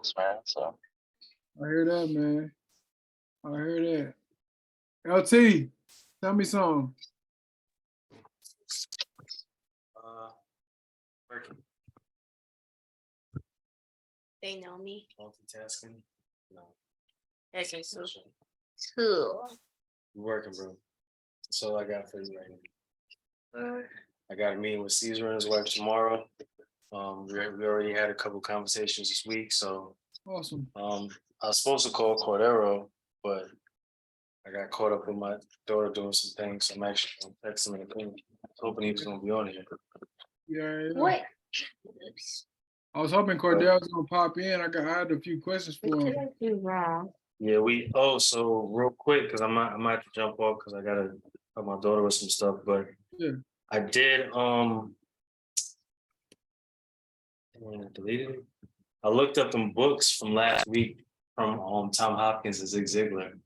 sales, man. So I hear that, man. I hear that. LT, tell me something. Working. They know me. Multitasking. No. Okay, so cool. Working, bro. That's all I got for you right now. I got a meeting with Caesar and his wife tomorrow. We already had a couple conversations this week, so Awesome. I was supposed to call Cordero, but I got caught up with my daughter doing some things. I'm actually texting him. Hoping he was gonna be on here. Yeah. What? I was hoping Cordero was gonna pop in. I had a few questions for What him. did I do wrong? Yeah, so real quick, because I might have to jump off because I gotta help my daughter with some stuff, but Yeah. I did deleted it. I looked up them books from last week from Tom Hopkins and Zig Ziglar.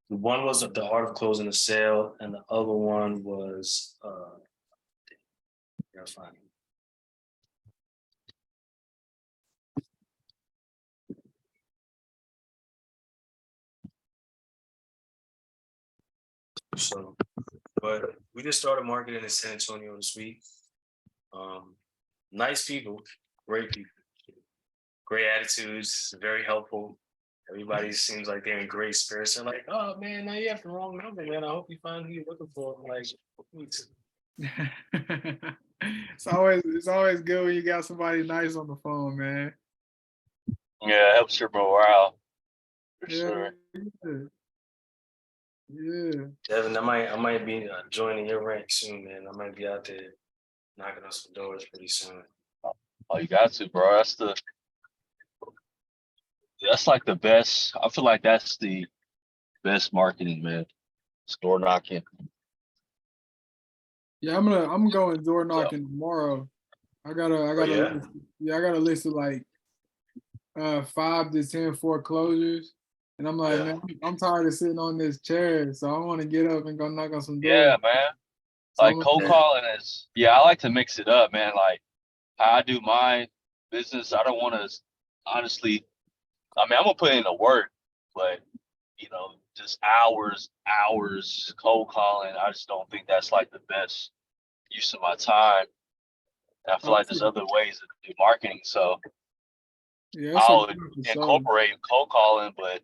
One was The Art of Closing a Sale, and the other one was gotta find it. So, but we just started marketing in San Antonio this week. Nice people, great people, great attitudes, very helpful. Everybody seems like they're in great spirits. They're like, "Oh man, now you have the wrong number, man. I hope you find who you're looking for." I'm like, It's always good when you got somebody nice on the phone, man. yeah, it helps your morale for sure. Yeah. Devin, I might be joining your rank soon, man. I might be out there knocking on some doors pretty soon. Oh, you got to, bro. That's like the best. I feel like that's the best marketing, man. Store knocking. Yeah, I'm going door knocking tomorrow. I got a list of like 5 to 10 foreclosures. And I'm like, man, I'm tired of sitting on this chair. So I want to get up and go knock on some doors. Yeah, man. So Like cold calling is, I like to mix it up, man. Like how I do my business, I don't want to, honestly, I mean, I'm going to put in the work, but, just hours cold calling, I just don't think that's like the best use of my time. And I feel like there's other ways to do marketing. So I'll incorporate cold calling, but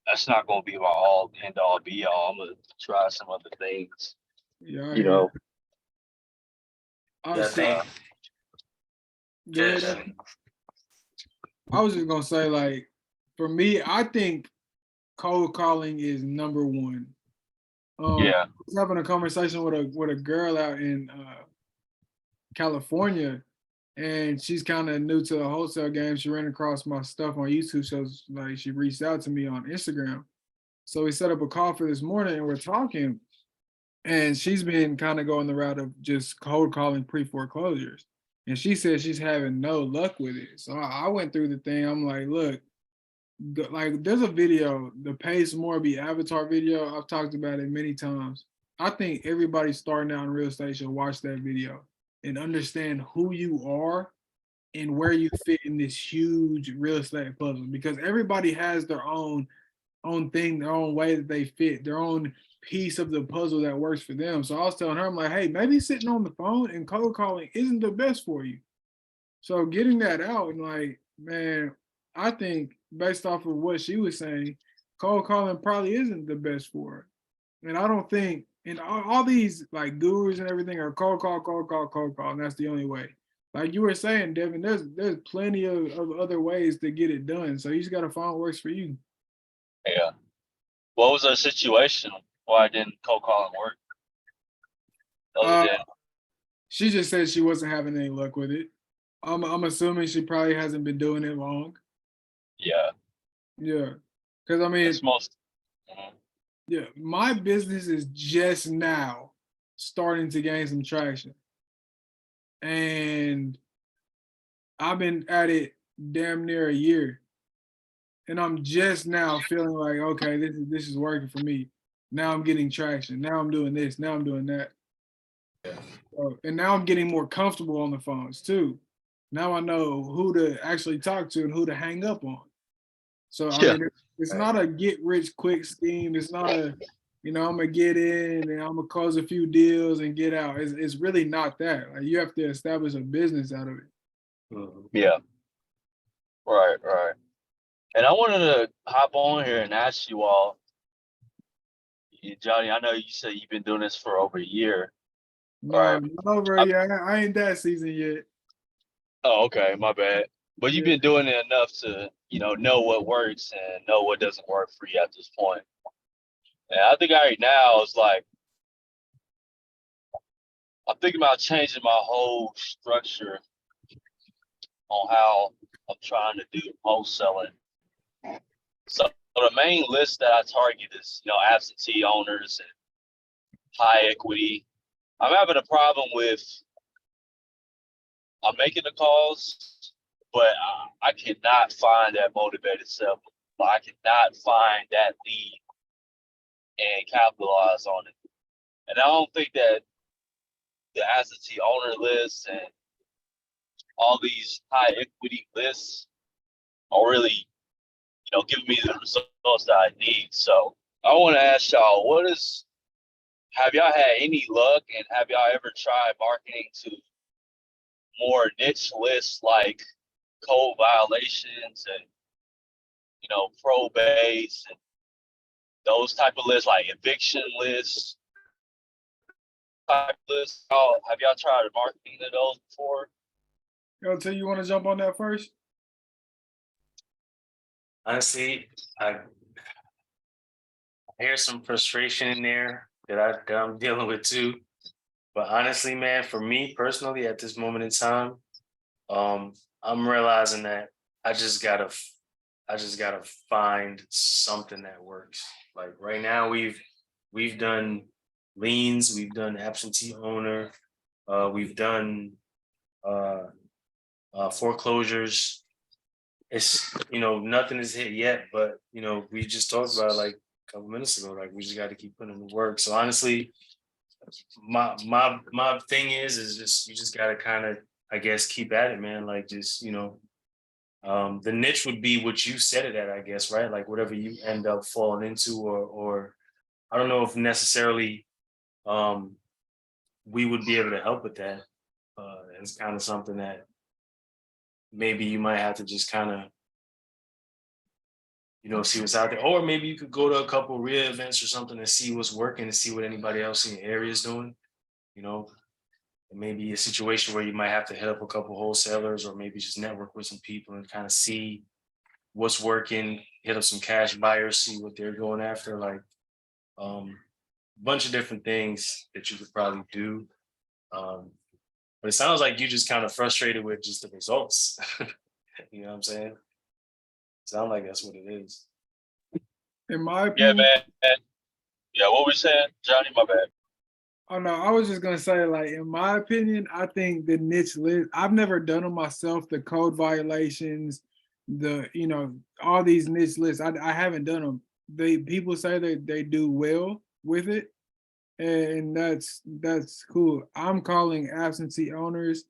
that's not going to be my all end all be all. I'm going to try some other things. Yeah, I was just gonna say, like, for me, I think cold calling is number one. I was having a conversation with a girl out in California, and she's kind of new to the wholesale game. She ran across my stuff on YouTube, so like she reached out to me on Instagram. So we set up a call for this morning, and we're talking. And she's been kind of going the route of just cold calling pre-foreclosures. And she said she's having no luck with it. So I went through the thing. I'm like, look, like there's a video, the Pace Morby avatar video. I've talked about it many times. I think everybody starting out in real estate should watch that video and understand who you are and where you fit in this huge real estate puzzle, because everybody has their own thing, their own way that they fit, their own piece of the puzzle that works for them. So I was telling her, I'm like, hey, maybe sitting on the phone and cold calling isn't the best for you. So getting that out, and like, man, I think based off of what she was saying, cold calling probably isn't the best for her. And I don't think, and all these like gurus and everything are cold call, and that's the only way. Like you were saying, Devin, there's plenty of other ways to get it done. So you just gotta find what works for you. Yeah. What was the situation? Why didn't cold calling work? She just said she wasn't having any luck with it. I'm assuming she probably hasn't been doing it long. Yeah. Yeah. Because I mean, mm-hmm. Yeah, my business is just now starting to gain some traction. And I've been at it damn near a year. And I'm just now feeling like, okay, this is working for me. Now I'm getting traction. Now I'm doing this. Now I'm doing that. Yeah. And now I'm getting more comfortable on the phones too. now I know who to actually talk to and who to hang up on. So I Yeah. mean, it's not a get rich quick scheme. It's not a, I'm gonna get in and I'm gonna close a few deals and get out. It's really not that. Like you have to establish a business out of it. Yeah. Right. And I wanted to hop on here and ask you all, Johnny, I know you said you've been doing this for over a year. No, Right. not over yet. I ain't that season yet. Oh, okay, my bad. But you've Yeah. been doing it enough to, know what works and know what doesn't work for you at this point. And I think right now it's like I'm thinking about changing my whole structure on how I'm trying to do wholesaling. So the main list that I target is, absentee owners and high equity. I'm having a problem with I'm making the calls, but I cannot find that motivated seller. I cannot find that lead and capitalize on it. And I don't think that the absentee owner lists and all these high equity lists are really, giving me the results that I need. So I want to ask y'all, have y'all had any luck and have y'all ever tried marketing to more niche lists like code violations and, probates and those type of lists like eviction lists? Type lists. Have y'all tried marketing to those before? Tell you want to jump on that first? Honestly, I hear some frustration in there that I'm dealing with too. But honestly, man, for me personally, at this moment in time, I'm realizing that I just gotta find something that works. Like right now, we've done liens, we've done absentee owner, we've done foreclosures. It's nothing is hit yet, but we just talked about it like a couple minutes ago. Like we just got to keep putting in the work. So honestly, my thing is just you just got to kind of I guess keep at it, man. Like just the niche would be what you set it at, I guess, right? Like whatever you end up falling into, or I don't know if necessarily we would be able to help with that. It's kind of something that maybe you might have to just kind of see what's out there, or maybe you could go to a couple real events or something and see what's working and see what anybody else in your area is doing. It may be a situation where you might have to hit up a couple wholesalers or maybe just network with some people and kind of see what's working, hit up some cash buyers, see what they're going after, like a bunch of different things that you could probably do. But it sounds like you just kind of frustrated with just the results. You know what I'm saying? Sound like that's what it is. In my Yeah, opinion, man. Yeah, what we saying, Johnny? My bad. oh no, I was just gonna say, like, in my opinion, I think the niche list, I've never done them myself, the code violations, all these niche lists. I haven't done them. People say that they do well with it, and that's cool. I'm calling absentee owners,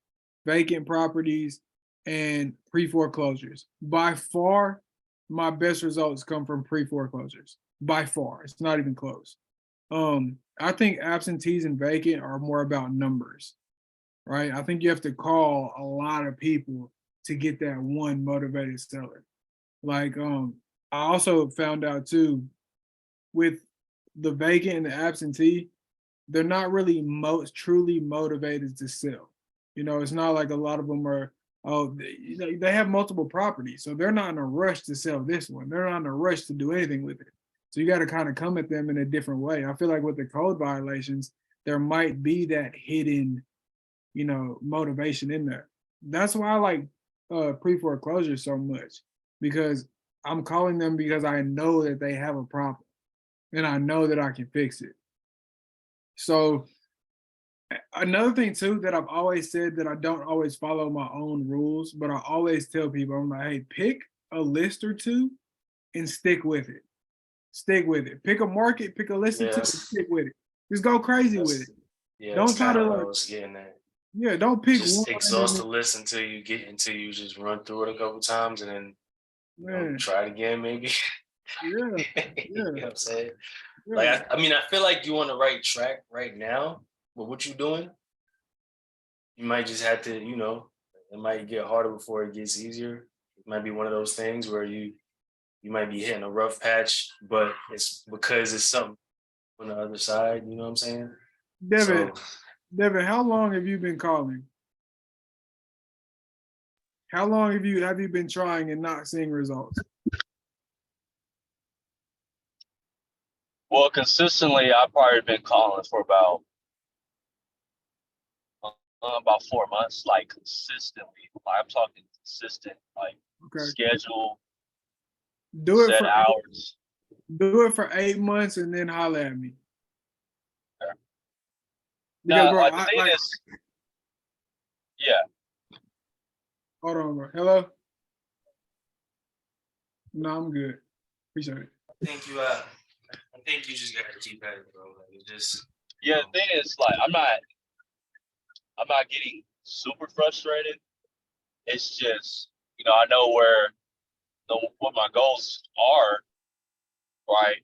vacant properties, and pre-foreclosures. By far, my best results come from pre-foreclosures. By far, it's not even close. I think absentees and vacant are more about numbers, right? I think you have to call a lot of people to get that one motivated seller. Like, I also found out too, with the vacant and the absentee, they're not really truly motivated to sell. It's not like a lot of them are, they have multiple properties, so they're not in a rush to sell this one. They're not in a rush to do anything with it. So you got to kind of come at them in a different way. I feel like with the code violations, there might be that hidden, motivation in there. That's why I like pre-foreclosure so much, because I'm calling them because I know that they have a problem and I know that I can fix it. So another thing too that I've always said, that I don't always follow my own rules, but I always tell people, I'm like, hey, pick a list or two and stick with it. Stick with it. Pick a market, pick a list or two, and stick with it. Just go crazy with it. Yeah, Don't that's try kind to of what I like, was getting at. Yeah, don't pick Just one. exhaust the list until you just run through it a couple times and then Man, try it again maybe. yeah, You know yeah, what I'm saying? yeah. Like I mean, I feel like you're on the right track right now, but what you're doing, you might just have to, it might get harder before it gets easier. It might be one of those things where you might be hitting a rough patch, but it's because it's something on the other side, you know what I'm saying? Devin, So Devin, how long have you been calling? How long have you been trying and not seeing results? Well, consistently, I've probably been calling for about 4 months, like consistently. Like, I'm talking consistent, like Okay. schedule, Do it set for hours. 8 months and then holler at me. Because Now, bro, like the thing is, yeah, hold on, bro. Hello? No, I'm good. Appreciate it. I think you just gotta keep at it, bro. Like it just yeah. The thing is, like, I'm not getting super frustrated. It's just, I know what my goals are, right?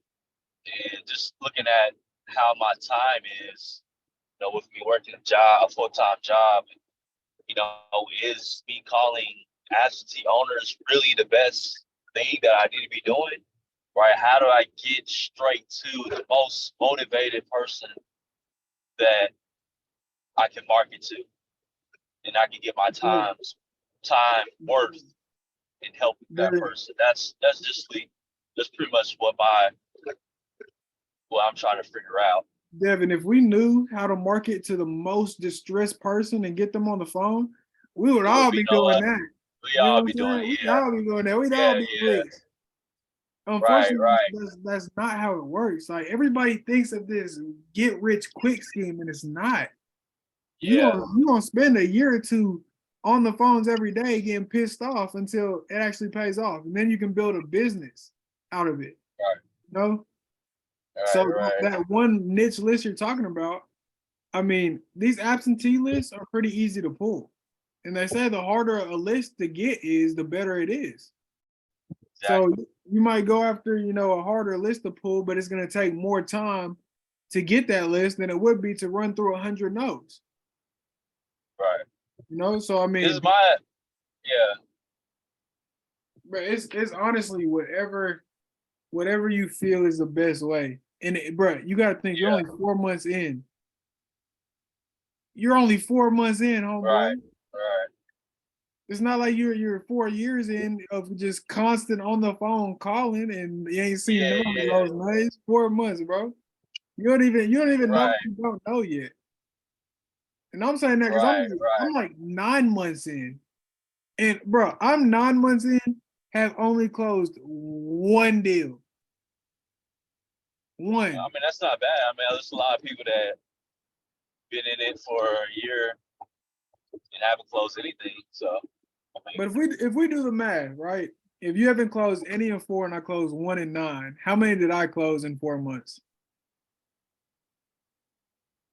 And just looking at how my time is, with me working a full-time job, is me calling absentee owners really the best thing that I need to be doing, right? How do I get straight to the most motivated person that I can market to, and I can get my time worth in helping that Devin, person? That's pretty much what I'm trying to figure out. Devin, if we knew how to market to the most distressed person and get them on the phone, we would It would all be be no, doing that. we You know all what I'm be doing saying? it. We'd Yeah, all be doing that. We'd all yeah, be yeah. rich. Right, Unfortunately, right. that's not how it works. Like everybody thinks of this get rich quick scheme, and it's not. Yeah, You gonna spend a year or two on the phones every day getting pissed off until it actually pays off, and then you can build a business out of it. right, You know? right, So right. that one niche list you're talking about, I mean, these absentee lists are pretty easy to pull. And they say the harder a list to get is, the better it is. So Exactly. you might go after, a harder list to pull, but it's going to take more time to get that list than it would be to run through 100 nodes. Right. So I This mean, is my yeah. but it's honestly whatever you feel is the best way. And bro, you got to think you're Yeah. only 4 months in. You're only 4 months in, Right. homeboy. Right. It's not like you're 4 years in of just constant on the phone calling and you ain't seen Yeah. none of Yeah. those nights. 4 months, bro. You don't even know what Right. you don't know yet. And I'm saying that because Right. I'm Right. like 9 months in. And bro, I'm 9 months in, have only closed one deal. I One. mean, that's not bad. I mean, there's a lot of people that been in it for a year and haven't closed anything. So, I mean, But if we do the math, right? If you haven't closed any in 4 and I closed 1 in 9, how many did I close in 4 months?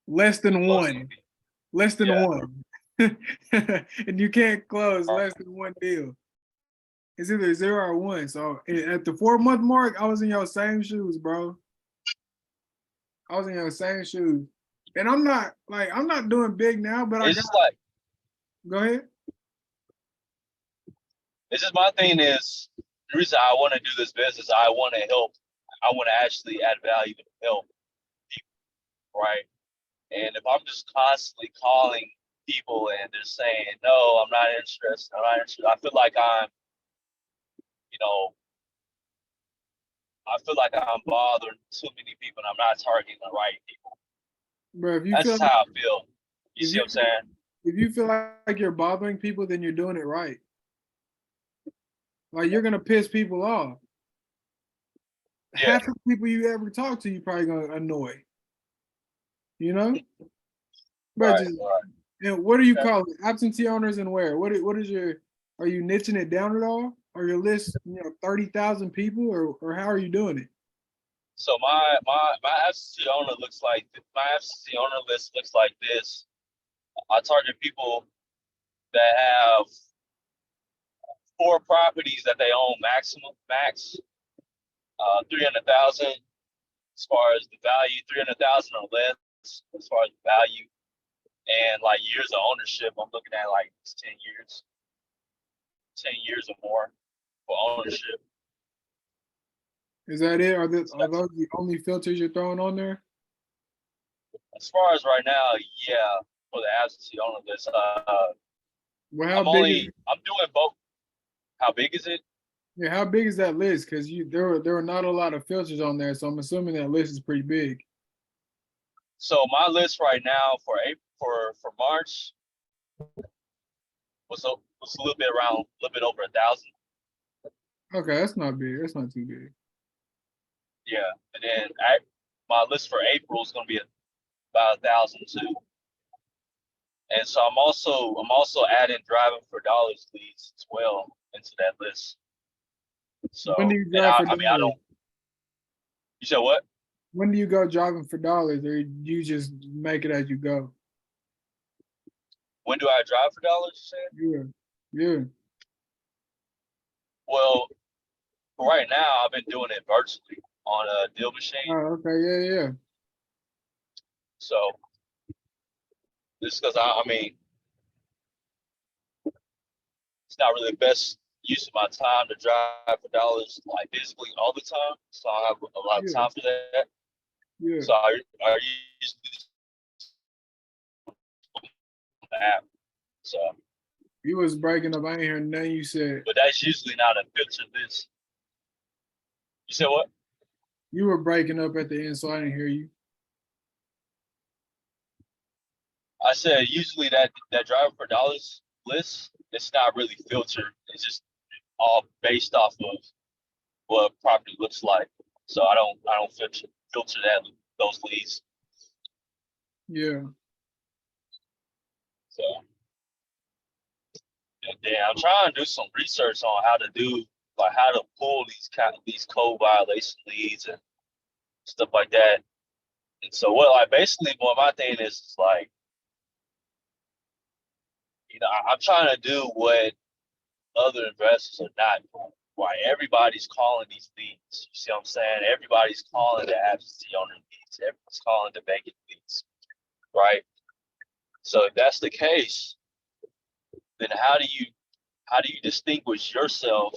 Less than close one. anything. Less than Yeah. one. And you can't close Right. less than one deal. It's either 0 or 1. So at the 4 month mark, I was in your same shoes, bro. I was in your same shoes. And I'm not doing big now, but I It's got, just like go ahead. it's just my thing is the reason I want to do this business. I want to help. I want to actually add value and help people, right? And if I'm just constantly calling people and they're saying, no, I'm not interested, I feel like you know, I feel like I'm bothering too many people and I'm not targeting the right people. Bro, That's just how I feel. You if see you what I'm saying? if you feel like you're bothering people, then you're doing it right. Like you're gonna piss people off. Yeah, Half of the people you ever talk to, you probably gonna annoy. You know? But right, just right. and what do you Okay. call it? Absentee owners and where? What is your, are you niching it down at all? Or your list, 30,000 people, or how are you doing it? So my absentee owner list looks like this. I target people that have 4 properties that they own max, 300,000 as far as the value, 300,000 or less as far as the value, and like years of ownership. I'm looking at like 10 years or more for ownership. Is that it? Are those the only filters you're throwing on there? As far as right now, yeah, for the absentee owner list, Well, how big is I'm doing both. How big is it? yeah, how big is that list? Because there were not a lot of filters on there, so I'm assuming that list is pretty big. So my list right now for March was a little bit over 1,000. Okay, that's not big. That's not too big. Yeah, and then my list for April is going to be about 1,000 too. And so I'm also adding driving for dollars leads as well into that list. So When do you and drive for I mean I dollars? don't. You said what? When do you go driving for dollars, or you just make it as you go? When do I drive for dollars? You said? Yeah, yeah. Well, right now I've been doing it virtually on a deal machine. Oh, okay, yeah, yeah. So just because I mean it's not really the best use of my time to drive for dollars like physically all the time. So I have a lot of Yeah. time for that. Yeah. So I use the app. So, You was breaking up. I ain't hear nothing you said. but that's usually not a filter list. You said what? You were breaking up at the end, so I didn't hear you. I said usually that driver for dollars list, it's not really filtered. It's just all based off of what property looks like. So I don't filter those leads. Yeah. So and then I'm trying to do some research on how to pull these code violation leads and stuff like that. And so basically what my thing is like, I'm trying to do what other investors are not doing. Right? Everybody's calling these leads. You see what I'm saying? Everybody's calling the absentee owner leads. Everyone's calling the vacant leads. Right? So if that's the case, then how do you distinguish yourself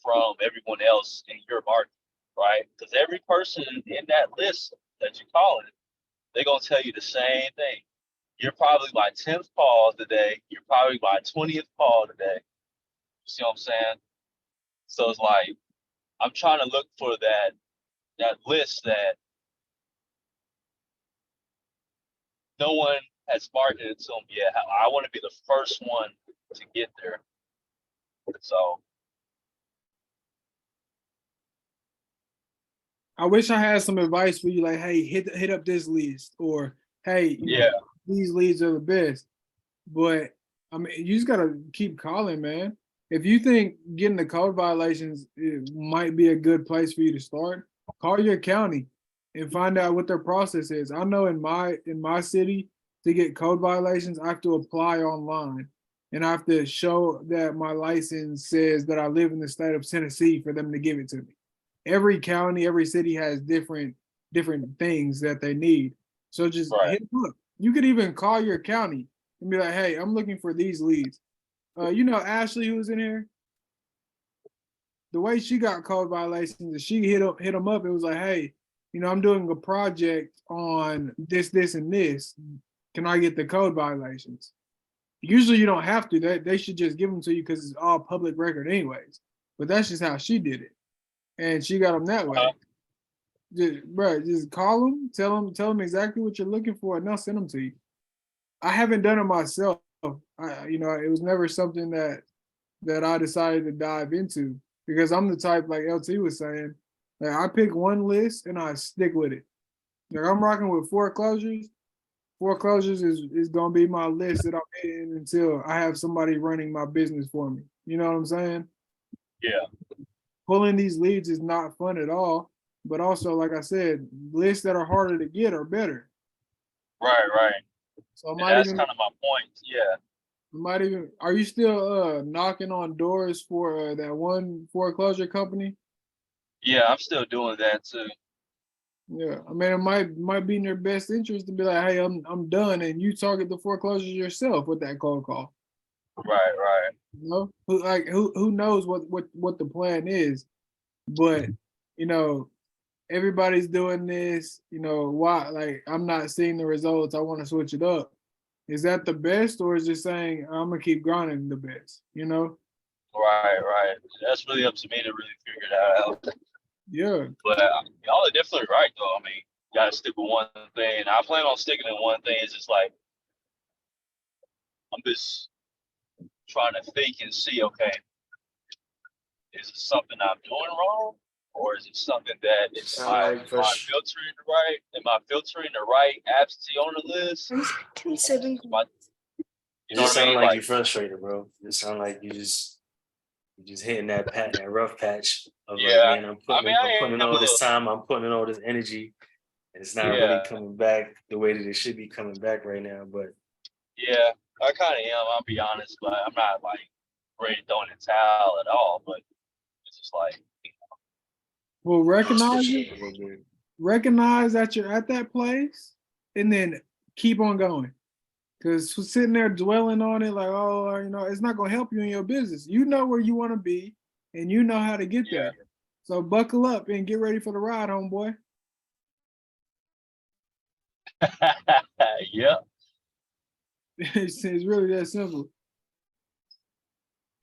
from everyone else in your market? Right? Because every person in that list that you're calling, they're gonna tell you the same thing. You're probably my 10th call today. You're probably my 20th call today. You see what I'm saying? So it's like I'm trying to look for that list that no one has marketed to them yet. I want to be the first one to get there. So I wish I had some advice for you, like, hey, hit up this list, or hey, yeah, these leads are the best. But I mean, you just gotta keep calling, man. If you think getting the code violations might be a good place for you to start, call your county and find out what their process is. I know in my city, to get code violations, I have to apply online, and I have to show that my license says that I live in the state of Tennessee for them to give it to me. Every county, every city has different things that they need. So just right. hit them up. You could even call your county and be like, hey, I'm looking for these leads. You know Ashley, who was in here? The way she got code violations is she hit them up. It was like, hey, I'm doing a project on this, and this. Can I get the code violations? Usually you don't have to. They should just give them to you because it's all public record anyways. But that's just how she did it. And she got them that way. Just call them, tell them exactly what you're looking for, and they'll send them to you. I haven't done it myself. It was never something that I decided to dive into, because I'm the type, like LT was saying, that I pick one list and I stick with it. Like I'm rocking with foreclosures. Foreclosures is gonna be my list that I'm hitting until I have somebody running my business for me. You know what I'm saying? Yeah. Pulling these leads is not fun at all, but also, like I said, lists that are harder to get are better. Right. So it And might that's even, kind of my point. Yeah. are you still knocking on doors for that one foreclosure company? Yeah, I'm still doing that too. Yeah, I mean, it might be in their best interest to be like, hey, I'm done, and you target the foreclosures yourself with that cold call. Right, right. You know, who knows what the plan is, but you know, everybody's doing this. You know, why? Like, I'm not seeing the results. I want to switch it up. Is that the best, or is just saying I'm gonna keep grinding the best? You know? Right, right. That's really up to me to really figure that out. Yeah. But y'all are definitely right, though. I mean, you gotta stick with one thing. I plan on sticking in one thing. It's just like I'm just trying to think and see. Okay, is it something I'm doing wrong, or is it something that is Sound my like fresh. filtering the right? Am I filtering the right absentee on the list? 27. Am I- You know Just what I sound mean? like Like, you're frustrated, bro. It sound like you just hitting that rough patch of like, yeah. man, I'm I mean, I putting in am a all this little. time, I'm putting in all this energy, and it's not really Yeah, coming back the way that it should be coming back right now. But yeah. I kind of am. I'll be honest, but I'm not like ready to throw in the towel at all. But it's just like, Well, recognize switch it. it up a little bit. Recognize that you're at that place, and then keep on going. Because sitting there dwelling on it, like, oh, you know, it's not gonna help you in your business. You know where you want to be, and you know how to get yeah, there. So buckle up and get ready for the ride, homeboy. yeah. It's really that simple.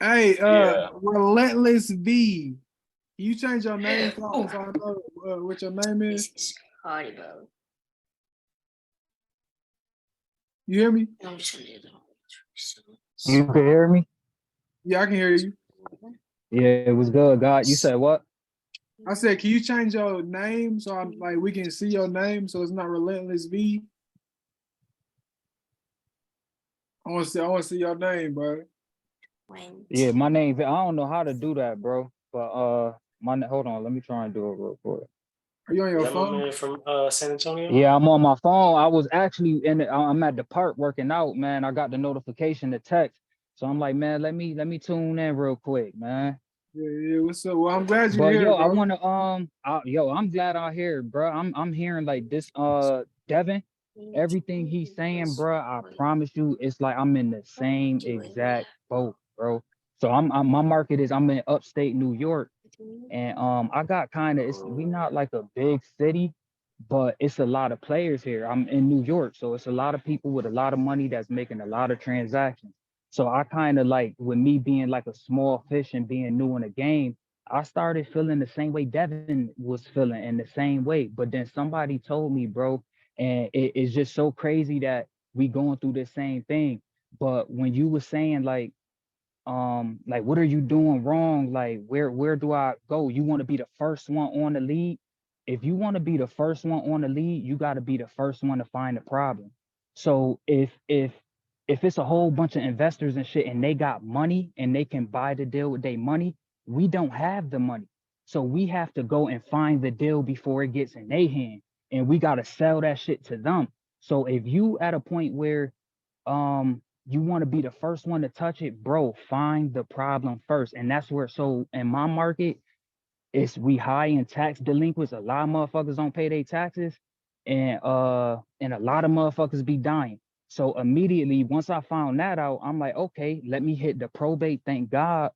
Hey, Yeah. Relentless V. You change your name so I know what your name is? This is horrible. You hear me? I'm just gonna do You can hear me? Yeah, I can hear you. Yeah, it was good, God. You said what? I said, can you change your name so I'm like we can see your name so it's not Relentless V? I want to see your name, bro. when. Yeah, my name. I don't know how to do that, bro. But hold on. Let me try and do it real quick. Are you on Is your that my phone? man from San Antonio? Yeah, I'm on my phone. I was actually I'm at the park working out, man. I got the notification, the text. So I'm like, man, let me tune in real quick, man. Yeah, what's up? Well, I'm glad you're But here, yo, I bro. wanna I'm glad I hear, bro. I'm hearing like this Devin, everything he's saying, bro. I promise you, it's like I'm in the same exact boat, bro. So I'm my market is I'm in upstate New York, and I got kind of we not like a big city, but it's a lot of players here. I'm in New York, so it's a lot of people with a lot of money that's making a lot of transactions. So I kind of like with me being like a small fish and being new in the game, I started feeling the same way Devin was feeling in the same way. But then somebody told me, bro, and it's just so crazy that we going through the same thing. But when you were saying like what are you doing wrong, like where do I go, you want to be the first one on the lead. If you want to be the first one on the lead, you got to be the first one to find the problem. So if it's a whole bunch of investors and shit and they got money and they can buy the deal with their money, we don't have the money. So we have to go and find the deal before it gets in their hand, and we got to sell that shit to them. So if you at a point where you want to be the first one to touch it, bro, find the problem first. And that's where, so in my market, it's we high in tax delinquents. A lot of motherfuckers don't pay their taxes, and a lot of motherfuckers be dying. So immediately once I found that out, I'm like, okay, let me hit the probate. Thank God,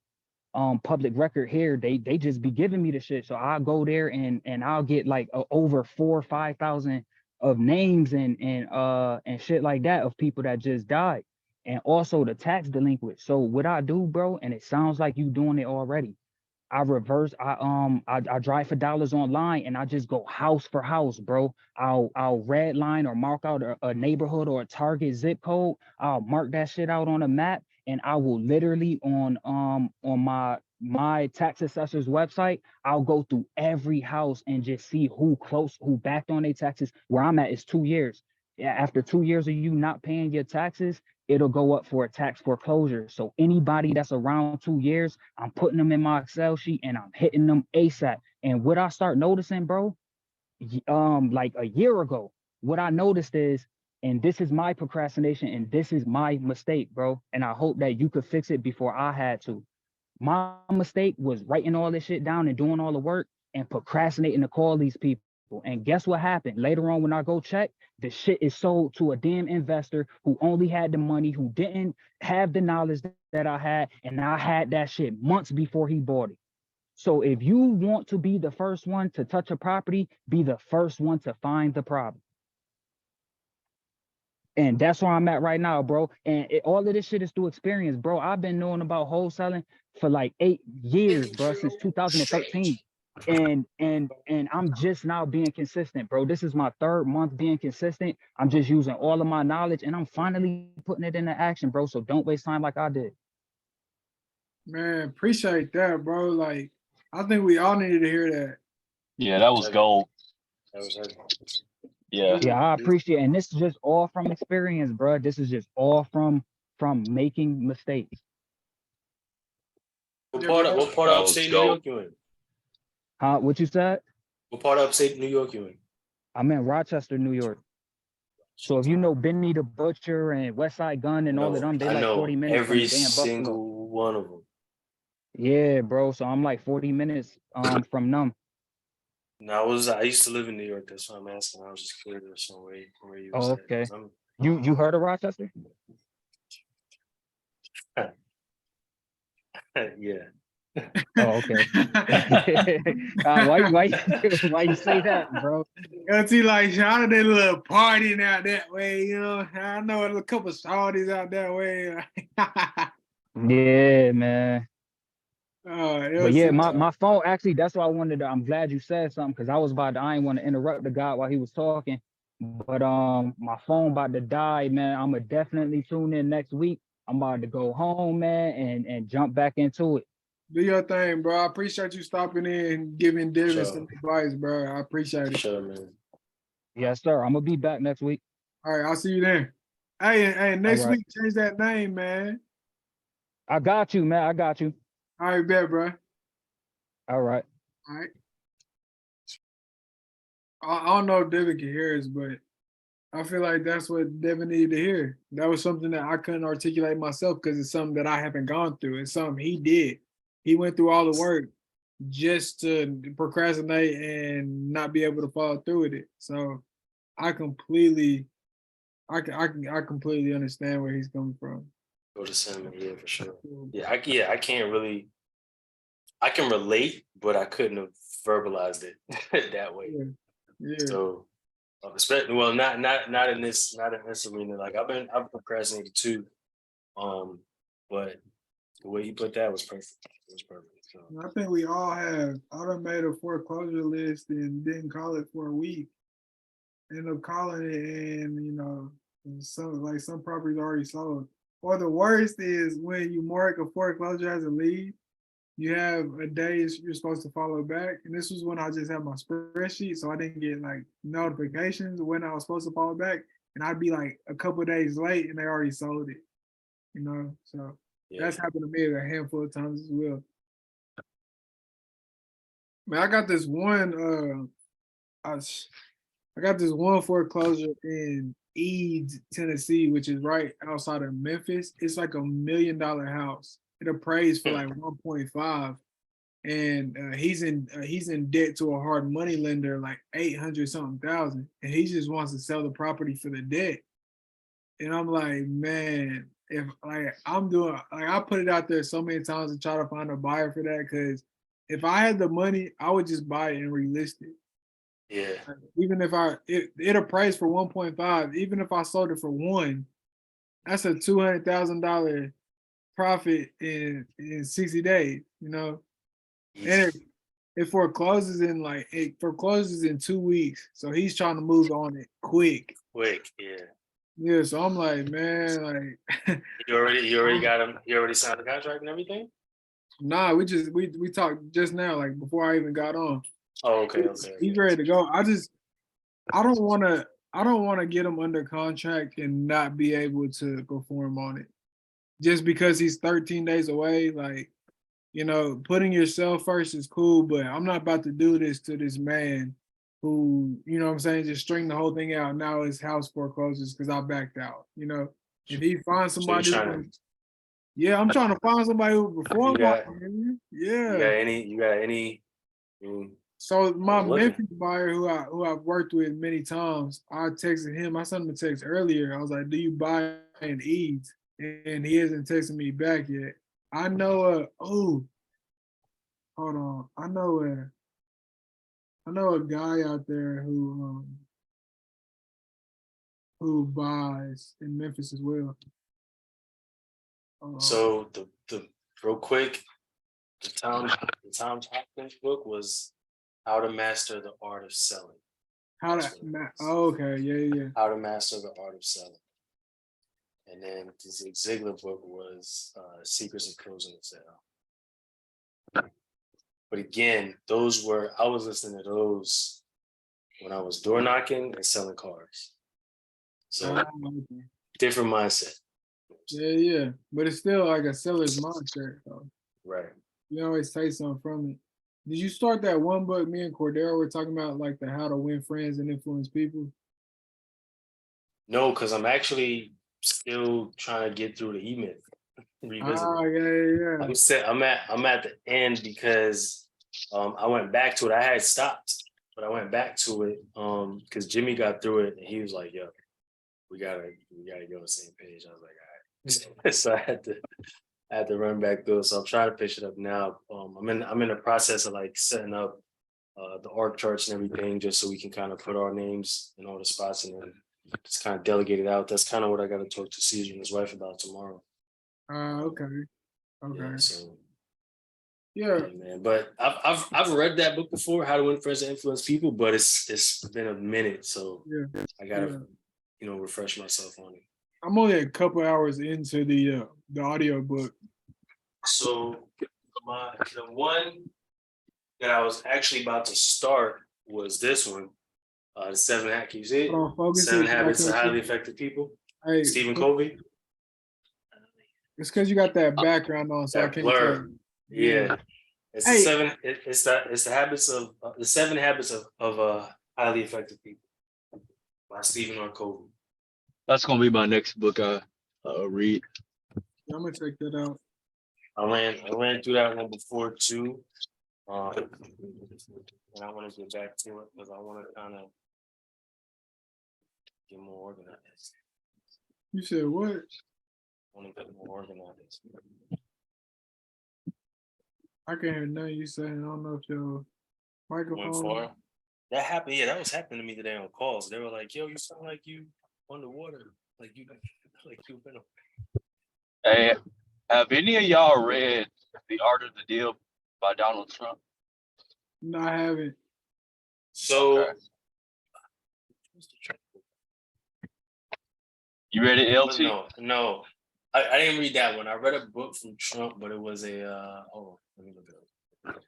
public record here, they just be giving me the shit. So I'll go there and I'll get like over 4,000 or 5,000 of names and shit like that of people that just died. And also the tax delinquent. So what I do, bro, and it sounds like you doing it already, I drive for dollars online and I just go house for house, bro. I'll red line or mark out a neighborhood or a target zip code. I'll mark that shit out on a map, and I will literally on my tax assessor's website, I'll go through every house and just see who backed on their taxes. Where I'm at is 2 years. Yeah, after 2 years of you not paying your taxes, it'll go up for a tax foreclosure. So anybody that's around 2 years, I'm putting them in my Excel sheet and I'm hitting them ASAP. And what I start noticing, bro, like a year ago, what I noticed is And this is my procrastination and this is my mistake, bro. And I hope that you could fix it before I had to. My mistake was writing all this shit down and doing all the work and procrastinating to call these people. And guess what happened? Later on, when I go check, the shit is sold to a damn investor who only had the money, who didn't have the knowledge that I had. And I had that shit months before he bought it. So if you want to be the first one to touch a property, be the first one to find the problem. And that's where I'm at right now, bro. And all of this shit is through experience, bro. I've been knowing about wholesaling for like 8 years, bro, since 2013. And I'm just now being consistent, bro. This is my 3rd month being consistent. I'm just using all of my knowledge and I'm finally putting it into action, bro. So don't waste time like I did. Man, appreciate that, bro. Like, I think we all needed to hear that. Yeah, that was gold. That was heavy. Yeah. Yeah, I appreciate it. And this is just all from experience, bro. This is just all from making mistakes. What Yeah, part bro. of That was upstate New dope. York you in? Huh? What you said? What part of upstate New York you in? I'm in Rochester, New York. So if you know Benny the Butcher and West Side Gun and all of them, they I like know 40 minutes from every damn Buffalo. single one of them. Yeah, bro. So I'm like 40 minutes from them. No, I used to live in New York. That's why I'm asking. I was just curious on where you was Oh, at. okay. 'Cause I'm- You heard of Rochester? yeah. Oh, okay. Why you say that, bro? Cause he like shout out that little party out that way, you know. I know a couple of shawties out that way. Yeah, man. It But was yeah, sick. my phone actually, that's why I wanted to, I'm glad you said something because I was about to, I didn't want to interrupt the guy while he was talking. But my phone about to die, man. I'ma definitely tune in next week. I'm about to go home, man, and jump back into it. Do your thing, bro. I appreciate you stopping in and giving Devin Sure. some advice, bro. I appreciate it. Sure, man. Yes, sir. I'm gonna be back next week. All right, I'll see you then. Hey, next All right. week, change that name, man. I got you, man. I got you. All right, bet, bro. All right. All right. I don't know if Devin can hear us, but I feel like that's what Devin needed to hear. That was something that I couldn't articulate myself because it's something that I haven't gone through. It's something he did. He went through all the work just to procrastinate and not be able to follow through with it. So I completely understand where he's coming from. Go to sentiment, yeah, for sure. Yeah, I can't really. I can relate, but I couldn't have verbalized it that way. Yeah. So, especially not in this arena. Like I've procrastinated too, but the way you put that was perfect. It was perfect. So. I think we all have. I done made a foreclosure list and didn't call it for a week. Ended up calling it, and some properties already sold. Or the worst is when you mark a foreclosure as a lead, you have a day you're supposed to follow back. And this was when I just had my spreadsheet, so I didn't get like notifications when I was supposed to follow back. And I'd be like a couple of days late and they already sold it. So that's happened to me a handful of times as well. Man, I got this one I got this one foreclosure in Eads, Tennessee, which is right outside of Memphis. It's like $1 million house. It appraised for like 1.5, and he's in debt to a hard money lender like 800 something thousand, and he just wants to sell the property for the debt. And I'm like, man, if like I put it out there so many times to try to find a buyer for that, because if I had the money, I would just buy it and relist it. Yeah. Even if it appraised for 1.5, even if I sold it for 1, that's a $200,000 profit in 60 days, And it forecloses in 2 weeks. So he's trying to move on it quick. Yeah. Yeah, so I'm like, man, like You already got him. You already signed the contract and everything? Nah, we talked just now, like before I even got on. Oh, okay. He's ready to go. I don't want to get him under contract and not be able to perform on it. Just because he's 13 days away, like, putting yourself first is cool, but I'm not about to do this to this man who, you know what I'm saying, just string the whole thing out. Now his house forecloses because I backed out. You know, if he finds So you're somebody, trying to, yeah, I'm trying to find somebody who before you got, yeah. you got any, So my I'm looking. Memphis buyer who I've worked with many times, I texted him. I sent him a text earlier. I was like, "Do you buy in Eads?" And he hasn't texted me back yet. I know. Oh, hold on. I know a guy out there who buys in Memphis as well. So the real quick, the Tom Hopkins book was How to Master the Art of Selling. How That's to? what it is. Oh, okay, yeah. How to Master the Art of Selling. And then the Zig Ziglar book was Secrets of Closing the Sale. But again, I was listening to those when I was door knocking and selling cars. So Okay. different mindset. Yeah. But it's still like a seller's mindset, though. Right. You always take something from it. Did you start that one book me and Cordero were talking about, like the how to win friends and influence people? No, because I'm actually still trying to get through the E-Myth. Revisit it. Yeah. I'm at the end because I went back to it. I had stopped, but I went back to it because Jimmy got through it and he was like, "Yo, we gotta get on the same page." I was like, "All right." So I had to run back through it. So I'm trying to finish it up now. I'm in the process of like setting up the org charts and everything just so we can kind of put our names in all the spots and then just kind of delegate it out. That's kind of what I got to talk to Caesar and his wife about tomorrow. Okay. Yeah, so Yeah. yeah, man. But I've read that book before, How to Win Friends and Influence People, but it's been a minute, so Yeah. I gotta refresh myself on it. I'm only a couple hours into the audio book. So the one that I was actually about to start was this one, the 7 Can you see it? Hold on, focus 7 it. Habits of Highly Effective People. Hey, Stephen Covey. it's because you got that background on, so I That can't blur. tell. Yeah. It's Hey. the 7. It's the habits of the 7 habits of highly effective people by Stephen R. Covey. That's gonna be my next book I read. I'm gonna check that out. I ran through that one before too. And I want to get back to it because I want to kind of get more organized. You said what? I want to get more organized. I can't hear nothing you saying. I don't know if your Went microphone. far. That happened. Yeah, that was happening to me today on calls. They were like, "Yo, you sound like you underwater, like you've been." Hey, have any of y'all read The Art of the Deal by Donald Trump? No, I haven't. So, Okay. You read it, LT? No. I didn't read that one. I read a book from Trump, but it was a let me look it up.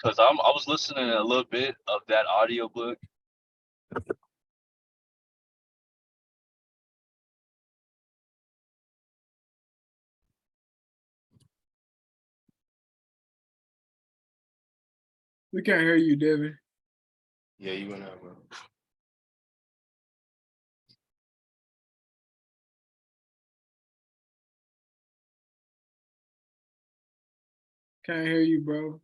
Because I was listening to a little bit of that audiobook. We can't hear you, Devin. Yeah, you went out, bro. Can't hear you, bro.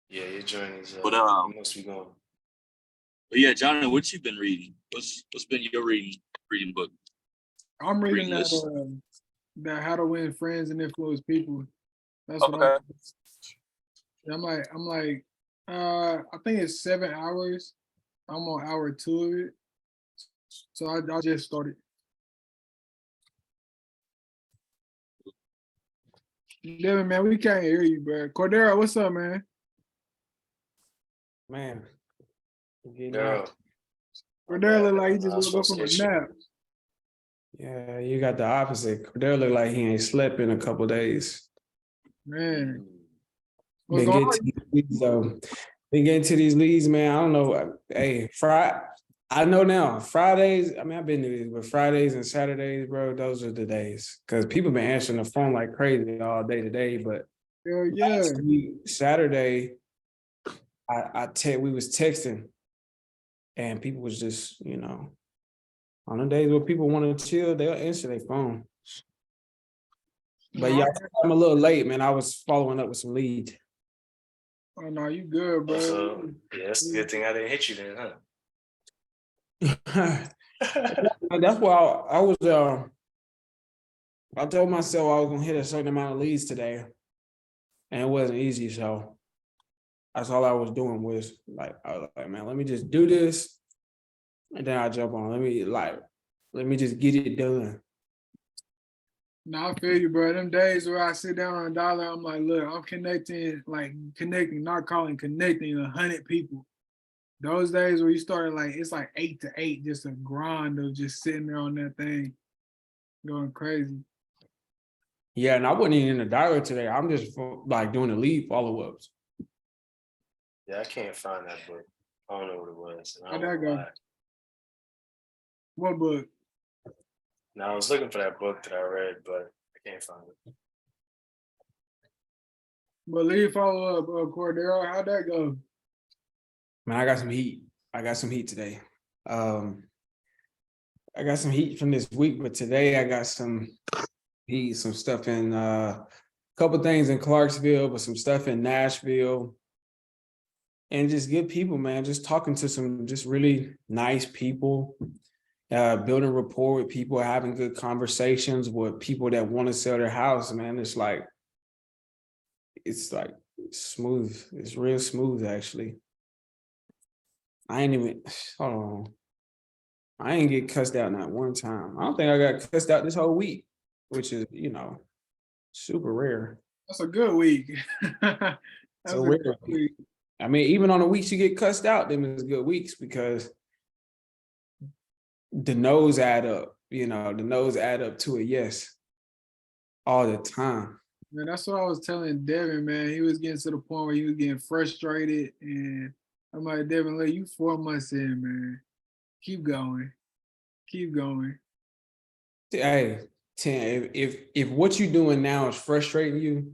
Yeah, your journey's But you must be going. But yeah, Johnny, what you been reading? What's been your reading book? I'm reading Reading list. that How to Win Friends and Influence People. That's what Okay. I'm like, I think it's 7 hours. I'm on hour 2 of it. So I just started. Devin, man, we can't hear you, bro. Cordero, what's up, man? Man. Girl. Cordero look like he just woke up from a nap. Yeah, you got the opposite. Cordero look like he ain't slept in a couple days. Man. What's Been going getting on? to these leads, though. Been getting to these leads, man. I don't know. Hey, I know now. Fridays, I mean, I've been to these, but Fridays and Saturdays, bro, those are the days. Because people been answering the phone like crazy all day today, but Hell yeah. Saturday, we was texting, and people was just, on the days where people want to chill, they'll answer their phone. But No, yeah, I'm a little late, man. I was following up with some leads. oh no, you good, bro. So yeah, that's a good thing I didn't hit you then, huh? That's why I was. I told myself I was gonna hit a certain amount of leads today, and it wasn't easy. So that's all I was doing was like, I was like, man, let me just do this, and then I jump on. Let me just get it done. No, I feel you, bro. Them days where I sit down on a dollar, I'm like, look, I'm connecting, not calling, connecting 100 people. Those days where you started like, it's like 8 to 8, just a grind of just sitting there on that thing, going crazy. Yeah, and I wasn't even in the dialogue today. I'm just like doing the lead follow-ups. Yeah, I can't find that book. I don't know what it was. I How'd don't that know go? why. What book? Now I was looking for that book that I read, but I can't find it. But lead follow up, Cordero, how'd that go? Man, I got some heat. I got some heat today. I got some heat from this week, but today I got some heat, some stuff in a couple things in Clarksville, but some stuff in Nashville. And just good people, man. Just talking to some just really nice people, building rapport with people, having good conversations with people that want to sell their house, man. It's like smooth. It's real smooth, actually. I ain't even, hold on. I ain't get cussed out not one time. I don't think I got cussed out this whole week, which is, super rare. That's a good week. That's So a rare. good week. I mean, even on the weeks you get cussed out, them is good weeks because the no's add up, the no's add up to a yes all the time. Man, that's what I was telling Devin, man. He was getting to the point where he was getting frustrated. And I'm like, Devin, look, you 4 months in, man. Keep going. Keep going. Hey, 10, if what you're doing now is frustrating you,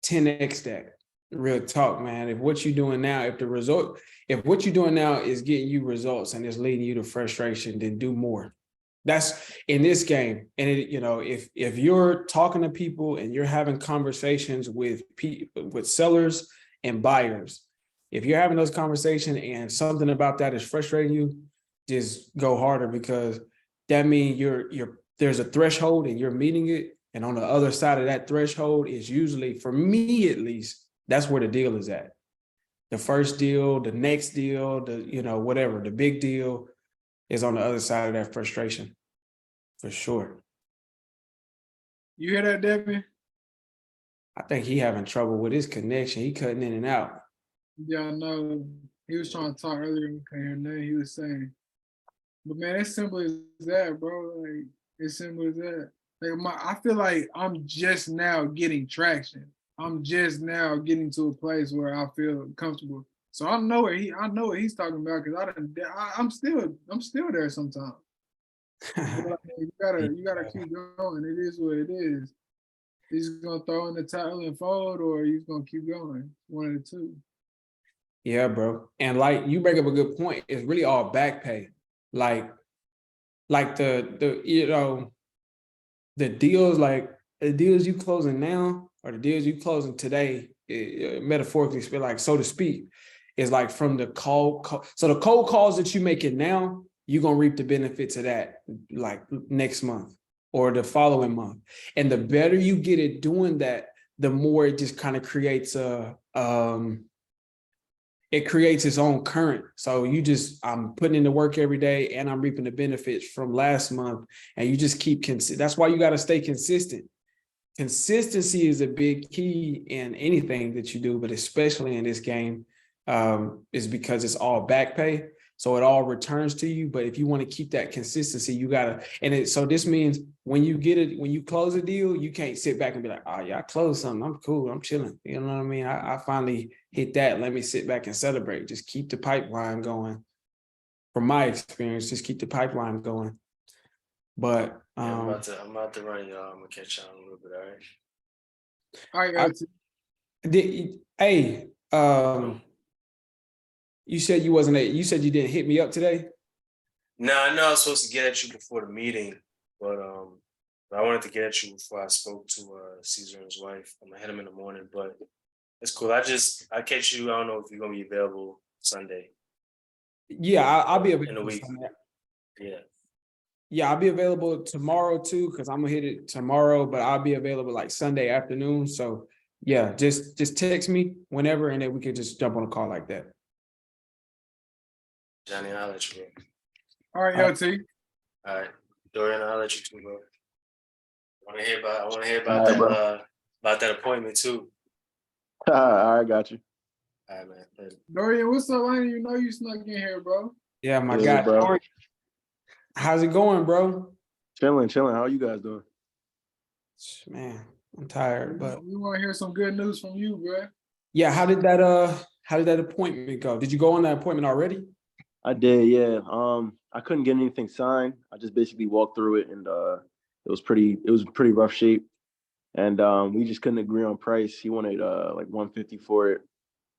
10x that. Real talk, man. If what you're doing now, if what you're doing now is getting you results and it's leading you to frustration, then do more. That's in this game. And if you're talking to people and you're having conversations with sellers and buyers, if you're having those conversations and something about that is frustrating you, just go harder, because that means there's a threshold and you're meeting it. And on the other side of that threshold is usually, for me at least, that's where the deal is at. The first deal, the next deal, whatever, the big deal is on the other side of that frustration, for sure. You hear that, Devin? I think he having trouble with his connection. He cutting in and out. Yeah, I know. He was trying to talk earlier. We couldn't hear nothing he was saying. But man, it's simple as that, bro. Like, it's simple as that. Like I feel like I'm just now getting traction. I'm just now getting to a place where I feel comfortable. So I know what he's talking about, because I'm still there sometimes. Like, you gotta keep going. It is what it is. He's gonna throw in the towel and fold, or he's gonna keep going. One of the two. Yeah, bro. And like you bring up a good point. It's really all back pay. Like the deals you closing now or the deals you closing today, metaphorically, like, so to speak, is like from the cold call. So the cold calls that you making now, you're gonna reap the benefits of that like next month or the following month. And the better you get at doing that, the more it just kind of creates it creates its own current. So I'm putting in the work every day and I'm reaping the benefits from last month. And you just keep that's why you got to stay consistent. Consistency is a big key in anything that you do, but especially in this game, is because it's all back pay. So it all returns to you. But if you want to keep that consistency, you gotta, so this means when you close a deal, you can't sit back and be like, oh yeah, I closed something. I'm cool. I'm chilling. You know what I mean? I finally hit that. Let me sit back and celebrate. Just keep the pipeline going. From my experience, just keep the pipeline going. But I'm about to run, y'all. I'm gonna catch y'all in a little bit, all right? All right, Hey, you said you said you didn't hit me up today. No, I know I was supposed to get at you before the meeting, but I wanted to get at you before I spoke to Caesar and his wife. I'm gonna hit him in the morning, but it's cool. I catch you. I don't know if you're gonna be available Sunday Yeah, I'll be in the available. week. Sunday. Yeah. Yeah, I'll be available tomorrow too, because I'm gonna hit it tomorrow, but I'll be available like Sunday afternoon. So yeah, just text me whenever, and then we could just jump on a call like that. Johnny, I'll let you go. All right, yo, T. All right. Dorian, I'll let you too, bro. I wanna hear All about right, bro. about that appointment too. All right, got you. All right, man. Later. Dorian, what's up? I didn't even know you snuck in here, bro. Yeah, my Yeah, guy. bro. How's it going, bro? Chilling. How are you guys doing? Man, I'm tired, but We want to hear some good news from you, bro. yeah, how did that appointment go? Did you go on that appointment already? I did, yeah. I couldn't get anything signed. I just basically walked through it, and it was pretty rough shape. And we just couldn't agree on price. He wanted like 150 for it.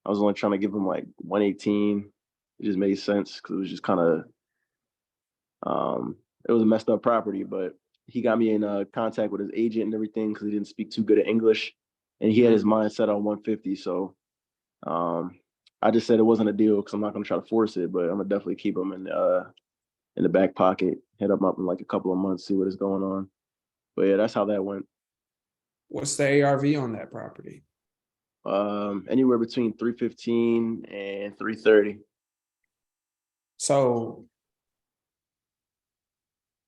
I was only trying to give him like 118. It just made sense because it was just kind of it was a messed up property, but he got me in contact with his agent and everything because he didn't speak too good at English, and he had his mind set on 150. So I just said it wasn't a deal because I'm not gonna try to force it, but I'm gonna definitely keep him in the back pocket. Hit him up in like a couple of months, see what is going on. But yeah, that's how that went. What's the ARV on that property? Anywhere between 315 and 330. So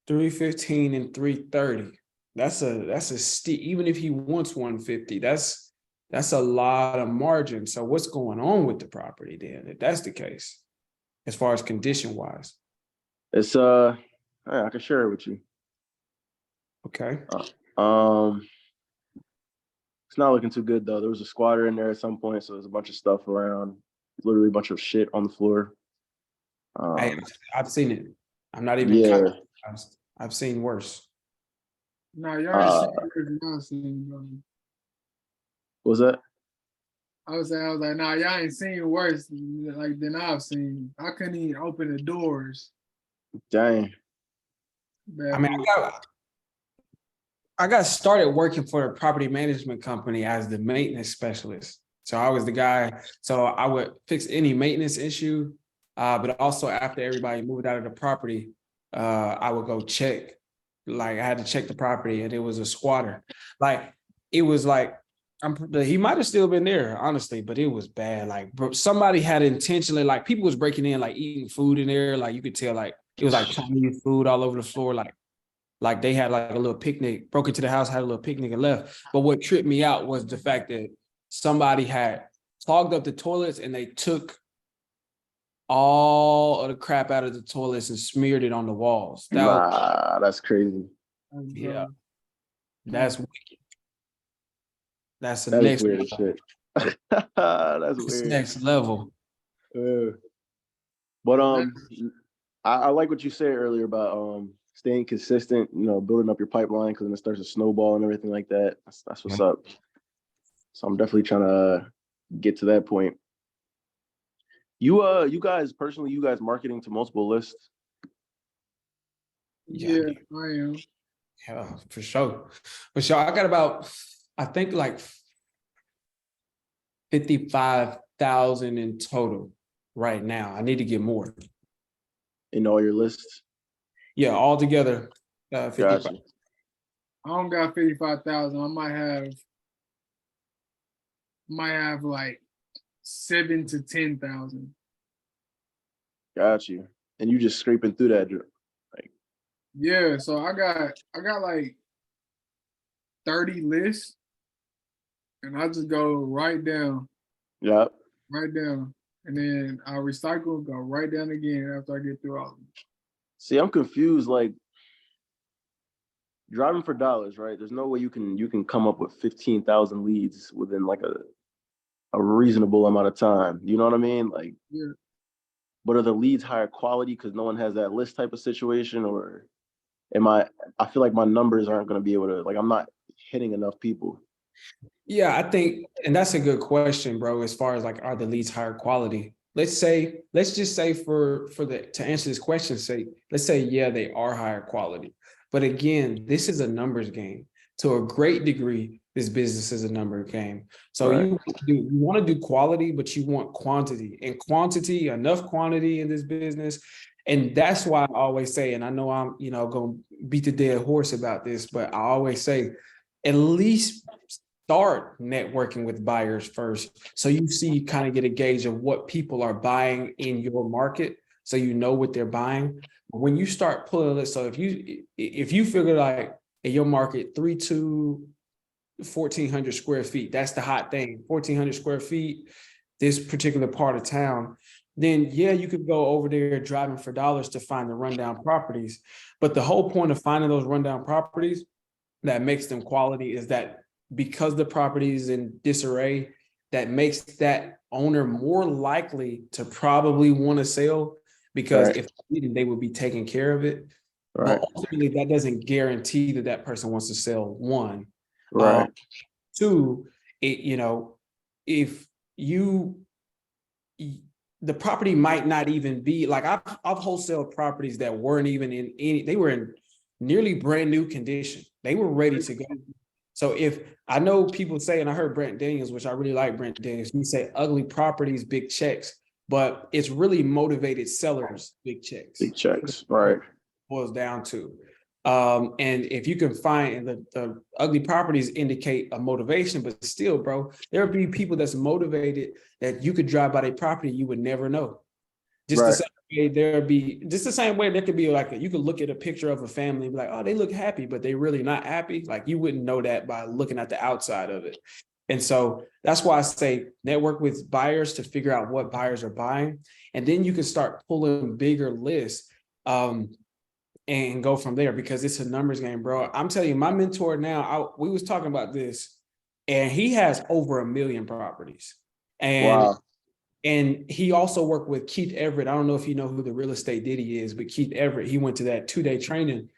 315 and 330. That's a steep, even if he wants 150, that's a lot of margin. So what's going on with the property then, if that's the case, as far as condition wise? It's I can share it with you. Okay. It's not looking too good though. There was a squatter in there at some point, so there's a bunch of stuff around, literally a bunch of shit on the floor. I've seen it. I'm not even Yeah. I've seen worse. Nah, y'all ain't seen worse than I've seen, bro. What was that? I was like, nah, y'all ain't seen worse than I've seen. I couldn't even open the doors. Dang. I mean, I got started working for a property management company as the maintenance specialist. So I was the guy. So I would fix any maintenance issue, but also after everybody moved out of the property, I would go check. Like I had to check the property, and it was a squatter. Like it was like he might have still been there, honestly, but it was bad. Like somebody had intentionally, like people was breaking in, like eating food in there. Like you could tell, like it was like Chinese food all over the floor, like they had like a little picnic, broke into the house, had a little picnic and left. But what tripped me out was the fact that somebody had clogged up the toilets and they took all of the crap out of the toilets and smeared it on the walls. That's crazy. Yeah, that's wicked. That's the That next is weird as shit. That's weird. next level. But I like what you said earlier about staying consistent, building up your pipeline, because then it starts to snowball and everything like that. That's what's up. So I'm definitely trying to get to that point. You guys personally, marketing to multiple lists? Yeah, I am. Yeah, for sure. I got about, I think like 55,000 in total right now. I need to get more. In all your lists? Yeah, all together. 55. Gotcha. I don't got 55,000. I might have like 7 to 10,000. Got you. And you just scraping through that. Yeah, so I got like 30 lists, and I just go right down. Yep. Right down. And then I recycle, go right down again after I get through all of them. See, I'm confused. Like driving for dollars, right? There's no way you can come up with 15,000 leads within like a reasonable amount of time. You know what I mean? Like, yeah. But are the leads higher quality because no one has that list type of situation, or I feel like my numbers aren't going to be able to, like, I'm not hitting enough people. Yeah, I think, and that's a good question, bro. As far as like, are the leads higher quality? Let's just say to answer this question, let's say, yeah, they are higher quality. But again, this is a numbers game. To a great degree, this business is a number game. So Right. you want to do quality, but you want quantity, and quantity, enough quantity in this business. And that's why I always say, and I know I'm, going to beat the dead horse about this, but I always say, at least start networking with buyers first, so you kind of get a gauge of what people are buying in your market, so you know what they're buying. When you start pulling it, so if you figure like in your market 1,400 square feet, that's the hot thing, 1,400 square feet, this particular part of town, then yeah, you could go over there driving for dollars to find the rundown properties. But the whole point of finding those rundown properties that makes them quality is that because the property is in disarray, that makes that owner more likely to probably want to sell, because Right. if they would be taking care of it. Right. But ultimately, that doesn't guarantee that that person wants to sell. One, Right. two, if the property might not even be like, I've wholesaled properties that weren't even in any, they were in nearly brand new condition. They were ready to go. So if I know people say, and I heard Brent Daniels, which I really like Brent Daniels, he say ugly properties, big checks, but it's really motivated sellers, big checks. Big checks. Right. Boils down to. And if you can find, and the ugly properties indicate a motivation, but still, bro, there'll be people that's motivated that you could drive by their property, you would never know. Just Right. the same way the same way there could be like, you could look at a picture of a family and be like, oh, they look happy, but they really not happy. Like you wouldn't know that by looking at the outside of it. And so that's why I say network with buyers to figure out what buyers are buying. And then you can start pulling bigger lists and go from there, because it's a numbers game, bro. I'm telling you, my mentor now, we was talking about this, and he has over 1 million properties. Wow. And he also worked with Keith Everett. I don't know if you know who the real estate Diddy is, but Keith Everett, he went to that 2-day training,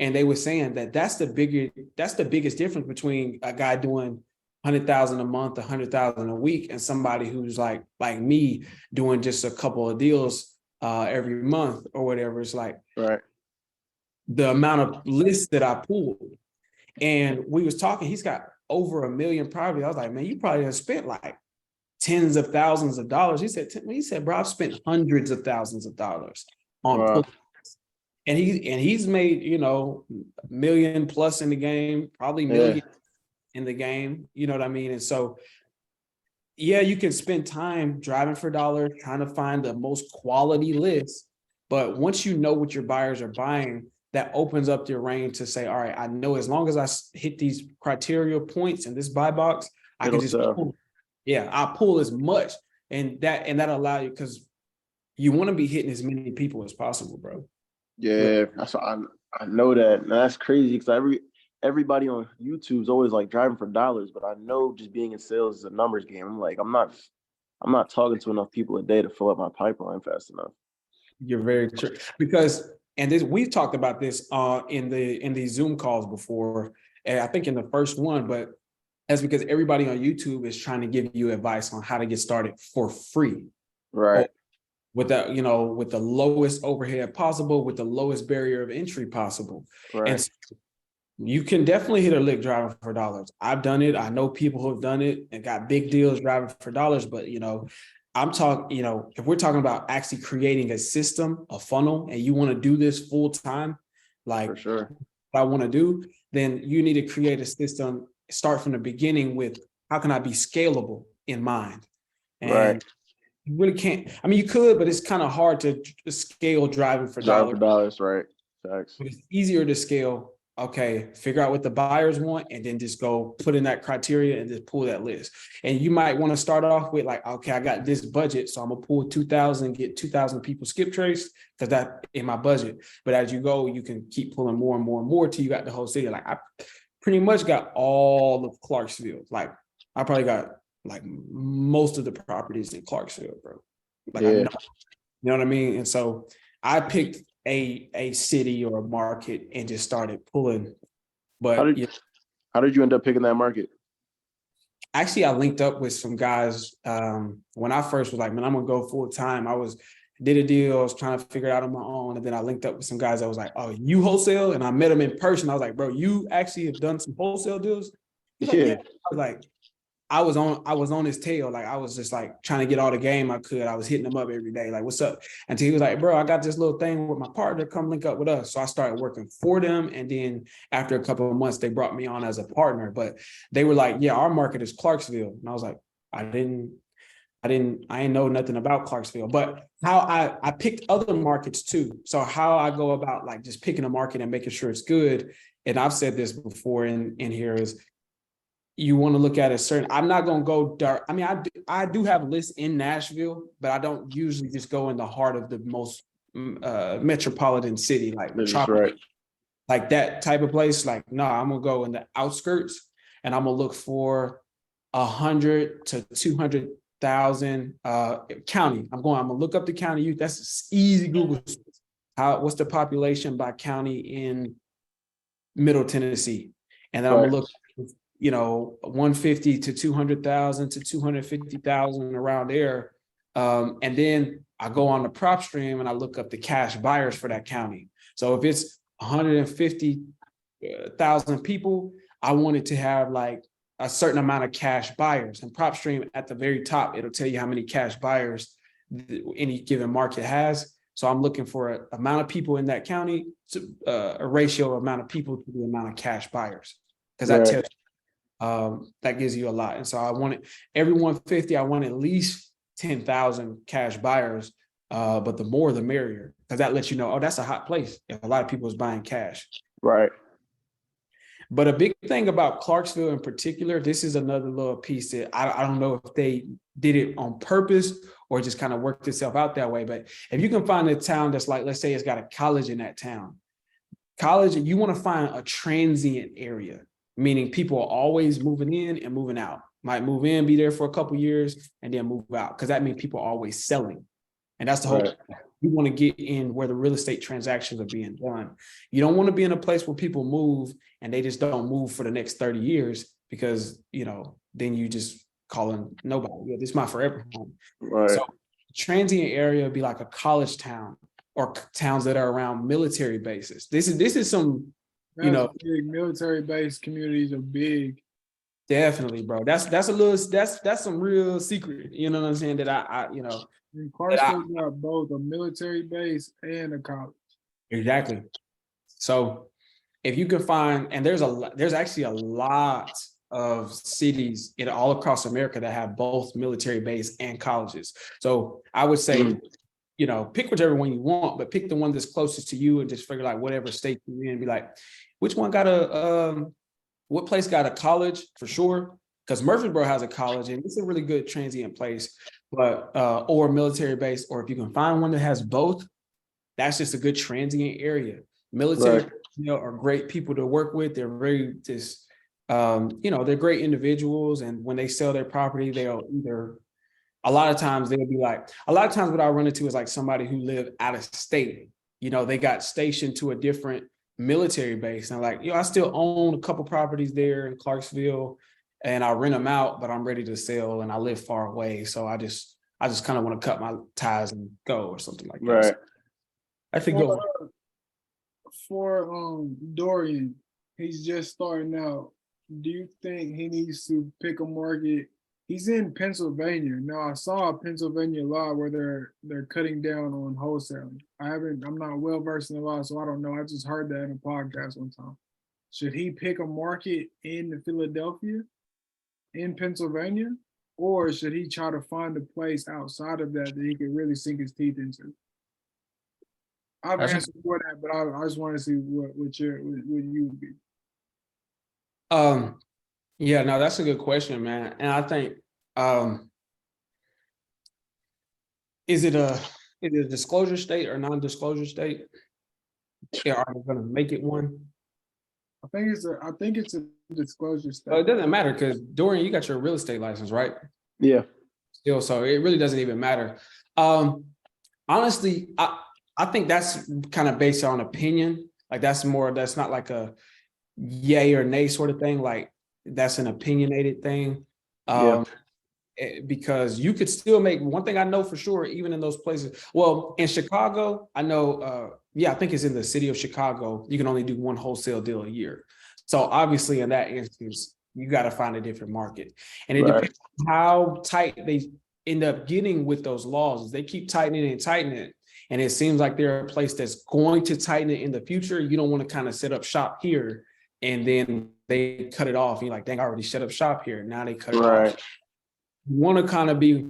and they were saying that that's the biggest difference between a guy doing 100,000 a month, 100,000 a week, and somebody who's like me doing just a couple of deals every month or whatever. It's like Right. the amount of lists that I pulled. And we was talking, he's got over 1 million properties. I was like, man, you probably have spent like tens of thousands of dollars. He said, bro, I've spent hundreds of thousands of dollars on Wow. and he's made, $1 million plus in the game, probably million in the game. You know what I mean? And so, yeah, you can spend time driving for dollars, trying to find the most quality list. But once you know what your buyers are buying, that opens up your range to say, all right, I know as long as I hit these criteria points in this buy box, I can just pull. Yeah, I pull as much, and that allow you, because you want to be hitting as many people as possible, bro. Yeah, I know that. And that's crazy, because everybody on YouTube is always like driving for dollars, but I know just being in sales is a numbers game. I'm like, I'm not talking to enough people a day to fill up my pipeline fast enough. You're very true, because we've talked about this in these Zoom calls before, and I think in the first one, but that's because everybody on YouTube is trying to give you advice on how to get started for free. Right. With that, with the lowest overhead possible, with the lowest barrier of entry possible. Right. And so you can definitely hit a lick driving for dollars. I've done it. I know people who have done it and got big deals driving for dollars, but I'm talking, if we're talking about actually creating a system, a funnel, and you want to do this full time, like For sure. what I want to do, then you need to create a system, start from the beginning with how can I be scalable in mind? And Right. you really can't, I mean, you could, but it's kind of hard to scale driving for Driving dollars. for dollars, right? Facts. But it's easier to scale. Okay, figure out what the buyers want, and then just go put in that criteria and just pull that list. And you might want to start off with like, okay, I got this budget, so I'm gonna pull 2,000, get 2,000 people skip traced, because that in my budget. But as you go, you can keep pulling more and more and more till you got the whole city. Like I pretty much got all of Clarksville. Like I probably got like most of the properties in Clarksville, bro. Like Yeah. I know, you know what I mean? And so I picked a city or a market and just started pulling. But How did you end up picking that market? actually I linked up with some guys when I first was like, man, I'm gonna go full time. Did a deal, I was trying to figure it out on my own. And then I linked up with some guys that was like, oh, you wholesale? And I met them in person. I was like, bro, you actually have done some wholesale deals? He's like, yeah. I was like, I was on his tail. Like, I was just like trying to get all the game I could. I was hitting him up every day. Like, what's up? Until he was like, bro, I got this little thing with my partner. Come link up with us. So I started working for them. And then after a couple of months, they brought me on as a partner. But they were like, yeah, our market is Clarksville. And I was like, I ain't know nothing about Clarksville, but how I picked other markets too. So how I go about like just picking a market and making sure it's good. And I've said this before in here is you want to look at a certain, I'm not going to go dark. I mean, I do have lists in Nashville, but I don't usually just go in the heart of the most metropolitan city, like Right. like that type of place. Like, no, I'm going to go in the outskirts and I'm going to look for 100 to 200,000 county. I'm gonna look up the county. That's easy Google. What's the population by county in Middle Tennessee? And then I'm gonna look, 150 to 200,000 to 250,000 around there. And then I go on the prop stream and I look up the cash buyers for that county. So if it's 150,000 people, I want it to have like a certain amount of cash buyers. And PropStream at the very top, it'll tell you how many cash buyers any given market has. So I'm looking for an amount of people in that county to a ratio amount of people to the amount of cash buyers, because that tells you, that gives you a lot. And so I want it every 150. I want at least 10,000 cash buyers, but the more the merrier, because that lets you know, oh, that's a hot place if a lot of people is buying cash. Right. But a big thing about Clarksville in particular, this is another little piece that I don't know if they did it on purpose or just kind of worked itself out that way. But if you can find a town that's like, let's say it's got a college in that town, you want to find a transient area, meaning people are always moving in and moving out. Might move in, be there for a couple of years, and then move out, because that means people are always selling. And that's the whole, you want to get in where the real estate transactions are being done. You don't want to be in a place where people move and they just don't move for the next 30 years, because, then you just calling nobody. Yeah, this is my forever home. Right. So transient area would be like a college town or towns that are around military bases. This is some, big military based communities are big. Definitely, bro. That's some real secret. You know what I'm saying? That I And Clarksville got both a military base and a college. Exactly. So if you can find, and there's actually a lot of cities all across America that have both military base and colleges. So I would say, pick whichever one you want, but pick the one that's closest to you and just figure like whatever state you're in and be like, which one got what place got a college for sure? Because Murfreesboro has a college and it's a really good transient place, but or military base, or if you can find one that has both, that's just a good transient area. Military are great people to work with. They're very they're great individuals, and when they sell their property, they'll either a lot of times what I run into is like somebody who live out of state. They got stationed to a different military base, and like, I still own a couple properties there in Clarksville and I rent them out, but I'm ready to sell and I live far away. So I just kind of want to cut my ties and go or something like that. Right. So I think for Dorian, he's just starting out. Do you think he needs to pick a market? He's in Pennsylvania. Now I saw Pennsylvania law where they're cutting down on wholesaling. I'm not well versed in the law, so I don't know. I just heard that in a podcast one time. Should he pick a market in Philadelphia, in Pennsylvania, or should he try to find a place outside of that he could really sink his teeth into? I've answered for that, but I just want to see what you would be. Yeah, no, that's a good question, man. And I think, is it a disclosure state or non-disclosure state? Are they going to make it one? I think it's a disclosure state. Well, it doesn't matter because Dorian, you got your real estate license, right? Yeah. Still, so it really doesn't even matter. Honestly, I think that's kind of based on opinion. Like that's not like a yay or nay sort of thing. Like that's an opinionated thing. Yeah. Because you could still make one thing I know for sure, even in those places. Well, in Chicago, I know, I think it's in the city of Chicago, you can only do one wholesale deal a year. So obviously in that instance, you got to find a different market. And it Right. depends on how tight they end up getting with those laws. They keep tightening and tightening it. And it seems like they're a place that's going to tighten it in the future. You don't want to kind of set up shop here and then they cut it off. You're like, dang, I already set up shop here. Now they cut it Right. off. You want to kind of be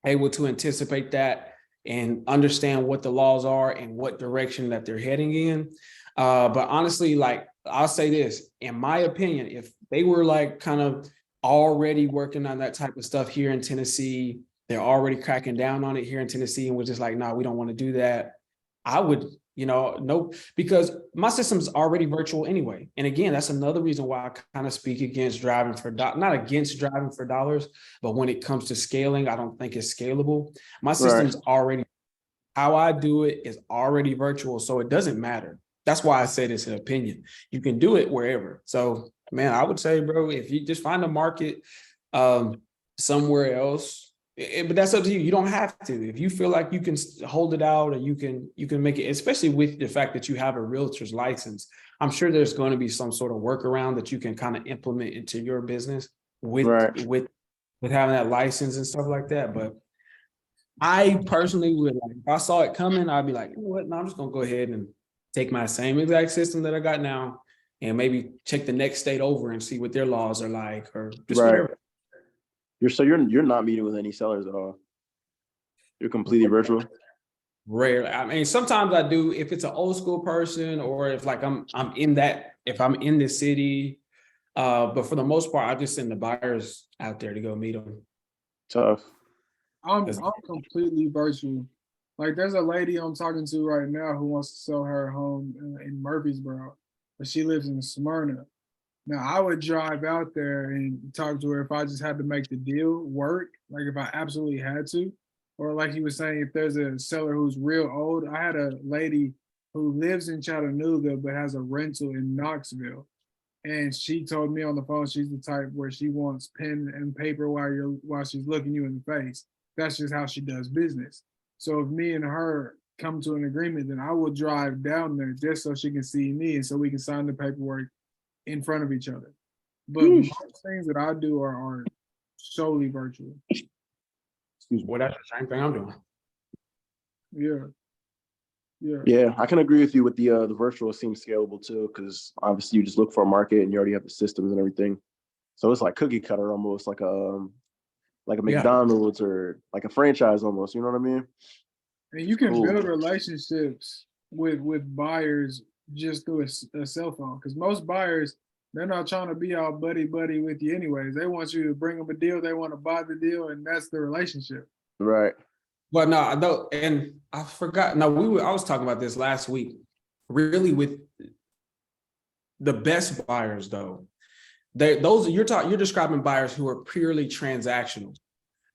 able to anticipate that and understand what the laws are and what direction that they're heading in. But honestly, like I'll say this, in my opinion, if they were like kind of already working on that type of stuff here in Tennessee, they're already cracking down on it here in Tennessee and was just like, no, we don't want to do that. I would, no, because my system's already virtual anyway. And again, that's another reason why I kind of speak against driving for not against driving for dollars, but when it comes to scaling, I don't think it's scalable. My system's already, how I do it is already virtual, so it doesn't matter. That's why I said it's an opinion. You can do it wherever. So, man, I would say, bro, if you just find a market somewhere else, but that's up to you. You don't have to. If you feel like you can hold it out or you can make it, especially with the fact that you have a realtor's license, I'm sure there's going to be some sort of workaround that you can kind of implement into your business with having that license and stuff like that. But I personally would, like, if I saw it coming, I'd be like, you know what? No, I'm just gonna go ahead and take my same exact system that I got now and maybe check the next state over and see what their laws are like, or just whatever. You're not meeting with any sellers at all. You're completely virtual. Rarely. I mean, sometimes I do if it's an old school person or if like I'm in the city. But for the most part, I just send the buyers out there to go meet them. Tough. I'm completely virtual. Like there's a lady I'm talking to right now who wants to sell her home in Murfreesboro, but she lives in Smyrna. Now I would drive out there and talk to her if I just had to make the deal work, like if I absolutely had to. Or like he was saying, if there's a seller who's real old. I had a lady who lives in Chattanooga but has a rental in Knoxville. And she told me on the phone she's the type where she wants pen and paper while she's looking you in the face. That's just how she does business. So if me and her come to an agreement, then I will drive down there just so she can see me and so we can sign the paperwork in front of each other. But most things that I do are solely virtual. Excuse me. Well, that's the same thing I'm doing. Yeah, I can agree with you with the virtual seems scalable too, because obviously you just look for a market and you already have the systems and everything. So it's like cookie cutter almost, like a McDonald's or like a franchise almost, you know what I mean? And you can build relationships with buyers just through a cell phone, because most buyers, they're not trying to be all buddy with you anyways. They want you to bring them a deal, they want to buy the deal, and that's the relationship. Right. But no, I know, and I forgot. No, I was talking about this last week. Really, with the best buyers, though, you're describing buyers who are purely transactional.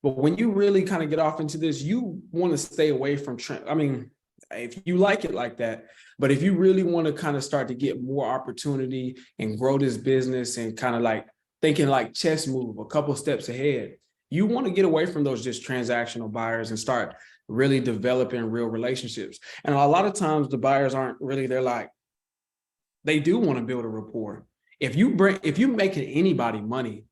But when you really kind of get off into this, you want to stay away from. I mean, if you like it like that, but if you really want to kind of start to get more opportunity and grow this business and kind of like thinking like chess move, a couple steps ahead. You want to get away from those just transactional buyers and start really developing real relationships. And a lot of times the buyers aren't really, they do want to build a rapport. If you making anybody money,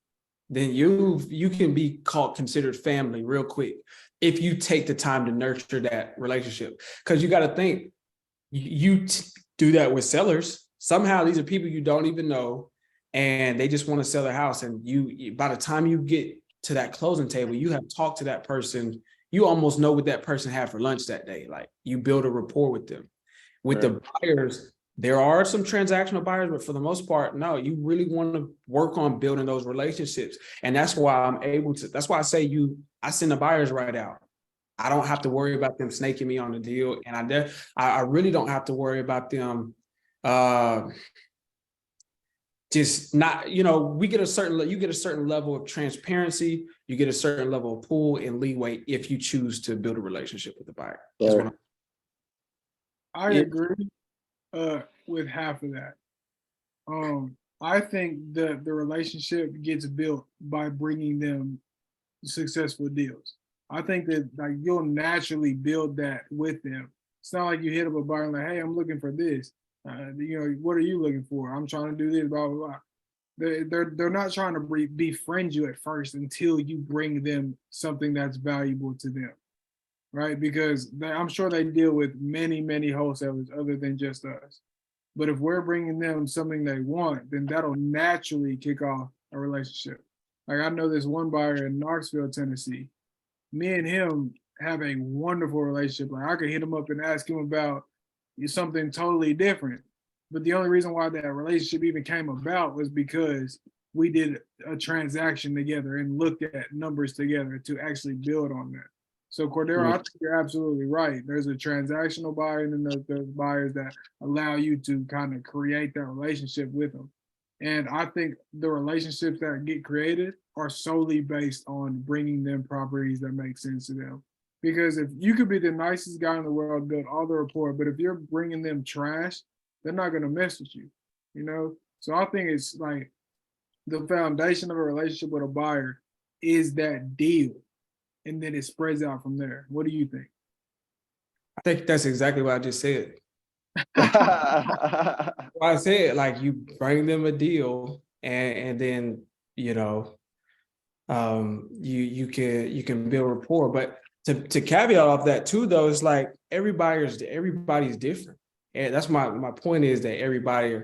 then you can be considered family real quick if you take the time to nurture that relationship. Because you got to think, you do that with sellers. Somehow these are people you don't even know, and they just want to sell their house. And you by the time you get to that closing table, you have talked to that person. You almost know what that person had for lunch that day. Like you build a rapport with them. With the buyers, there are some transactional buyers, but for the most part, no, you really want to work on building those relationships. And that's why that's why I say I send the buyers right out. I don't have to worry about them snaking me on the deal. And I really don't have to worry about them just not, you get a certain level of transparency, you get a certain level of pull and leeway if you choose to build a relationship with the buyer. I agree with half of that. I think the relationship gets built by bringing them successful deals. I think that like you'll naturally build that with them. It's not like you hit up a buyer and like, hey, I'm looking for this. What are you looking for? I'm trying to do this, blah blah blah. They're not trying to befriend you at first until you bring them something that's valuable to them, right? Because I'm sure they deal with many wholesalers other than just us. But if we're bringing them something they want, then that'll naturally kick off a relationship. Like I know this one buyer in Knoxville, Tennessee. Me and him have a wonderful relationship. Like I could hit him up and ask him about something totally different. But the only reason why that relationship even came about was because we did a transaction together and looked at numbers together to actually build on that. So Cordero, I think you're absolutely right. There's a transactional buyer, and then there's buyers that allow you to kind of create that relationship with them. And I think the relationships that get created are solely based on bringing them properties that make sense to them. Because if you could be the nicest guy in the world, build all the rapport, but if you're bringing them trash, they're not going to mess with you, you know? So I think it's like the foundation of a relationship with a buyer is that deal. And then it spreads out from there. What do you think? I think that's exactly what I just said. I said, like, you bring them a deal, and then you can build rapport. But to caveat off that too, though, it's like everybody's different, and that's my point is that everybody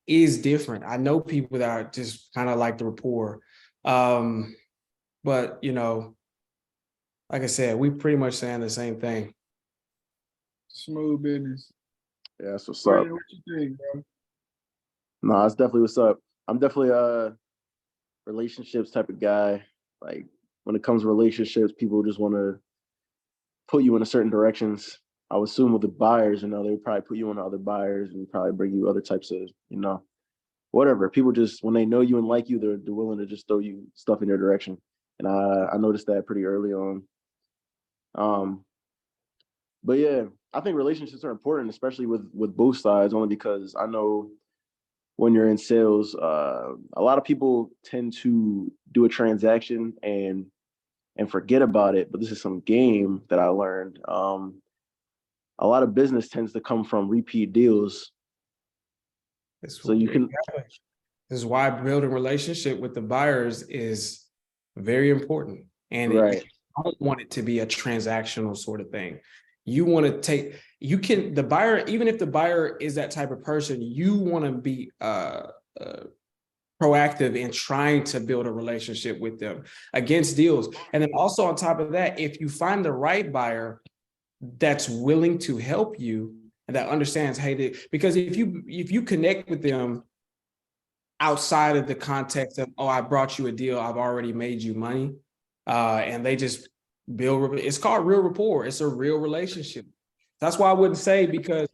is different. I know people that are just kind of like the rapport, but like I said, we pretty much saying the same thing. Smooth business. Yeah, that's what's up. What you think, bro? No, that's definitely what's up. I'm definitely a relationships type of guy. Like when it comes to relationships, people just want to put you in certain directions. I would assume with the buyers, they would probably put you on other buyers and probably bring you other types of, whatever. People just, when they know you and like you, they're willing to just throw you stuff in their direction. And I noticed that pretty early on. But yeah, I think relationships are important, especially with both sides, only because I know when you're in sales, a lot of people tend to do a transaction and forget about it. But this is some game that I learned. A lot of business tends to come from repeat deals. So you can. This is why building a relationship with the buyers is very important. And right. I don't want it to be a transactional sort of thing. You want to the buyer, even if the buyer is that type of person, you want to be proactive in trying to build a relationship with them against deals. And then also on top of that, if you find the right buyer that's willing to help you and that understands, because if you connect with them outside of the context of, oh, I brought you a deal, I've already made you money, and they just build, it's called real rapport. It's a real relationship. That's why I wouldn't say, because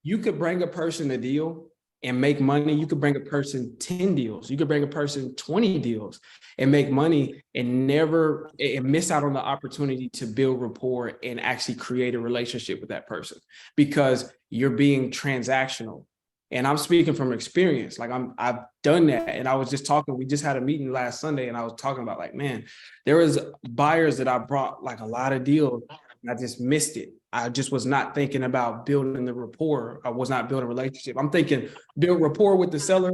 you could bring a person a deal and make money. You could bring a person 10 deals. You could bring a person 20 deals and make money and never miss out on the opportunity to build rapport and actually create a relationship with that person because you're being transactional. And I'm speaking from experience. Like I've done that. And I was just talking, we just had a meeting last Sunday and I was talking about like, man, there was buyers that I brought like a lot of deals and I just missed it. I just was not thinking about building the rapport. I was not building a relationship. I'm thinking build rapport with the seller,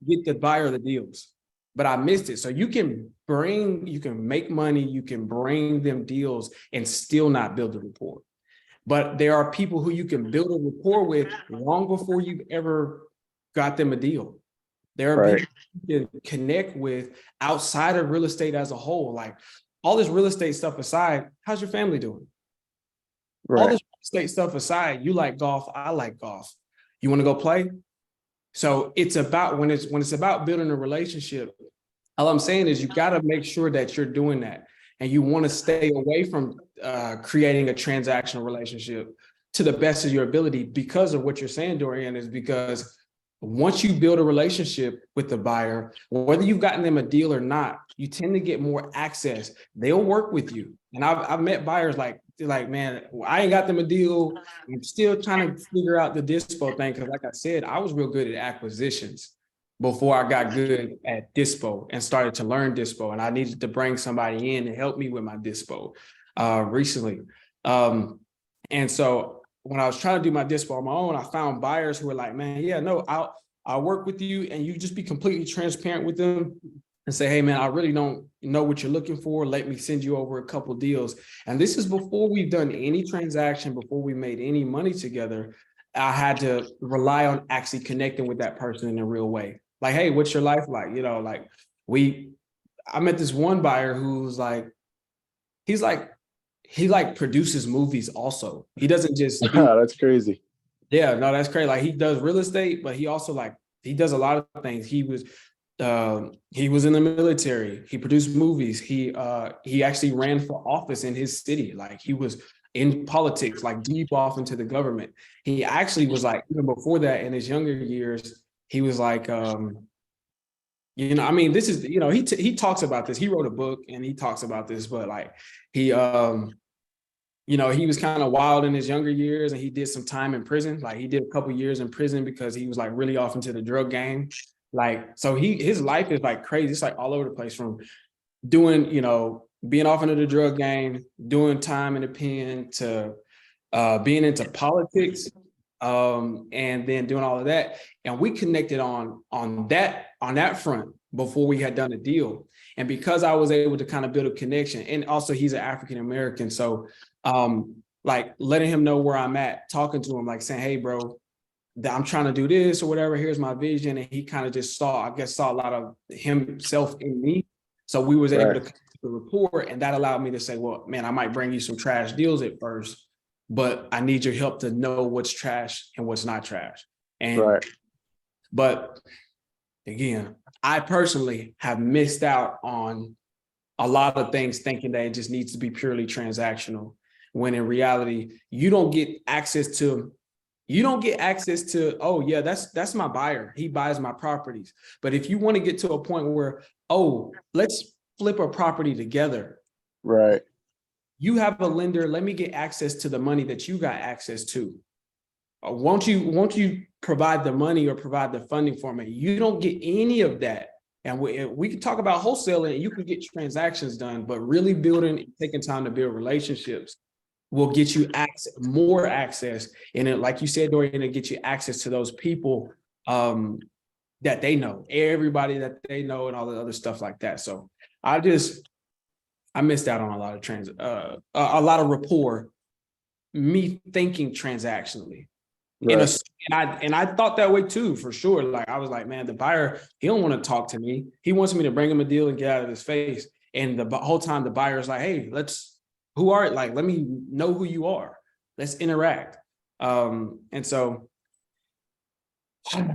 get the buyer the deals, but I missed it. So you can make money, you can bring them deals and still not build the rapport. But there are people who you can build a rapport with long before you've ever got them a deal. There are people you can connect with outside of real estate as a whole. Like all this real estate stuff aside, how's your family doing? Right. All this real estate stuff aside, you like golf, I like golf. You want to go play? So it's about when it's about building a relationship, all I'm saying is you got to make sure that you're doing that. And you want to stay away from creating a transactional relationship to the best of your ability because of what you're saying, Dorian, is because once you build a relationship with the buyer, whether you've gotten them a deal or not, you tend to get more access. They'll work with you. And I've met buyers like, man, I ain't got them a deal. I'm still trying to figure out the dispo thing. Because like I said, I was real good at acquisitions. before I got good at dispo and started to learn dispo. And I needed to bring somebody in to help me with my dispo recently. And so when I was trying to do my dispo on my own, I found buyers who were like, man, yeah, no, I'll work with you, and you just be completely transparent with them and say, hey, man, I really don't know what you're looking for. Let me send you over a couple deals. And this is before we've done any transaction, before we made any money together. I had to rely on actually connecting with that person in a real way. Like, hey, what's your life like? You know, like I met this one buyer who's like, he produces movies also. He doesn't just do, That's crazy. yeah, no, that's crazy. Like, he does real estate, but he also he does a lot of things. He was in the military. He produced movies. He actually ran for office in his city. Like, he was in politics, like deep off into the government. He actually was like, even before that, in his younger years, he was like, you know, I mean, this is, you know, he talks about this. He wrote a book and he talks about this, but like he, you know, he was kind of wild in his younger years, and he did some time in prison. Like, he did a couple years in prison because he was like really off into the drug game. Like, so his life is like crazy. It's like all over the place, from doing, you know, being off into the drug game, doing time in the pen, to being into politics, and then doing all of that. And we connected on that front before we had done a deal. And because I was able to kind of build a connection, and also he's an African American, so like letting him know where I'm at, talking to him, like saying, hey, bro, I'm trying to do this or whatever, here's my vision. And he kind of just saw a lot of himself in me. So we was able to connect the rapport, and that allowed me to say, well, man, I might bring you some trash deals at first, but I need your help to know what's trash and what's not trash. And but again, I personally have missed out on a lot of things, thinking that it just needs to be purely transactional, when in reality, you don't get access to, oh yeah, that's my buyer, he buys my properties. But if you want to get to a point where, oh, let's flip a property together, Right. you have a lender, let me get access to the money that you got access to. Won't you provide the money or provide the funding for me? You don't get any of that. And we can talk about wholesaling, and you can get transactions done, but really building and taking time to build relationships will get you more access. And it, like you said, Dorian, it'll get you access to those people that they know, everybody that they know, and all the other stuff like that. So I missed out on a lot of a lot of rapport, me thinking transactionally. Right. And I thought that way too, for sure. Like, I was like, man, the buyer, he don't want to talk to me. He wants me to bring him a deal and get out of his face. And the whole time the buyer's like, hey, who are it? Like, let me know who you are. Let's interact. And so.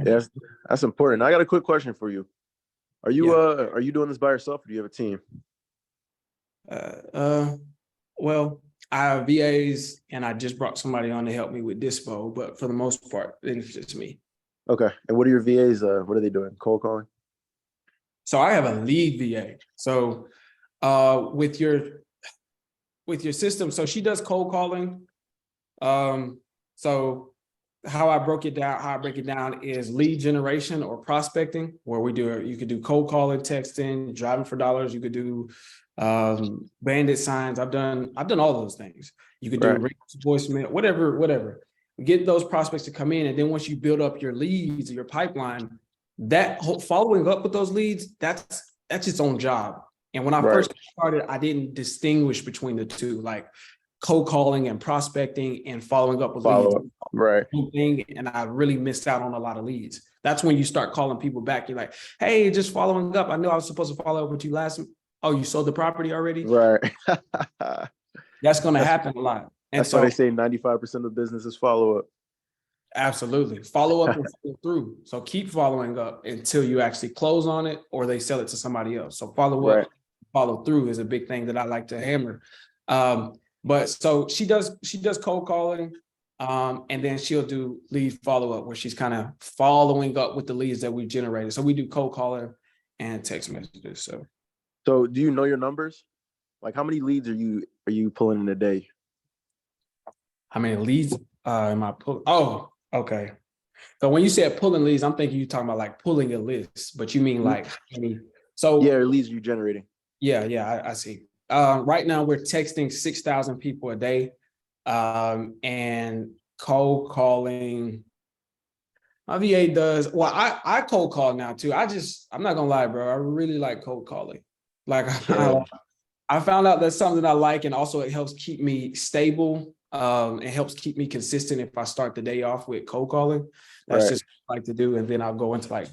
Yes, that's important. I got a quick question for you. Are you doing this by yourself, or do you have a team? Well, I have VAs, and I just brought somebody on to help me with dispo, but for the most part, it's just me. Okay. And what are your VAs? What are they doing? Cold calling? So I have a lead VA. So with your system, so she does cold calling. So how I break it down is lead generation or prospecting, where you could do cold calling, texting, driving for dollars. You could do bandit signs. I've done all those things. You could do voicemail, whatever. Get those prospects to come in, and then once you build up your leads, your pipeline, that following up with those leads, that's its own job. And when I first started, I didn't distinguish between the two, like cold calling and prospecting and following up with leads. Right. And I really missed out on a lot of leads. That's when you start calling people back. You're like, hey, just following up. I know I was supposed to follow up with you last. Oh, you sold the property already? Right. That's going to happen a lot. And that's why they say 95% of business is follow up. Absolutely. Follow up and follow through. So keep following up until you actually close on it, or they sell it to somebody else. So follow up, follow through is a big thing that I like to hammer. But so she does cold calling, and then she'll do lead follow up, where she's kind of following up with the leads that we generated. So we do cold calling and text messages. So do you know your numbers? Like, how many leads are you pulling in a day? How many leads am I pulling? Oh, okay. So when you said pulling leads, I'm thinking you're talking about like pulling a list, but you mean like how many? So Yeah, or leads you generating. yeah, I see. Right now we're texting 6,000 people a day, and cold calling. My VA does well. I cold call now too. I'm not gonna lie, bro. I really like cold calling. Like Yeah. I found out that's something I like, and also it helps keep me stable. It helps keep me consistent if I start the day off with cold calling. That's Right. just what I like to do, and then I'll go into like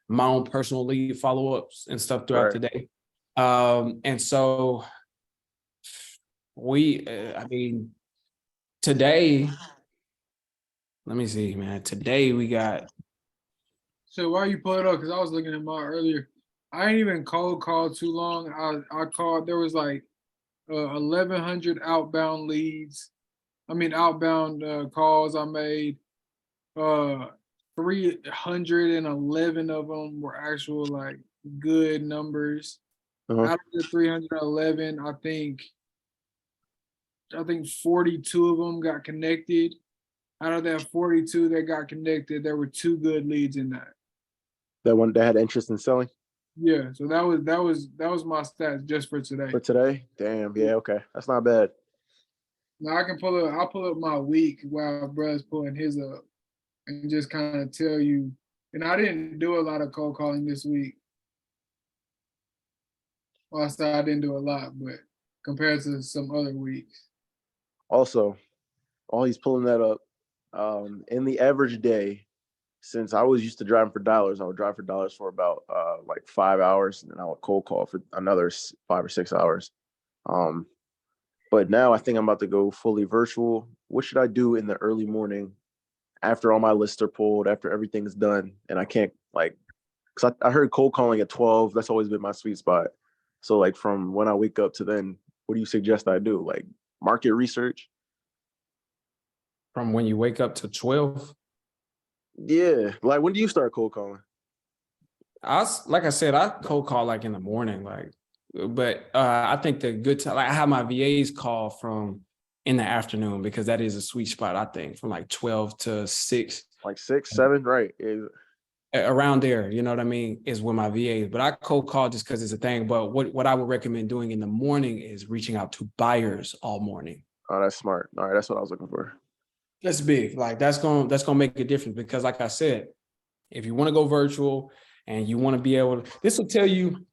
my own personal lead follow-ups and stuff throughout the day. And so I mean, today, let me see, man. Today we got. So why you pull it up? Because I was looking at mine earlier. I ain't even cold called too long. I called. There was like 1,100 outbound leads. I mean outbound calls I made. 311 of them were actual like good numbers. Uh-huh. Out of the 311, I think 42 of them got connected. Out of that 42 that got connected, there were 2 good leads in that. That one that had interest in selling Yeah, so that was my stats just for today. for today. Damn. Yeah. Okay. That's not bad. Now I'll pull up my week while bruh's pulling his up and just kind of tell you. And I didn't do a lot of cold calling this week. Well, I said I didn't do a lot, but compared to some other weeks. Also, while he's pulling that up, in the average day, since I was used to driving for dollars, I would drive for dollars for about like 5 hours, and then I would cold call for another 5 or 6 hours. But now I think I'm about to go fully virtual. What should I do in the early morning after all my lists are pulled, after everything's done, and I can't like, because I heard cold calling at 12. That's always been my sweet spot. So like from when I wake up to then, what do you suggest I do? Like market research? From when you wake up to 12. Yeah. Like when do you start cold calling? Like I said, I cold call like in the morning, but I think the good time, like I have my VAs call from in the afternoon because that is a sweet spot, I think, from like 12 to 6. Like 6, 7, right? Yeah. Around there, you know what I mean, is with my VAs. But I cold call just because it's a thing. But what I would recommend doing in the morning is reaching out to buyers all morning. Oh, that's smart. All right, that's what I was looking for. That's big. Like that's gonna make a difference because, like I said, if you want to go virtual and you want to be able to, this will tell you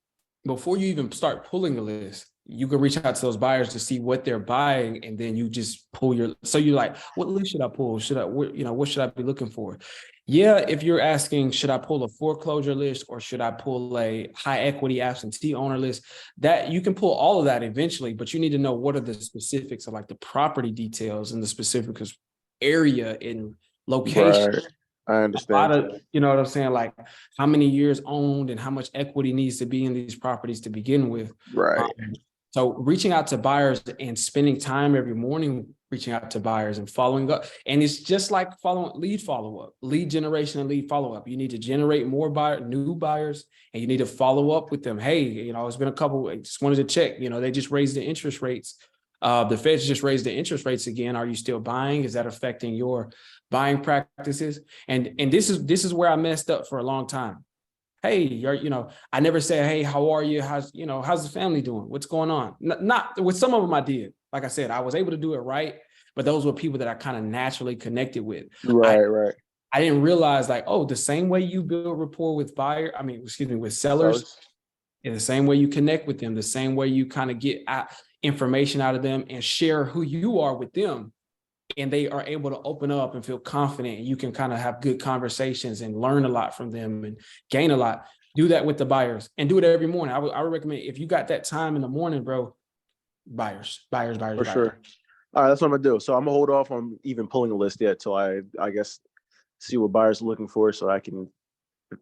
before you even start pulling a list. You can reach out to those buyers to see what they're buying, and then you just pull your. So you're like, what list should I pull? What should I be looking for? Yeah, if you're asking, should I pull a foreclosure list or should I pull a high equity absentee owner list? That you can pull all of that eventually, but you need to know what are the specifics of like the property details and the specifics area and location. Right. I understand. You know what I'm saying? Like how many years owned and how much equity needs to be in these properties to begin with. Right. So reaching out to buyers and spending time every morning, reaching out to buyers and following up. And it's just like lead follow-up, lead generation and lead follow-up. You need to generate more new buyers, and you need to follow up with them. Hey, it's been a couple, I just wanted to check, they just raised the interest rates. The Feds just raised the interest rates again. Are you still buying? Is that affecting your buying practices? And this is where I messed up for a long time. Hey, I never say, hey, how are you? How's the family doing? What's going on? Not with some of them I did. Like I said, I was able to do it right, but those were people that I kind of naturally connected with. Right. I didn't realize like, the same way you build rapport with with sellers, is the same way you connect with them, the same way you kind of get information out of them and share who you are with them. And they are able to open up and feel confident. And you can kind of have good conversations and learn a lot from them and gain a lot. Do that with the buyers and do it every morning. I would recommend, if you got that time in the morning, bro, buyers. For Buyers. sure. All right, that's what I'm gonna do. So I'm gonna hold off on even pulling a list yet till I guess see what buyers are looking for, so I can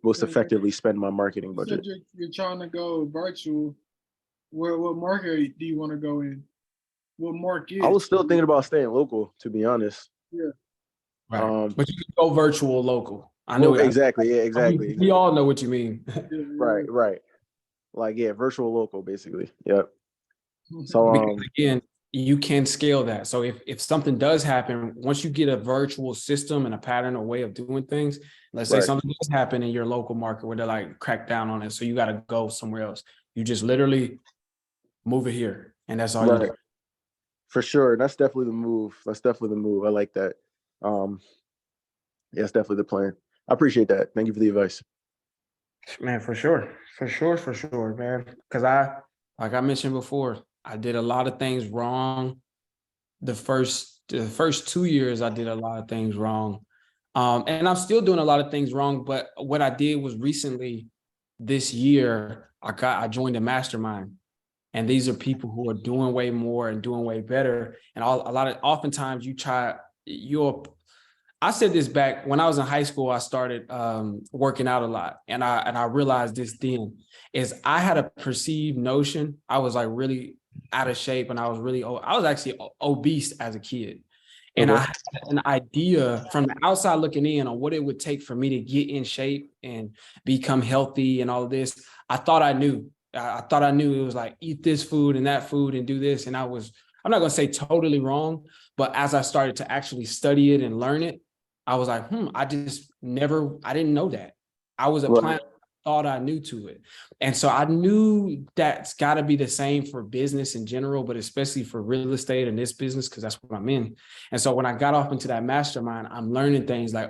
most effectively spend my marketing budget. You're trying to go virtual. What market do you want to go in? What market? I was still thinking about staying local, to be honest. Yeah. Right. But you can go virtual local. I know exactly. Yeah, exactly. We all know what you mean. Right. Like, yeah, virtual local, basically. Yep. So again, you can scale that. So if something does happen, once you get a virtual system and a pattern or way of doing things, let's say Right. something does happen in your local market where they're like crack down on it, so you got to go somewhere else. You just literally move it here, and that's all you Right. do. For sure. That's definitely the move. That's definitely the move. I like that. Yeah, it's definitely the plan. I appreciate that. Thank you for the advice. Man, for sure, man. Because like I mentioned before, I did a lot of things wrong. The first 2 years, I did a lot of things wrong, and I'm still doing a lot of things wrong. But what I did was recently, this year, I joined a mastermind, and these are people who are doing way more and doing way better. And oftentimes I said this back when I was in high school. I started working out a lot, and I realized this then is I had a perceived notion. I was like really out of shape, and I was actually obese as a kid, and I Okay. had an idea from the outside looking in on what it would take for me to get in shape and become healthy and all of this. I thought I knew. I thought I knew it was like eat this food and that food and do this, and I'm not going to say totally wrong, but as I started to actually study it and learn it, I was like, I didn't know that. I was applying thought I knew to it. And so I knew that's got to be the same for business in general, but especially for real estate and this business, because that's what I'm in. And so when I got off into that mastermind, I'm learning things like,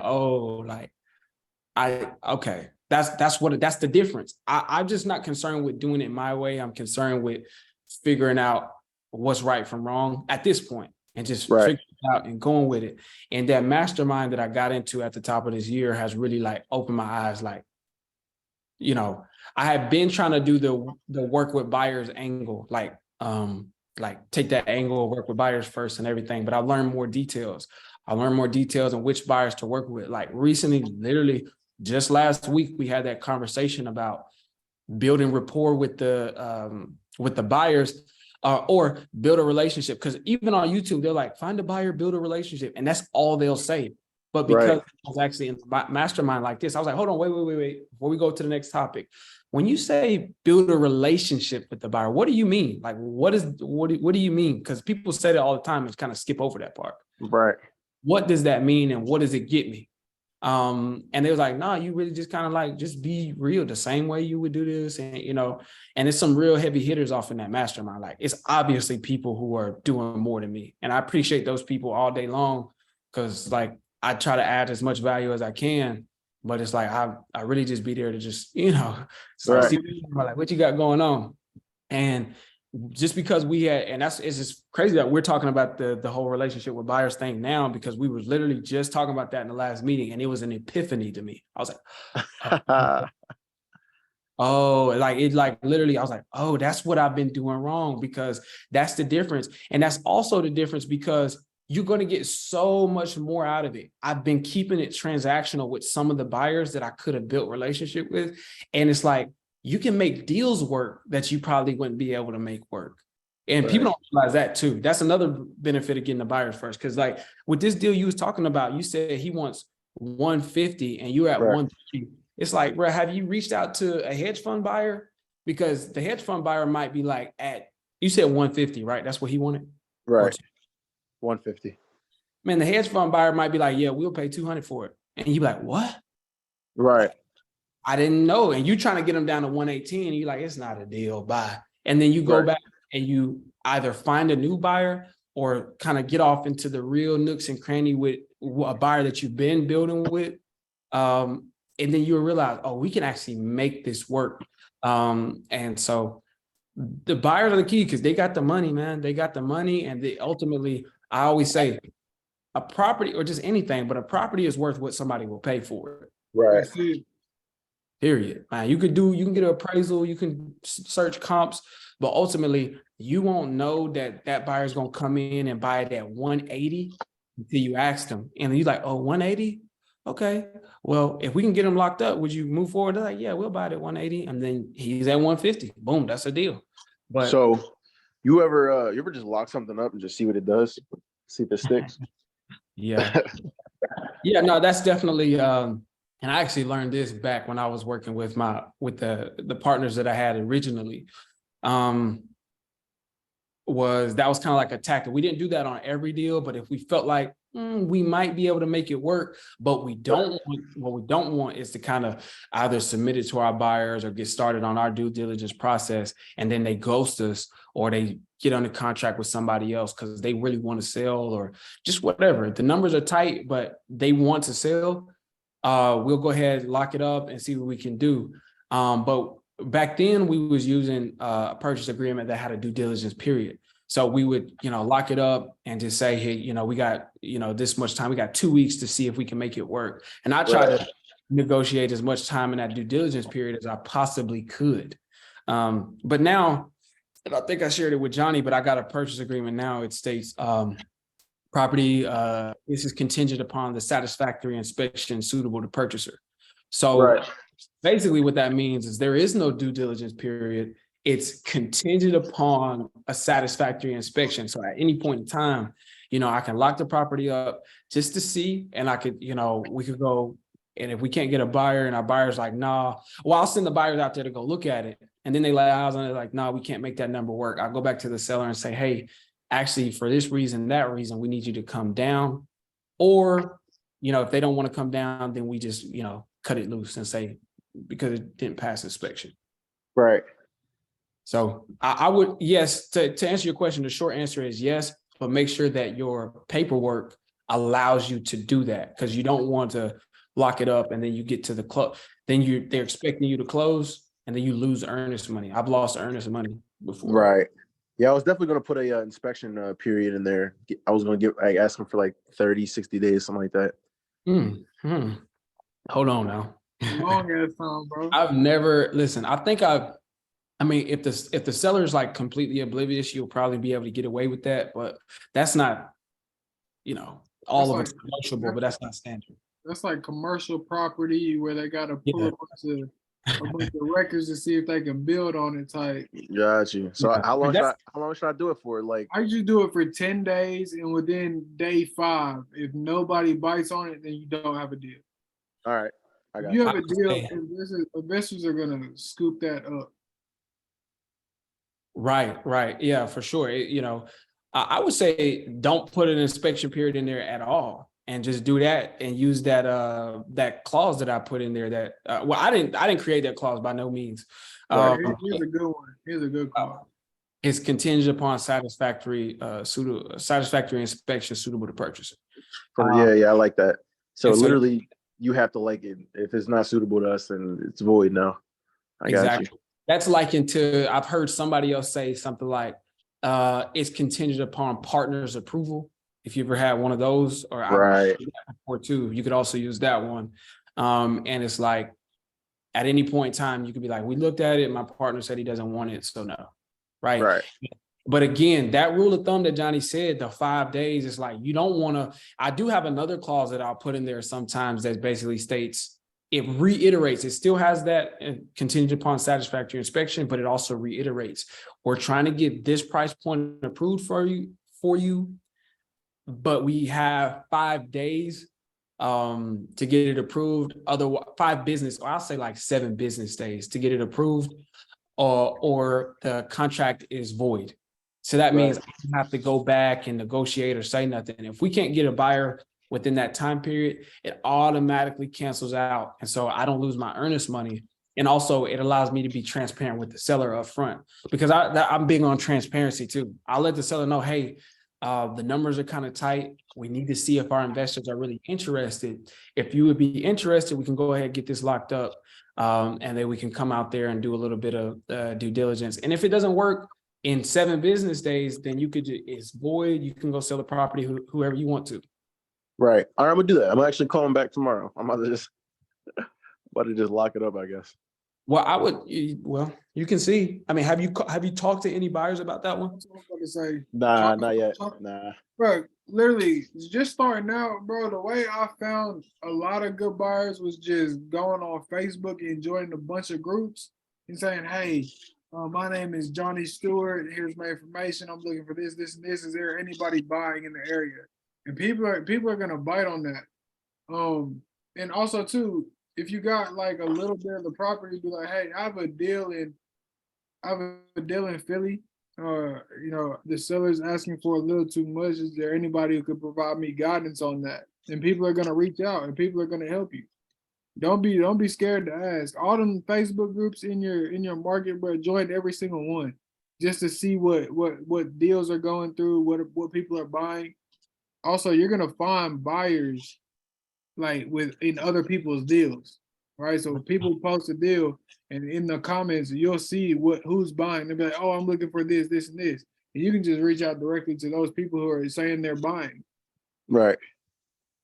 that's the difference. I'm just not concerned with doing it my way. I'm concerned with figuring out what's right from wrong at this point and just figuring it out and going with it. And that mastermind that I got into at the top of this year has really like opened my eyes. Like, I had been trying to do the work with buyers angle, like take that angle, work with buyers first and everything. But I learned more details. On which buyers to work with. Like recently, literally just last week, we had that conversation about building rapport with the buyers or build a relationship. Because even on YouTube, they're like, find a buyer, build a relationship. And that's all they'll say. But because I was actually in a mastermind like this, I was like, hold on, wait. Before we go to the next topic, when you say build a relationship with the buyer, what do you mean? Like, what do you mean? Because people say that all the time and kind of skip over that part. Right. What does that mean? And what does it get me? And they was like, nah, you really just kind of like, just be real the same way you would do this. And, and it's some real heavy hitters off in that mastermind. Like it's obviously people who are doing more than me. And I appreciate those people all day long. Cause like, I try to add as much value as I can, but it's like, I really just be there to just, see like what you got going on. And just because we had, and it's just crazy that we're talking about the whole relationship with buyers thing now, because we were literally just talking about that in the last meeting, and it was an epiphany to me. I was like, literally, I was like, oh, that's what I've been doing wrong, because that's the difference. And that's also the difference because you're going to get so much more out of it. I've been keeping it transactional with some of the buyers that I could have built relationship with. And it's like, you can make deals work that you probably wouldn't be able to make work. And people don't realize that too. That's another benefit of getting the buyers first. Cause like with this deal you was talking about, you said he wants 150 and you're at 150. It's like, bro, have you reached out to a hedge fund buyer? Because the hedge fund buyer might be like you said 150, right? That's what he wanted? Right. 150. Man, the hedge fund buyer might be like, yeah, we'll pay 200 for it. And you be like, what? Right. I didn't know. And you trying to get them down to 118 and you're like, it's not a deal, bye. And then you go back and you either find a new buyer or kind of get off into the real nooks and cranny with a buyer that you've been building with. And then you realize, oh, we can actually make this work. And so the buyers are the key because they got the money, man. They got the money. And they ultimately, I always say, a property or just anything, but a property is worth what somebody will pay for it. Right. Period. Man, you can get an appraisal, you can search comps, but ultimately you won't know that buyer is going to come in and buy it at 180 until you ask them. And you're like, oh, 180? Okay. Well, if we can get them locked up, would you move forward? They're like, yeah, we'll buy it at 180. And then he's at 150. Boom, that's a deal. But so you ever just lock something up and just see what it does? See if it sticks? Yeah. Yeah, no, that's definitely and I actually learned this back when I was working with the partners that I had originally. was that was kind of like a tactic. We didn't do that on every deal, but if we felt like we might be able to make it work, but we don't want, what we don't want is to kind of either submit it to our buyers or get started on our due diligence process, and then they ghost us or they get under contract with somebody else because they really want to sell or just whatever. The numbers are tight, but they want to sell. We'll go ahead, lock it up, and see what we can do. But back then we was using a purchase agreement that had a due diligence period. So we would, lock it up and just say, hey, we got, this much time. We got 2 weeks to see if we can make it work. And I try to negotiate as much time in that due diligence period as I possibly could. But now, and I think I shared it with Johnny, but I got a purchase agreement now. It states property, this is contingent upon the satisfactory inspection suitable to purchaser. So basically what that means is there is no due diligence period. It's contingent upon a satisfactory inspection. So at any point in time, I can lock the property up just to see, and I could, we could go, and if we can't get a buyer and our buyer's like, nah, well, I'll send the buyers out there to go look at it. And then they lay eyes on it like, nah, we can't make that number work. I'll go back to the seller and say, hey, actually for this reason, that reason, we need you to come down. Or, if they don't want to come down, then we just, cut it loose and say, because it didn't pass inspection. Right. So I would, yes, to answer your question, the short answer is yes, but make sure that your paperwork allows you to do that, because you don't want to lock it up and then you get to the close, then they're expecting you to close and then you lose earnest money. I've lost earnest money before. Right. Yeah, I was definitely going to put a inspection period in there. I was going to ask them for like 30, 60 days, something like that. Hold on now. Long ass time, bro. I've never, listen, I mean, if the seller is like completely oblivious, you'll probably be able to get away with that, but that's not, all of it's negotiable, but that's not standard. That's like commercial property where they got to pull a bunch of records to see if they can build on it type. Got you. So how long should I do it for? Like, I usually do it for 10 days, and within day 5, if nobody bites on it, then you don't have a deal. All right. I got you have a deal, investors are going to scoop that up. Right. Yeah, for sure. I would say don't put an inspection period in there at all, and just do that and use that clause that I put in there. That I didn't create that clause by no means. Here's a good one. Here's a good clause. It's contingent upon satisfactory inspection suitable to purchaser. Yeah, I like that. So literally, you have to like it. If it's not suitable to us, then it's void now. I got you. That's likened to, I've heard somebody else say something like, it's contingent upon partner's approval. If you ever had one of those, or two, you could also use that one. And it's like, at any point in time, you could be like, we looked at it, my partner said he doesn't want it, so no. Right. But again, that rule of thumb that Johnny said, the 5 days, is like, you don't want to, I do have another clause that I'll put in there sometimes that basically states, it reiterates, it still has that contingent upon satisfactory inspection, but it also reiterates, we're trying to get this price point approved for you, but we have 5 days to get it approved. Otherwise, 5 business, or I'll say like 7 business days to get it approved, or the contract is void. So that means I don't have to go back and negotiate or say nothing. If we can't get a buyer within that time period, it automatically cancels out. And so I don't lose my earnest money. And also it allows me to be transparent with the seller up front, because I'm big on transparency too. I'll let the seller know, hey, the numbers are kind of tight. We need to see if our investors are really interested. If you would be interested, we can go ahead and get this locked up. And then we can come out there and do a little bit of due diligence. And if it doesn't work in 7 business days, then it's void. You can go sell the property whoever you want to. Right. All right, I'm gonna do that. I'm actually calling back tomorrow. I'm about to just lock it up, I guess. Well, you can see. I mean, have you talked to any buyers about that one? Nah, not yet. Nah. Bro, literally, just starting out, bro, the way I found a lot of good buyers was just going on Facebook and joining a bunch of groups and saying, hey, my name is Johnny Stewart. Here's my information. I'm looking for this, this, and this. Is there anybody buying in the area? And people are gonna bite on that. And also too, if you got like a little bit of the property, be like, hey, I have a deal in Philly. the seller's asking for a little too much. Is there anybody who could provide me guidance on that? And people are gonna reach out and people are gonna help you. Don't be scared to ask. All them Facebook groups in your market, bro, join every single one just to see what deals are going through, what people are buying. Also, you're gonna find buyers like in other people's deals, right? So people post a deal, and in the comments you'll see who's buying. They'll be like, "Oh, I'm looking for this, this, and this," and you can just reach out directly to those people who are saying they're buying. Right.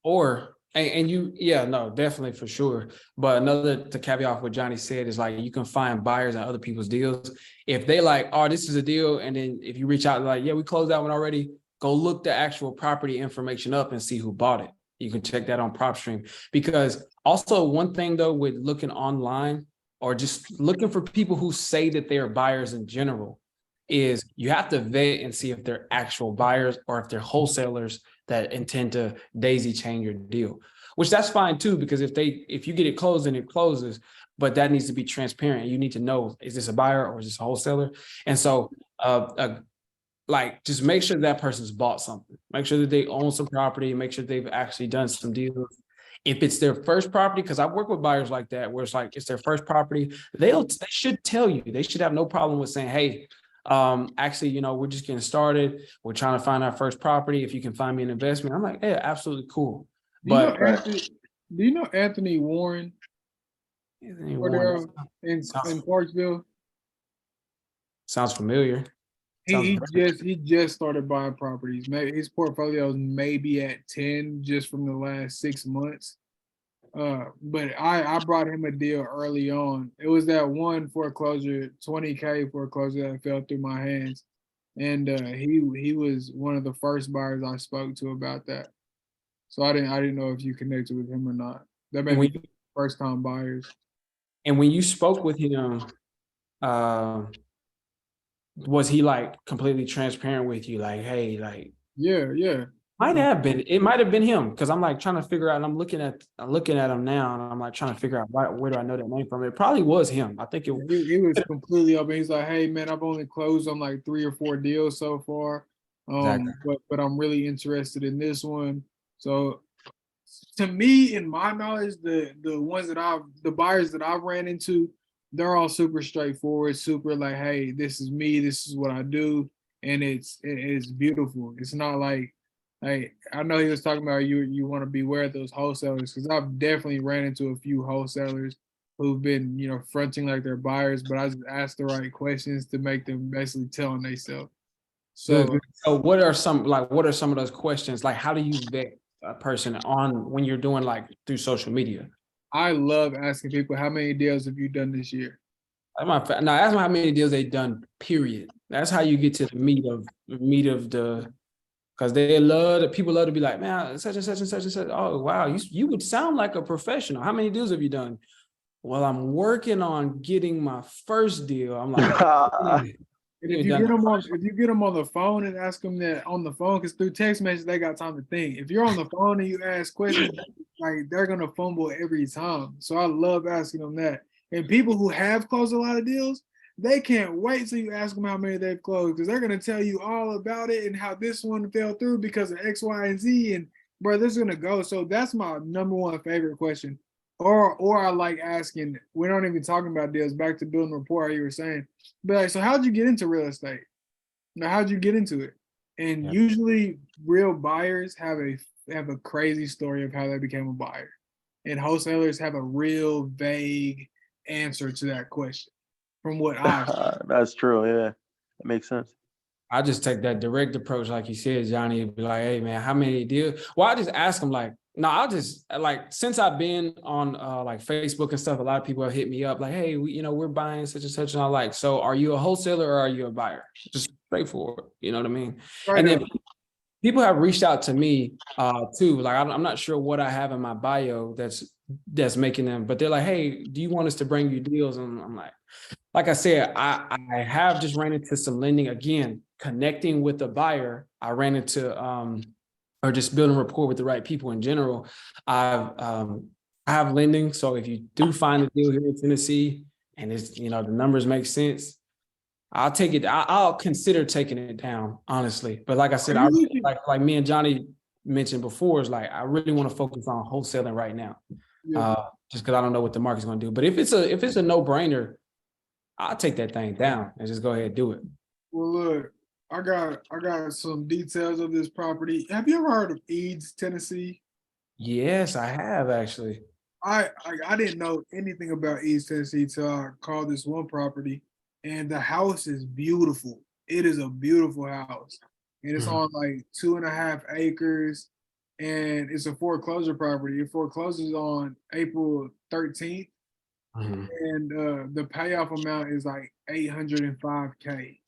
Or and you, yeah, no, definitely for sure. But another to caveat off what Johnny said is like you can find buyers in other people's deals. If they like, oh, this is a deal, and then if you reach out like, yeah, we closed that one already, go look the actual property information up and see who bought it. You can check that on PropStream. Because also one thing though with looking online or just looking for people who say that they're buyers in general is you have to vet and see if they're actual buyers or if they're wholesalers that intend to daisy chain your deal, which that's fine too, because if you get it closed and it closes, but that needs to be transparent. You need to know, is this a buyer or is this a wholesaler? And so like just make sure that person's bought something, make sure that they own some property, make sure they've actually done some deals. If it's their first property, because I work with buyers like that, where it's like it's their first property, they should tell you, they should have no problem with saying, hey, actually, we're just getting started. We're trying to find our first property. If you can find me an investment, I'm like, yeah, absolutely cool. But Do you know Anthony Warren? Anthony Warren, in Clarksville? sounds familiar. He just started buying properties. Maybe his portfolio is maybe at 10 just from the last 6 months. But I brought him a deal early on. It was that one foreclosure, 20K foreclosure that fell through my hands. And he was one of the first buyers I spoke to about that. So I didn't know if you connected with him or not. That may be first time buyers. And when you spoke with him, was he like completely transparent with you? Like, hey, like Yeah. It might have been him, because I'm like trying to figure out, and I'm looking at him now, and I'm like trying to figure out where do I know that name from? It probably was him. I think he was completely open. He's like, hey man, I've only closed on like 3 or 4 deals so far. Exactly. But I'm really interested in this one. So to me, in my knowledge, the buyers that I've ran into, they're all super straightforward, super like, hey, this is me, this is what I do, and it's beautiful. It's not like I know he was talking about you want to beware of those wholesalers, because I've definitely ran into a few wholesalers who've been fronting like they're buyers, but I just asked the right questions to make them basically telling themselves. So what are some of those questions? Like, how do you vet a person on when you're doing like through social media? I love asking people, how many deals have you done this year? Now ask them how many deals they've done, period. That's how you get to the meat of the, because people love to be like, man, such and such and such and such. Oh, wow, you would sound like a professional. How many deals have you done? Well, I'm working on getting my first deal. I'm like, if you get them on the phone and ask them that on the phone, because through text message they got time to think. If you're on the phone and you ask questions, like they're gonna fumble every time. So I love asking them that. And people who have closed a lot of deals, they can't wait till you ask them how many they've closed, because they're gonna tell you all about it and how this one fell through because of X, Y, and Z. And bro, this is gonna go. So that's my number one favorite question. Or I like asking, we're not even talking about deals, back to building rapport, how you were saying. But like, so how'd you get into real estate? Now, how'd you get into it? And usually real buyers have a crazy story of how they became a buyer. And wholesalers have a real vague answer to that question from what I've That's true, yeah. That makes sense. I just take that direct approach, like you said, Johnny. Be like, hey man, how many deals? Well, I just ask them like, no, I'll just like, since I've been on like Facebook and stuff, a lot of people have hit me up like, hey, we're buying such and such, and I'm like, so are you a wholesaler or are you a buyer? Just straightforward, you know what I mean? Right. And then people have reached out to me too. Like I'm not sure what I have in my bio that's making them, but they're like, hey, do you want us to bring you deals? And I'm like I said, I have just ran into some lending, again, connecting with the buyer. I ran into or just building rapport with the right people in general. I have lending. So if you do find a deal here in Tennessee and it's, the numbers make sense, I'll take it. I'll consider taking it down, honestly. But like I said, Are you looking- like me and Johnny mentioned before, is like I really want to focus on wholesaling right now, Yeah. just because I don't know what the market's going to do. But if it's a no brainer, I'll take that thing down and just go ahead and do it. Well, look, I got some details of this property. Have you ever heard of Eads, Tennessee? Yes, I have actually. I didn't know anything about East Tennessee till I called this one property, and the house is beautiful. It is a beautiful house, and it's Mhm. on like 2.5 acres, and it's a foreclosure property. It forecloses on April 13th, Mhm. and the payoff amount is like 805K.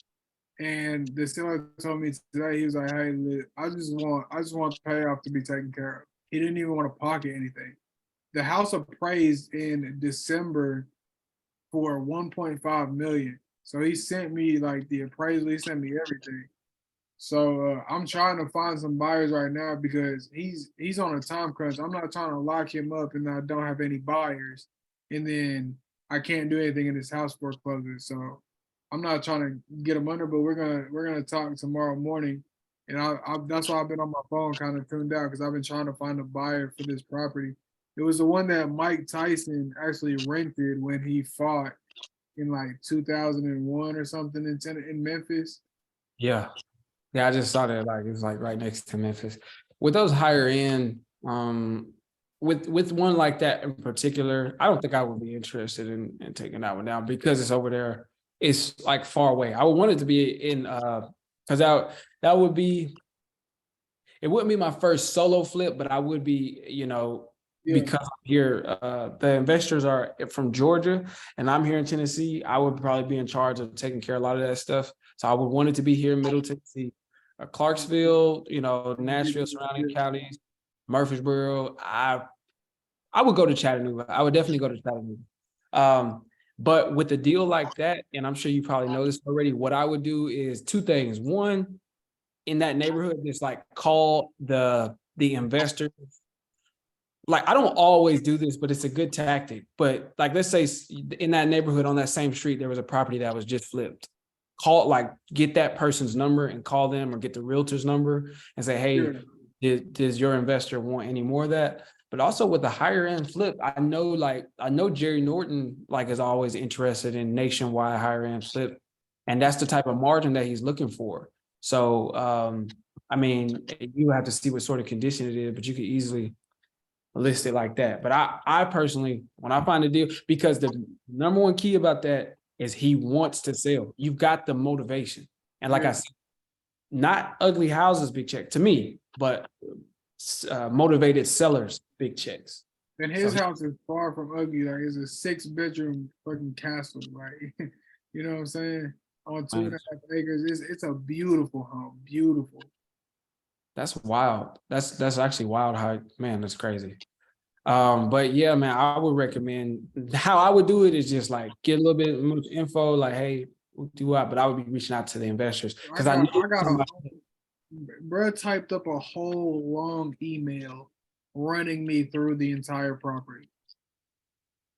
And the seller told me today, he was like, "Hey, look, I just want the payoff to be taken care of." He didn't even want to pocket anything. The house appraised in December for 1.5 million. So he sent me like the appraisal, he sent me everything. So I'm trying to find some buyers right now because he's on a time crunch. I'm not trying to lock him up and I don't have any buyers, and then I can't do anything in this house foreclosure. So I'm not trying to get him under, but we're gonna talk tomorrow morning, and that's why I've been on my phone kind of tuned out because I've been trying to find a buyer for this property. It was the one that Mike Tyson actually rented when he fought in like 2001 or something in Memphis. Yeah. Yeah, I just saw that like it was like right next to Memphis. With those higher end, with one like that in particular, I don't think I would be interested in taking that one down because it's over there. It's like far away. I would want it to be in because that would be it wouldn't be my first solo flip, but I would be, Yeah. because I'm here, the investors are from Georgia and I'm here in Tennessee. I would probably be in charge of taking care of a lot of that stuff. So I would want it to be here in Middle Tennessee, Clarksville, Nashville, surrounding counties, Murfreesboro. I would go to Chattanooga. I would definitely go to Chattanooga. But with a deal like that, and I'm sure you probably know this already, what I would do is two things. One, in that neighborhood, just like call the investors. Like I don't always do this, but it's a good tactic. But like let's say in that neighborhood on that same street, there was a property that was just flipped. Call like get that person's number and call them or get the realtor's number and say, hey, does your investor want any more of that? But also with the higher end flip, I know Jerry Norton like is always interested in nationwide higher end flip. And that's the type of margin that he's looking for. So I mean, you have to see what sort of condition it is, but you could easily list it like that. But I personally, when I find a deal, because the number one key about that is he wants to sell. You've got the motivation. And like I said, not ugly houses, big check to me, but motivated sellers, big checks. And his house is far from ugly. Like it's a 6-bedroom fucking castle, right? You know what I'm saying? On 2.5 acres. It's a beautiful home. Beautiful. That's wild. That's actually wild how, man, that's crazy. But yeah, man, I would recommend how I would do it is just like get a little bit more info, like, hey, do what, but I would be reaching out to the investors because I know bro typed up a whole long email running me through the entire property.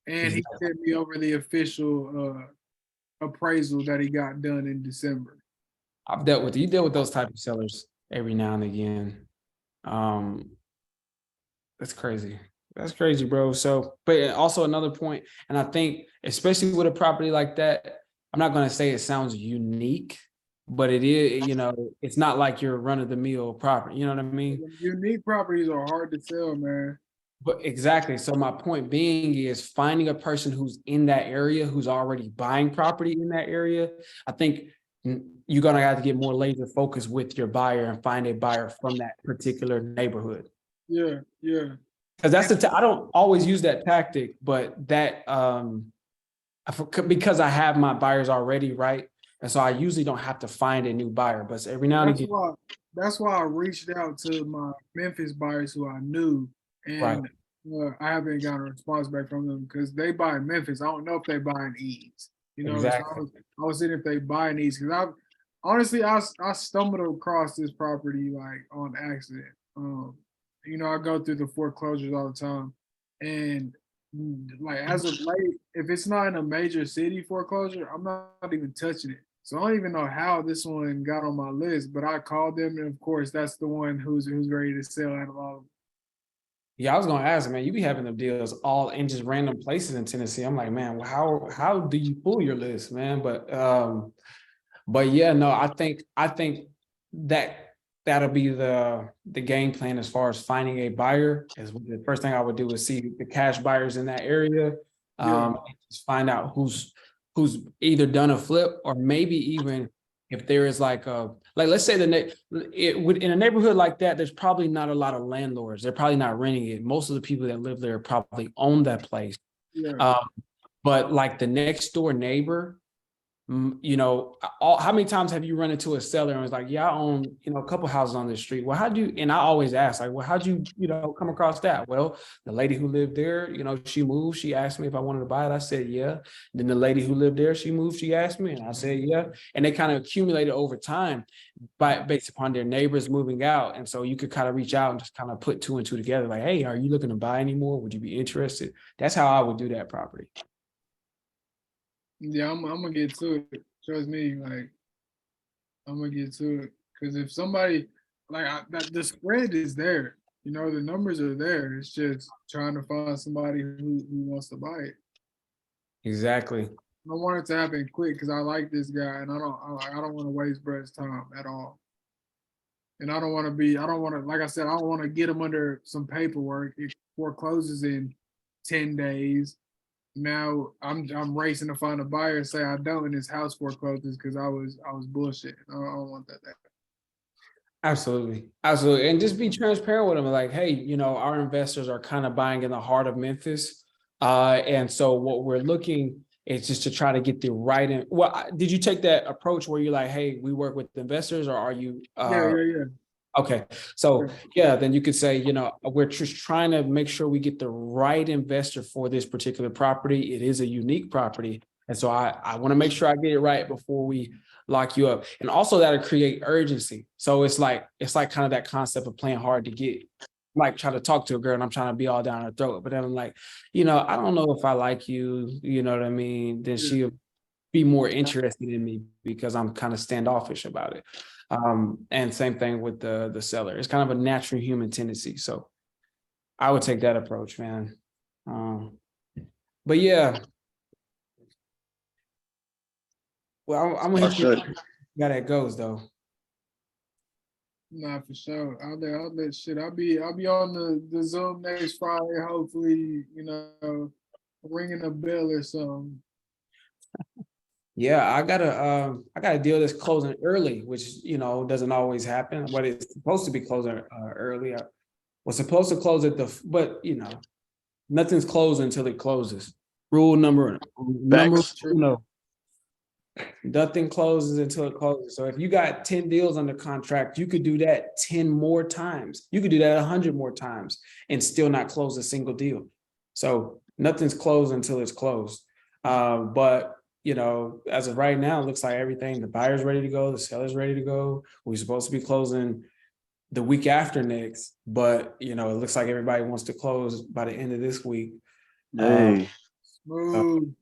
And he sent me over the official appraisal that he got done in December. I've dealt with those type of sellers every now and again. That's crazy. That's crazy, bro. So, but also another point, and I think especially with a property like that, I'm not going to say it sounds unique, but it is, it's not like your run of the mill property. You know what I mean? Unique properties are hard to sell, man. But exactly. So my point being is finding a person who's in that area, who's already buying property in that area. I think you're going to have to get more laser focused with your buyer and find a buyer from that particular neighborhood. Yeah. Because that's I don't always use that tactic, but that because I have my buyers already, right? And so I usually don't have to find a new buyer, but every now and again. That's why I reached out to my Memphis buyers who I knew, and I haven't gotten a response back from them because they buy in Memphis. I don't know if they buy in Eads. Exactly. So I was seeing if they buy in Eads because I stumbled across this property like on accident. I go through the foreclosures all the time, and like as of late, if it's not in a major city foreclosure, I'm not even touching it. So I don't even know how this one got on my list, but I called them, and of course, that's the one who's ready to sell out of all of them. Yeah, I was gonna ask, man, you be having them deals all in just random places in Tennessee. I'm like, man, how do you pull your list, man? But yeah, no, I think that that'll be the game plan as far as finding a buyer. Is the first thing I would do is see the cash buyers in that area. Yeah. And just find out who's either done a flip, or maybe even if there is like let's say in a neighborhood like that, there's probably not a lot of landlords. They're probably not renting it. Most of the people that live there probably own that place. Yeah. But like the next door neighbor, you know, how many times have you run into a seller and was like, yeah, I own, you know, a couple houses on this street. Well, how'd you, and I always ask, like, well, how'd you, you know, come across that? Well, the lady who lived there, you know, she moved, she asked me if I wanted to buy it. I said, yeah. Then the lady who lived there, she moved, she asked me, and I said, yeah. And they kind of accumulated over time based upon their neighbors moving out. And so you could kind of reach out and just kind of put two and two together. Like, hey, are you looking to buy anymore? Would you be interested? That's how I would do that property. Yeah, I'm gonna get to it. Trust me, like I'm gonna get to it. Because if somebody the spread is there, you know, the numbers are there. It's just trying to find somebody who wants to buy it. Exactly. I want it to happen quick because I like this guy, and I don't want to waste Brett's time at all. And I don't want to, like I said, I don't want to get him under some paperwork. It forecloses in 10 days. Now I'm racing to find a buyer and say I don't, and his house forecloses because I was bullshit. I don't want that. Absolutely. Absolutely. And just be transparent with them. Like, hey, you know, our investors are kind of buying in the heart of Memphis. And so what we're looking is just to try to get the right. Well, did you take that approach where you're like, hey, we work with investors, or are you? Yeah. Okay. So yeah, then you could say, you know, we're just trying to make sure we get the right investor for this particular property. It is a unique property. And so I want to make sure I get it right before we lock you up. And also that'll create urgency. So it's like kind of that concept of playing hard to get. Like try to talk to a girl and I'm trying to be all down her throat. But then I'm like, you know, I don't know if I like you, you know what I mean? Then she'll be more interested in me because I'm kind of standoffish about it. And same thing with the seller. It's kind of a natural human tendency. So I would take that approach, man. But yeah. Well, I'm gonna hit you how that goes though. Nah, for sure. I'll let shit. I'll be on the Zoom next Friday. Hopefully, you know, ringing a bell or something. Yeah, I got a deal that's closing early, which, you know, doesn't always happen, but it's supposed to be closing early. I was supposed to close but you know, nothing's closed until it closes. Rule number no. Nothing closes until it closes. So if you got 10 deals under contract, you could do that 10 more times. You could do that 100 more times and still not close a single deal. So nothing's closed until it's closed. But you know, as of right now, it looks like everything, the buyer's ready to go, the seller's ready to go. We're supposed to be closing the week after next, but you know, it looks like everybody wants to close by the end of this week. Hey. Smooth.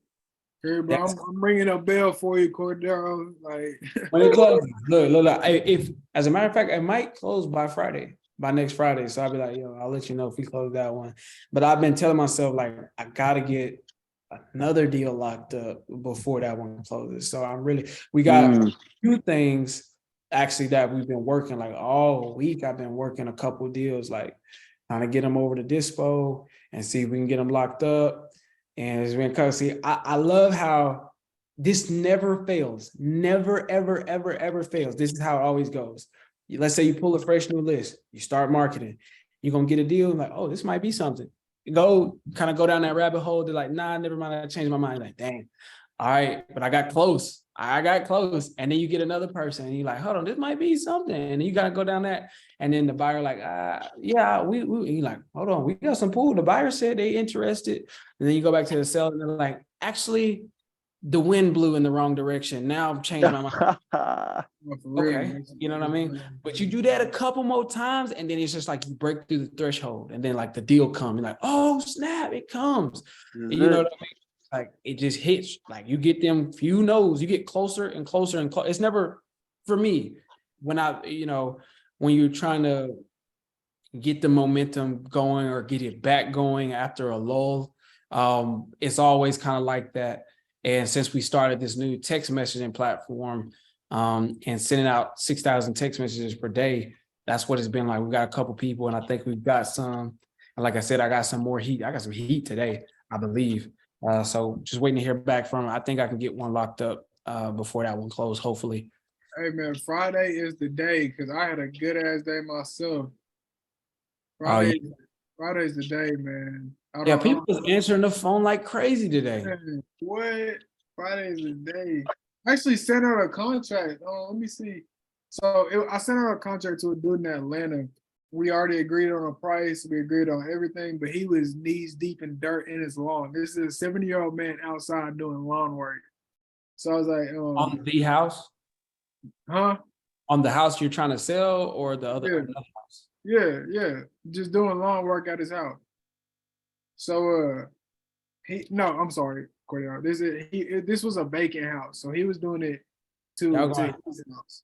Hey, bro, I'm ringing a bell for you, Cordero. Like when it closes, look, if as a matter of fact, it might close by next Friday. So I'll be like, yo, I'll let you know if we close that one. But I've been telling myself, like, I gotta get another deal locked up before that one closes. So we got a few things actually that we've been working like all week. I've been working a couple deals, like trying to get them over to Dispo and see if we can get them locked up. And it's been crazy. See, I love how this never fails. Never, ever, ever, ever fails. This is how it always goes. Let's say you pull a fresh new list, you start marketing, you're gonna get a deal, like, oh, this might be something. You go down that rabbit hole. They're like, nah, never mind. I changed my mind. Like, dang, all right, but I got close. And then you get another person and you're like, hold on, this might be something. And you got to go down that. And then the buyer like, yeah, we you're like, hold on, we got some pool. The buyer said they interested. And then you go back to the seller and they're like, actually, the wind blew in the wrong direction. Now I'm changing my mind. Okay, you know what I mean? But you do that a couple more times and then it's just like you break through the threshold and then like the deal comes. You're like, oh, snap, it comes. You know what I mean? like it just hits. Like you get them few no's, you get closer and closer and closer. It's never for me when when you're trying to get the momentum going or get it back going after a lull. It's always kind of like that. And since we started this new text messaging platform and sending out 6,000 text messages per day, that's what it's been like. We've got a couple people, and I think we've got some. And like I said, I got some more heat. I got some heat today, I believe. So just waiting to hear back from them. I think I can get one locked up before that one closed, hopefully. Hey man, Friday is the day because I had a good ass day myself. Friday's the day, man. Yeah, people was answering the phone like crazy today. Man, what? Friday is the day. I actually sent out a contract. Oh, let me see. So I sent out a contract to a dude in Atlanta. We already agreed on a price. We agreed on everything, but he was knees deep in dirt in his lawn. This is a 70-year-old man outside doing lawn work. So I was like, On the house? huh? On the house you're trying to sell or the other, Yeah. another house? Yeah. Just doing lawn work at his house. So I'm sorry, Cordero. This was a vacant house. So he was doing it to his house.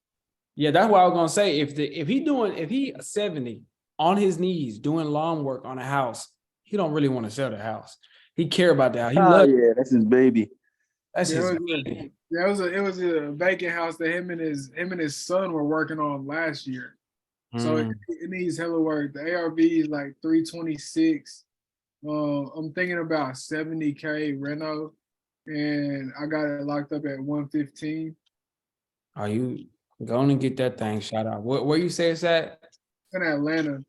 Yeah, that's what I was gonna say. If he 70 on his knees doing lawn work on a house, he don't really want to sell the house. He care about that. He loves yeah, that's his baby. that's his It was a vacant house that him and his son were working on last year. So it needs hella work. The ARV is like 326. I'm thinking about 70K reno, and I got it locked up at 115. Are you going to get that thing shot out? Where you say it's at? In Atlanta.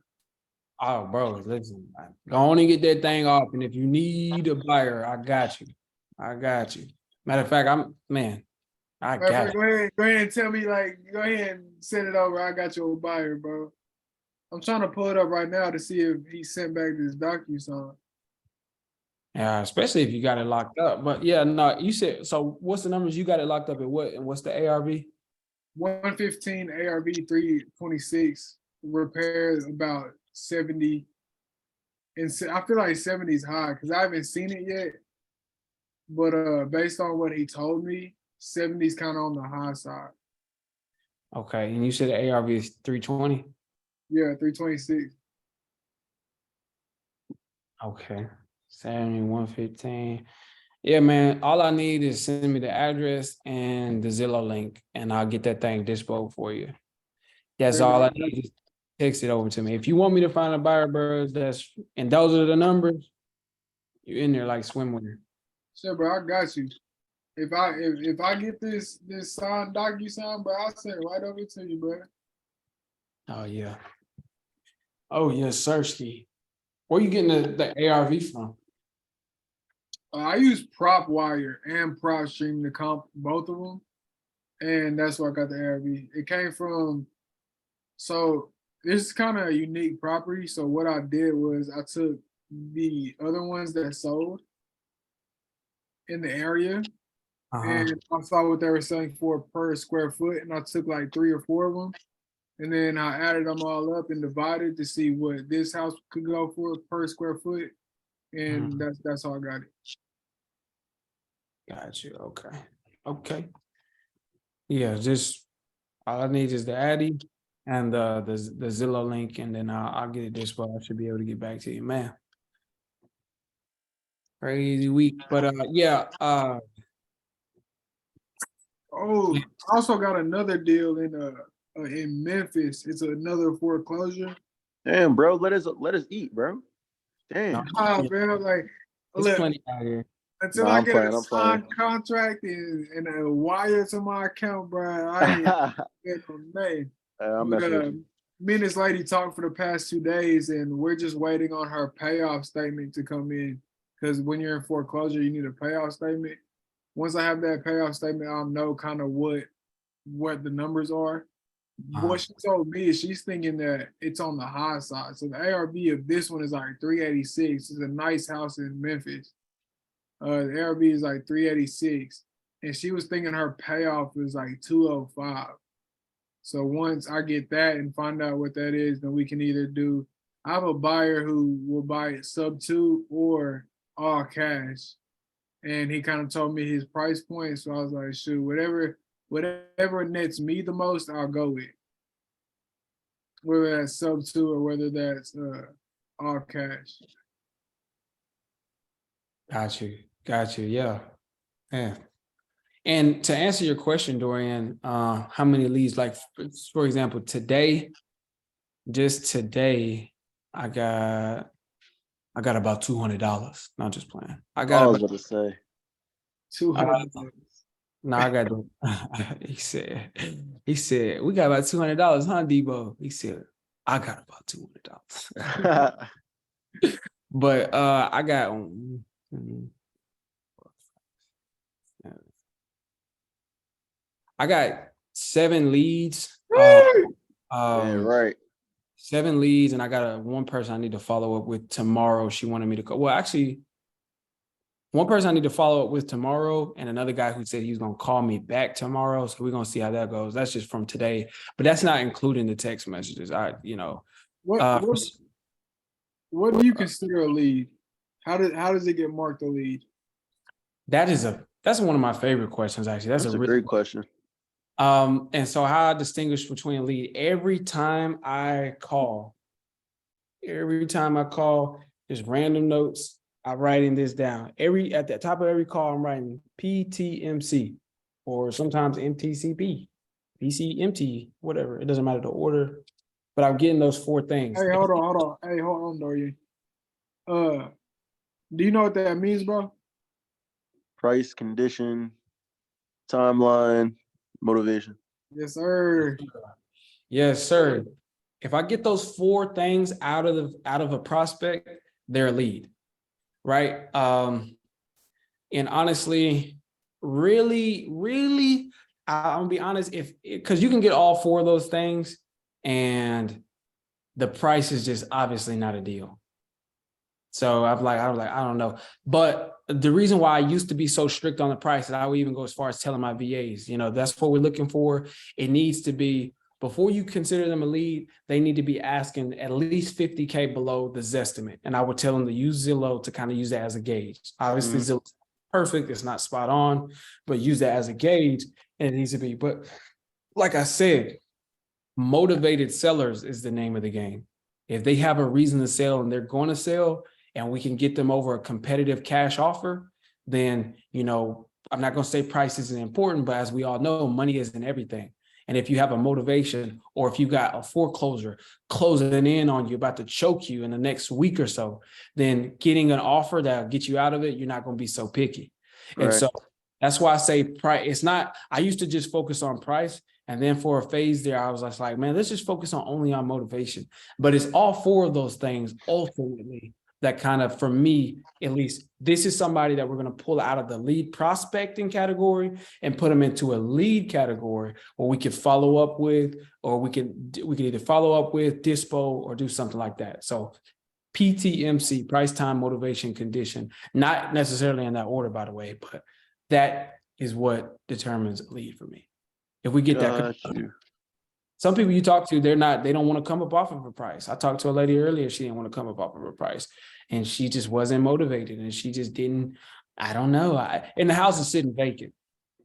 Oh, bro, listen, man. Go on and get that thing off. And if you need a buyer, I got you. Matter of fact, I got it. Go ahead and tell me, go ahead and send it over. I got you a buyer, bro. I'm trying to pull it up right now to see if he sent back this DocuSign. Yeah, especially if you got it locked up. But yeah, no, you said, so what's the numbers? You got it locked up at what? And what's the ARV? 115 ARV 326. Repairs about 70. And I feel like 70 is high because I haven't seen it yet. But based on what he told me, 70 is kind of on the high side. Okay, and you said the ARV is 320? Yeah, 326. Okay, 70, 115. Yeah, man, all I need is send me the address and the Zillow link, and I'll get that thing disposed for you. That's all I need. Just text it over to me. If you want me to find a buyer, bro, and those are the numbers, you're in there like swimwear. Sure, bro, I got you. If I get this signed DocuSign, bro, I'll send it right over to you, bro. Oh yeah. Oh yeah, Sersky. Where you getting the ARV from? I use PropWire and PropStream to comp both of them, and that's where I got the ARV. It came from. So this is kind of a unique property. So what I did was I took the other ones that sold in the area, and I saw what they were selling for per square foot, and I took like 3 or 4 of them, and then I added them all up and divided to see what this house could go for per square foot, and that's how I got it. Got you. Okay. Yeah, just all I need is the Addy and the Zillow link, and then I'll get it disposed. I should be able to get back to you, man. Crazy week, but yeah. Oh, I also got another deal in Memphis. It's another foreclosure. Damn, bro, let us eat, bro. Damn. Man, like, There's look, plenty out here. until I get a signed contract and a wire to my account, bro, I ain't get no name. I'm messing with you. Me and this lady talked for the past 2 days, and we're just waiting on her payoff statement to come in. Because when you're in foreclosure, you need a payoff statement. Once I have that payoff statement, I'll know kind of what the numbers are. What she told me is she's thinking that it's on the high side. So the ARV of this one is like 386. It's a nice house in Memphis. The ARV is like 386. And she was thinking her payoff was like 205. So once I get that and find out what that is, then we can either do, I have a buyer who will buy it sub 2 or all cash. and he kind of told me his price point. So I was like, shoot, whatever nets me the most, I'll go with. Whether that's sub 2 or whether that's all cash. Got you. Yeah. And to answer your question, Dorian, how many leads? Like, for example, just today, I got about $200. Not just playing. I I got was about, about to say. 200. no, I got. he said, we got about $200, huh, Debo? He said, I got about $200. But I got. I got 7 leads. Yeah, right. 7 leads, and I got one person I need to follow up with tomorrow. She wanted me to call. Well, actually, one person I need to follow up with tomorrow, and another guy who said he's gonna call me back tomorrow. So we're gonna see how that goes. That's just from today, but that's not including the text messages. What do you consider a lead? How does it get marked a lead? That's one of my favorite questions, actually. That's a really great question. And so how I distinguish between a lead, every time I call, just random notes, I'm writing this down. At the top of every call, I'm writing PTMC or sometimes MTCP, PCMT, whatever. It doesn't matter the order, but I'm getting those 4 things. Hey, hold on. Hey, hold on, Dorian. Do you know what that means, bro? Price, condition, timeline, motivation. Yes, sir. Yes, sir. If I get those 4 things out of a prospect, they're a lead, right? And honestly, really, I'm gonna be honest, because you can get all 4 of those things, and the price is just obviously not a deal. So I don't know. But the reason why I used to be so strict on the price, and I would even go as far as telling my VAs, that's what we're looking for. It needs to be, before you consider them a lead, they need to be asking at least 50K below the Zestimate. And I would tell them to use Zillow to kind of use that as a gauge. Obviously, Zillow's perfect. It's not spot on, but use that as a gauge, and it needs to be. But like I said, motivated sellers is the name of the game. If they have a reason to sell and they're going to sell, and we can get them over a competitive cash offer, then, I'm not going to say price isn't important, but as we all know, money isn't everything. And if you have a motivation, or if you got a foreclosure closing in on you, about to choke you in the next week or so, then getting an offer that'll get you out of it, you're not going to be so picky. Right. And so that's why I say price. It's not, I used to just focus on price. And then for a phase there, I was just like, man, let's just focus only on motivation. But it's all 4 of those things ultimately that kind of, for me, at least, this is somebody that we're going to pull out of the lead prospecting category and put them into a lead category where we could follow up with, or we could either follow up with, dispo, or do something like that. So PTMC, price, time, motivation, condition, not necessarily in that order, by the way, but that is what determines a lead for me. If we get that. Some people you talk to, they don't want to come up off of a price. I talked to a lady earlier, she didn't want to come up off of a price, and she just wasn't motivated, and she just didn't, I don't know. And the house is sitting vacant,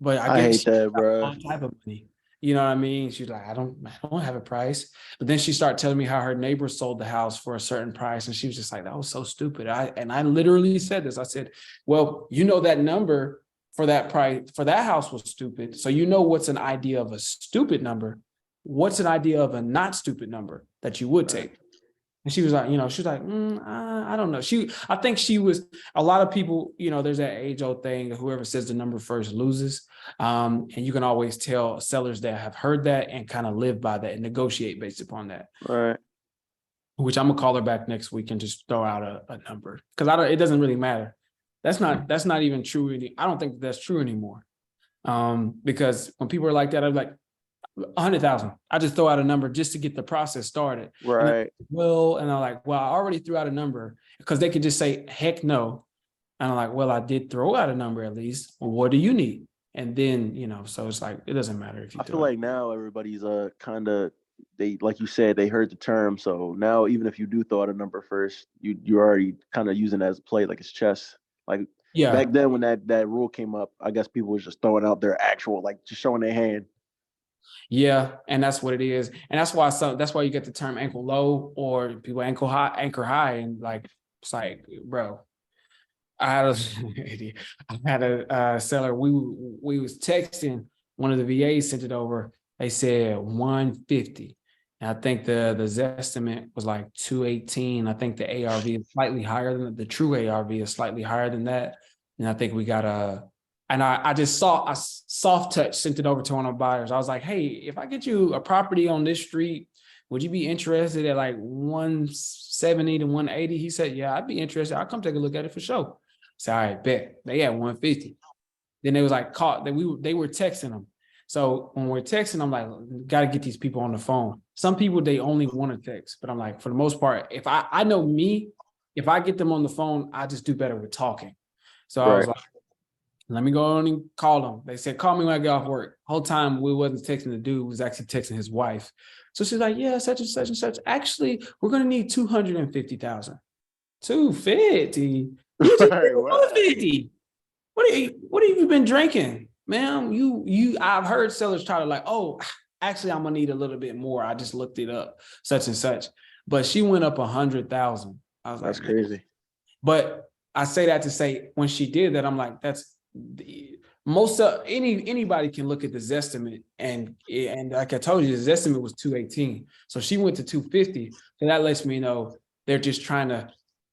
but I guess hate that, bro. All type of money. You know what I mean? She's like, I don't have a price. But then she started telling me how her neighbor sold the house for a certain price, and she was just like, that was so stupid. I literally said this. I said, well, that number for that price for that house was stupid. So what's an idea of a stupid number? What's an idea of a not stupid number that you would take? And she was like, she's like, I don't know. I think she was, a lot of people, there's that age old thing, whoever says the number first loses. And you can always tell sellers that have heard that and kind of live by that and negotiate based upon that. Right. Which I'm gonna call her back next week and just throw out a number, because it doesn't really matter. That's not even true. I don't think that's true anymore. Because when people are like that, I'm like, 100,000. I just throw out a number just to get the process started. Right. And I'm like, well, I already threw out a number, because they could just say, heck no. And I'm like, well, I did throw out a number at least. Well, what do you need? And then, so it's like, it doesn't matter if you. I feel like now everybody's kind of, they, like you said, they heard the term. So now, even if you do throw out a number first, you're already kind of using it as a play, like it's chess. Like Yeah. Back then, when that rule came up, I guess people was just throwing out their actual, like, just showing their hand. Yeah, and that's what it is, and that's why you get the term ankle low or people anchor high, and like it's like, bro, I had a I had a seller. We was texting, one of the VAs sent it over. They said 150. And I think the Zestimate was like 218. I think the ARV is slightly higher than the true ARV is slightly higher than that. And I think we got and I just saw a soft touch, sent it over to one of the buyers. I was like, hey, if I get you a property on this street, would you be interested at like 170 to 180? He said, yeah, I'd be interested. I'll come take a look at it for sure. So I bet they had 150. Then they was like caught that they were texting them. So when we're texting, I'm like, got to get these people on the phone. Some people, they only want to text, but I'm like, for the most part, if I know me, if I get them on the phone, I just do better with talking. So I was like, let me go on and call them. They said, call me when I get off work. Whole time we wasn't texting the dude, was actually texting his wife. So she's like, yeah, such and such and such. Actually, we're going to need 250,000. 250? You just 150. What have you been drinking? Ma'am, I've heard sellers try to like, oh, actually, I'm gonna need a little bit more. I just looked it up, such and such. But she went up 100,000. I was like, that's crazy. But I say that to say, when she did that, I'm like, that's most of anybody can look at the Zestimate, and like I told you, the Zestimate was 218. So she went to 250. So that lets me know they're just trying to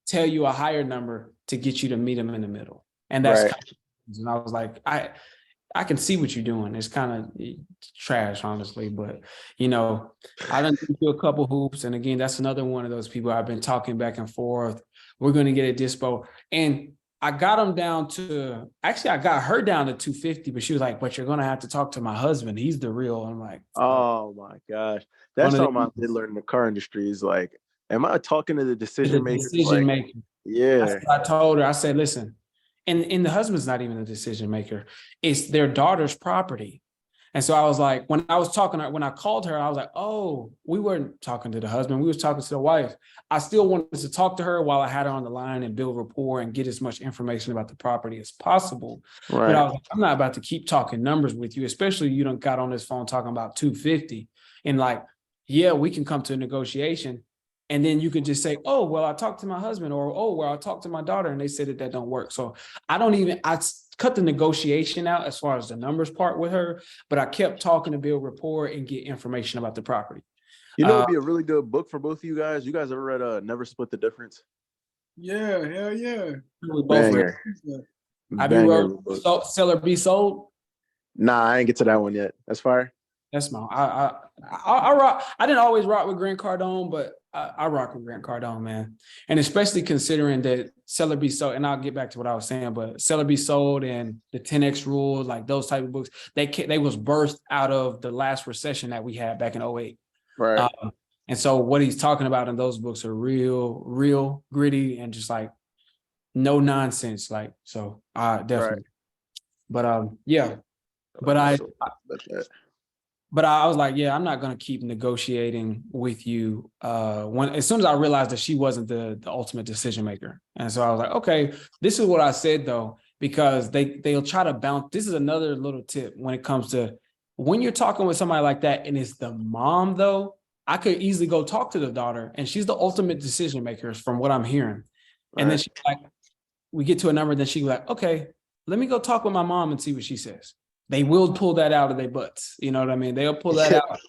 tell you a higher number to get you to meet them in the middle. And that's kind of, and I was like, I can see what you're doing. It's kind of trash, honestly, but I done been through a couple hoops. And again, that's another one of those people I've been talking back and forth. We're going to get a dispo. And I got them down to, actually, I got her down to 250, but she was like, but you're going to have to talk to my husband. He's the real. I'm like, oh my gosh. That's something I did learn in the car industry is like, am I talking to the decision maker? Yeah. That's what I told her. I said, listen, and the husband's not even a decision maker. It's their daughter's property. And so I was like, when I called her, I was like, oh, we weren't talking to the husband. We was talking to the wife. I still wanted to talk to her while I had her on the line and build rapport and get as much information about the property as possible. Right. But I was like, I'm not about to keep talking numbers with you, especially you done got on this phone talking about 250. And like, yeah, we can come to a negotiation. And then you can just say, oh, well, I talked to my husband, or, oh, well, I talked to my daughter, and they said that don't work. So I cut the negotiation out as far as the numbers part with her, but I kept talking to build rapport and get information about the property. It'd be a really good book for both of you guys. You guys ever read Never Split the Difference? Yeah, hell yeah. We both read. Have you read Sell or Be Sold? Nah, I ain't get to that one yet. That's fire. That's my I rock. I didn't always rock with Grant Cardone, but I rock with Grant Cardone, man. And especially considering that Sell or Be Sold, and I'll get back to what I was saying, but Sell or Be Sold and the 10X Rule, like those type of books, they was birthed out of the last recession that we had back in 2008. Right. And so what he's talking about in those books are real gritty and just like no nonsense. Like, so definitely. Right. But yeah. But I was like, yeah, I'm not going to keep negotiating with you. As soon as I realized that she wasn't the ultimate decision maker. And so I was like, okay, this is what I said, though, because they'll try to bounce. This is another little tip when it comes to when you're talking with somebody like that. And it's the mom, though, I could easily go talk to the daughter, and she's the ultimate decision maker from what I'm hearing. Right. And then she's like, we get to a number, then she's like, okay, let me go talk with my mom and see what she says. They will pull that out of their butts. You know what I mean? They'll pull that out.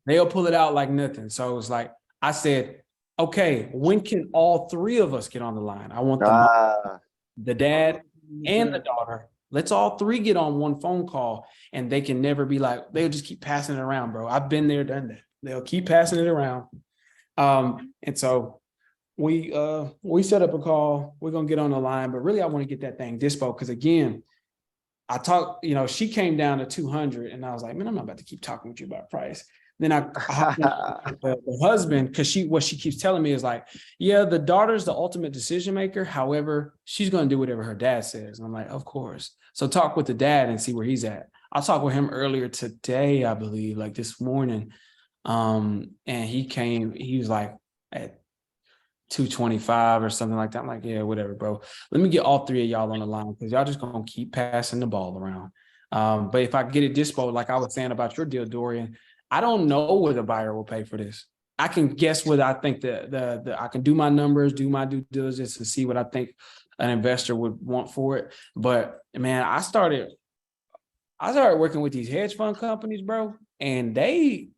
They'll pull it out like nothing. So it was like, I said, okay, when can all three of us get on the line? I want the dad and the daughter. Let's all three get on one phone call, and they can never be like, they'll just keep passing it around, bro. I've been there, done that. They'll keep passing it around. And so we set up a call. We're going to get on the line, but really I want to get that thing dispo. Cause again, I talked, she came down to 200, and I was like, man, I'm not about to keep talking with you about price. Then I the husband, because what she keeps telling me is like, yeah, the daughter's the ultimate decision maker. However, she's going to do whatever her dad says. And I'm like, of course. So talk with the dad and see where he's at. I talked with him earlier today, I believe, like this morning. And he was like at 225 or something like that. I'm like, yeah, whatever, bro. Let me get all three of y'all on the line because y'all just gonna keep passing the ball around. But if I get it dispo, like I was saying about your deal, Dorian, I don't know what the buyer will pay for this. I can guess what I think I can do my numbers, do my due diligence, and see what I think an investor would want for it. But man, I started working with these hedge fund companies, bro, and they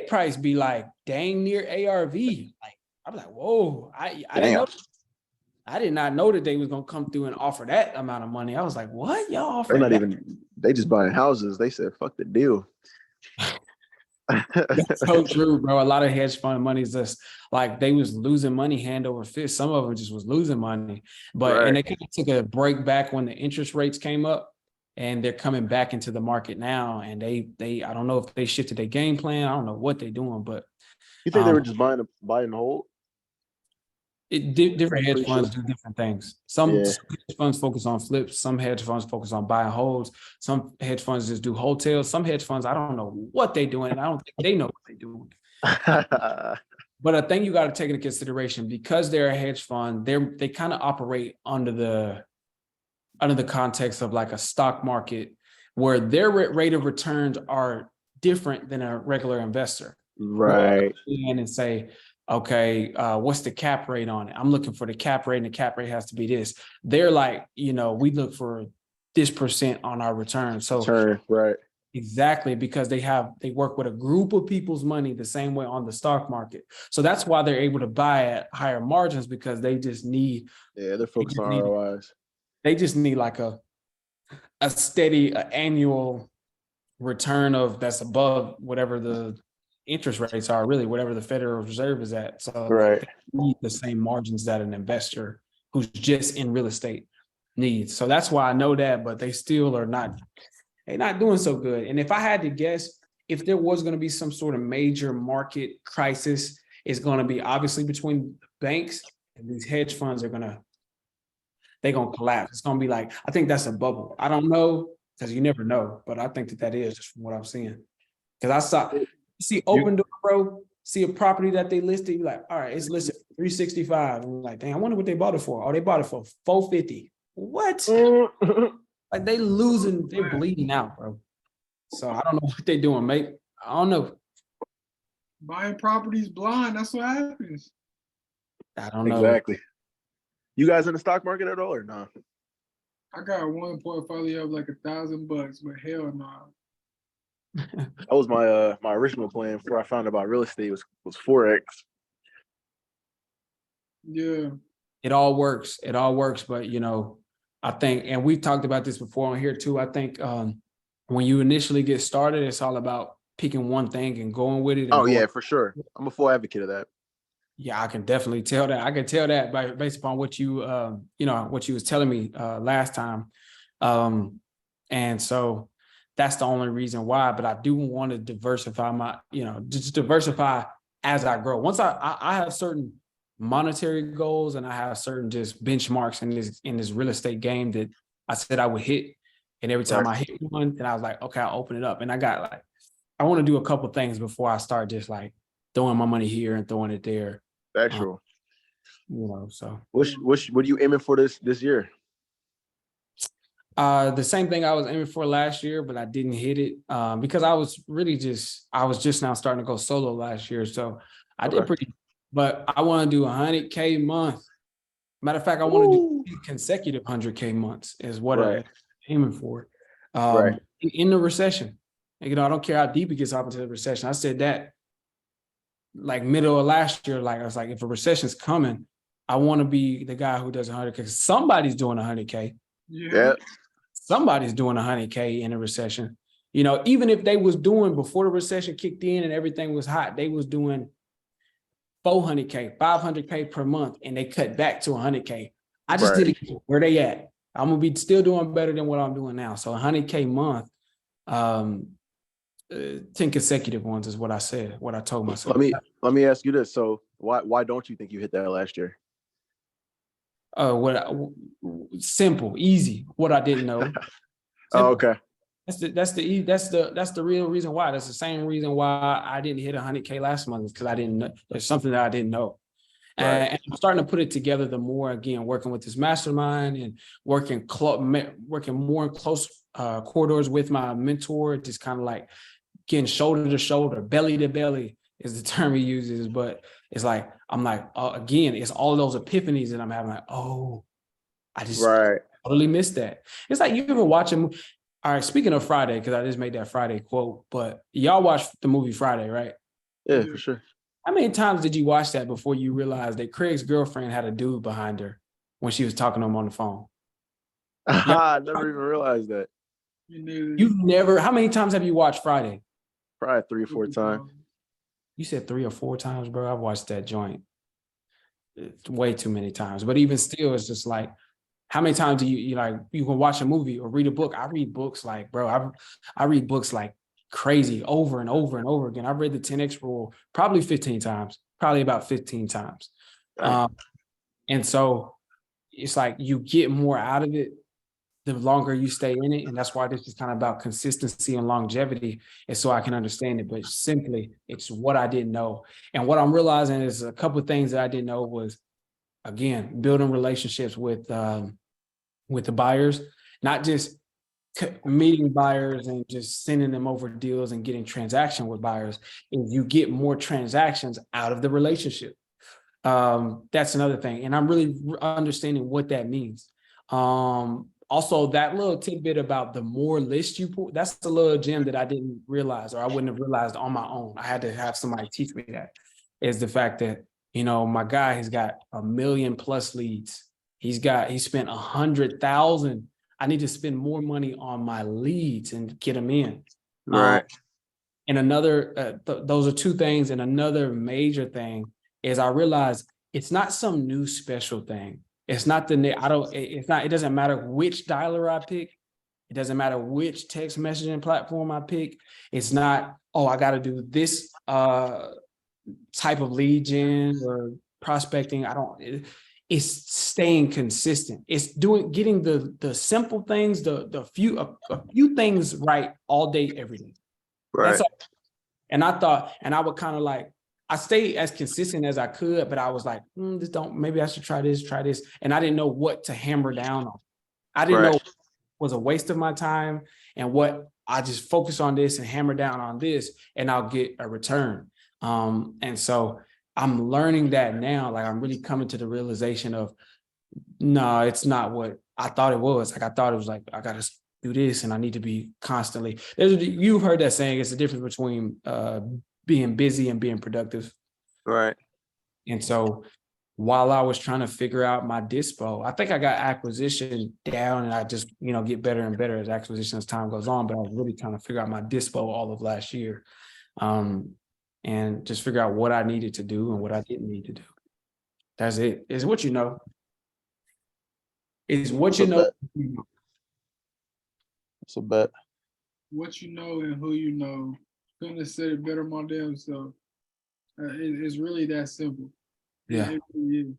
price be like dang near ARV. Like I'm like, whoa, I didn't know. I did not know that they was gonna come through and offer that amount of money. I was like, what? Y'all They're offering not that? even. They just buying houses. They said, "Fuck the deal." That's so true, bro. A lot of hedge fund money is just like they was losing money hand over fist. Some of them just was losing money, but and they kind of took a break back when the interest rates came up, and they're coming back into the market now. And they I don't know if they shifted their game plan. I don't know what they're doing, but You think they were just buying and hold? different hedge funds do different things. Some Yeah. hedge funds focus on flips. Some hedge funds focus on buy and holds. Some hedge funds just do wholesale. Some hedge funds, I don't know what they're doing, and I don't think they know what they're doing. But I think you got to take into consideration because they're a hedge fund, they kind of operate under the context of like a stock market where their rate of returns are different than a regular investor. Right. And say, okay, what's the cap rate on it? I'm looking for the cap rate, and the cap rate has to be this. They're like, we look for this % on our return. So right. Exactly, because they work with a group of people's money the same way on the stock market. So that's why they're able to buy at higher margins because they just need. Yeah, they're focused on ROIs. They just need like a steady annual return that's above whatever the interest rates are, really whatever the Federal Reserve is at. So Right. they need the same margins that an investor who's just in real estate needs. So that's why I know that, but they still are not. They're not doing so good. And if I had to guess, if there was going to be some sort of major market crisis, it's going to be obviously between banks and these hedge funds they're going to collapse. It's going to be like, I think that's a bubble. I don't know because you never know, but I think that is just from what I'm seeing. Because see Open Door, bro, see a property that they listed, you're like, all right, it's listed for 365. And we're like, dang, I wonder what they bought it for. Oh, they bought it for 450. What? Like they're bleeding out, bro. So I don't know what they're doing, mate. I don't know. Buying properties blind, that's what happens. I don't know. Exactly. You guys in the stock market at all or not? I got one portfolio of like $1,000, but hell no. That was my original plan before I found out about real estate was Forex. Yeah. It all works. But I think, and we've talked about this before on here too. I think when you initially get started, it's all about picking one thing and going with it. Yeah, for sure. I'm a full advocate of that. Yeah, I can definitely tell that. I can tell that based upon what you, what you was telling me last time. And so that's the only reason why, but I do want to diversify just diversify as I grow. Once I have certain monetary goals and I have certain just benchmarks in this real estate game that I said I would hit. And every time I hit one, then I was like, okay, I'll open it up. And I want to do a couple things before I start just like throwing my money here and throwing it there. That's true. So what are you aiming for this year? The same thing I was aiming for last year, but I didn't hit it because I was just now starting to go solo last year. So I did pretty, but I want to do 100K a month. Matter of fact, I want to do consecutive 100K months is what I'm aiming for. In the recession, I don't care how deep it gets up into the recession. I said that like middle of last year, like I was like, if a recession's coming, I want to be the guy who does 100K because somebody's doing 100K. Yeah. Somebody's doing 100K in a recession. Even if they was doing before the recession kicked in and everything was hot, they was doing 400K, 500K per month, and they cut back to 100K. I just did it where they at. I'm gonna be still doing better than what I'm doing now. So 100K month, 10 consecutive ones is what I said, what I told myself. Let me ask you this. So why don't you think you hit that last year? Simple, easy. What I didn't know. Oh, okay. That's the real reason why. That's the same reason why I didn't hit 100K last month, because I didn't know. There's something that I didn't know. Right. And I'm starting to put it together the more, again, working with this mastermind and working more in close corridors with my mentor, just kind of like getting shoulder to shoulder, belly to belly is the term he uses. But it's like, I'm like, again, it's all those epiphanies that I'm having, like, oh, I just Right. totally missed that. It's like you ever watch a movie. All right, speaking of Friday, because I just made that Friday quote, but y'all watched the movie Friday, right? Yeah, for sure. How many times did you watch that before you realized that Craig's girlfriend had a dude behind her when she was talking to him on the phone? I never even realized that. You've never, how many times have you watched Friday? Probably 3 or 4 times. You said 3 or 4 times, bro. I've watched that joint way too many times. But even still, it's just like, how many times do you like, you can watch a movie or read a book? I read books like, bro, I read books like crazy over and over and over again. I've read the 10X rule probably 15 times, probably about 15 times. Right. And so it's like you get more out of it the longer you stay in it. And that's why this is kind of about consistency and longevity. And so I can understand it, but simply it's what I didn't know. And what I'm realizing is a couple of things that I didn't know was, again, building relationships with the buyers, not just meeting buyers and just sending them over deals and getting transaction with buyers. Is you get more transactions out of the relationship. That's another thing. And I'm really understanding what that means. Also, that little tidbit about the more lists you put, that's the little gem that I didn't realize, or I wouldn't have realized on my own. I had to have somebody teach me that, is the fact that, my guy has got 1 million plus leads. He spent 100,000. I need to spend more money on my leads and get them in. Right. And another, those are 2 things. And another major thing is I realized it's not some new special thing. It's not it doesn't matter which dialer I pick. It doesn't matter which text messaging platform I pick. It's not, I got to do this type of lead gen or prospecting. It's staying consistent. It's getting the simple things, a few things right all day, every day. Right. That's all. And I would kind of like, I stayed as consistent as I could, but I was like, maybe I should try this. And I didn't know what to hammer down on. I didn't know what was a waste of my time and what I just focus on this and hammer down on this and I'll get a return. And so I'm learning that now. Like, I'm really coming to the realization of, no, it's not what I thought it was. Like, I thought it was like, I got to do this and I need to be constantly. You've heard that saying, it's the difference between being busy and being productive. Right. And so while I was trying to figure out my dispo, I think I got acquisition down and I just, get better and better as acquisition as time goes on. But I was really trying to figure out my dispo all of last year. And just figure out what I needed to do and what I didn't need to do. That's it. It's what you know. It's what you know. It's a bet. What you know and who you know. Couldn't have said it better my damn self. It's really that simple. Yeah. It really is.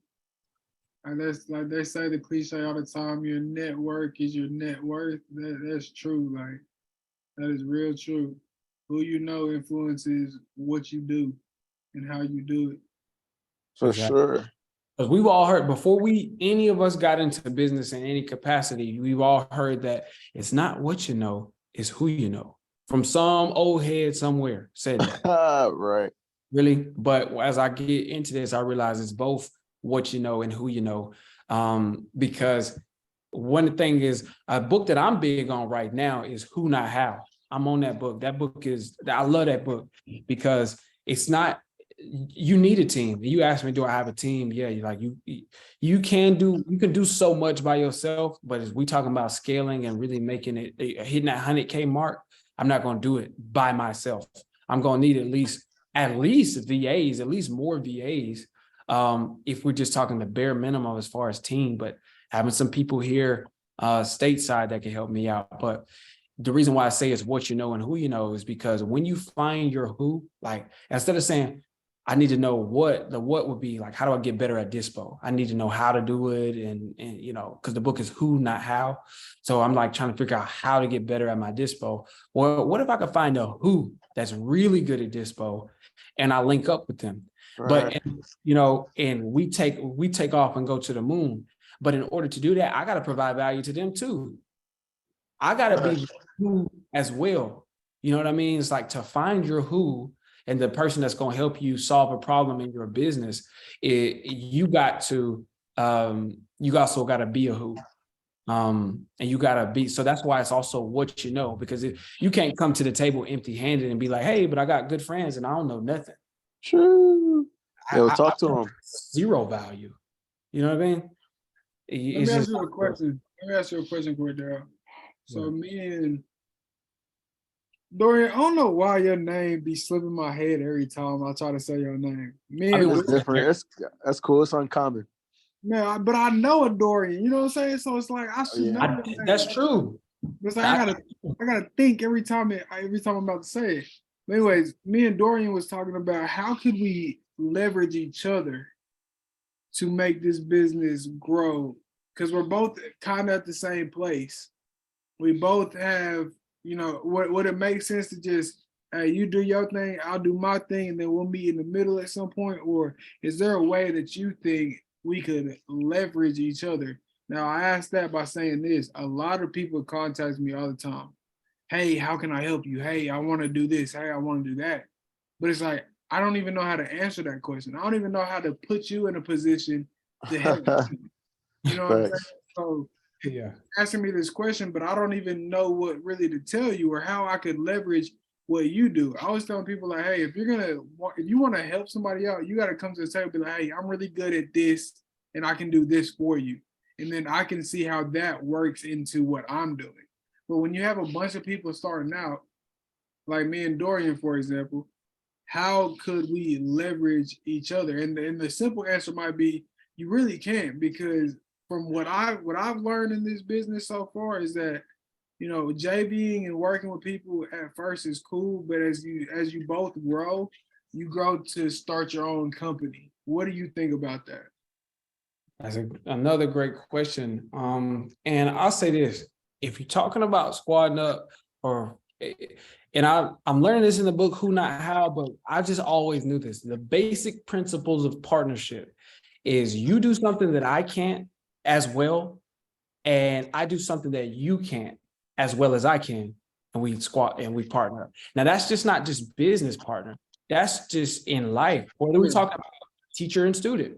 And that's like they say the cliche all the time, your network is your net worth. That's true. Like, that is real true. Who you know influences what you do and how you do it. For Exactly. sure. Because we've all heard, before any of us got into business in any capacity, we've all heard that it's not what you know, it's who you know. From some old head somewhere said that. Right. Really? But as I get into this, I realize it's both what you know and who you know. Because one thing is, a book that I'm big on right now is Who Not How. I'm on that book. That book I love that book because it's not, you need a team. You asked me, do I have a team? Yeah, you can do so much by yourself, but as we talking about scaling and really making it, hitting that 100K mark, I'm not going to do it by myself. I'm going to need at least VAs, at least more VAs. If we're just talking the bare minimum as far as team, but having some people here stateside that can help me out. But the reason why I say it's what you know and who you know is because when you find your who, like, instead of saying, I need to know what would be like, how do I get better at dispo? I need to know how to do it. And because the book is Who, Not How. So I'm like trying to figure out how to get better at my dispo. Well, what if I could find a who that's really good at dispo and I link up with them. But and we take off and go to the moon. But in order to do that, I got to provide value to them too. I got to be who as well. You know what I mean? It's like to find your who and the person that's going to help you solve a problem in your business. You also got to be a who. And you gotta be, so that's why it's also what you know, because you can't come to the table empty-handed and be like, hey, but I got good friends and I don't know nothing. True. Yo, talk to them. Zero value. You know what I mean? Let me ask you a question. Cordero. So me and Dorian, I don't know why your name be slipping my head every time I try to say your name. It's different. That's cool. It's uncommon. Man, but I know a Dorian, you know what I'm saying? So it's like I should know. That's true. It's like I gotta think every time I'm about to say it. But anyways, me and Dorian was talking about how could we leverage each other to make this business grow? Because we're both kind of at the same place. We both have, would it make sense to just, hey, you do your thing, I'll do my thing, and then we'll meet in the middle at some point? Or is there a way that you think we could leverage each other? Now, I asked that by saying this. A lot of people contact me all the time. Hey, how can I help you? Hey, I want to do this. Hey, I want to do that. But it's like, I don't even know how to answer that question. I don't even know how to put you in a position to help you. You know what I'm saying? So asking me this question, but I don't even know what really to tell you or how I could leverage what you do. I was telling people like, hey, if you want to help somebody out, you got to come to the table and be like, hey, I'm really good at this and I can do this for you. And then I can see how that works into what I'm doing. But when you have a bunch of people starting out, like me and Dorian, for example, how could we leverage each other? And the simple answer might be, you really can't, because from what I've learned in this business so far is that, JVing and working with people at first is cool, but as you both grow, you grow to start your own company. What do you think about that? That's another great question. And I'll say this: if you're talking about squadding up, I'm learning this in the book Who Not How, but I just always knew this. The basic principles of partnership is you do something that I can't as well, and I do something that you can't as well as I can, and we squat and we partner. Now that's just not just business partner. That's just in life. Whether we're talking about teacher and student.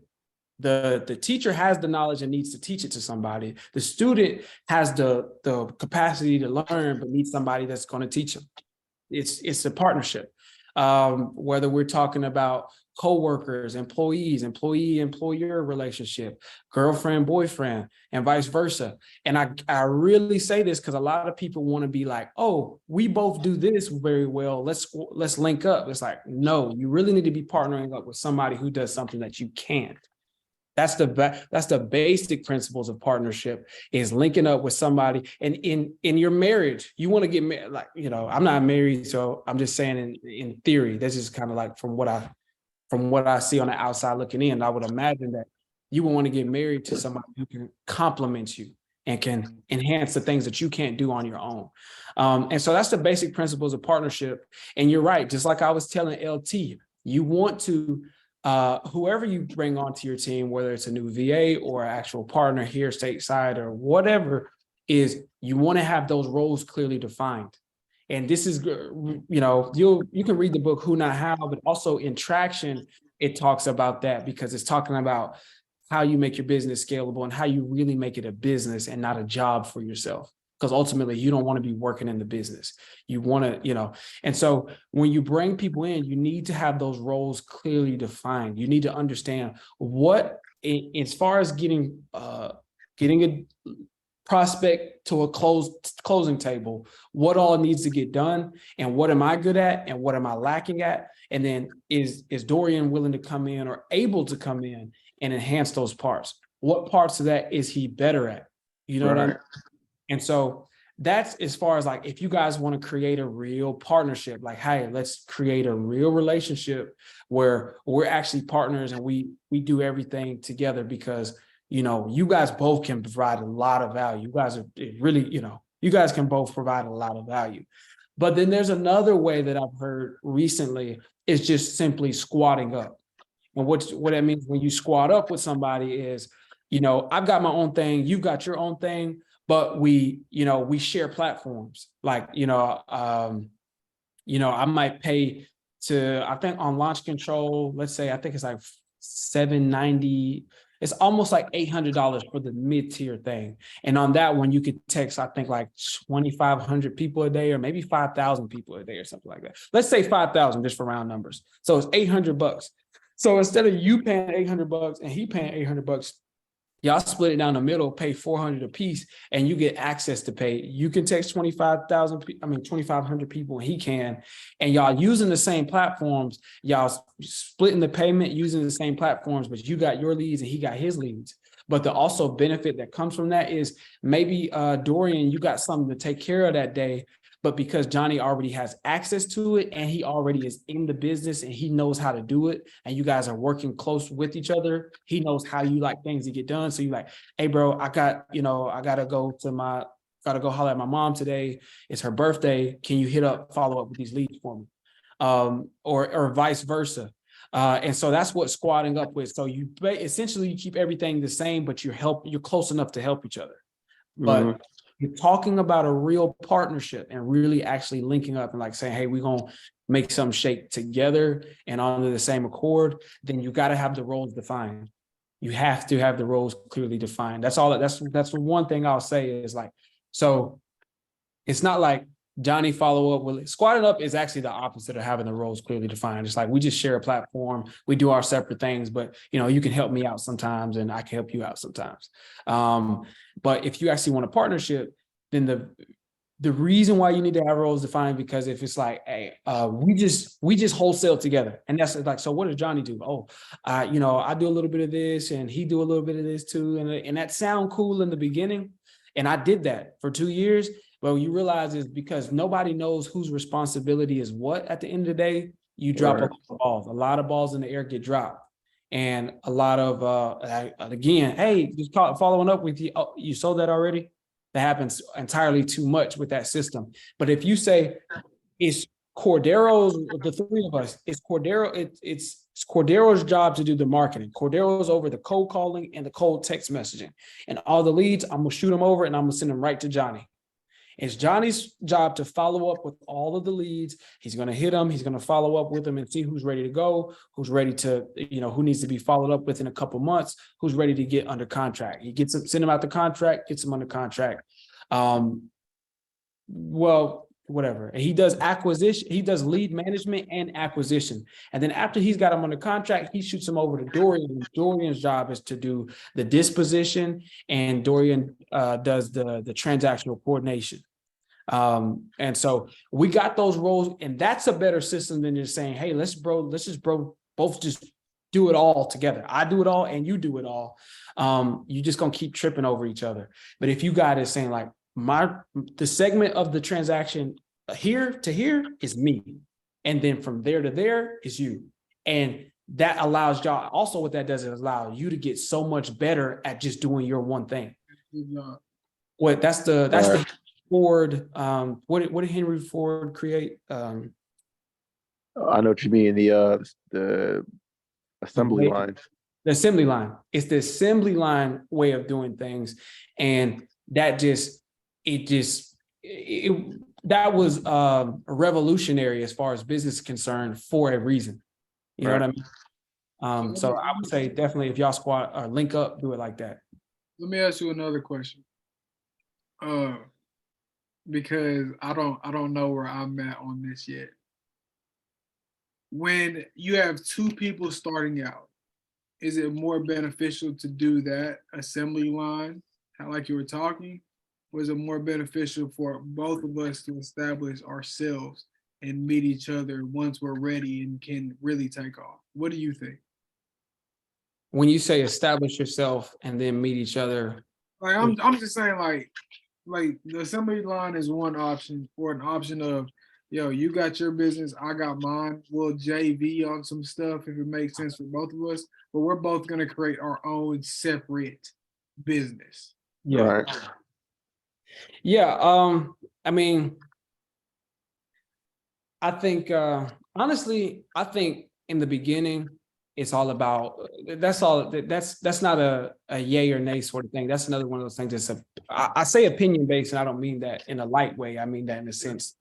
The teacher has the knowledge and needs to teach it to somebody. The student has the capacity to learn, but needs somebody that's going to teach them. It's a partnership. Whether we're talking about co-workers, employees, employee-employer relationship, girlfriend, boyfriend, and vice versa. And I really say this because a lot of people want to be like, oh, we both do this very well. Let's link up. It's like, no, you really need to be partnering up with somebody who does something that you can't. That's the basic principles of partnership, is linking up with somebody. And in your marriage, you want to get married. Like, I'm not married, so I'm just saying in theory, that's just kind of like from what I see on the outside looking in. I would imagine that you would want to get married to somebody who can complement you and can enhance the things that you can't do on your own. And so that's the basic principles of partnership. And you're right, just like I was telling LT, you want to, whoever you bring onto your team, whether it's a new VA or an actual partner here stateside or whatever, is you want to have those roles clearly defined. And this is, you can read the book Who Not How, but also in Traction, it talks about that, because it's talking about how you make your business scalable and how you really make it a business and not a job for yourself. Because ultimately, you don't want to be working in the business. You want to, and so when you bring people in, you need to have those roles clearly defined. You need to understand what, as far as getting a prospect to a closing table, what all needs to get done, and what am I good at, and what am I lacking at, and then is Dorian willing to come in or able to come in and enhance those parts? What parts of that is he better at? You know what I mean? And so that's as far as like, if you guys want to create a real partnership, like, hey, let's create a real relationship where we're actually partners and we do everything together, because, you guys both can provide a lot of value. You guys are really, you guys can both provide a lot of value. But then there's another way that I've heard recently is just simply squatting up. And what that means when you squat up with somebody is, I've got my own thing, you've got your own thing, but we share platforms. Like, I might pay I think on launch control, let's say, I think it's like $790. It's almost like $800 for the mid-tier thing. And on that one, you could text, I think, like 2,500 people a day, or maybe 5,000 people a day or something like that. Let's say 5,000 just for round numbers. So it's $800. So instead of you paying $800 and he paying $800, y'all split it down the middle, pay $400 a piece, and you get access to pay. You can text 2,500 people, and he can, and y'all using the same platforms, y'all splitting the payment using the same platforms, but you got your leads and he got his leads. But the also benefit that comes from that is maybe Dorian, you got something to take care of that day, but because Johnny already has access to it and he already is in the business and he knows how to do it, and you guys are working close with each other, he knows how you like things to get done. So you're like, hey bro, I gotta go holler at my mom today. It's her birthday. Can you follow up with these leads for me? Or vice versa. And so that's what squatting up with. So you essentially keep everything the same, but you're close enough to help each other. But you're talking about a real partnership and really actually linking up and like saying, hey, we're going to make some shake together and under the same accord, then you got to have the roles defined. You have to have the roles clearly defined. That's all. That's the one thing I'll say is like, so it's not like Johnny follow up with squatting up is actually the opposite of having the roles clearly defined. It's like we just share a platform, we do our separate things, but you can help me out sometimes and I can help you out sometimes. But if you actually want a partnership, then the reason why you need to have roles defined, because if it's like, hey, we just wholesale together, and that's like, so what does Johnny do? Oh, I do a little bit of this and he do a little bit of this too, and that sound cool in the beginning, and I did that for 2 years. But you realize is because nobody knows whose responsibility is what at the end of the day, you drop a lot of balls in the air get dropped. And a lot of, again, hey, just following up with you, oh, you sold that already? That happens entirely too much with that system. But if you say it's Cordero's, the three of us, it's Cordero's job to do the marketing. Cordero's over the cold calling and the cold text messaging. And all the leads, I'm going to shoot them over and I'm going to send them right to Johnny. It's Johnny's job to follow up with all of the leads. He's going to hit them. He's going to follow up with them and see who's ready to go, who's ready to, who needs to be followed up with in a couple months, who's ready to get under contract. He gets them, send them out the contract, gets them under contract. Whatever. And he does acquisition. He does lead management and acquisition. And then after he's got them under contract, he shoots them over to Dorian. Dorian's job is to do the disposition, and Dorian does the transactional coordination. And so we got those roles, and that's a better system than just saying, hey, let's just both just do it all together. I do it all and you do it all. You just gonna keep tripping over each other. But if you got it saying like, the segment of the transaction here to here is me, and then from there to there is you, and that allows y'all. Also, what that does is allow you to get so much better at just doing your one thing. What that's the Ford. What did Henry Ford create? I know what you mean. The assembly line. The assembly line. It's the assembly line way of doing things, and that that was revolutionary as far as business is concerned for a reason. You know what I mean? So I would say definitely if y'all squat or link up, do it like that. Let me ask you another question. Because I don't know where I'm at on this yet. When you have two people starting out, is it more beneficial to do that assembly line, like you were talking? Was it more beneficial for both of us to establish ourselves and meet each other once we're ready and can really take off? What do you think? When you say establish yourself and then meet each other, like I'm just saying like the assembly line is one option, or an option of, yo, you got your business, I got mine. We'll JV on some stuff if it makes sense for both of us, but we're both gonna create our own separate business. Yeah. Yeah. I mean, I think honestly, I think in the beginning, it's all about that's all that's not a yay or nay sort of thing. That's another one of those things that's I say opinion based, and I don't mean that in a light way. I mean that in a sense,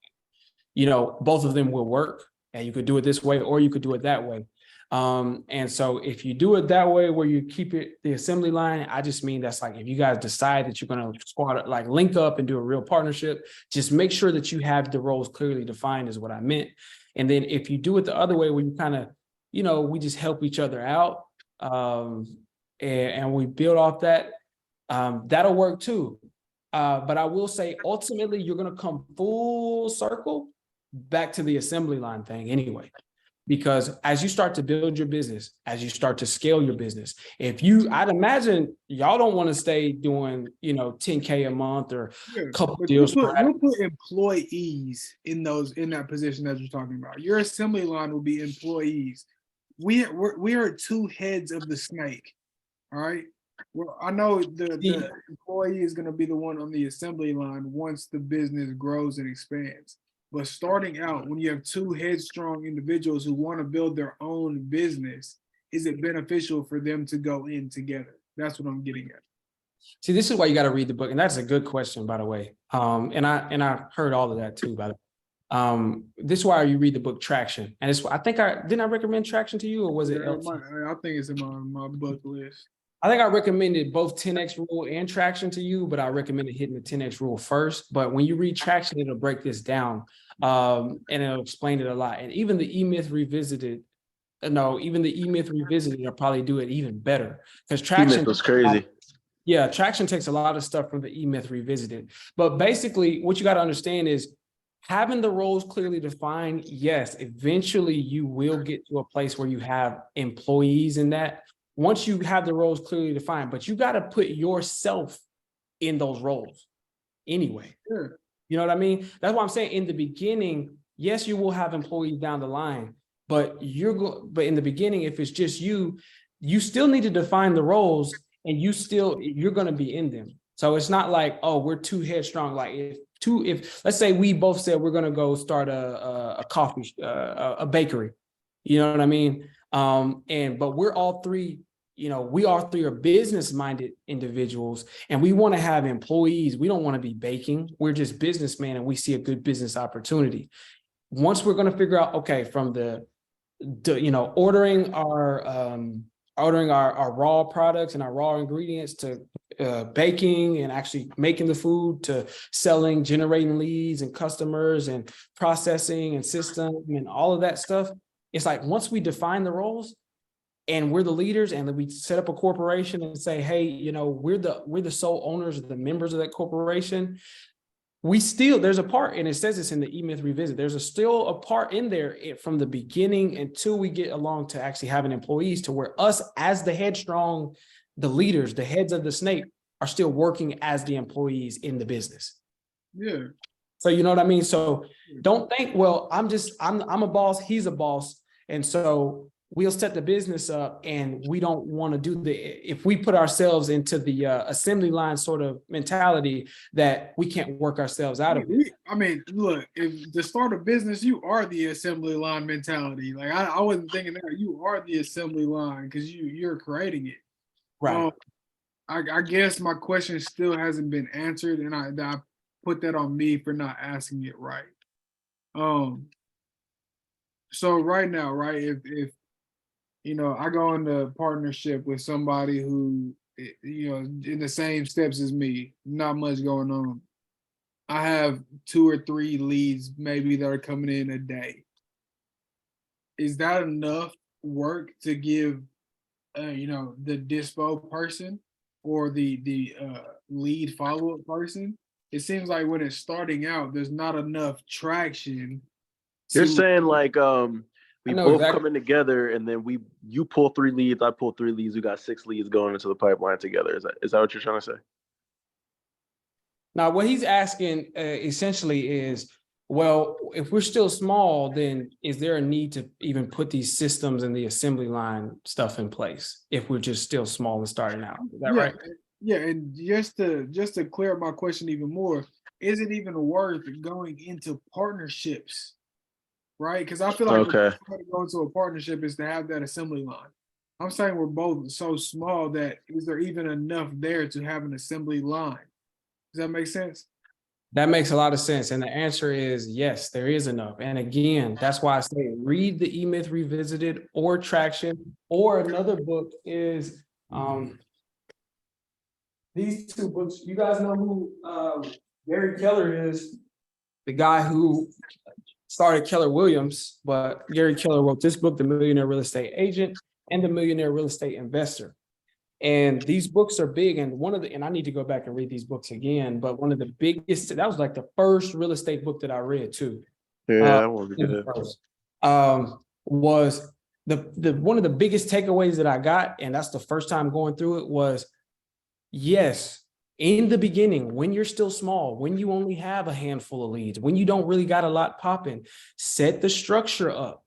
both of them will work, and you could do it this way or you could do it that way. And so if you do it that way where you keep it the assembly line, I just mean that's like if you guys decide that you're going to squad like link up and do a real partnership, just make sure that you have the roles clearly defined is what I meant. And then if you do it the other way where you kind of, we just help each other out, and we build off that, that'll work too. But I will say ultimately you're going to come full circle back to the assembly line thing anyway. Because as you start to build your business, as you start to scale your business, I'd imagine y'all don't want to stay doing, $10K a month or a couple deals. You'll put employees in that position that you're talking about. Your assembly line will be employees. We are two heads of the snake. All right. Well, I know the employee is going to be the one on the assembly line once the business grows and expands. But starting out, when you have two headstrong individuals who want to build their own business, is it beneficial for them to go in together? That's what I'm getting at. See, this is why you got to read the book, and that's a good question, by the way. And I heard all of that too, by the way. This is why you read the book Traction, and it's I didn't I recommend Traction to you, or was it? I think it's in my book list. I think I recommended both 10X rule and Traction to you, but I recommended hitting the 10X rule first. But when you read Traction, it'll break this down, and it'll explain it a lot. And even the E-Myth Revisited, will probably do it even better because Traction was crazy. Yeah, Traction takes a lot of stuff from the E-Myth Revisited. But basically, what you got to understand is having the roles clearly defined. Yes, eventually you will get to a place where you have employees in that. Once you have the roles clearly defined, but you got to put yourself in those roles anyway. Sure. You know what I mean? That's why I'm saying in the beginning, yes, you will have employees down the line, but in the beginning, if it's just you still need to define the roles, and you're going to be in them. So it's not like, oh, we're too headstrong. Like if let's say we both said we're going to go start a coffee, a bakery, you know what I mean? But we're all three, we all three are business-minded individuals, and we want to have employees. We don't want to be baking. We're just businessmen, and we see a good business opportunity. Once we're going to figure out, okay, from ordering our raw products and our raw ingredients to baking and actually making the food to selling, generating leads and customers and processing and system and all of that stuff. It's like once we define the roles and we're the leaders and then we set up a corporation and say, hey, we're the sole owners of the members of that corporation. There's a part, and it says this in the E-Myth Revisit, there's still a part in there from the beginning until we get along to actually having employees to where us as the leaders, the heads of the snake are still working as the employees in the business. Yeah. So you know what I mean? So don't think, well, I'm a boss, he's a boss. And so we'll set the business up and we don't want to do if we put ourselves into the assembly line sort of mentality that we can't work ourselves out of it. I mean, look, if to start a business, you are the assembly line mentality. Like I wasn't thinking that you are the assembly line because you're creating it. Right. I guess my question still hasn't been answered, and I put that on me for not asking it right. So right now, right, if I go into partnership with somebody who, in the same steps as me, not much going on. I have 2 or 3 leads maybe that are coming in a day. Is that enough work to give, the dispo person or the lead follow-up person? It seems like when it's starting out, there's not enough traction. You're saying like we both exactly. come in together, and then you pull 3 leads, I pull 3 leads. We got 6 leads going into the pipeline together. Is that what you're trying to say? Now, what he's asking essentially is, well, if we're still small, then is there a need to even put these systems and the assembly line stuff in place if we're just still small and starting out? Is that right? Yeah, and just to clear up my question even more, is it even worth going into partnerships right? Because I feel like the Okay. best way to go into a partnership is to have that assembly line. I'm saying we're both so small that is there even enough there to have an assembly line? Does that make sense? That makes a lot of sense. And the answer is yes, there is enough. And again, that's why I say read the E-Myth Revisited or Traction, or another book is these two books. You guys know who Gary Keller is, the guy who started Keller Williams, but Gary Keller wrote this book, The Millionaire Real Estate Agent and The Millionaire Real Estate Investor. And these books are big. And and I need to go back and read these books again, but one of the biggest, that was like the first real estate book that I read too. Yeah, that would be good. Was the one of the biggest takeaways that I got, and that's the first time going through it, was yes, in the beginning, when you're still small, when you only have a handful of leads, when you don't really got a lot popping, set the structure up.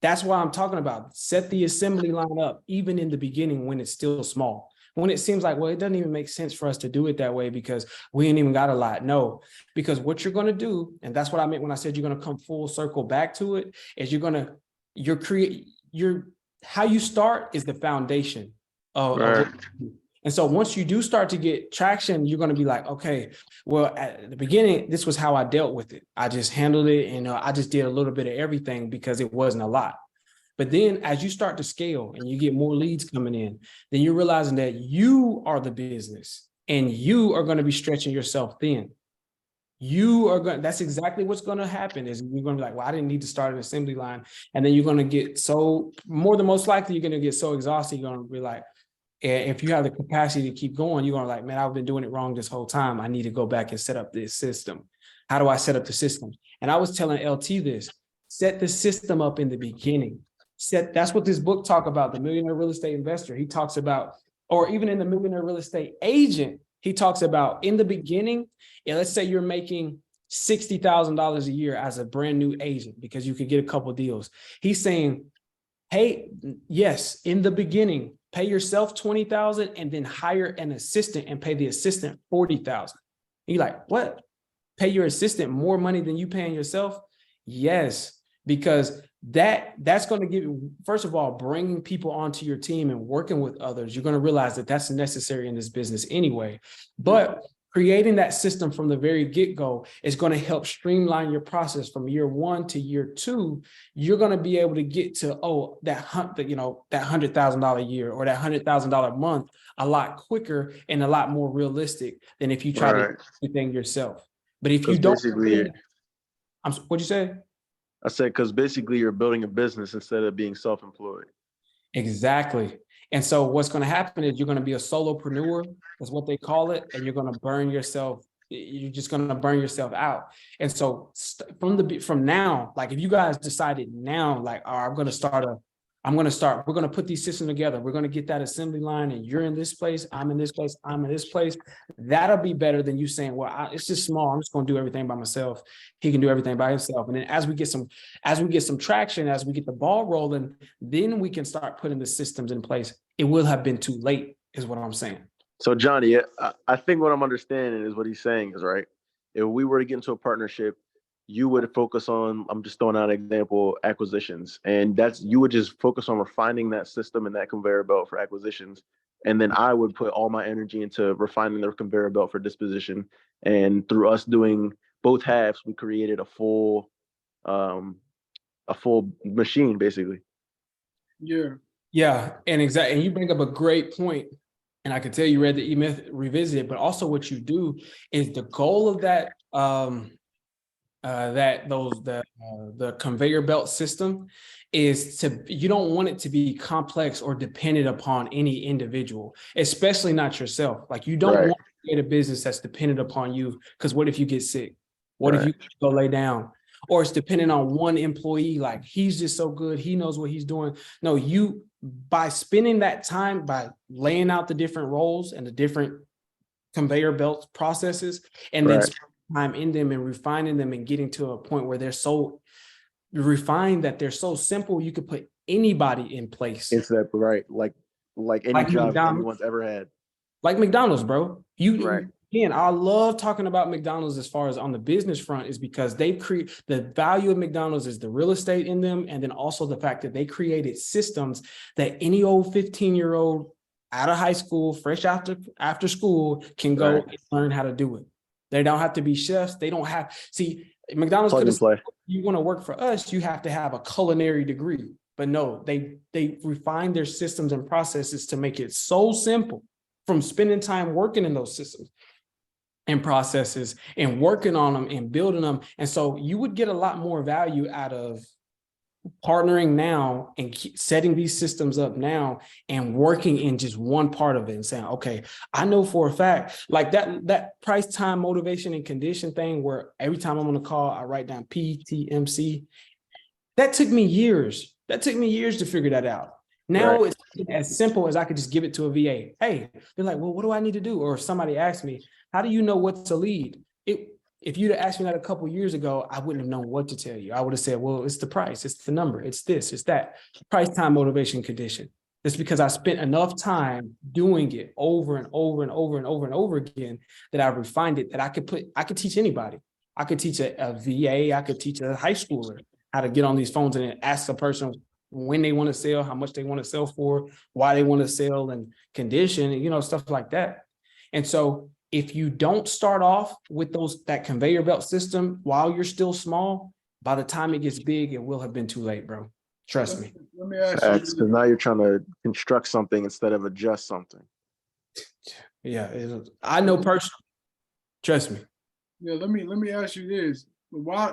That's why I'm talking about set the assembly line up, even in the beginning when it's still small. When it seems like, well, it doesn't even make sense for us to do it that way because we ain't even got a lot. No, because what you're going to do, and that's what I meant when I said you're going to come full circle back to it, is how you start is the foundation of Right. and so once you do start to get traction, you're going to be like, okay, well, at the beginning, this was how I dealt with it. I just handled it and I just did a little bit of everything because it wasn't a lot. But then as you start to scale and you get more leads coming in, then you're realizing that you are the business and you are going to be stretching yourself thin. That's exactly what's going to happen is you're going to be like, well, I didn't need to start an assembly line. And then you're going to get more than most likely, you're going to get so exhausted. You're going to be like, if you have the capacity to keep going, you're going to like, man, I've been doing it wrong this whole time. I need to go back and set up this system. How do I set up the system? And I was telling LT this, set the system up in the beginning. That's what this book talk about, The Millionaire Real Estate Investor. He talks about, or even in The Millionaire Real Estate Agent, he talks about in the beginning, let's say you're making $60,000 a year as a brand new agent because you could get a couple deals. He's saying, hey, yes, in the beginning, pay yourself $20,000 and then hire an assistant and pay the assistant $40,000. You're like, what? Pay your assistant more money than you paying yourself? Yes, because that's going to give you, first of all, bringing people onto your team and working with others. You're going to realize that that's necessary in this business anyway. But creating that system from the very get-go is going to help streamline your process from year 1 to year 2. You're going to be able to get to, that $100,000 a year or that $100,000 a month a lot quicker and a lot more realistic than if you try to do everything yourself. But if you don't, what'd you say? I said, because basically you're building a business instead of being self-employed. Exactly. And so what's going to happen is you're going to be a solopreneur, is what they call it, and you're going to burn yourself. You're just going to burn yourself out. And so from now, like if you guys decided now, like, all right, we're going to put these systems together. We're going to get that assembly line and you're in this place, I'm in this place, I'm in this place. That'll be better than you saying, well, it's just small. I'm just going to do everything by myself. He can do everything by himself. And then as we get some traction, as we get the ball rolling, then we can start putting the systems in place. It will have been too late is what I'm saying. So Johnny, I think what I'm understanding is what he's saying is right. If we were to get into a partnership, you would focus on, I'm just throwing out an example, acquisitions. And you would just focus on refining that system and that conveyor belt for acquisitions. And then I would put all my energy into refining the conveyor belt for disposition. And through us doing both halves, we created a full machine, basically. Yeah. And exactly. And you bring up a great point. And I can tell you read the E-Myth Revisited, but also what you do is the goal of that, the conveyor belt system is you don't want it to be complex or dependent upon any individual, especially not yourself. Like you don't want to create a business that's dependent upon you, because what if you get sick? What if you go lay down? Or it's dependent on one employee, like he's just so good, he knows what he's doing. No, by spending that time, by laying out the different roles and the different conveyor belt processes, and then time in them and refining them and getting to a point where they're so refined that they're so simple you could put anybody in place. It's that like any job anyone's ever had. Like McDonald's, bro. You again, I love talking about McDonald's as far as on the business front is because they create the value of McDonald's is the real estate in them. And then also the fact that they created systems that any old 15-year-old out of high school, fresh after school can go and learn how to do it. They don't have to be chefs. They don't have, see, McDonald's Plug could and have play. you want to work for us, you have to have a culinary degree. But no, they refine their systems and processes to make it so simple from spending time working in those systems and processes and working on them and building them. And so you would get a lot more value out of partnering now and setting these systems up now and working in just one part of it and saying, okay, I know for a fact, like that price, time, motivation, and condition thing where every time I'm on a call, I write down PTMC. That took me years. That took me years to figure that out. Now it's as simple as I could just give it to a VA. Hey, they're like, well, what do I need to do? Or if somebody asks me, how do you know what's a lead? If you'd have asked me that a couple of years ago, I wouldn't have known what to tell you. I would have said, well, it's the price, it's the number, it's this, it's that. Price, time, motivation, condition. It's because I spent enough time doing it over and over and over and over and over again that I refined it, that I could teach anybody. I could teach a VA, I could teach a high schooler how to get on these phones and ask a person when they want to sell, how much they want to sell for, why they want to sell, and condition, you know, stuff like that. And so if you don't start off with that conveyor belt system while you're still small, by the time it gets big, it will have been too late, bro. Trust me. Let me ask Because you. now you're trying to construct something instead of adjust something. Yeah, I know personally. Trust me. Yeah, let me ask you this. Why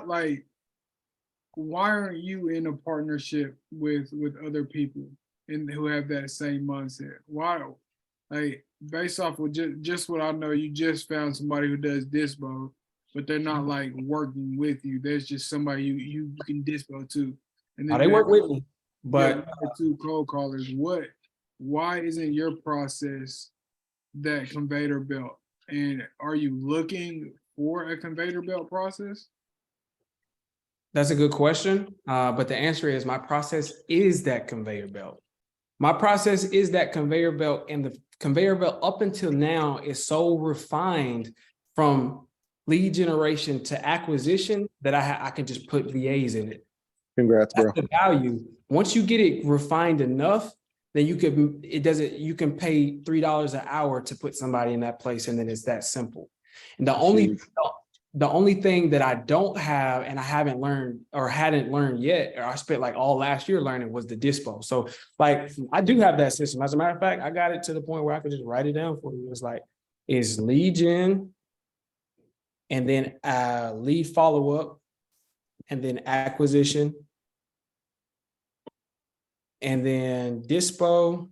aren't you in a partnership with other people and who have that same mindset? Why? Like, based off of just what I know, you just found somebody who does dispo, but they're not like working with you. There's just somebody you can dispo to. And then They work with me, but two cold callers. Why isn't your process that conveyor belt? And are you looking for a conveyor belt process? that's a good question. But the answer is my process is that conveyor belt. My process is that conveyor belt, and the conveyor belt up until now is so refined from lead generation to acquisition that I can just put VAs in it. Congrats, bro. That's the value. Once you get it refined enough, then you can pay $3 an hour to put somebody in that place, and then it's that simple. And the only thing that I don't have and I haven't learned or hadn't learned yet, or I spent like all last year learning, was the dispo. So like I do have that system. As a matter of fact, I got it to the point where I could just write it down for you. It's like, is lead gen, and then lead follow-up, and then acquisition, and then dispo,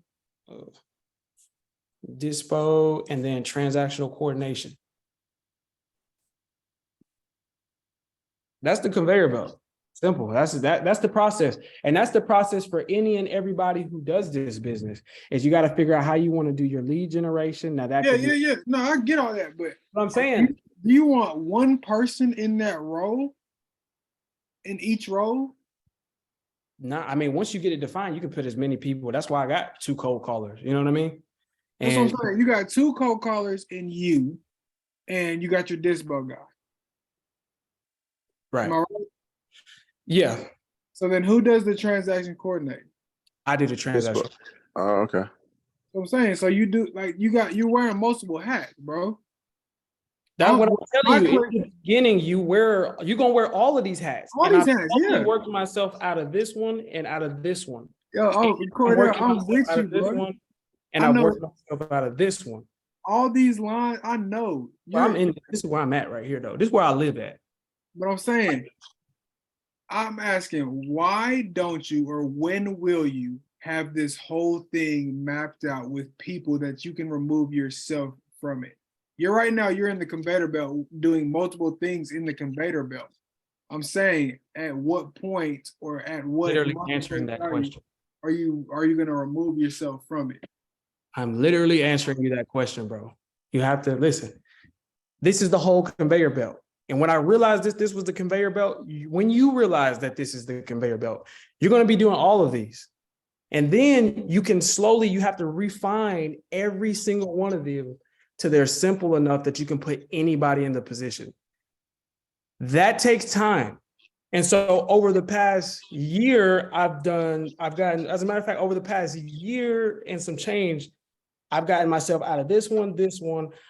and then transactional coordination. That's the conveyor belt. Simple. That's the process. And that's the process for any and everybody who does this business, is you got to figure out how you want to do your lead generation. Now that Yeah. No, I get all that, but what I'm saying. Do you want one person in that role? In each role? No, I mean, once you get it defined, you can put as many people. That's why I got 2 cold callers. You know what I mean? That's what I'm saying. You got 2 cold callers in you, and you got your dispo guy. Right. Am I right? Yeah. So then who does the transaction coordinating? I did a transaction. Oh, okay. So I'm saying, so you do, like, you're wearing multiple hats, bro. That's what I'm telling you. In the beginning, you're gonna wear all of these hats. All these hats, yeah. Worked myself out of this one and out of this one. Yo, Cordero, I'm with you, bro. And I worked myself out of this one. All these lines, I know. This is where I'm at right here, though. This is where I live at. But I'm saying, I'm asking, why don't you, or when will you have this whole thing mapped out with people that you can remove yourself from it? You're in the conveyor belt doing multiple things in the conveyor belt. I'm saying, at what point or at what literally answering that question. Are you going to remove yourself from it? I'm literally answering you that question, bro. You have to listen. This is the whole conveyor belt. And when I realized this was the conveyor belt, when you realize that this is the conveyor belt, you're going to be doing all of these. And then you have to refine every single one of them to they're simple enough that you can put anybody in the position. That takes time. And so over the past year, I've gotten, as a matter of fact, over the past year and some change, I've gotten myself out of this one.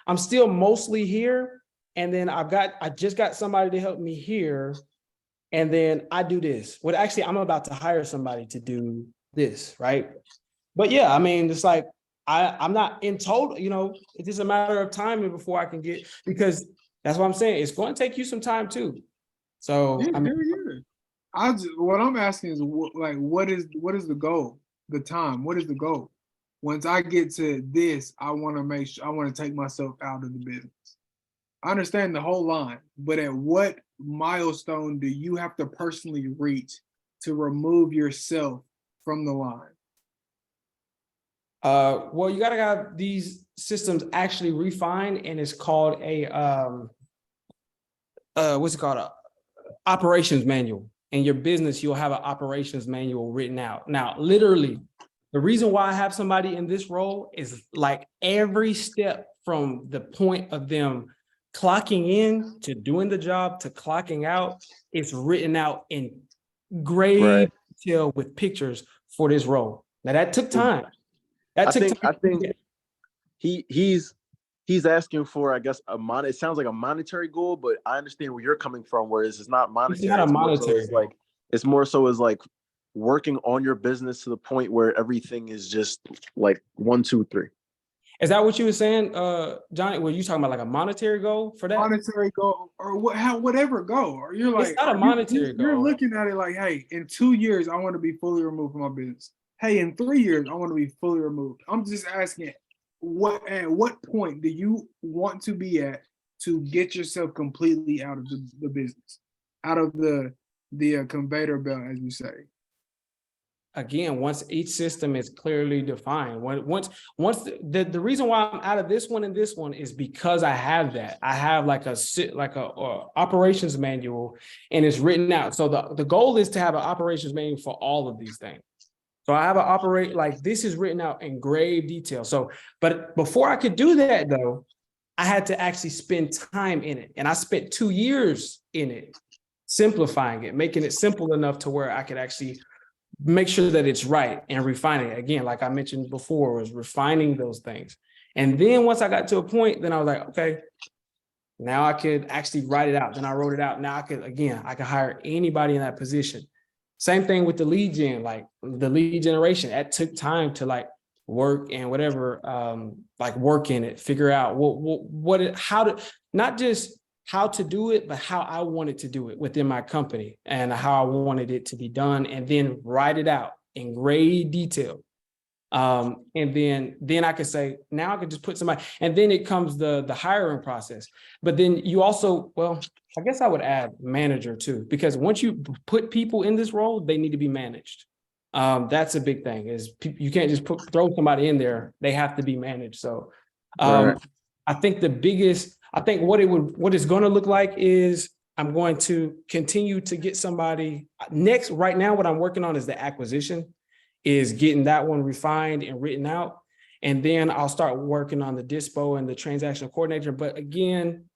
I'm still mostly here. And then I just got somebody to help me here. And then I do this. Well, actually, I'm about to hire somebody to do this, right? But yeah, I mean, it's like, I'm not in total, it's just a matter of timing before I can get, because that's what I'm saying. It's going to take you some time too. So Yeah, I mean, what I'm asking is what is the goal? The time. What is the goal? Once I get to this, I want to take myself out of the business. I understand the whole line, but at what milestone do you have to personally reach to remove yourself from the line? well, you gotta have these systems actually refined, and it's called what's it called? A operations manual. In your business, you'll have an operations manual written out. Now, literally, the reason why I have somebody in this role is like every step from the point of them clocking in to doing the job to clocking out, it's written out in great detail with pictures for this role. Now that took time. I think he's asking for, I guess, it sounds like a monetary goal, but I understand where you're coming from, whereas it's not monetary. It's not a monetary goal. It's more so as like working on your business to the point where everything is just like 1, 2, 3. Is that what you were saying, Johnny? Were you talking about like a monetary goal for that? Monetary goal, or whatever goal, or you're like, it's not a monetary goal. You're looking at it like, hey, in 2 years, I want to be fully removed from my business. Hey, in 3 years, I want to be fully removed. I'm just asking, at what point do you want to be at to get yourself completely out of the business, out of the conveyor belt, as you say? Again, once each system is clearly defined, once the reason why I'm out of this one and this one is because I have that. I have like a operations manual, and it's written out. So the goal is to have an operations manual for all of these things. So I have this is written out in grave detail. So, but before I could do that though, I had to actually spend time in it. And I spent 2 years in it, simplifying it, making it simple enough to where I could actually make sure that it's right and refining it. Again, like I mentioned before, was refining those things. And then once I got to a point, then I was like, okay, now I could actually write it out. Then I wrote it out. Now I could hire anybody in that position. Same thing with the lead gen, like the lead generation. That took time to like work and whatever, like work in it, figure out not just how to do it, but how I wanted to do it within my company and how I wanted it to be done, and then write it out in great detail. And then I could say, now I could just put somebody, and then it comes the hiring process. But then you also, well, I guess I would add manager too, because once you put people in this role, they need to be managed. That's a big thing, is you can't just throw somebody in there. They have to be managed. So I think what it's going to look like is I'm going to continue to get somebody next. Right now, what I'm working on is the acquisition, is getting that one refined and written out. And then I'll start working on the dispo and the transactional coordinator. But again,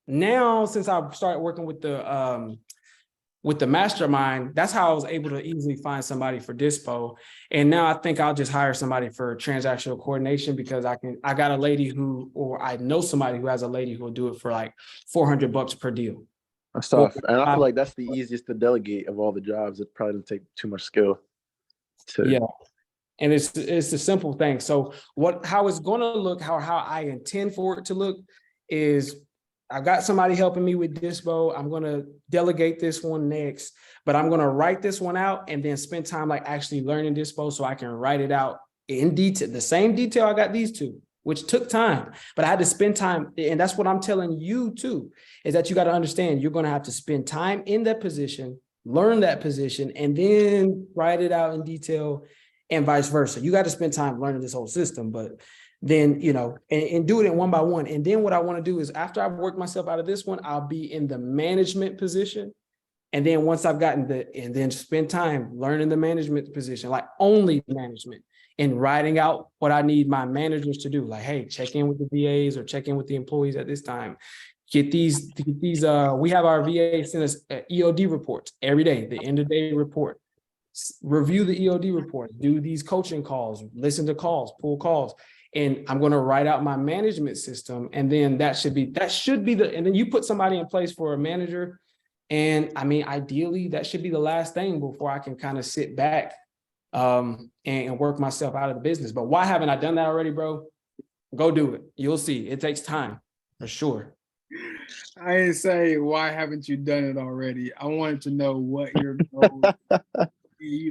now, since I've started working with the mastermind, that's how I was able to easily find somebody for dispo. And now I think I'll just hire somebody for transactional coordination, because I got a lady I know somebody who has a lady who will do it for like $400 per deal. That's tough. And I feel like that's the easiest to delegate of all the jobs. It probably doesn't take too much skill. Yeah. And it's a simple thing. So how it's going to look, how I intend for it to look is, I've got somebody helping me with dispo. I'm going to delegate this one next, but I'm going to write this one out and then spend time like actually learning dispo so I can write it out in detail, the same detail I got these two, which took time, but I had to spend time. And that's what I'm telling you too, is that you got to understand, you're going to have to spend time in that position, learn that position, and then write it out in detail, and vice versa. You got to spend time learning this whole system, but then, and do it in one by one. And then what I want to do is, after I've worked myself out of this one, I'll be in the management position. And then once I've gotten and then spend time learning the management position, like only management. and writing out what I need my managers to do. Like, hey, check in with the VAs or check in with the employees at this time. Get these, we have our VA send us EOD reports every day, the end of day report. Review the EOD reports, do these coaching calls, listen to calls, pull calls. And I'm going to write out my management system. And then that should be and then you put somebody in place for a manager. And I mean, ideally, that should be the last thing before I can kind of sit back and work myself out of the business. But why haven't I done that already, bro? Go do it. You'll see. It takes time for sure. I didn't say why haven't you done it already. I wanted to know what your goal.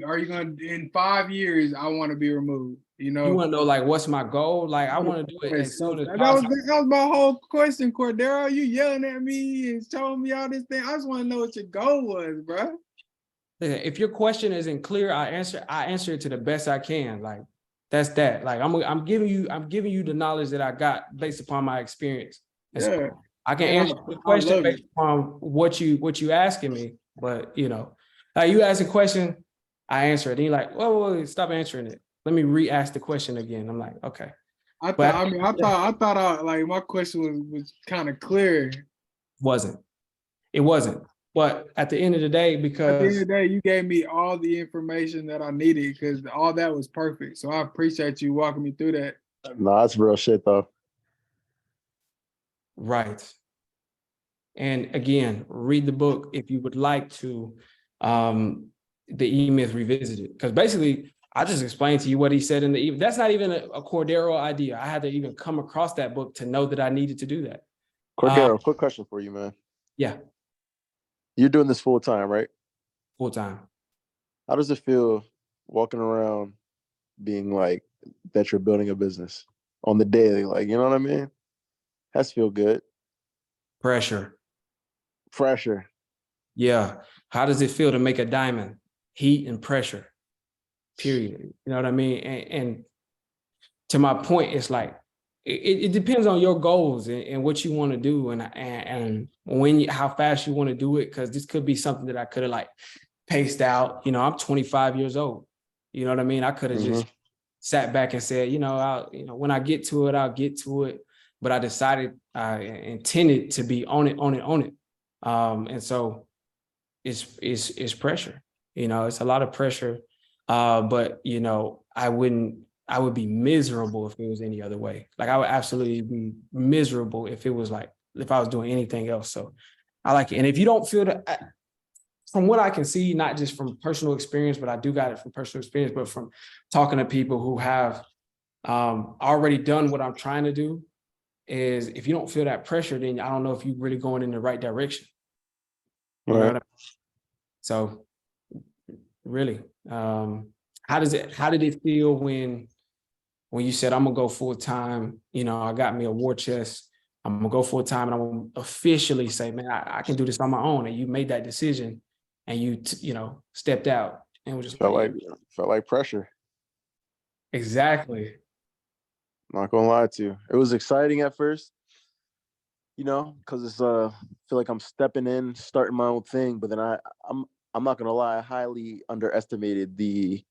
Are you going to, in 5 years, I want to be removed? You know, You want to know, like, what's my goal? Like, I want to do it as soon as that possible. was my whole question, Cordero. You yelling at me and showing me all this thing. I just want to know what your goal was, bro. If your question isn't clear, I answer it to the best I can. Like, that's that. Like, I'm giving you the knowledge that I got based upon my experience. Yeah. I can Yeah, answer the I question love based upon what you asking me, but you know, like you ask a question, I answer it. And you're like, whoa, stop answering it. Let me re-ask the question again. I'm like, okay. I thought like my question was kind of clear. It wasn't. But at the end of the day, At the end because of the day, you gave me all the information that I needed because all that was perfect. So I appreciate you walking me through that. No, that's real shit though. right. And again, read the book if you would like to, the E-Myth Revisited. Because basically, I just explained to you what he said in the E-Myth. That's not even a Cordero idea. I had to even come across that book to know that I needed to do that. Cordero, quick question for you, man. Yeah, You're doing this full time, right? full time. How does it feel walking around being like that you're building a business on the daily? Like, you know what I mean? Has to feel good. Pressure. Yeah. How does it feel to make a diamond? Heat and pressure. Period. You know what I mean? And to my point, it's like it depends on your goals and what you want to do and how fast you want to do it. Because this could be something that I could have like paced out. You know, I'm 25 years old. You know what I mean? I could have just sat back and said, when I get to it, I'll get to it. But I decided I intended to be on it. And so it's pressure. It's a lot of pressure. But I would be miserable if it was any other way. Like I would absolutely be miserable if it was like, if I was doing anything else. So I like it. And if you don't feel that, from what I can see, not just from personal experience, but I do got it from personal experience, but from talking to people who have already done what I'm trying to do, is if you don't feel that pressure, then I don't know if you're really going in the right direction. You know what I mean? So really, how did it feel when you said, I'm gonna go full time? I got me a war chest. I'm gonna go full time, and I'm gonna officially say, man, I can do this on my own. And you made that decision, and you stepped out and was just felt like pressure. Exactly. Not gonna lie to you, it was exciting at first, because it's feel like I'm stepping in, starting my own thing. But then I'm not gonna lie, I highly underestimated the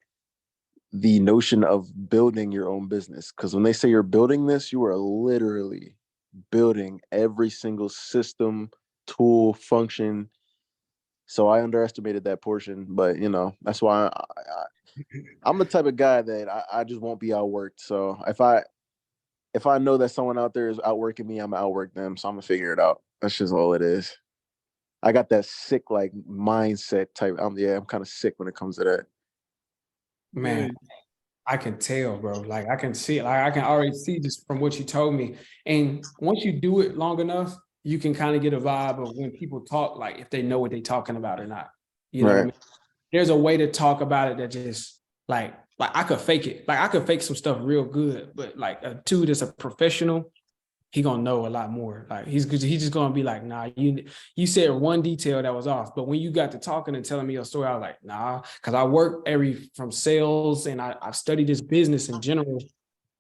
notion of building your own business. Because when they say you're building this, you are literally building every single system, tool, function. So I underestimated that portion. But that's why I'm the type of guy that I just won't be outworked. So if I know that someone out there is outworking me, I'm gonna outwork them. So I'm gonna figure it out. That's just all it is. I got that sick like mindset type. I'm kind of sick when it comes to that. Man, I can tell, bro. Like I can see it. Like I can already see just from what you told me. And once you do it long enough, you can kind of get a vibe of when people talk, like if they know what they're talking about or not. You know what I mean? There's a way to talk about it that just like I could fake it. Like I could fake some stuff real good, but like a dude that's a professional, he gonna know a lot more. Like he's just gonna be like, nah, you said one detail that was off. But when you got to talking and telling me your story, I was like, nah, because I work from sales and I've studied this business in general,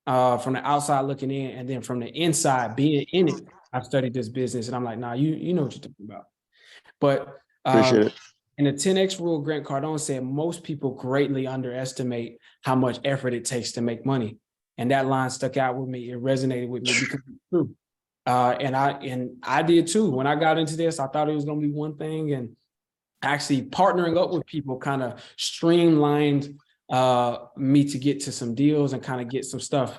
from the outside looking in, and then from the inside being in it, I've studied this business. And I'm like, nah, you know what you're talking about. But appreciate it. In the 10X rule, Grant Cardone said most people greatly underestimate how much effort it takes to make money. And that line stuck out with me. It resonated with me because it's true. And I did too. When I got into this, I thought it was going to be one thing, and actually partnering up with people kind of streamlined me to get to some deals and kind of get some stuff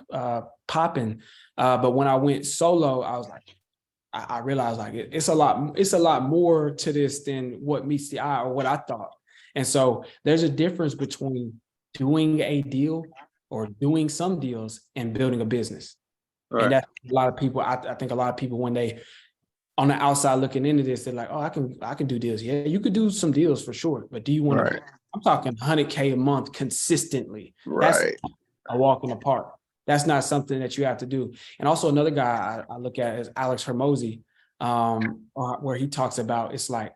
popping. But when I went solo, I was like, I realized like it's a lot more to this than what meets the eye or what I thought. And so there's a difference between doing a deal or doing some deals and building a business. Right. And that's a lot of people, I think a lot of people, when they on the outside looking into this, they're like, oh, I can do deals. Yeah, you could do some deals for sure. But do you want to, I'm talking 100K a month consistently. That's Right. a walk in the park. That's not something that you have to do. And also another guy I look at is Alex Hermosi, where he talks about, it's like,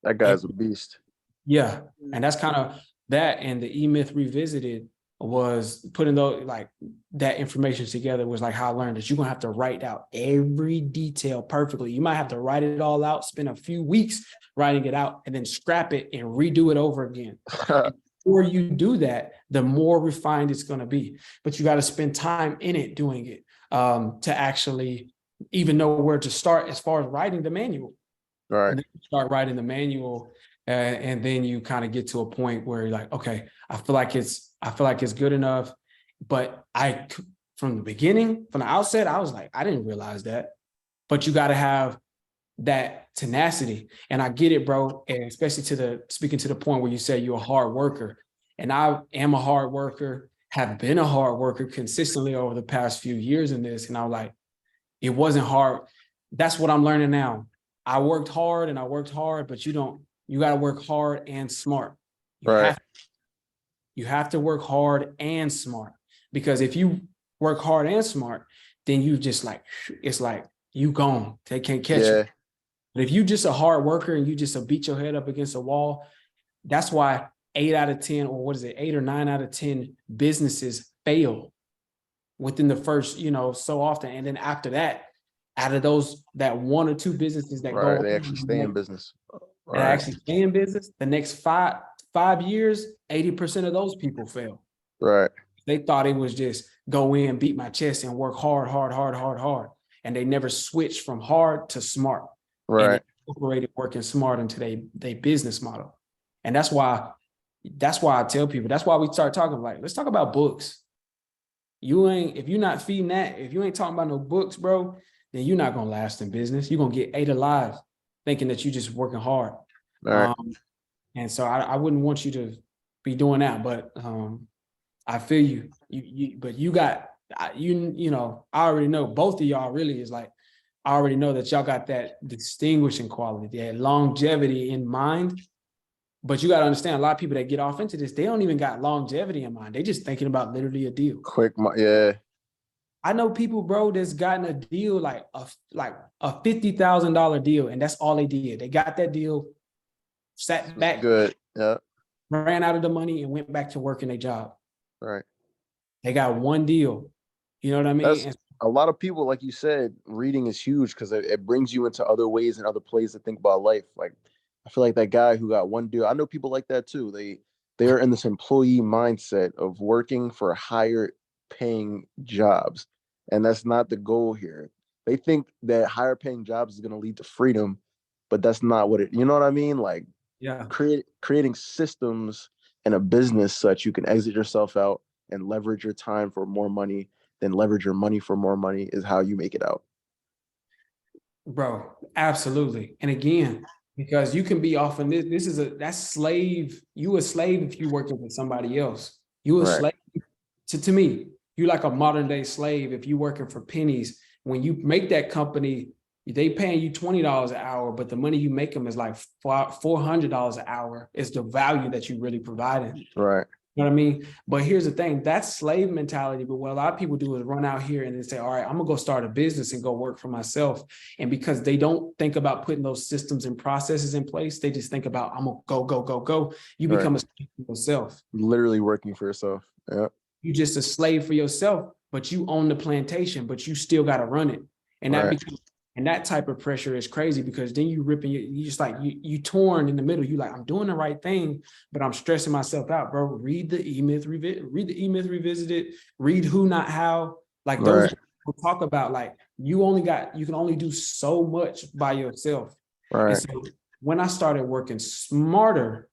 That guy's a beast. yeah. And that's kind of that. And the E-Myth Revisited was putting those, like, that information together was like how I learned that you're gonna have to write out every detail perfectly. You might have to write it all out, spend a few weeks writing it out, and then scrap it and redo it over again. The more you do that, the more refined it's going to be. But you got to spend time in it doing it to actually even know where to start as far as writing the manual. Right. And then you start writing the manual, and then you kind of get to a point where you're like, okay, I feel like it's good enough. But from the beginning, from the outset, I was like, I didn't realize that. But you got to have that tenacity. And I get it, bro. And especially speaking to the point where you say you're a hard worker. And I am a hard worker, have been a hard worker consistently over the past few years in this. And I was like, it wasn't hard. That's what I'm learning now. I worked hard, but you got to work hard and smart. You have to work hard and smart, because if you work hard and smart, then you just like, it's like you gone. They can't catch you. But if you just a hard worker and you just beat your head up against a wall, that's why 8 out of 10, or 8 or 9 out of 10 businesses fail within the first, so often. And then after that, out of those, that 1 or 2 businesses that go, they actually stay in business. They actually stay in business. The next five years, 80% of those people fail. Right. They thought it was just go in, beat my chest, and work hard. And they never switched from hard to smart. Right. And incorporated working smart into their business model. And that's why I tell people, that's why we start talking, like, let's talk about books. If you're not feeding that, if you ain't talking about no books, bro, then you're not gonna last in business. You're gonna get ate alive thinking that you're just working hard. Right. And so I wouldn't want you to be doing that, but I feel you. I already know both of y'all really is like, I already know that y'all got that distinguishing quality, that longevity in mind. But you got to understand, a lot of people that get off into this, they don't even got longevity in mind. They just thinking about literally a deal. Yeah. I know people, bro, that's gotten a deal like a $50,000 deal, and that's all they did. They got that deal, sat back, Good. Yeah. ran out of the money, and went back to working their job. Right. They got one deal. You know what I mean? A lot of people, like you said, reading is huge because it brings you into other ways and other places to think about life. Like, I feel like that guy who got one deal, I know people like that too. They're in this employee mindset of working for higher paying jobs. And that's not the goal here. They think that higher paying jobs is going to lead to freedom, but that's not what you know what I mean? Like, yeah, creating systems in a business such you can exit yourself out and leverage your time for more money, then leverage your money for more money is how you make it out. Bro, absolutely. And again, because you can be off in this that's slave. You a slave if you working for somebody else. You a slave to me. You like a modern day slave if you working for pennies. When you make that company, they paying you $20 an hour, but the money you make them is like $400 an hour. Is the value that you really provided. Right. You know what I mean? But here's the thing, that's slave mentality. But what a lot of people do is run out here and they say, all right, I'm gonna go start a business and go work for myself. And because they don't think about putting those systems and processes in place, they just think about, I'm gonna go. You become a slave for yourself. Literally working for yourself. Yeah. You just a slave for yourself, but you own the plantation, but you still gotta run it. And that becomes And that type of pressure is crazy because then you ripping you just like you torn in the middle. You like, I'm doing the right thing, but I'm stressing myself out, bro. Read the E-Myth Revisited, read Who Not How. Like those Right. people talk about like you can only do so much by yourself. And Right. so when I started working smarter,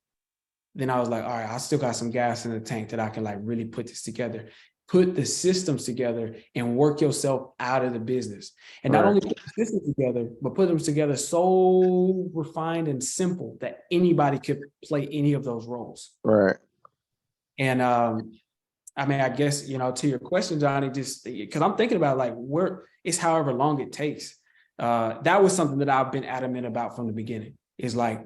then I was like, all right, I still got some gas in the tank that I can like really put this together. Put the systems together and work yourself out of the business. And not Right. only put the systems together, but put them together so refined and simple that anybody could play any of those roles. Right. And I mean, I guess, you know, to your question, Johnny, just because I'm thinking about like where it's however long it takes. That was something that I've been adamant about from the beginning, is like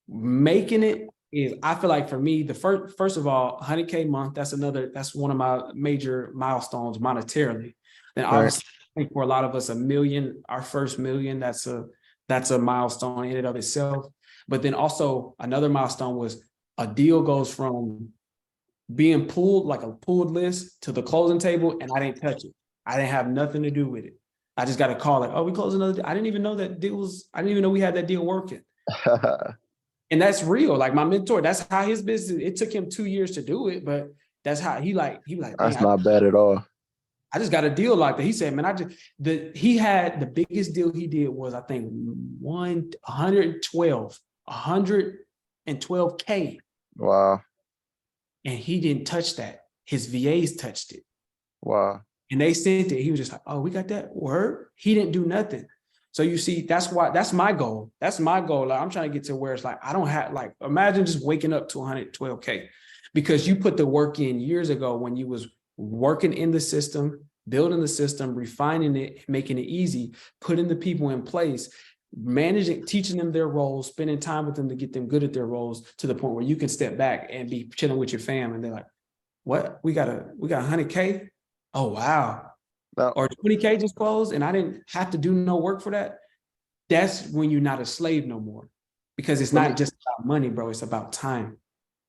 making it is, I feel like for me, the first of all, 100K month, that's one of my major milestones monetarily. Then obviously, I think for a lot of us, a million, our first million, that's a milestone in and of itself. But then also another milestone was a deal goes from being pulled, like a pulled list, to the closing table, and I didn't touch it. I didn't have nothing to do with it. I just got a call like, oh, we closed another deal. I didn't even know we had that deal working. And that's real. Like my mentor, that's how his business, it took him 2 years to do it, but that's how he like, That's not bad at all. I just got a deal like that. He said, man, he had the biggest deal he did was, I think, 112K. Wow. And he didn't touch that. His VAs touched it. Wow. And they sent it. He was just like, oh, we got that word. He didn't do nothing. So you see, that's my goal. That's my goal. Like, I'm trying to get to where it's like, I don't have, like, imagine just waking up to 112K because you put the work in years ago when you was working in the system, building the system, refining it, making it easy, putting the people in place, managing, teaching them their roles, spending time with them to get them good at their roles to the point where you can step back and be chilling with your fam. And they're like, what? We got 100K? Oh, wow. No. Or 20K just closed and I didn't have to do no work for that. That's when you're not a slave no more, because it's not just about money, bro. It's about time.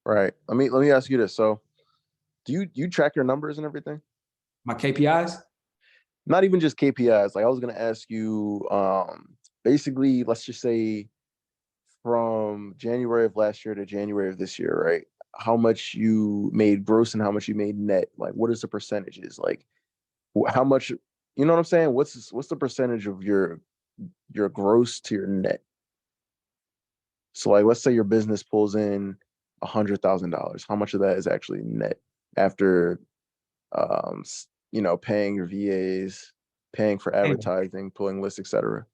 Right. Let me ask you this. So do you track your numbers and everything? My KPIs? Not even just KPIs. Like I was going to ask you, basically, let's just say from January of last year to January of this year, right? How much you made gross and how much you made net? Like, what is the percentages? Like, how much, you know what I'm saying? What's the percentage of your gross to your net? So like, let's say your business pulls in $100,000. How much of that is actually net after, paying your VAs, paying for advertising, pulling lists, etc.?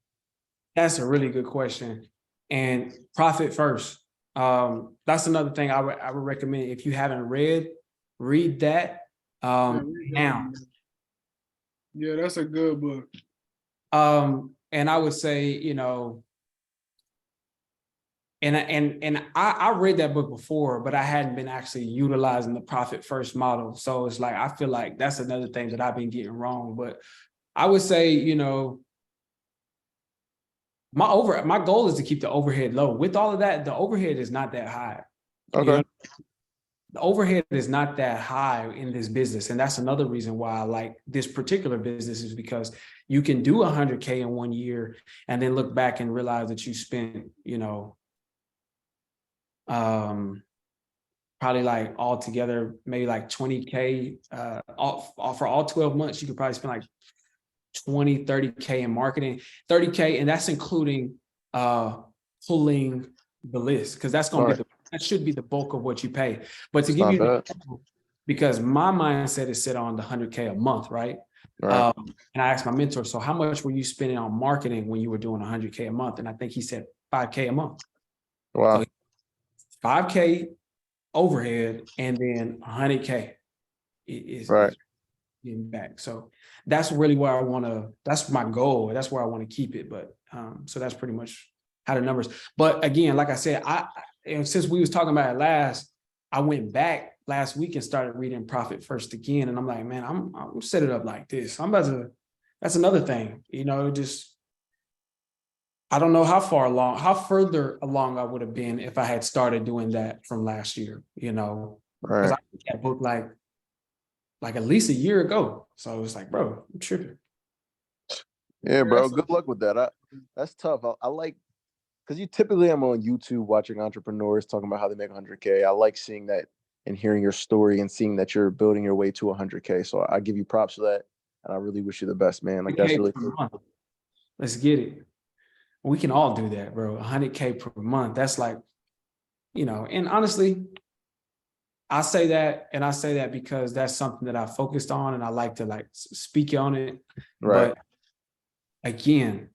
That's a really good question. And profit first. That's another thing I would recommend. If you haven't read that now. Yeah, that's a good book. And I would say, and I read that book before, but I hadn't been actually utilizing the profit first model. So it's like, I feel like that's another thing that I've been getting wrong. But I would say, my goal is to keep the overhead low. With all of that, the overhead is not that high. Okay. The overhead is not that high in this business. And that's another reason why I like this particular business, is because you can do 100K in 1 year and then look back and realize that you spent, probably like altogether, maybe like 20K for all 12 months, you could probably spend like 20, 30K in marketing, 30K. And that's including pulling the list, because that's going to be that should be the bulk of what you pay. But to give you an example, because my mindset is set on the 100K a month, right? And I asked my mentor, so how much were you spending on marketing when you were doing 100K a month? And I think he said 5K a month. Wow. So 5K overhead and then 100K is getting back. So that's really where that's my goal. That's where I want to keep it. But so that's pretty much how the numbers. But again, like I said, and since we was talking about it last, I went back last week and started reading Profit First again. And I'm like, man, I'm set it up like this. That's another thing, just, I don't know how further along I would have been if I had started doing that from last year, because I read that book like at least a year ago. So it was like, bro, I'm tripping. Yeah, bro. That's Good luck with that. That's tough. I like because you typically I'm on YouTube watching entrepreneurs talking about how they make 100K. I like seeing that and hearing your story and seeing that you're building your way to 100K. So I give you props for that, and I really wish you the best, man. Like that's Okay, really per month. Let's get it. We can all do that, bro. 100K per month. That's like, and honestly, I say that, and I say that because that's something that I focused on, and I like to like speak on it. right. But again,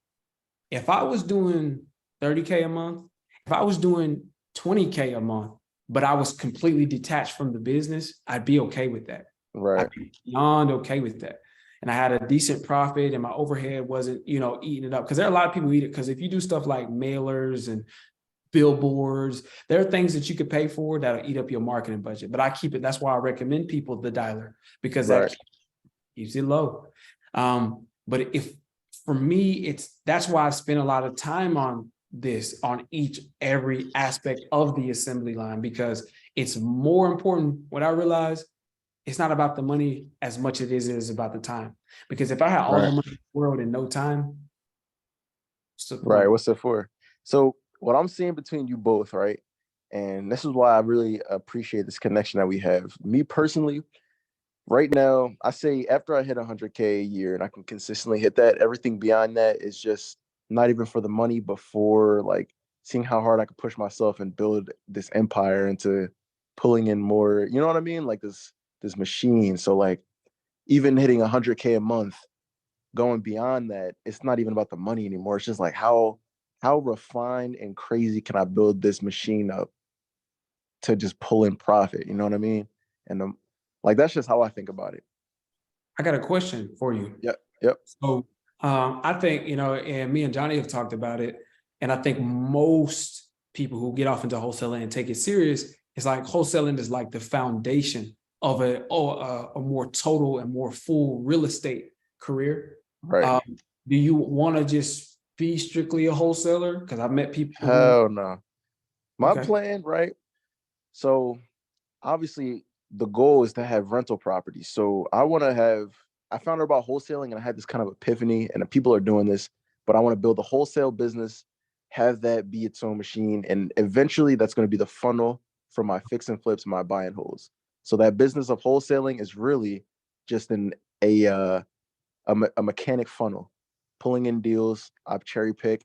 if I was doing 30K a month, if I was doing 20K a month, but I was completely detached from the business, I'd be okay with that. Right. I'd be beyond okay with that. And I had a decent profit and my overhead wasn't, eating it up. Because there are a lot of people who eat it. Because if you do stuff like mailers and billboards, there are things that you could pay for that'll eat up your marketing budget. But I keep it. That's why I recommend people the dialer, because that Right. keeps it low. But if for me, that's why I spend a lot of time on this, on every aspect of the assembly line, because it's more important. What I realize, it's not about the money as much as it is about the time. Because if I had all the Right. money in the world in no time, what's the Right. point? What's it for? So what I'm seeing between you both, right? And this is why I really appreciate this connection that we have. Me personally, right now, I say after I hit 100K a year and I can consistently hit that, everything beyond that is just not even for the money, but for like seeing how hard I could push myself and build this empire into pulling in more, you know what I mean? Like this machine. So like even hitting 100K a month, going beyond that, it's not even about the money anymore. It's just like how refined and crazy can I build this machine up to just pull in profit? You know what I mean? And like that's just how I think about it. I got a question for you. Yep. So I think, and me and Johnny have talked about it. And I think most people who get off into wholesaling and take it serious, it's like wholesaling is like the foundation of a more total and more full real estate career. Right. Do you want to just be strictly a wholesaler? Because I've met people Hell no. My Okay. plan, right? So obviously the goal is to have rental properties. So I found out about wholesaling and I had this kind of epiphany, and people are doing this, but I want to build a wholesale business, have that be its own machine. And eventually that's going to be the funnel for my fix and flips, my buy and holds. So that business of wholesaling is really just a mechanic funnel, pulling in deals. I cherry pick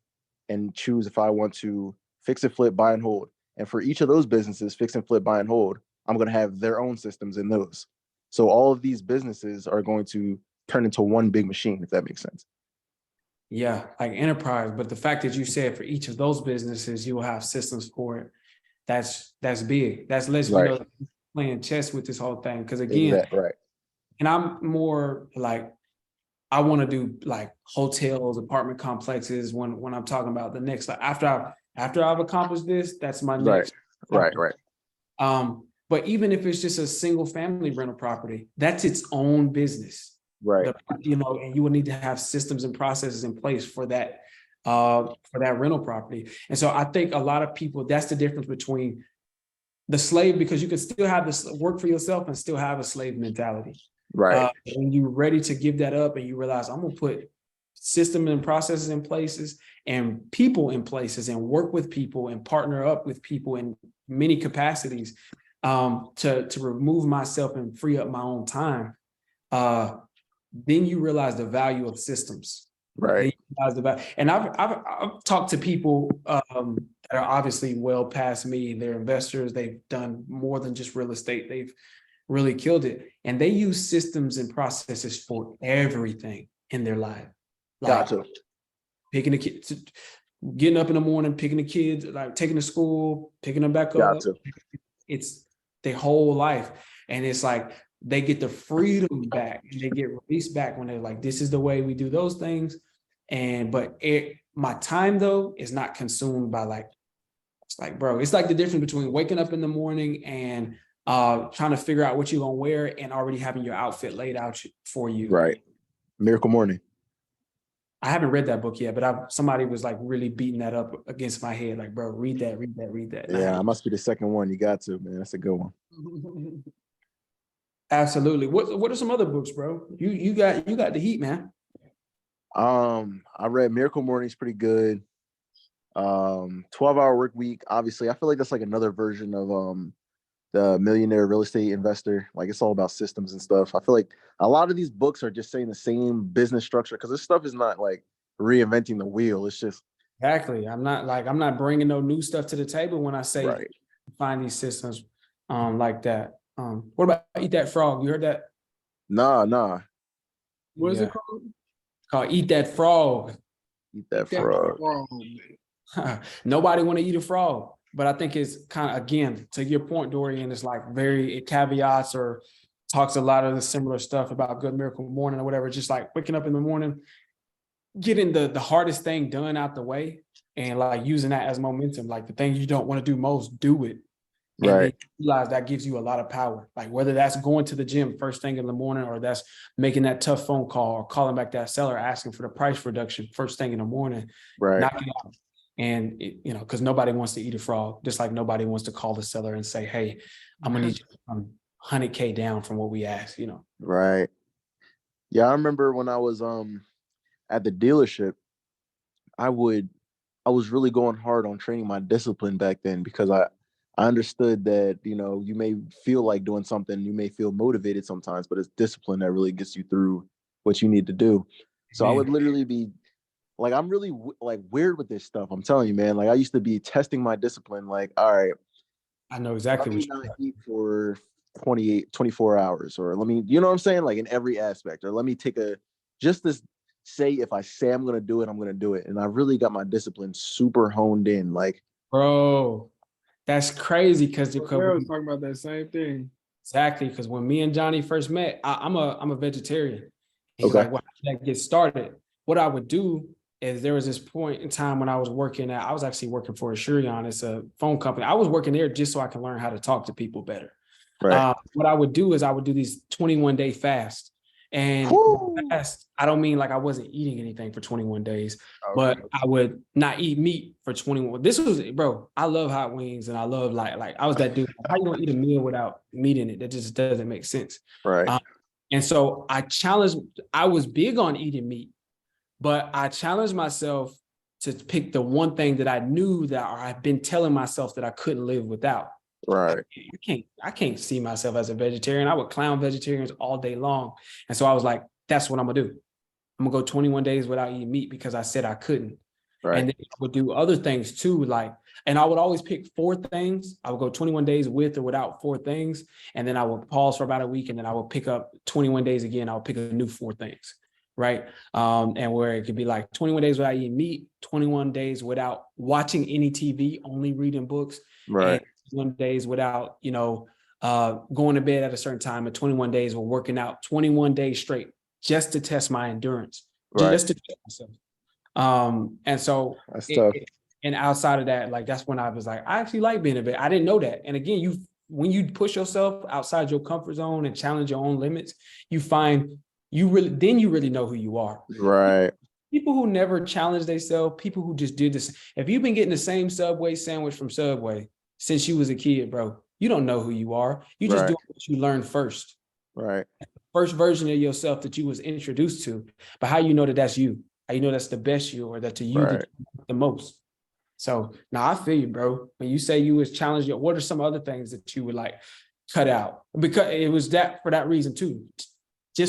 and choose if I want to fix and flip, buy and hold. And for each of those businesses, fix and flip, buy and hold, I'm going to have their own systems in those. So all of these businesses are going to turn into one big machine, if that makes sense. Yeah, like enterprise. But the fact that you said for each of those businesses, you will have systems for it. That's big. That's less, Right. playing chess with this whole thing. Because again, Exactly. Right. and I'm more like, I want to do like hotels, apartment complexes when I'm talking about the next, like after I've accomplished this, that's my next. Right. But even if it's just a single family rental property, that's its own business. Right. And you would need to have systems and processes in place for that rental property. And so I think a lot of people, that's the difference between the slave, because you can still have this work for yourself and still have a slave mentality. Right. When you're ready to give that up and you realize I'm going to put systems and processes in places and people in places and work with people and partner up with people in many capacities to remove myself and free up my own time. Then you realize the value of systems. Right. And I've talked to people that are obviously well past me. They're investors. They've done more than just real estate. They've really killed it. And they use systems and processes for everything in their life. Like Gotcha. picking the kids, getting up in the morning, picking the kids, like taking to school, picking them back up. Gotcha. It's their whole life. And it's like they get the freedom back and they get released back when they're like, this is the way we do those things. But my time though is not consumed by like, it's like, bro, it's like the difference between waking up in the morning and trying to figure out what you're gonna wear and already having your outfit laid out for you. Right. Miracle Morning. I haven't read that book yet, but somebody was like really beating that up against my head. Like, bro, read that. Yeah, I must be the second one. You got to, man. That's a good one. Absolutely. What are some other books, bro? You got the heat, man. I read Miracle Morning's pretty good. 12-hour work week. Obviously, I feel like that's like another version of the Millionaire Real Estate Investor. Like it's all about systems and stuff. I feel like a lot of these books are just saying the same business structure because this stuff is not like reinventing the wheel. It's just Exactly. I'm not bringing no new stuff to the table when I say right. find these systems like that. What about Eat That Frog? You heard that? Nah. What is it Yeah. called? It's called Eat That Frog. Eat that That frog. frog. Nobody want to eat a frog, but I think it's kind of, again, to your point, Dorian, it's like it caveats or talks a lot of the similar stuff about Good Miracle Morning or whatever. Just like waking up in the morning, getting the hardest thing done out the way and like using that as momentum. Like the thing you don't want to do most, do it. And then Right. realize that gives you a lot of power. Like whether that's going to the gym first thing in the morning, or that's making that tough phone call, or calling back that seller asking for the price reduction first thing in the morning, Right. knock it out. And because nobody wants to eat a frog, just like nobody wants to call the seller and say, "Hey, I'm gonna need you to come 100K down from what we asked." Right. Yeah, I remember when I was at the dealership, I was really going hard on training my discipline back then because I understood that, you may feel like doing something, you may feel motivated sometimes, but it's discipline that really gets you through what you need to do. So I would literally be like, I'm really like weird with this stuff. I'm telling you, man, like I used to be testing my discipline. Like, all right, I know exactly let what me you not eat for 24 hours, or let me, you know what I'm saying? Like in every aspect, or let me take just this, say, if I say I'm going to do it, I'm going to do it. And I really got my discipline super honed in. Like, bro. That's crazy because Cordero was talking about that same thing. exactly, because when me and Johnny first met, I'm a vegetarian. He's Okay. like, well, how did that get started? What I would do is there was this point in time when I was actually working for Assurion. It's a phone company. I was working there just so I can learn how to talk to people better. right. What I would do is I would do these 21-day fasts. And fast, I don't mean like I wasn't eating anything for 21 days, but I would not eat meat for 21. This was, bro, I love hot wings and I love like I was that dude. How you gonna eat a meal without meat in it? That just doesn't make sense. Right. And so I was big on eating meat, but I challenged myself to pick the one thing that I knew that I've been telling myself that I couldn't live without. Right. I can't see myself as a vegetarian. I would clown vegetarians all day long. And so I was like, that's what I'm gonna do. I'm gonna go 21 days without eating meat because I said I couldn't. Right. And then I would do other things too, and I would always pick 4 things. I would go 21 days with or without 4 things. And then I would pause for about a week and then I would pick up 21 days again. I would pick a new 4 things. Right. And where it could be like 21 days without eating meat, 21 days without watching any TV, only reading books. Right. 21 days without, going to bed at a certain time, and 21 days with working out 21 days straight just to test my endurance, just to test myself. And so that's tough. And outside of that, like that's when I was like, I actually like being a vet. I didn't know that. And again, when you push yourself outside your comfort zone and challenge your own limits, you find you really know who you are. Right. People who never challenge themselves, people who just did this. If you've been getting the same Subway sandwich from Subway since you was a kid, bro, you don't know who you are. You just do what you learned first. Right. First version of yourself that you was introduced to. But how you know that that's you? How you know that's the best you, or that's you that you like the most? So now I feel you, bro. When you say you was challenged, what are some other things that you would like cut out? Because it was that for that reason too. I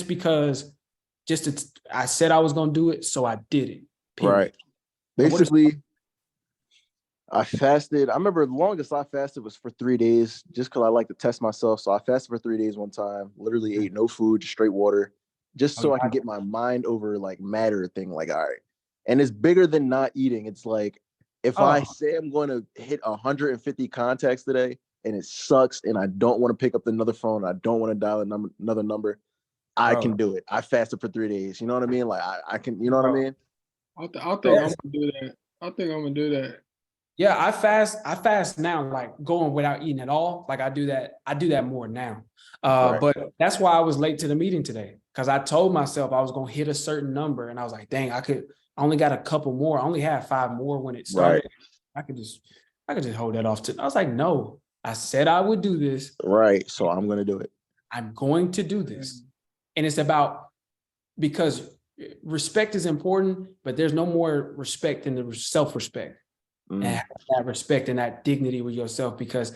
said I was gonna do it, so I did it. Period. Right. Basically, I fasted. I remember the longest I fasted was for 3 days, just because I like to test myself. So I fasted for 3 days one time, literally ate no food, just straight water, just so I can get my mind over like matter thing. Like, all right. And it's bigger than not eating. It's like, if I say I'm going to hit 150 contacts today and it sucks and I don't want to pick up another phone, I don't want to dial another number, I can do it. I fasted for 3 days. You know what I mean? Like I can, you know what I mean? I think I'm gonna do that. I think I'm gonna do that. Yeah, I fast now, like going without eating at all. Like I do that more now. But that's why I was late to the meeting today, because I told myself I was gonna hit a certain number, and I was like, dang, I only got a couple more. I only had 5 more when it started. I could just hold that off. I was like, no, I said I would do this. Right. So I'm gonna do it. I'm going to do this. And it's about, because respect is important, but there's no more respect than the self-respect. And have that respect and that dignity with yourself, because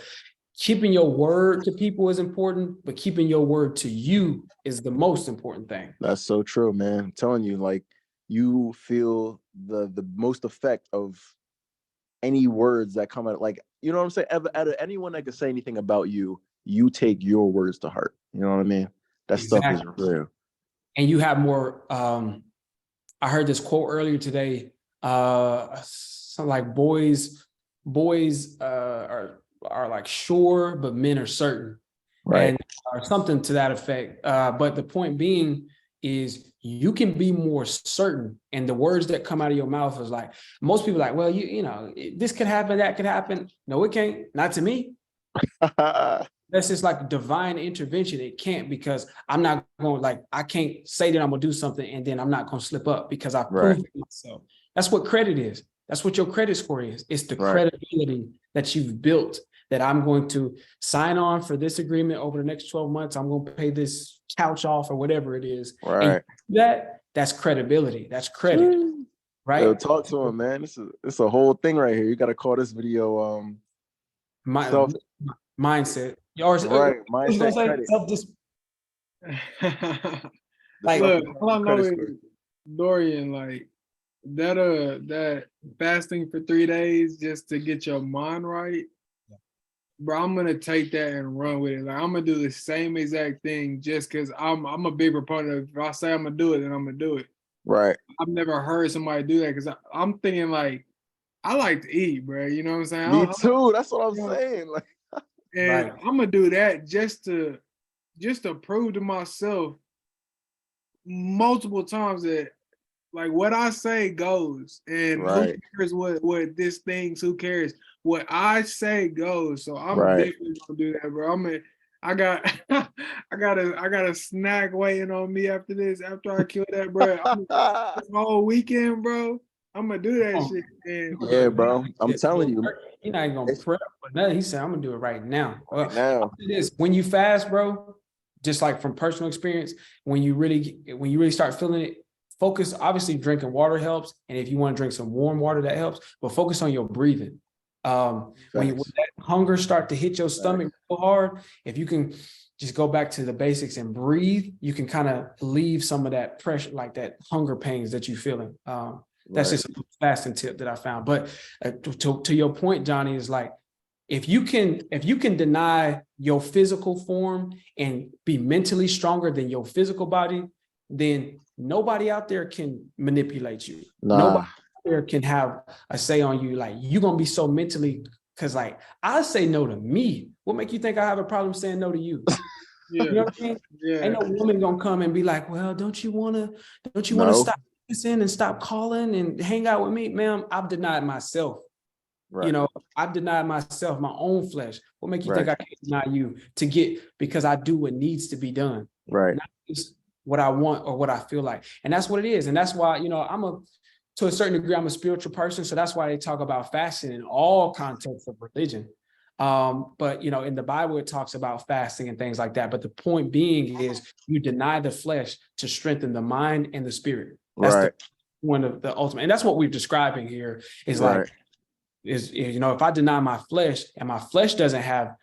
keeping your word to people is important, but keeping your word to you is the most important thing. That's so true, man. I'm telling you, like, you feel the most effect of any words that come out, like, you know what I'm saying? Out of anyone that could say anything about you, you take your words to heart. You know what I mean? That stuff is real. And you have more, I heard this quote earlier today, something like boys are like sure, but men are certain. Right. And or something to that effect. But the point being is you can be more certain, and the words that come out of your mouth is like, most people are like, well, you know, this could happen, that could happen. No, it can't. Not to me. That's just like divine intervention. It can't, because I'm not going, like, I can't say that I'm gonna do something and then I'm not gonna slip up because I've proved it myself. That's what credit is. That's what your credit score is. It's the credibility that you've built, that I'm going to sign on for this agreement over the next 12 months. I'm going to pay this couch off or whatever it is. Right. And that's credibility. That's credit. Right. Yo, talk to him, man. It's a whole thing right here. You got to call this video mindset. Mindset credit. Like, look, all I know is, Dorian, like, that fasting for 3 days just to get your mind right, bro, I'm gonna take that and run with it. Like, I'm gonna do the same exact thing just because I'm a big proponent of, if I say I'm gonna do it, then I'm gonna do it. Right. I've never heard somebody do that, because I'm thinking, like, I like to eat, bro. You know what I'm saying? Me too. That's what I'm saying. Like, and I'm gonna do that just to prove to myself multiple times that, like, what I say goes, and who cares what this thinks? Who cares? What I say goes. So I'm definitely gonna do that, bro. I got a snack waiting on me after this. After I kill that, bro, this whole weekend, bro, I'm gonna do that shit. And yeah, bro, I'm telling you, you're not even gonna prep for nothing. He said, "I'm gonna do it right now." Now, when you fast, bro, just like from personal experience, when you really start feeling it. Focus, obviously drinking water helps. And if you want to drink some warm water, that helps, but focus on your breathing. When that hunger start to hit your stomach so hard, if you can just go back to the basics and breathe, you can kind of leave some of that pressure, like that hunger pains that you're feeling. That's just a fasting tip that I found. But to your point, Johnny, is like, if you can deny your physical form and be mentally stronger than your physical body, then nobody out there can manipulate you. Nobody out there can have a say on you. Like, you're gonna be so mentally, because, like, I say no to me. What make you think I have a problem saying no to you? You know what I mean? Ain't no woman gonna come and be like, well, don't you wanna stop listening and stop calling and hang out with me? Ma'am, I've denied myself. You know, I've denied myself, my own flesh. What make you think I can't deny you because I do what needs to be done? Right. Not just what I want or what I feel like. And that's what it is. And that's why, you know, to a certain degree, I'm a spiritual person. So that's why they talk about fasting in all contexts of religion. But, you know, in the Bible, it talks about fasting and things like that. But the point being is you deny the flesh to strengthen the mind and the spirit. That's one of the ultimate. And that's what we're describing here is you know, if I deny my flesh and my flesh doesn't have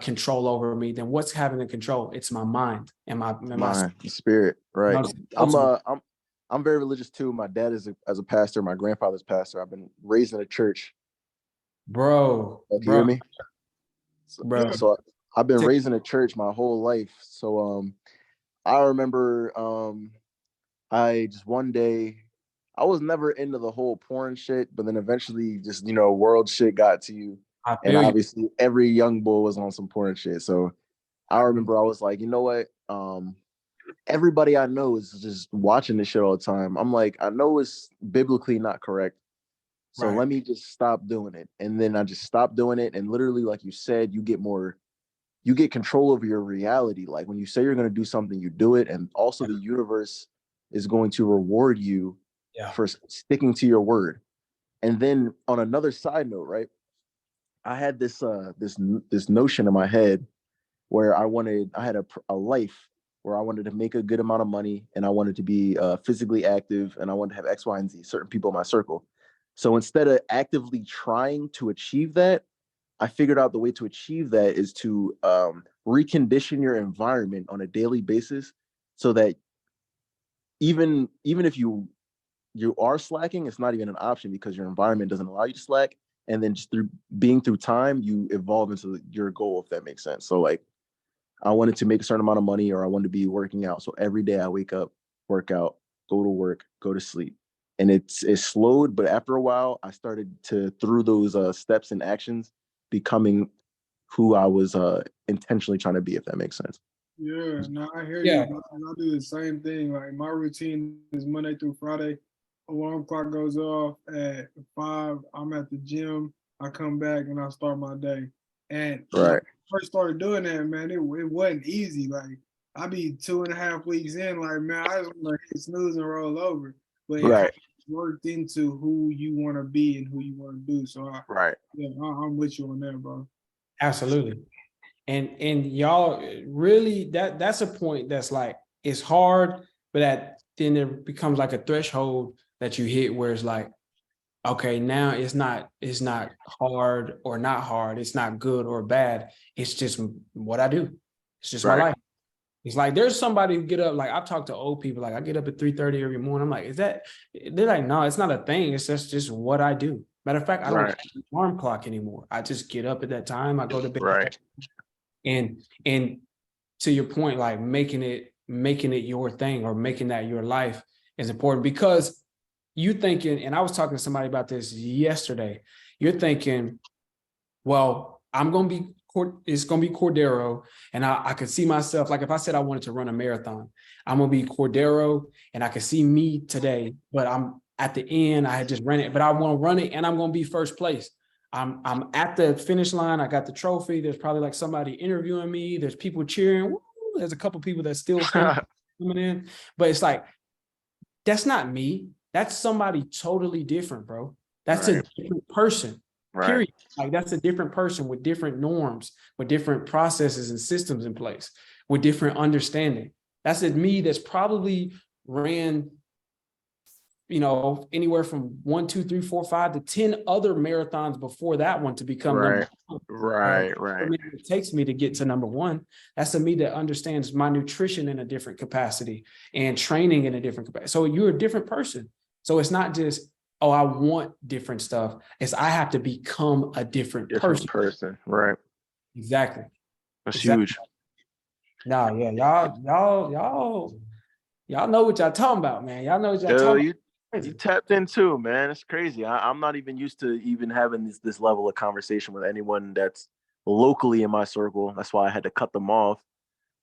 control over me, then what's having the control? It's my mind and my spirit. Right. I'm very religious too. My dad is a pastor. My grandfather's pastor. I've been raised in a church. Bro, you hear me? So I've been raised in a church my whole life. So I remember I just one day, I was never into the whole porn shit, but then eventually just, you know, world shit got to you. And obviously every young boy was on some porn shit. So I remember I was like, you know what? Everybody I know is just watching this shit all the time. I'm like, I know it's biblically not correct. So let me just stop doing it. And then I just stopped doing it. And literally, like you said, you get control over your reality. Like, when you say you're going to do something, you do it. And also the universe is going to reward you for sticking to your word. And then on another side note, right, I had this notion in my head where I had a life where I wanted to make a good amount of money and I wanted to be physically active and I wanted to have X, Y, and Z, certain people in my circle. So instead of actively trying to achieve that, I figured out the way to achieve that is to recondition your environment on a daily basis so that even if you are slacking, it's not even an option because your environment doesn't allow you to slack. And then just through time, you evolve into your goal, if that makes sense. So like I wanted to make a certain amount of money or I wanted to be working out. So every day I wake up, work out, go to work, go to sleep. And it slowed, but after a while, I started to, through those steps and actions, becoming who I was intentionally trying to be, if that makes sense. Yeah, no, I hear Yeah. you. I do the same thing. Like my routine is Monday through Friday. Alarm clock goes off at 5. I'm at the gym. I come back and I start my day. And when I Right. first started doing that, man, it wasn't easy. Like I be 2.5 weeks in, like man, I just want to hit snooze and roll over. But it kind Right. of worked into who you want to be and who you want to do. So Right. I'm with you on that, bro. Absolutely. And y'all really that's a point that's like it's hard, but then it becomes like a threshold that you hit where it's like, okay, now it's not hard or not hard, it's not good or bad. It's just what I do. It's just my Right. life. It's like there's somebody who get up, like I've talked to old people, like I get up at 3:30 every morning. I'm like, is that they're like, no, it's not a thing. It's just what I do. Matter of fact, I don't Right. have an alarm clock anymore. I just get up at that time, I go to bed. Right. And to your point, like making it your thing or making that your life is important because you thinking, and I was talking to somebody about this yesterday, you're thinking, well, it's gonna be Cordero, and I could see myself, like if I said I wanted to run a marathon, I'm gonna be Cordero, and I could see me today, but I'm at the end, I had just ran it, but I want to run it and I'm gonna be first place. I'm at the finish line, I got the trophy, there's probably like somebody interviewing me, there's people cheering, woo, there's a couple people that still coming in, but it's like, that's not me. That's somebody totally different, bro. That's a Right. different person. Right. Period. Like that's a different person with different norms, with different processes and systems in place, with different understanding. That's a me that's probably ran, anywhere from 1, 2, 3, 4, 5 to 10 other marathons before that one to become Right. number one. Right. It takes me to get to number one. That's a me that understands my nutrition in a different capacity and training in a different capacity. So you're a different person. So it's not just, oh, I want different stuff. It's I have to become a different person. Right. Exactly. That's Exactly. huge. Nah, yeah, y'all know what y'all talking about, man. Y'all know what y'all Yo, talking you tapped in too, man. It's crazy. I'm not even used to even having this level of conversation with anyone that's locally in my circle. That's why I had to cut them off.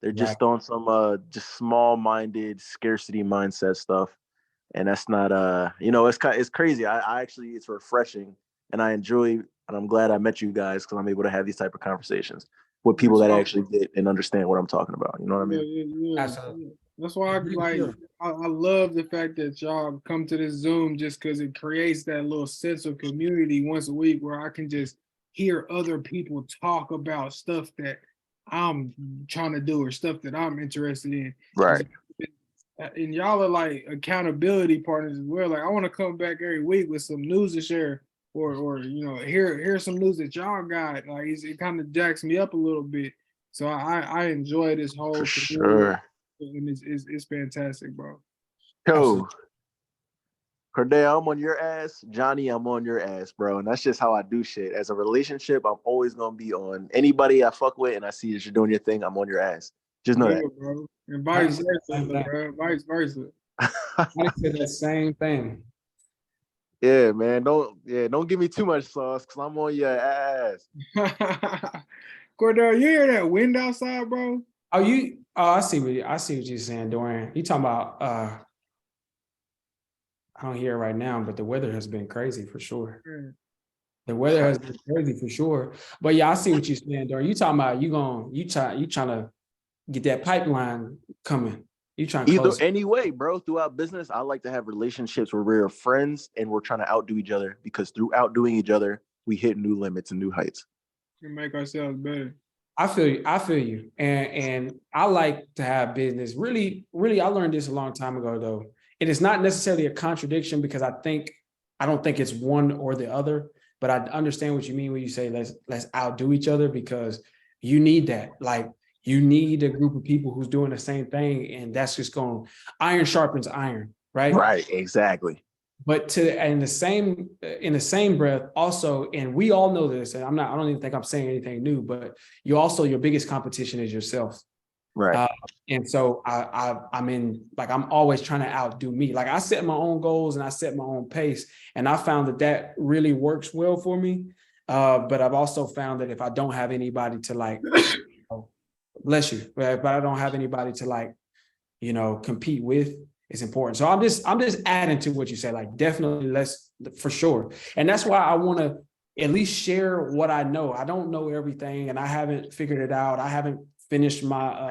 They're just on some just small-minded scarcity mindset stuff. And that's not it's crazy. I actually, it's refreshing and I enjoy, and I'm glad I met you guys because I'm able to have these type of conversations with people that actually get and understand what I'm talking about. You know what I mean? Yeah. Absolutely. That's why I love the fact that y'all come to this Zoom just because it creates that little sense of community once a week where I can just hear other people talk about stuff that I'm trying to do or stuff that I'm interested in. Right. And y'all are like accountability partners as well. Like I want to come back every week with some news to share or hear some news that y'all got. Like it kind of jacks me up a little bit. So I enjoy this whole For community. sure. And it's fantastic, bro. Yo, Cordero, I'm on your ass. Johnny, I'm on your ass, bro. And that's just how I do shit. As a relationship, I'm always gonna be on anybody I fuck with, and I see that you're doing your thing. I'm on your ass. Just know Yeah, bro. And vice versa, bro. Vice versa. I said that same thing. Yeah, man. Don't give me too much sauce because I'm on your ass. Cordero, you hear that wind outside, bro? I see what you're saying, Dorian. You talking about I don't hear it right now, but the weather has been crazy for sure. Yeah. The weather has been crazy for sure. But yeah, I see what you're saying, Dorian. You talking about you trying to get that pipeline coming. You trying to Either close. anyway, bro, throughout business, I like to have relationships where we're friends and we're trying to outdo each other because through outdoing each other, we hit new limits and new heights. We make ourselves better. I feel you. I feel you. And I like to have business. Really, really, I learned this a long time ago, though. It is not necessarily a contradiction because I don't think it's one or the other, but I understand what you mean when you say let's outdo each other, because you need that. Like, you need a group of people who's doing the same thing, and that's just going, iron sharpens iron, right? Right, exactly. But in the same breath also, and we all know this, and I don't even think I'm saying anything new, but your biggest competition is yourself. Right. And so I'm always trying to outdo me. Like, I set my own goals and I set my own pace, and I found that really works well for me. But I've also found that if I don't have anybody to like, bless you, but I don't have anybody to like, compete with, it's important. So I'm just adding to what you say, like, definitely less for sure. And that's why I want to at least share what I know. I don't know everything, and I haven't figured it out. I haven't finished my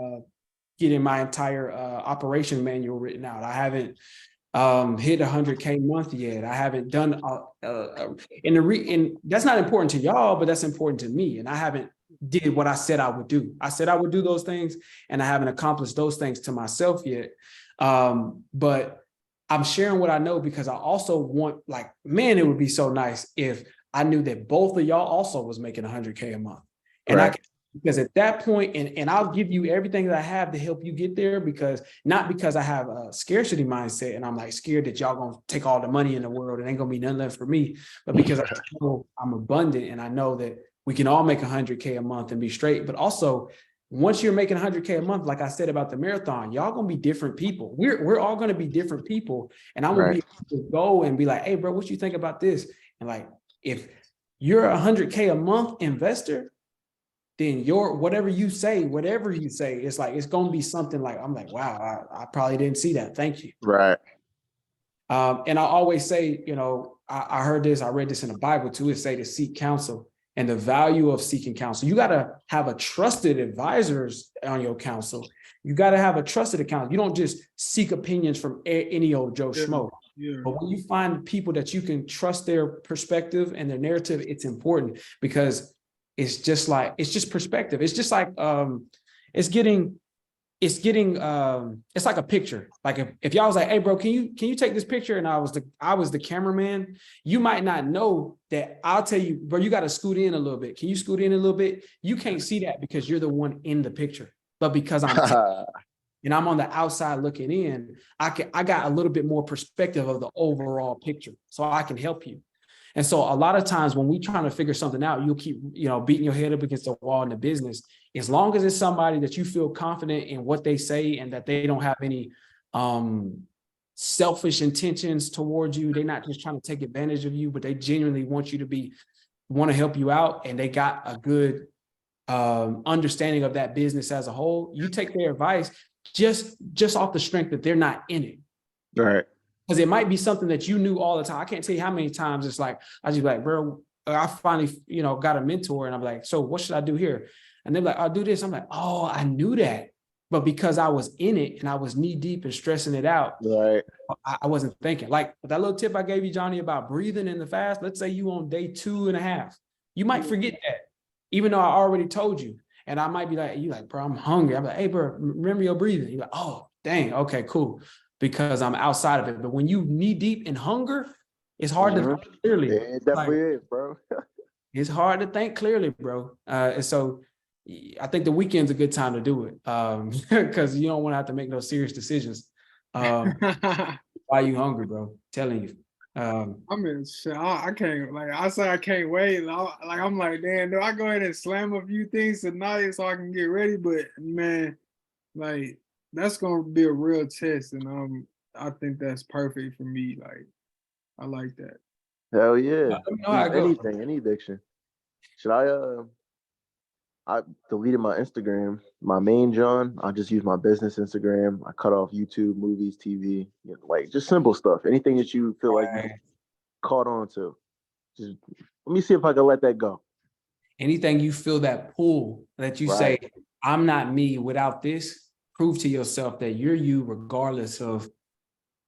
getting my entire operation manual written out. I haven't hit 100K month yet. I haven't done and that's not important to y'all, but that's important to me. And I haven't did what I said I would do. I said I would do those things, and I haven't accomplished those things to myself yet. But I'm sharing what I know because I also want, like, man, it would be so nice if I knew that both of y'all also was making 100K a month. And Right. because at that point, and I'll give you everything that I have to help you get there, not because I have a scarcity mindset and I'm like scared that y'all gonna take all the money in the world and ain't gonna be nothing left for me, but because I know I'm abundant and I know that we can all make 100K a month and be straight. But also, once you're making 100K a month, like I said about the marathon, y'all gonna be different people. We're all gonna be different people, and I'm gonna be able to go and be like, hey, bro, what you think about this? And like, if you're a 100K a month investor, then whatever you say, it's like, it's gonna be something like, I'm like, wow, I probably didn't see that. Thank you. Right. And I always say, I heard this, I read this in the Bible too. It say to seek counsel and the value of seeking counsel. You got to have a trusted advisors on your counsel. You got to have a trusted account. You don't just seek opinions from any old Joe Schmo. Yeah. But when you find people that you can trust their perspective and their narrative, it's important because it's just perspective. It's just like it's like a picture. Like if y'all was like, hey bro, can you take this picture? And I was the cameraman, you might not know that. I'll tell you, bro, you got to scoot in a little bit. Can you scoot in a little bit? You can't see that because you're the one in the picture. But because I'm and I'm on the outside looking in, I got a little bit more perspective of the overall picture. So I can help you. And so a lot of times when we trying to figure something out, you'll keep, beating your head up against the wall in the business. As long as it's somebody that you feel confident in what they say and that they don't have any selfish intentions towards you. They're not just trying to take advantage of you, but they genuinely want to help you out. And they got a good understanding of that business as a whole. You take their advice just off the strength that they're not in it. Right. Because it might be something that you knew all the time. I can't tell you how many times it's like, I just be like, bro, I finally, got a mentor and I'm like, so what should I do here? And they're like, I'll do this. I'm like, oh, I knew that. But because I was in it and I was knee deep and stressing it out, Right. I wasn't thinking. Like that little tip I gave you, Johnny, about breathing in the fast. Let's say you on day 2.5. You might forget that, even though I already told you. And I might be like, you like, bro, I'm hungry. I'm like, hey, bro, remember your breathing. You're like, oh, dang. Okay, cool. Because I'm outside of it. But when you knee deep in hunger, it's hard to think clearly. It definitely is, bro. It's hard to think clearly, bro. And so I think the weekend's a good time to do it because you don't want to have to make no serious decisions while you hungry, bro. Telling you. I'm in shit. I can't, like I said, I can't wait. I'm like, damn, do I go ahead and slam a few things tonight so I can get ready? But man, like that's gonna be a real test, and I think that's perfect for me. Like, I like that. Hell yeah. Anything, any addiction. Should I deleted my Instagram, my main John. I just use my business Instagram. I cut off YouTube, movies, TV, like just simple stuff. Anything that you feel like you caught on to. Just let me see if I can let that go. Anything you feel that pull that you say, I'm not me without this. Prove to yourself that you're you regardless of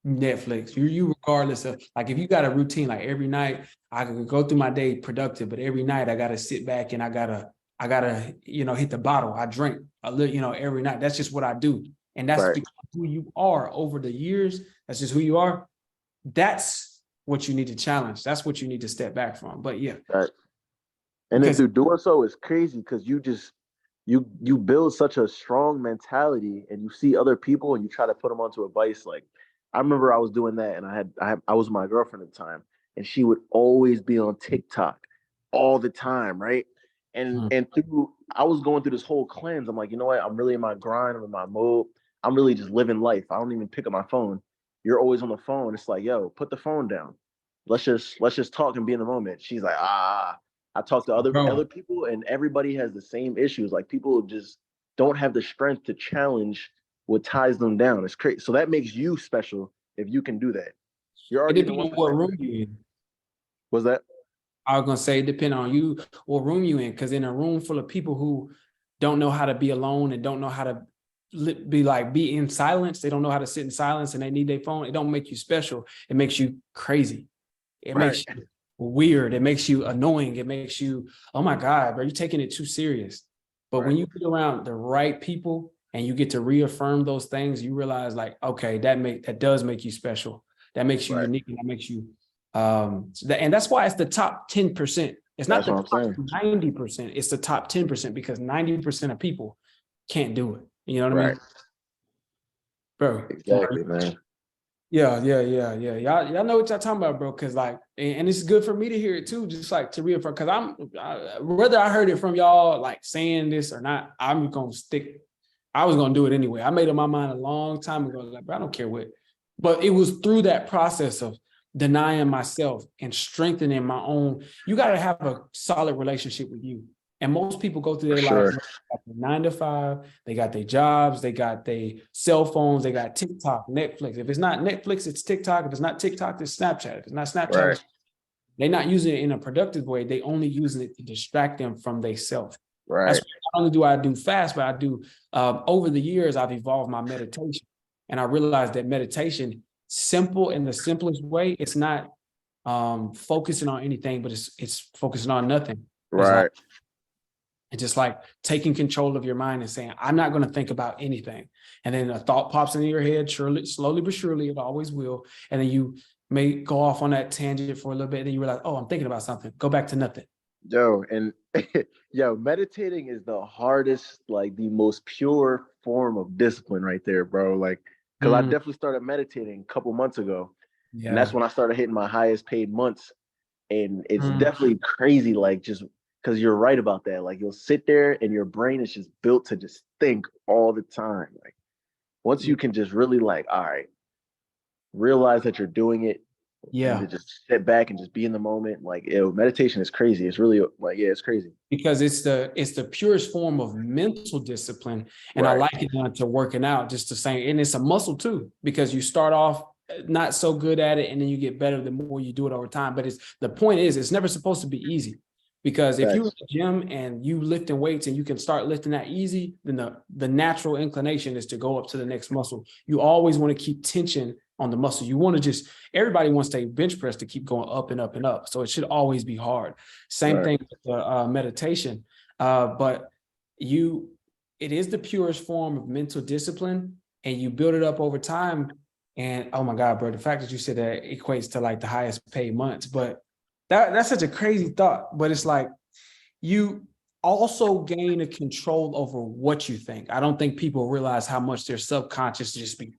Netflix. You're you regardless of, like, if you got a routine, like every night I can go through my day productive, but every night I got to sit back and I got to I gotta, hit the bottle. I drink a little, every night. That's just what I do. And that's Right. because who you are over the years. That's just who you are. That's what you need to challenge. That's what you need to step back from. But yeah. Right. And then Because- through doing so, it's crazy because you build such a strong mentality, and you see other people and you try to put them onto a vice. Like I remember I was doing that, and I was with my girlfriend at the time, and she would always be on TikTok all the time, right? And I was going through this whole cleanse. I'm like, you know what? I'm really in my grind. I'm in my mode. I'm really just living life. I don't even pick up my phone. You're always on the phone. It's like, yo, put the phone down. Let's just talk and be in the moment. She's like, I talk to other people, and everybody has the same issues. Like people just don't have the strength to challenge what ties them down. It's crazy. So that makes you special if you can do that. You're It already depends on what room you in. Was that? I was gonna say, depend on you what room you in, because in a room full of people who don't know how to be alone and don't know how to be in silence, they don't know how to sit in silence, and they need their phone. It don't make you special. It makes you crazy. It makes you weird. It makes you annoying. It makes you, oh my God, bro, you're taking it too serious. But when you get around the right people and you get to reaffirm those things, you realize like, okay, that does make you special. That makes you unique, and that makes you and that's why it's the top 10%. It's not the top 90%, it's the top 10%, because 90% of people can't do it. You know what I mean? Bro. Exactly, man. Yeah. Y'all know what y'all talking about, bro. Cause like, and it's good for me to hear it too, just like to reaffirm. Cause whether I heard it from y'all like saying this or not, I'm gonna stick. I was gonna do it anyway. I made up my mind a long time ago. Like, bro, I don't care what. But it was through that process of denying myself and strengthening my own. You got to have a solid relationship with you. And most people go through their life 9 to 5, they got their jobs, they got their cell phones, they got TikTok, Netflix. If it's not Netflix, it's TikTok. If it's not TikTok, it's Snapchat. If it's not Snapchat, they're not using it in a productive way. They only using it to distract them from themselves. Right. That's not only do I do fast, but I do over the years, I've evolved my meditation. And I realized that meditation, simple in the simplest way, it's not focusing on anything, but it's focusing on nothing. Right. It's just like taking control of your mind and saying, I'm not going to think about anything. And then a thought pops into your head, slowly but surely, it always will. And then you may go off on that tangent for a little bit. And then you realize, oh, I'm thinking about something. Go back to nothing. Meditating is the hardest, like the most pure form of discipline right there, bro. Like, because I definitely started meditating a couple months ago. Yeah. And that's when I started hitting my highest paid months. And it's definitely crazy, like just because you're right about that. Like you'll sit there and your brain is just built to just think all the time. Like once you can just really like, all right, realize that you're doing it. Yeah. And to just sit back and just be in the moment. Like meditation is crazy. It's really like, it's crazy. Because it's the purest form of mental discipline. And I like it to working out just the same. And it's a muscle too, because you start off not so good at it and then you get better the more you do it over time. But the point is it's never supposed to be easy. Because if you're in the gym and you lifting weights and you can start lifting that easy, then the natural inclination is to go up to the next muscle. You always want to keep tension on the muscle. You want to everybody wants to bench press to keep going up and up and up. So it should always be hard. Same thing with the meditation. But it is the purest form of mental discipline, and you build it up over time. And oh my God, bro, the fact that you said that equates to like the highest paid months, but that's such a crazy thought. But it's like you also gain a control over what you think. I don't think people realize how much their subconscious just be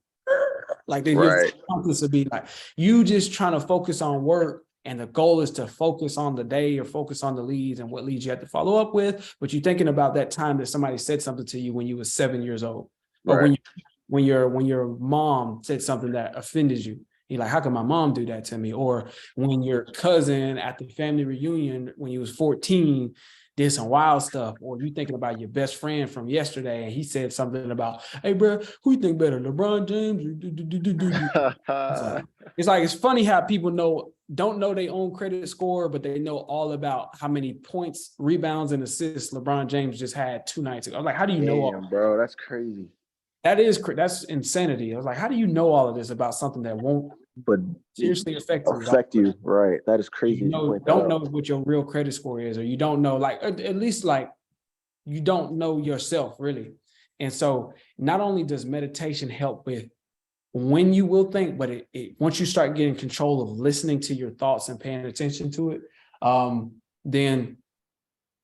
like your subconscious would be like you just trying to focus on work, and the goal is to focus on the day or focus on the leads and what leads you have to follow up with. But you're thinking about that time that somebody said something to you when you were 7 years old, or when your mom said something that offended you. You're like, how can my mom do that to me? Or when your cousin at the family reunion when you was 14 did some wild stuff, or you thinking about your best friend from yesterday and he said something about, hey, bro, who you think better, LeBron James? It's like, it's funny how people don't know their own credit score, but they know all about how many points, rebounds, and assists LeBron James just had 2 nights ago. I'm like, how do you know all bro? That's crazy. That's insanity. I was like, how do you know all of this about something that won't seriously affect you? Right. That is crazy. You don't know what your real credit score is, or you don't know, like, at least like you don't know yourself really. And so not only does meditation help with when you will think, but once you start getting control of listening to your thoughts and paying attention to it, then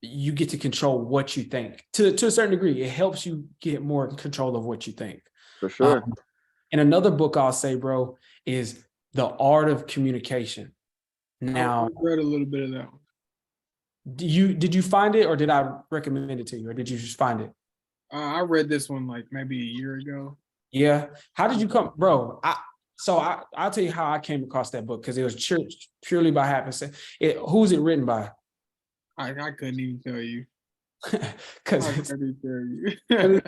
you get to control what you think to a certain degree. It helps you get more control of what you think. For sure. And another book I'll say, bro, is The Art of Communication. Now, I read a little bit of that one. did you find it, or did I recommend it to you, or did you just find it? I read this one like maybe a year ago. Yeah. How did you come, bro? I'll tell you how I came across that book, because it was purely by happenstance. Who's it written by? I couldn't even tell you. Because I couldn't tell you.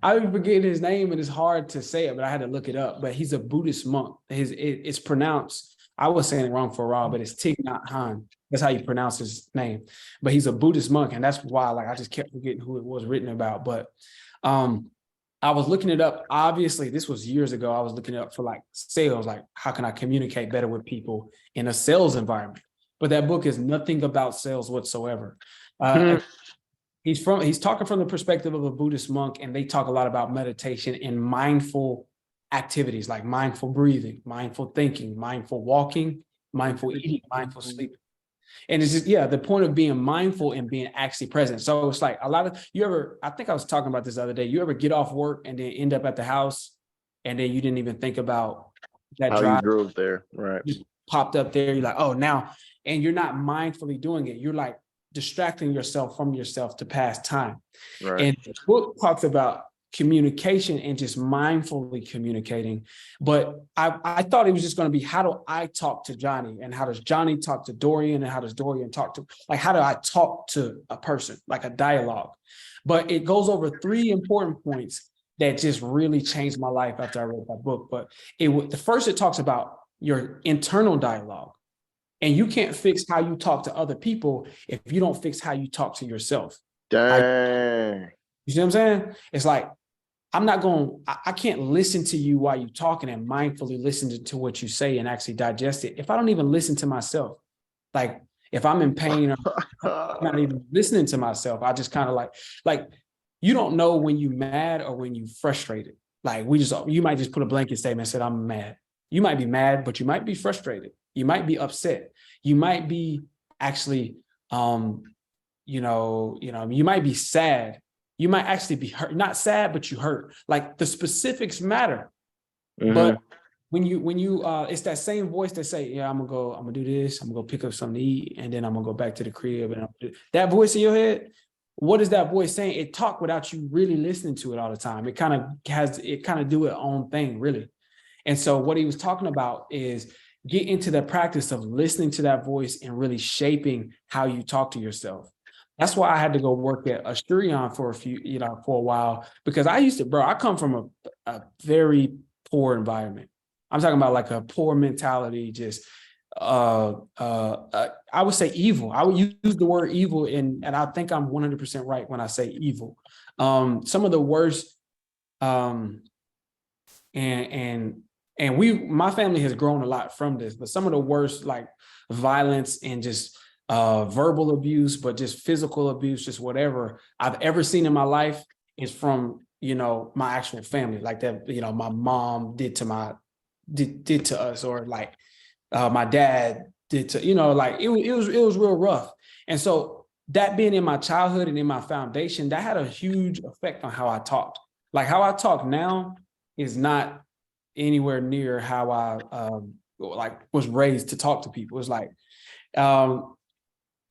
I forget his name, and it's hard to say it, but I had to look it up. But he's a Buddhist monk. It's pronounced, I was saying it wrong for a while, but it's Thich Nhat Hanh. That's how you pronounce his name. But he's a Buddhist monk, and that's why I just kept forgetting who it was written about. But I was looking it up. Obviously, this was years ago. I was looking it up for like sales, like how can I communicate better with people in a sales environment? But that book is nothing about sales whatsoever. He's talking from the perspective of a Buddhist monk, and they talk a lot about meditation and mindful activities like mindful breathing, mindful thinking, mindful walking, mindful eating, mindful sleeping. And it's just, the point of being mindful and being actually present. So it's like a lot of, I think I was talking about this the other day, you ever get off work and then end up at the house and then you didn't even think about that How drive you drove there, right? just popped up there. You're like, oh, now, and you're not mindfully doing it. You're like distracting yourself from yourself to pass time. Right. And the book talks about communication and just mindfully communicating. But I thought it was just going to be, how do I talk to Johnny, and how does Johnny talk to Dorian, and how does Dorian talk to, like, how do I talk to a person, like a dialogue? But it goes over 3 important points that just really changed my life after I read that book. But the first, it talks about your internal dialogue. And you can't fix how you talk to other people if you don't fix how you talk to yourself. Dang. You see what I'm saying? It's like, I can't listen to you while you're talking and mindfully listen to what you say and actually digest it if I don't even listen to myself. Like, if I'm in pain, I'm not even listening to myself. I just kind of like, you don't know when you're mad or when you're frustrated. Like, you might just put a blanket statement and say, I'm mad. You might be mad, but you might be frustrated. You might be upset. You might be actually, you might be sad. You might actually be hurt, not sad, but you hurt. Like, the specifics matter. Mhm. But when you it's that same voice that say, yeah, I'm gonna do this, I'm gonna go pick up something to eat, and then I'm gonna go back to the crib. And that voice in your head, what is that voice saying? It talk without you really listening to it all the time. It kind of do its own thing, really. And so what he was talking about is get into the practice of listening to that voice and really shaping how you talk to yourself. That's why I had to go work at Asturion for a while, because I come from a very poor environment. I'm talking about like a poor mentality, just I would say evil. I would use the word evil, and I think I'm 100% right when I say evil. Some of the worst, and my family has grown a lot from this, but some of the worst, like, violence and just verbal abuse, but just physical abuse, just whatever I've ever seen in my life is from, my actual family, like that, my mom did to us, or like my dad did to, like it was real rough. And so that being in my childhood and in my foundation, that had a huge effect on how I talked. Like, how I talk now is not anywhere near how I was raised to talk to people. It's like,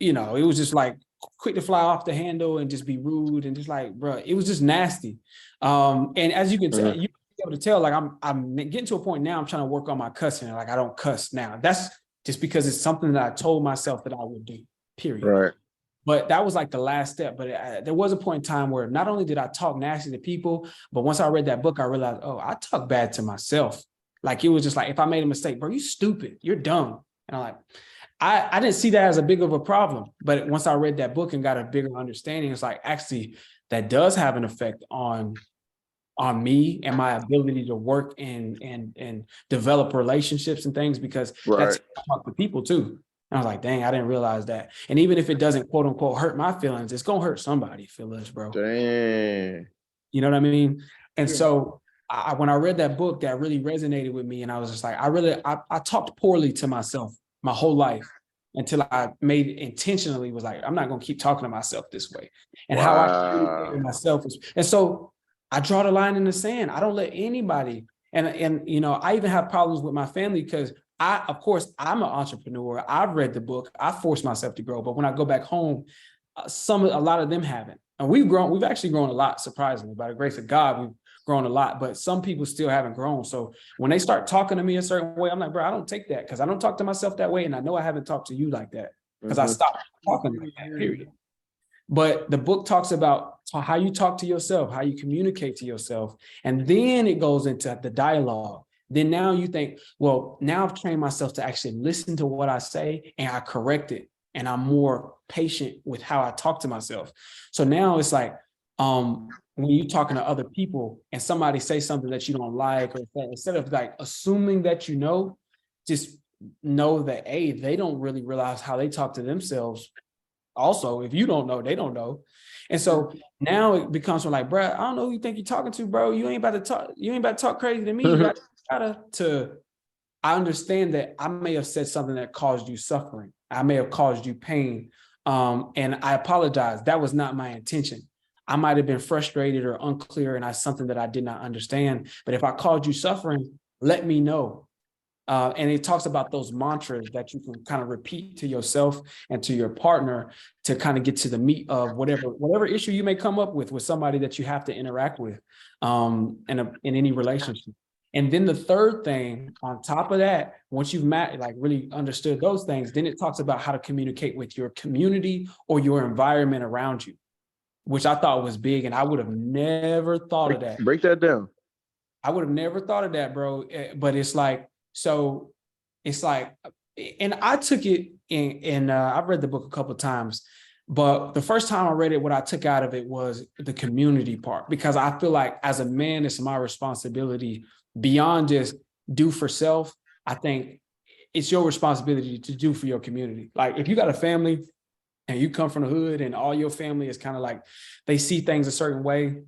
it was just like quick to fly off the handle and just be rude and just like, bro, it was just nasty. And as you can tell, you be able to tell, like, I'm getting to a point now, I'm trying to work on my cussing. Like, I don't cuss now. That's just because it's something that I told myself that I would do, period. Right. But that was like the last step. But there was a point in time where not only did I talk nasty to people, but once I read that book, I realized, oh, I talk bad to myself. Like, it was just like, if I made a mistake, bro, you stupid, you're dumb. And I'm like, I didn't see that as a big of a problem. But once I read that book and got a bigger understanding, it's like, actually, that does have an effect on me and my ability to work and develop relationships and things, because that's how I talk to people too. And I was like, dang, I didn't realize that. And even if it doesn't quote unquote hurt my feelings, it's gonna hurt somebody's feelings, bro. Dang. You know what I mean? And Yeah. so when I read that book, that really resonated with me. And I was just like, I talked poorly to myself my whole life until I made intentionally was like, I'm not gonna keep talking to myself this way. And how I communicate with myself is, and so I draw the line in the sand. I don't let anybody, and you know, I even have problems with my family because of course, I'm an entrepreneur. I've read the book. I forced myself to grow. But when I go back home, a lot of them haven't. And we've actually grown a lot, surprisingly. By the grace of God, we've grown a lot, but some people still haven't grown. So when they start talking to me a certain way, I'm like, bro, I don't take that because I don't talk to myself that way. And I know I haven't talked to you like that because I stopped talking like that, period. But the book talks about how you talk to yourself, how you communicate to yourself. And then it goes into the dialogue. Then now you think, well, now I've trained myself to actually listen to what I say and I correct it. And I'm more patient with how I talk to myself. So now it's like, when you're talking to other people and somebody say something that you don't like, or instead of like assuming that you know, just know that, hey, they don't really realize how they talk to themselves. Also, if you don't know, they don't know. And so now it becomes like, bro, I don't know who you think you're talking to, bro. You ain't about to talk crazy to me. I understand that I may have said something that caused you suffering. I may have caused you pain. And I apologize. That was not my intention. I might have been frustrated or unclear, and that's something that I did not understand. But if I caused you suffering, let me know. And it talks about those mantras that you can kind of repeat to yourself and to your partner to kind of get to the meat of whatever issue you may come up with somebody that you have to interact with in any relationship. And then the third thing on top of that, once you've really understood those things, then it talks about how to communicate with your community or your environment around you, which I thought was big. And I would have never thought of that. Break that down. I would have never thought of that, bro. But it's like, so it's like, and I took it in I've read the book a couple of times, but the first time I read it, what I took out of it was the community part, because I feel like as a man, it's my responsibility beyond just do for self. I think it's your responsibility to do for your community. Like if you got a family and you come from the hood and all your family is kind of like, they see things a certain way,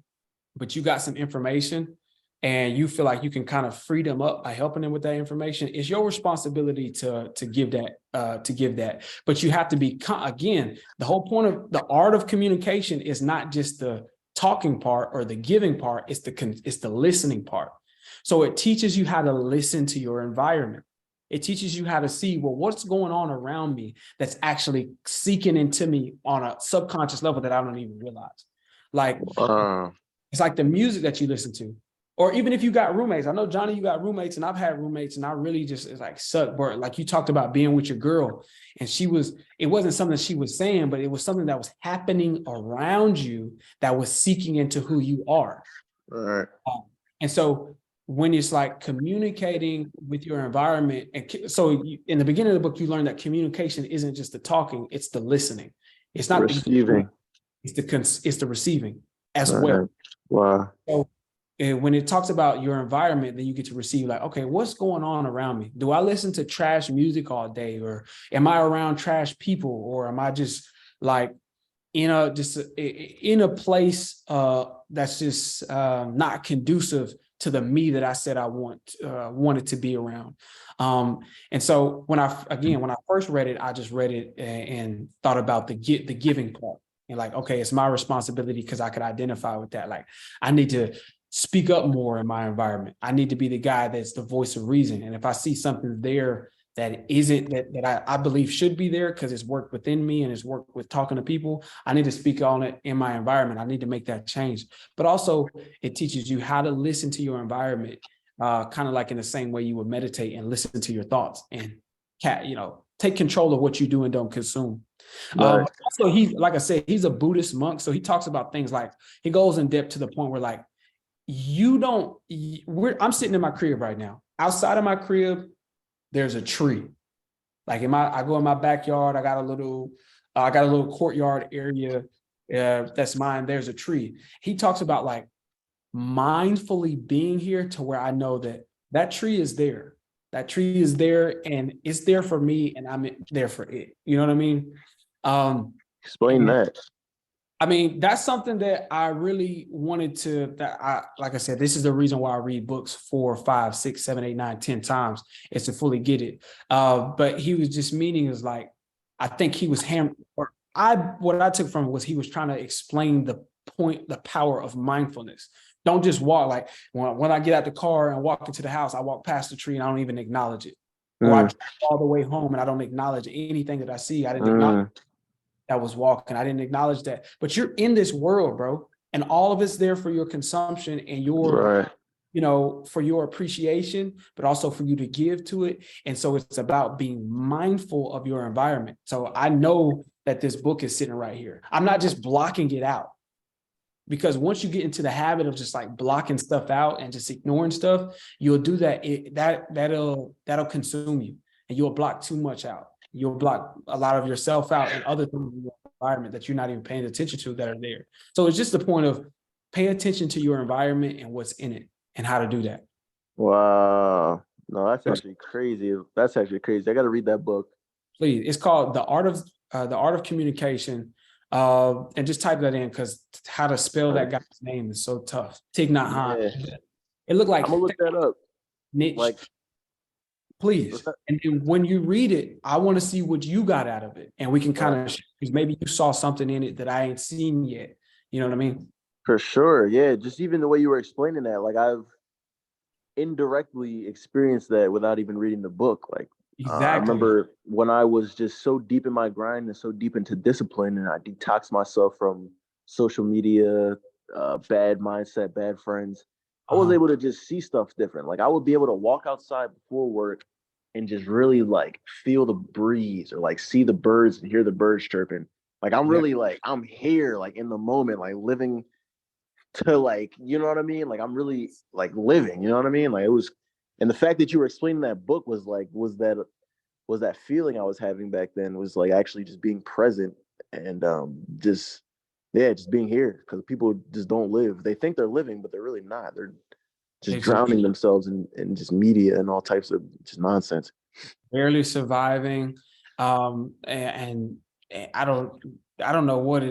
but you got some information and you feel like you can kind of free them up by helping them with that information, it's your responsibility to give that. But you have to be, again, the whole point of the art of communication is not just the talking part or the giving part, it's the listening part. So it teaches you how to listen to your environment. It teaches you how to see, well, what's going on around me that's actually seeking into me on a subconscious level that I don't even realize. Like, it's like the music that you listen to. Or even if you got roommates. I know, Johnny, you got roommates, and I've had roommates, and I really just, it's like, suck, bro. Like you talked about being with your girl, and it wasn't something she was saying, but it was something that was happening around you that was seeking into who you are. All right. And so when it's like communicating with your environment, and so in the beginning of the book, you learn that communication isn't just the talking, it's the listening. It's not receiving. It's the receiving as All well. right. Wow. So, and when it talks about your environment, then you get to receive like, okay, what's going on around me? Do I listen to trash music all day, or am I around trash people, or am I just like in a place that's just not conducive to the me that I said I wanted to be around? And so when I first read it, I just read it and thought about the giving part, and like, okay, it's my responsibility because I could identify with that. Like I need to speak up more in my environment. I need to be the guy that's the voice of reason. And if I see something there that isn't, that I believe should be there because it's worked within me and it's worked with talking to people, I need to speak on it in my environment. I need to make that change. But also it teaches you how to listen to your environment, kind of like in the same way you would meditate and listen to your thoughts and take control of what you do and don't consume. Right. Also, like I said, he's a Buddhist monk. So he talks about things like, he goes in depth to the point where like, I'm sitting in my crib right now. Outside of my crib, there's a tree. Like I go in my backyard, I got a little courtyard area that's mine. There's a tree. He talks about like mindfully being here to where I know that tree is there, That tree is there and it's there for me and I'm there for it. You know what I mean? Explain that. I mean, that's something that I really wanted to, like I said, this is the reason why I read books 4, 5, 6, 7, 8, 9, 10 times, is to fully get it. But he was just meaning is like, I think he was what I took from it was he was trying to explain the power of mindfulness. Don't just walk like when I get out the car and walk into the house, I walk past the tree and I don't even acknowledge it. Or I drive all the way home and I don't acknowledge anything that I see. I didn't acknowledge that was walking. I didn't acknowledge that. But you're in this world, bro. And all of it's there for your consumption and your, for your appreciation, but also for you to give to it. And so it's about being mindful of your environment. So I know that this book is sitting right here. I'm not just blocking it out. Because once you get into the habit of just like blocking stuff out and just ignoring stuff, you'll do that. That'll consume you, and you'll block too much out. You'll block a lot of yourself out and other things in your environment that you're not even paying attention to that are there. So it's just the point of pay attention to your environment and what's in it and how to do that. Wow. No, that's actually crazy. That's actually crazy. I got to read that book. Please. It's called The Art of Communication. And just type that in because how to spell that guy's name is so tough. Thich Nhat Hanh. Yeah. It looked like I'm gonna look that up. Niche. Like, please. And when you read it, I want to see what you got out of it, and we can kind of because maybe you saw something in it that I ain't seen yet. You know what I mean? For sure. Yeah. Just even the way you were explaining that, like I've indirectly experienced that without even reading the book. Like. Exactly. I remember when I was just so deep in my grind and so deep into discipline, and I detoxed myself from social media, bad mindset, bad friends. I was able to just see stuff different. Like I would be able to walk outside before work and just really like feel the breeze or like see the birds and hear the birds chirping. Like I'm really like I'm here, like in the moment, like living to like, you know what I mean? Like I'm really like living, you know what I mean? Like it was. And the fact that you were explaining that book was that feeling I was having back then was like actually just being present and just being here because people just don't live. They think they're living, but they're really not. They're just drowning themselves in just media and all types of just nonsense. Barely surviving, and I don't know what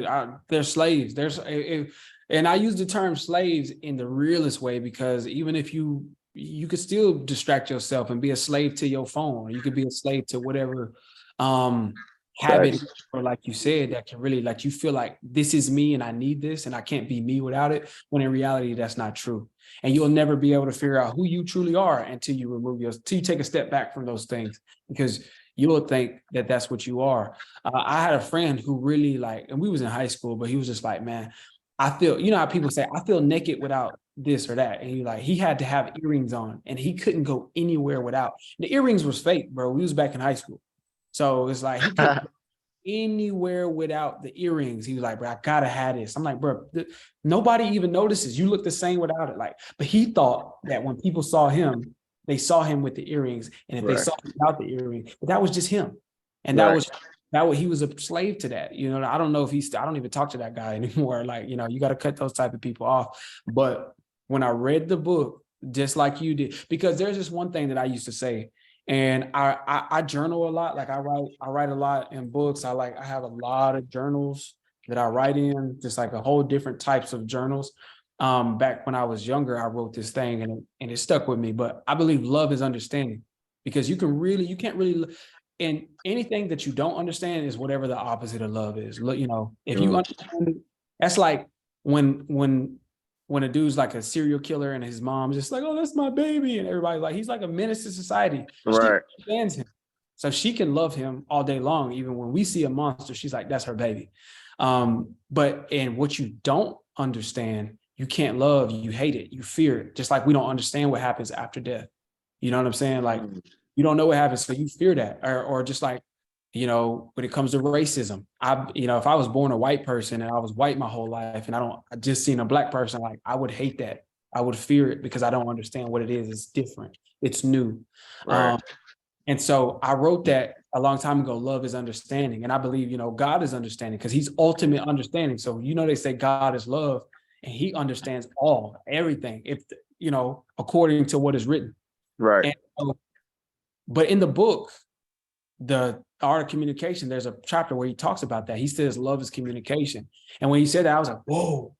they're slaves. And I use the term slaves in the realest way because even if you could still distract yourself and be a slave to your phone. You could be a slave to whatever habit, or like you said, that can really like you feel like this is me and I need this and I can't be me without it. When in reality, that's not true. And you'll never be able to figure out who you truly are until you till you take a step back from those things, because you'll think that that's what you are. I had a friend who really like, and we was in high school, but he was just like, man, I feel, you know how people say, I feel naked without this or that. And he had to have earrings on and he couldn't go anywhere without. The earrings was fake, bro. We was back in high school. So it's like, he couldn't go anywhere without the earrings. He was like, bro, I gotta have this. I'm like, bro, nobody even notices. You look the same without it. Like, but he thought that when people saw him, they saw him with the earrings. And if they saw him without the earring, but that was just him. And that was he was a slave to that. You know, I don't know if I don't even talk to that guy anymore. Like, you know, you got to cut those type of people off. But when I read the book, just like you did, because there's just one thing that I used to say, and I journal a lot. Like I write a lot in books. I have a lot of journals that I write in, just like a whole different types of journals. Back when I was younger, I wrote this thing and it stuck with me. But I believe love is understanding, because you can't really. And anything that you don't understand is whatever the opposite of love is. You know, if you understand it, that's like when a dude's like a serial killer and his mom's just like, oh, that's my baby. And everybody's like, he's like a menace to society. She understands him. So she can love him all day long. Even when we see a monster, she's like, that's her baby. But what you don't understand, you can't love, you hate it, you fear it. Just like we don't understand what happens after death. You know what I'm saying? Like, you don't know what happens, so you fear that. Or just like, you know, when it comes to racism, if I was born a white person and I was white my whole life and I just seen a black person, like I would hate that. I would fear it because I don't understand what it is. It's different. It's new. And so I wrote that a long time ago, love is understanding. And I believe, you know, God is understanding because he's ultimate understanding. So, you know, they say God is love and he understands everything, if, you know, according to what is written. Right. And so But in the book, the art of communication, there's a chapter where he talks about that. He says love is communication. And when he said that, I was like, whoa,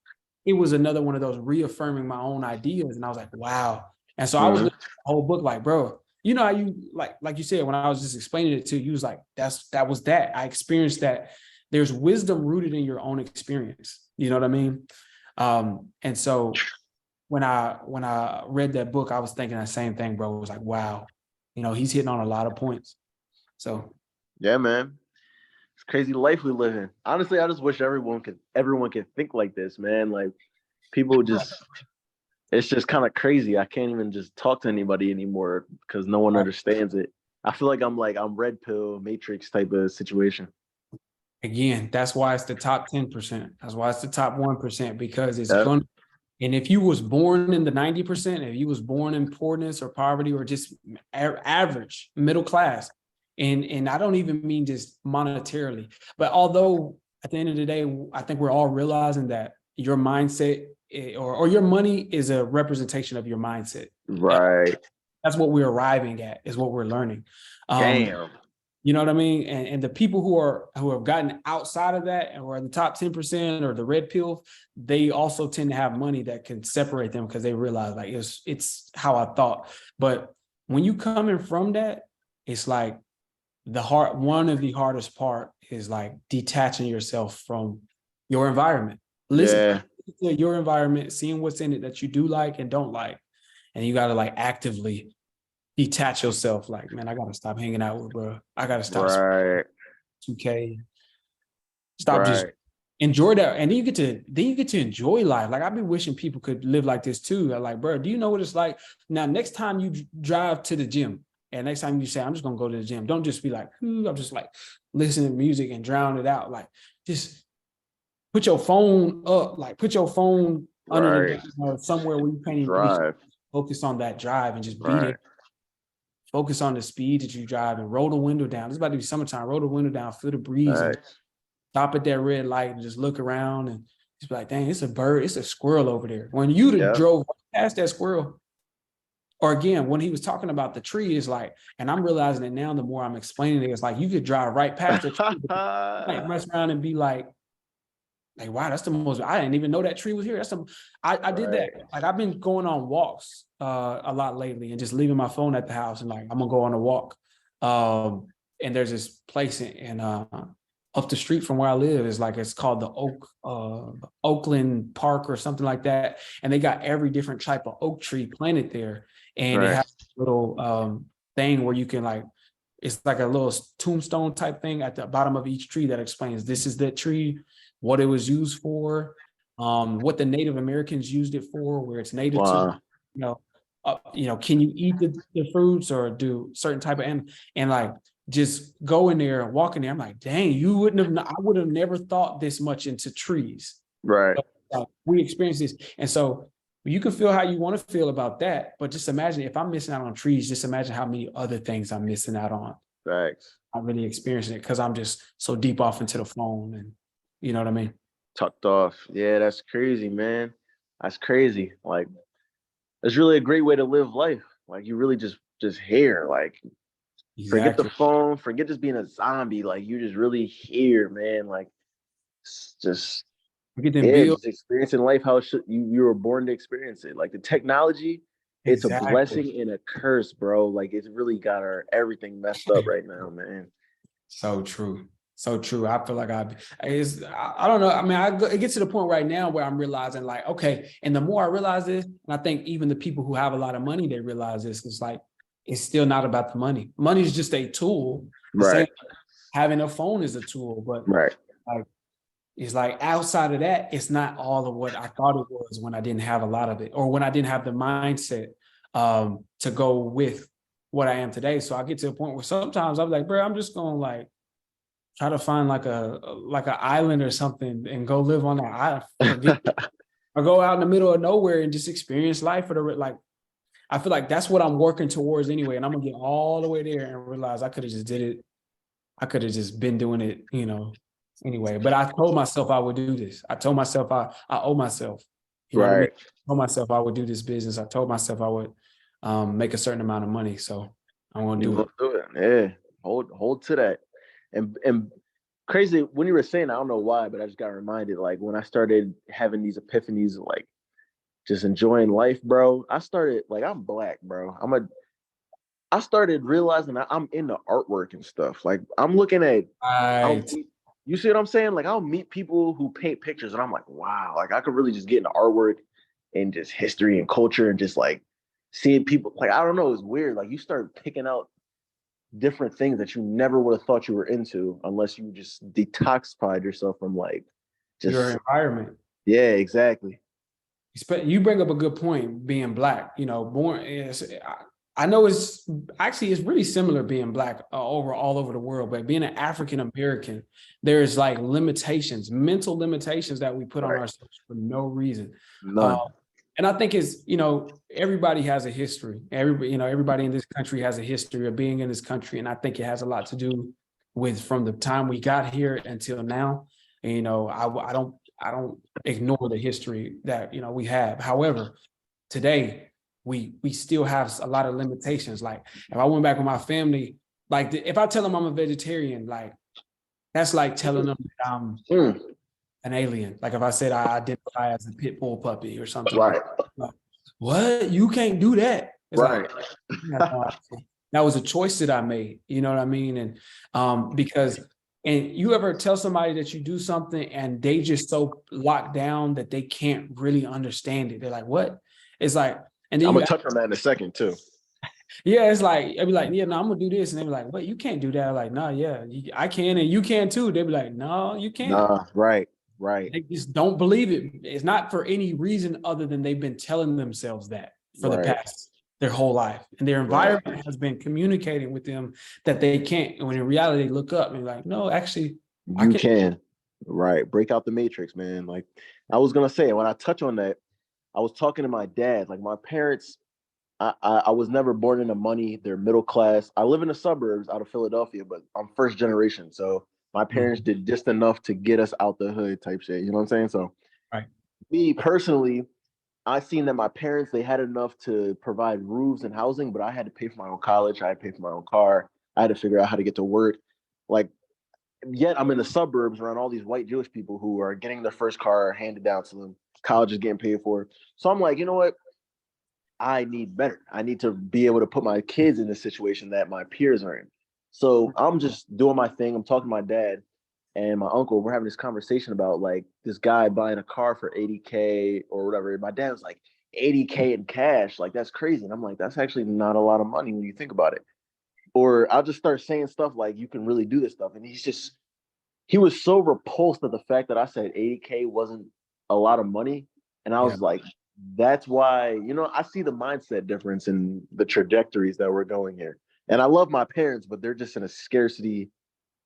it was another one of those reaffirming my own ideas. And I was like, wow. And so I was looking at the whole book like, bro, you know how you like you said, when I was just explaining it to you, was like, that was that. I experienced that. There's wisdom rooted in your own experience. You know what I mean? And so when I read that book, I was thinking that same thing, bro. It was like, wow, you know, he's hitting on a lot of points. So yeah, man, it's crazy life we live in. Honestly, I just wish everyone could think like this, man. Like people just, it's just kind of crazy. I can't even just talk to anybody anymore because no one understands it. I feel like I'm red pill matrix type of situation. Again, that's why it's the top 10%. That's why it's the top 1%, because it's going to, and if you was born in the 90%, if you was born in poorness or poverty or just average middle class, and I don't even mean just monetarily, but although at the end of the day, I think we're all realizing that your mindset or your money is a representation of your mindset. Right. That's what we're arriving at, is what we're learning. Damn. You know what I mean? And the people who have gotten outside of that or the top 10% or the red pill, they also tend to have money that can separate them because they realize like it's how I thought. But when you coming from that, it's like one of the hardest part is like detaching yourself from your environment. Listen to your environment, seeing what's in it that you do like and don't like. And you got to like actively detach yourself. Like, man, I gotta stop hanging out with bro. I gotta stop 2K. Stop just enjoy that. And then you get to enjoy life. Like I've been wishing people could live like this too. Like, bro, do you know what it's like? Now, next time you drive to the gym and next time you say, I'm just gonna go to the gym, don't just be like, I'm just like listening to music and drown it out. Like just put your phone up, like put your phone under the somewhere where you can't even reach. Focus on that drive and just beat it. Focus on the speed that you drive and roll the window down. It's about to be summertime. Roll the window down, feel the breeze, and stop at that red light and just look around and just be like, dang, it's a bird, it's a squirrel over there. When you drove past that squirrel, or again, when he was talking about the tree, it's like, and I'm realizing it now, the more I'm explaining it, it's like you could drive right past the tree, like mess around and be like, wow, that's the most, I didn't even know that tree was here. I did that. Like I've been going on walks a lot lately and just leaving my phone at the house and like, I'm gonna go on a walk. And there's this place in up the street from where I live. It's called the Oakland Park or something like that. And they got every different type of oak tree planted there. And they have a little thing where you can like, it's like a little tombstone type thing at the bottom of each tree that explains this is that tree, what it was used for, what the Native Americans used it for, where it's native to, can you eat the fruits or do certain type of animal? And like just go in there and walk in there. I'm like, dang, I would have never thought this much into trees. Right. But, we experienced this. And so you can feel how you want to feel about that, but just imagine if I'm missing out on trees, just imagine how many other things I'm missing out on. Thanks. I'm really experiencing it because I'm just so deep off into the phone and you know what I mean? Tucked off. Yeah, that's crazy, man. That's crazy. Like, it's really a great way to live life. Like, you really just here. Like, forget the phone. Forget just being a zombie. Like, you're just really here, man. Like, just just experiencing life how you were born to experience it. Like, the technology, it's a blessing and a curse, bro. Like, it's really got everything messed up right now, man. So true. So true. I feel like I don't know. I mean, it gets to the point right now where I'm realizing like, okay. And the more I realize this, and I think even the people who have a lot of money, they realize this. It's like, it's still not about the money. Money is just a tool. Right. Having a phone is a tool, but like, it's like outside of that, it's not all of what I thought it was when I didn't have a lot of it, or when I didn't have the mindset to go with what I am today. So I get to a point where sometimes I'm like, bro, I'm just going to like, try to find like an island or something and go live on that island. Or go out in the middle of nowhere and just experience life for I feel like that's what I'm working towards anyway. And I'm gonna get all the way there and realize I could have just did it. I could have just been doing it, anyway. But I told myself I would do this. I told myself I owe myself. You know what I mean? I told myself I would do this business. I told myself I would make a certain amount of money. So I'm gonna You do it. gonna do it. Yeah. Hold to that. And crazy when you were saying, I don't know why, but I just got reminded, like when I started having these epiphanies, like just enjoying life, bro. I started like I'm black, bro. I started realizing that I'm into artwork and stuff. Like I'm looking at I'll Right. you see what I'm saying? Like I'll meet people who paint pictures and I'm like, wow, like I could really just get into artwork and just history and culture and just like seeing people like I don't know, it's weird. Like you start picking out different things that you never would have thought you were into unless you just detoxified yourself from like Your just environment. yeah, exactly. You bring up a good point, being black, you know, born is, I know it's actually, it's really similar being black all over the world, but being an African American, there's like limitations, mental limitations that we put on Right. ourselves for no reason. None. And I think it's, you know, everybody has a history. Everybody in this country has a history of being in this country. And I think it has a lot to do with from the time we got here until now. And, you know, I don't ignore the history that, you know, we have. However, today we still have a lot of limitations. Like if I went back with my family, like if I tell them I'm a vegetarian, like that's like telling them that I'm an alien. Like if I said I identify as a pit bull puppy or something. Right. Like, what? You can't do that. It's Right. like, that was a choice that I made. You know what I mean? And because and you ever tell somebody that you do something and they just so locked down that they can't really understand it. They're like, what? It's like, and then I'm you gonna touch on that in a second too. yeah, it's like, I'd be like, yeah, no, I'm gonna do this. And they be like, what, you can't do that. I'm like, no, yeah, I can, and you can too. They'd be like, no, you can't. Nah, right. They just don't believe it. It's not for any reason other than they've been telling themselves that for the Right. past their whole life. And their environment has been communicating with them that they can't. And when in reality, they look up and like, no, actually, I You can. Right. Break out the matrix, man. Like I was gonna say, when I touch on that, I was talking to my dad. Like my parents, I was never born into money. They're middle class. I live in the suburbs out of Philadelphia, but I'm first generation. So my parents did just enough to get us out the hood type shit. You know what I'm saying? So Right. me personally, I seen that my parents, they had enough to provide roofs and housing, but I had to pay for my own college. I had to pay for my own car. I had to figure out how to get to work. Like, yet I'm in the suburbs around all these white Jewish people who are getting their first car handed down to them. College is getting paid for. So I'm like, you know what? I need better. I need to be able to put my kids in a situation that my peers are in. So I'm just doing my thing. I'm talking to my dad and my uncle. We're having this conversation about like this guy buying a car for 80K or whatever. And my dad was like, 80K in cash. Like, that's crazy. And I'm like, that's actually not a lot of money when you think about it. Or I'll just start saying stuff like, you can really do this stuff. And he was so repulsed at the fact that I said 80K wasn't a lot of money. And I was like, that's why, you know, I see the mindset difference in the trajectories that we're going here. And I love my parents, but they're just in a scarcity.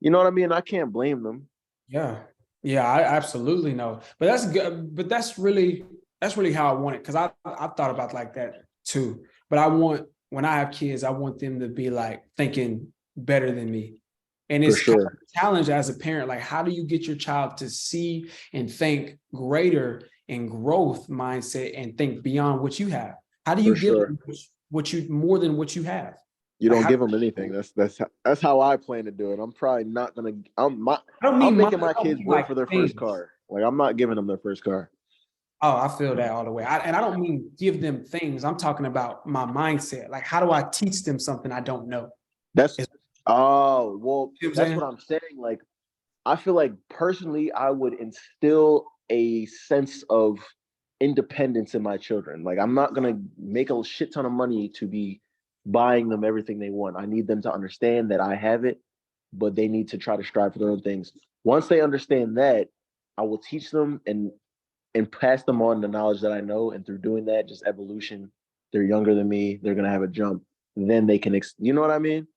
You know what I mean? I can't blame them. Yeah. Yeah, I absolutely know. But that's good. But that's really how I want it. Cause I thought about like that too. But when I have kids, I want them to be like thinking better than me. And it's kind of a challenge as a parent. Like, how do you get your child to see and think greater and growth mindset and think beyond what you have? How do you give them what you more than what you have? You don't give them anything. That's how I plan to do it. I'm probably not gonna. I'm making my kids work for their first car. Like I'm not giving them their first car. Oh, I feel that all the way. And I don't mean give them things. I'm talking about my mindset. Like, how do I teach them something I don't know? That's what I'm saying. Like, I feel like personally, I would instill a sense of independence in my children. Like, I'm not gonna make a shit ton of money to be buying them everything they want. I need them to understand that I have it, but they need to try to strive for their own things. Once they understand that, I will teach them and pass them on the knowledge that I know. And through doing that, just evolution. They're younger than me. They're gonna have a jump. Then they can, you know what I mean?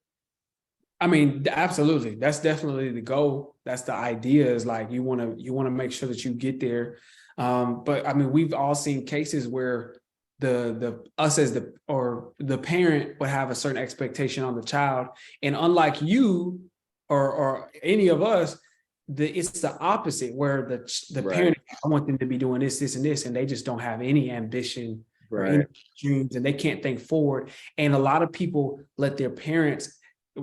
I mean, absolutely. That's definitely the goal. That's the idea. Is like you want to make sure that you get there. But I mean, we've all seen cases where the parent would have a certain expectation on the child, and unlike you or any of us, it's the opposite, where the parent, I want them to be doing this, and this, and they just don't have any ambition or any Right. dreams, and they can't think forward. And a lot of people let their parents,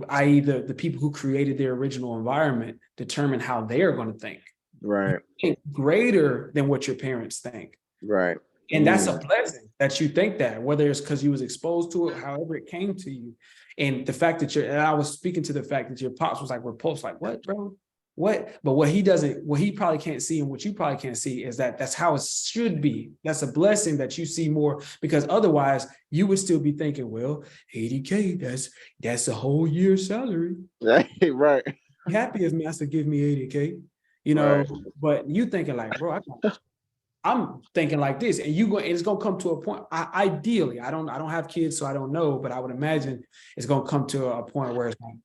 i.e., the people who created their original environment, determine how they are going to think. Right. Think greater than what your parents think. Right. And that's a blessing that you think that, whether it's because you was exposed to it, however it came to you. And the fact that and I was speaking to the fact that your pops was like repulsed, like, what, bro? What? But what he probably can't see, and what you probably can't see, is that that's how it should be. That's a blessing that you see more, because otherwise you would still be thinking, well, 80K, that's a whole year's salary. Right. I'm happy as master give me 80K, you know, Right. but you thinking like, bro, I'm thinking like this, and it's gonna come to a point. Ideally, I don't have kids, so I don't know, but I would imagine it's gonna come to a point where it's like,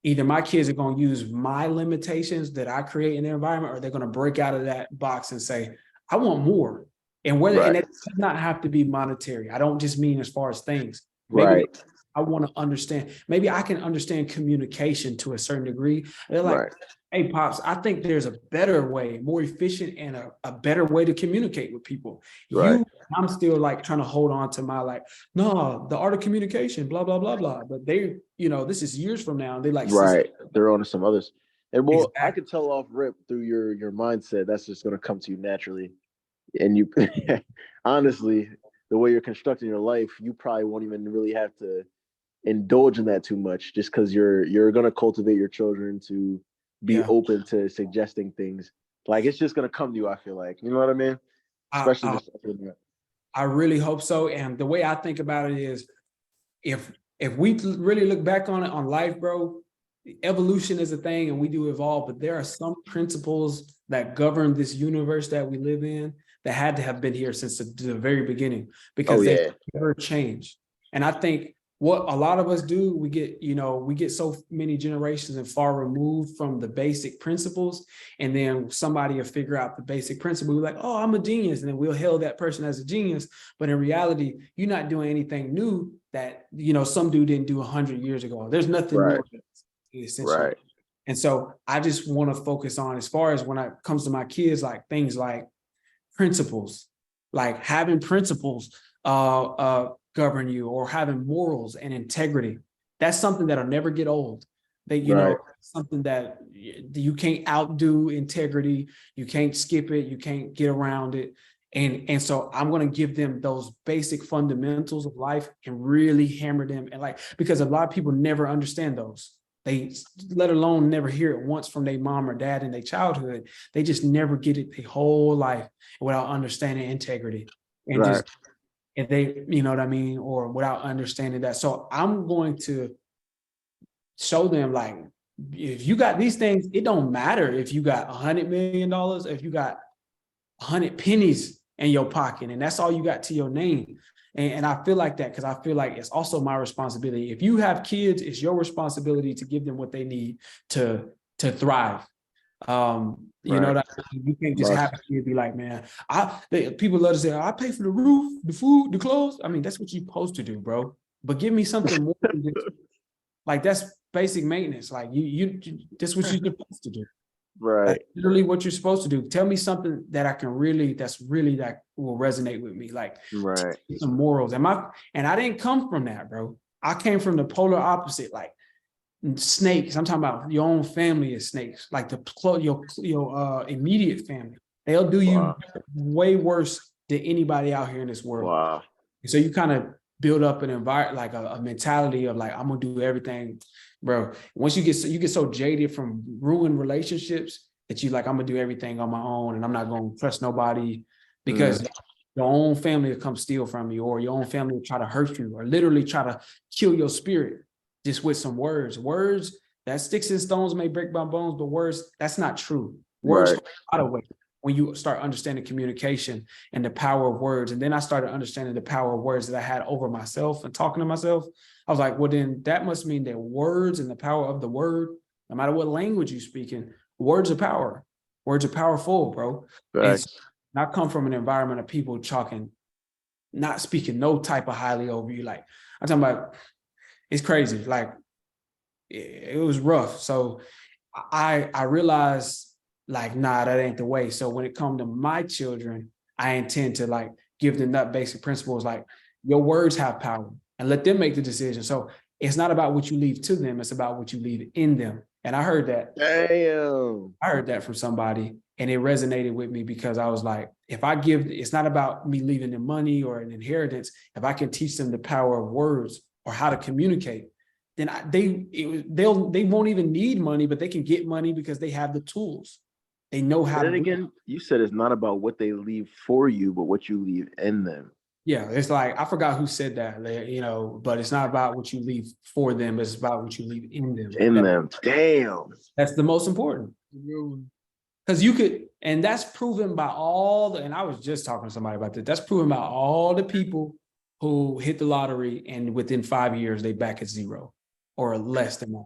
either my kids are gonna use my limitations that I create in their environment, or they're gonna break out of that box and say, I want more. And and it does not have to be monetary. I don't just mean as far as things. Maybe Right. I want to understand. Maybe I can understand communication to a certain degree. They're like, Right. hey, Pops, I think there's a better way, more efficient, and a better way to communicate with people. Right. I'm still like trying to hold on to my, like, no, the art of communication, blah, blah, blah, blah. But they, this is years from now. And they like, Right. They're on to some others. And well, I Exactly. could tell off rip through your mindset. That's just gonna come to you naturally. And you honestly, the way you're constructing your life, you probably won't even really have to indulge in that too much, just because you're gonna cultivate your children to be Yeah. open to suggesting things. Like, it's just gonna come to you, I feel like. You know what I mean? Especially just I really hope so. And the way I think about it is, if we really look back on it, on life, bro, evolution is a thing and we do evolve, but there are some principles that govern this universe that we live in that had to have been here since the very beginning, because they never change. And I think what a lot of us do, we get so many generations and far removed from the basic principles, and then somebody will figure out the basic principle. We're like, oh, I'm a genius, and then we'll hail that person as a genius. But in reality, you're not doing anything new that some dude didn't do 100 years ago. There's nothing new, essentially. Right. And so I just want to focus on, as far as when it comes to my kids, like things like principles, like having principles govern you, or having morals and integrity. That's something that'll never get old. Something that you can't outdo integrity. You can't skip it. You can't get around it. And so I'm going to give them those basic fundamentals of life and really hammer them. And because a lot of people never understand those. They, let alone never hear it once from their mom or dad in their childhood. They just never get it their whole life without understanding integrity. And just, if they, you know what I mean? Or without understanding that. So I'm going to show them, like, if you got these things, it don't matter if you got $100 million, if you got 100 pennies in your pocket, and that's all you got to your name. And I feel like that, because I feel like it's also my responsibility. If you have kids, it's your responsibility to give them what they need to thrive. You know that you can't just have a kid be like, man, people love to say, I pay for the roof, the food, the clothes. I mean, that's what you're supposed to do, bro. But give me something more than just, like, that's basic maintenance. Like, that's what you're supposed to do. Right. That's literally what you're supposed to do. Tell me something that I can that will resonate with me. Like, some morals. And I didn't come from that, bro. I came from the polar opposite. Like, snakes. I'm talking about your own family is snakes. Like your immediate family. They'll do you way worse than anybody out here in this world. Wow. So you kind of build up an environment, like a mentality of like, I'm gonna do everything, bro. Once you get so jaded from ruined relationships that you like, I'm gonna do everything on my own, and I'm not gonna trust nobody, because your own family will come steal from you, or your own family will try to hurt you, or literally try to kill your spirit just with some words. Words that sticks and stones may break my bones, but words, that's not true. Words go a lot of weight when you start understanding communication and the power of words. And then I started understanding the power of words that I had over myself and talking to myself. I was like, well, then that must mean that words and the power of the word, no matter what language you're speaking, words are power. Words are powerful, bro. And I come from an environment of people not speaking no type of highly over you. Like, I'm talking about, it's crazy. Like, it was rough. So I realized, like, nah, that ain't the way. So when it comes to my children, I intend to, like, give them that basic principles like your words have power and let them make the decision. So it's not about what you leave to them, it's about what you leave in them. And I heard that. Damn. I heard that from somebody and it resonated with me because I was like, if I give, it's not about me leaving them money or an inheritance. If I can teach them the power of words or how to communicate, then they won't even need money, but they can get money because they have the tools. They know how to Then do it. again, you said it's not about what they leave for you, but what you leave in them. Yeah, it's like, I forgot who said that, but it's not about what you leave for them. It's about what you leave in them. In them. Damn. That's the most important. Because you could, and that's proven by and I was just talking to somebody about that. That's proven by all the people who hit the lottery and within 5 years, they back at zero or less than that.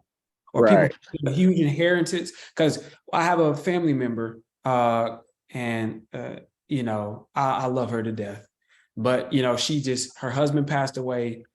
Or Right. people, a huge inheritance. Because I have a family member and I love her to death. But, her husband passed away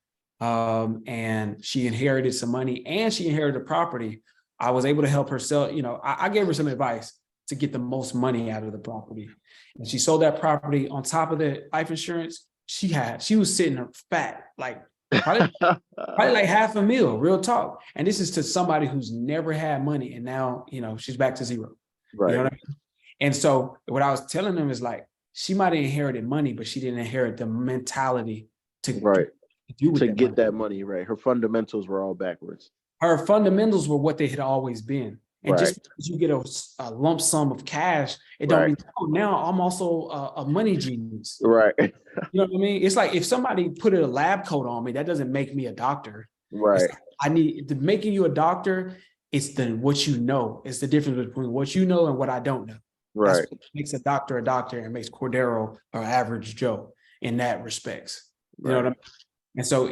and she inherited some money and she inherited a property. I was able to help her sell, I gave her some advice to get the most money out of the property. And she sold that property on top of the life insurance. She was sitting fat, like probably like $500,000, real talk. And this is to somebody who's never had money. And now, she's back to zero. Right. You know what I mean? And so what I was telling them is like, she might have inherited money, but she didn't inherit the mentality to get that money. Right. Her fundamentals were all backwards. Her fundamentals were what they had always been. And Right. just because you get a lump sum of cash, it don't mean, oh, now I'm also a money genius. Right. You know what I mean? It's like if somebody put a lab coat on me, that doesn't make me a doctor. Right. Making you a doctor. It's what you know. It's the difference between what you know and what I don't know. Right. That's what makes a doctor and makes Cordero an average Joe in that respects. You know what I mean? And so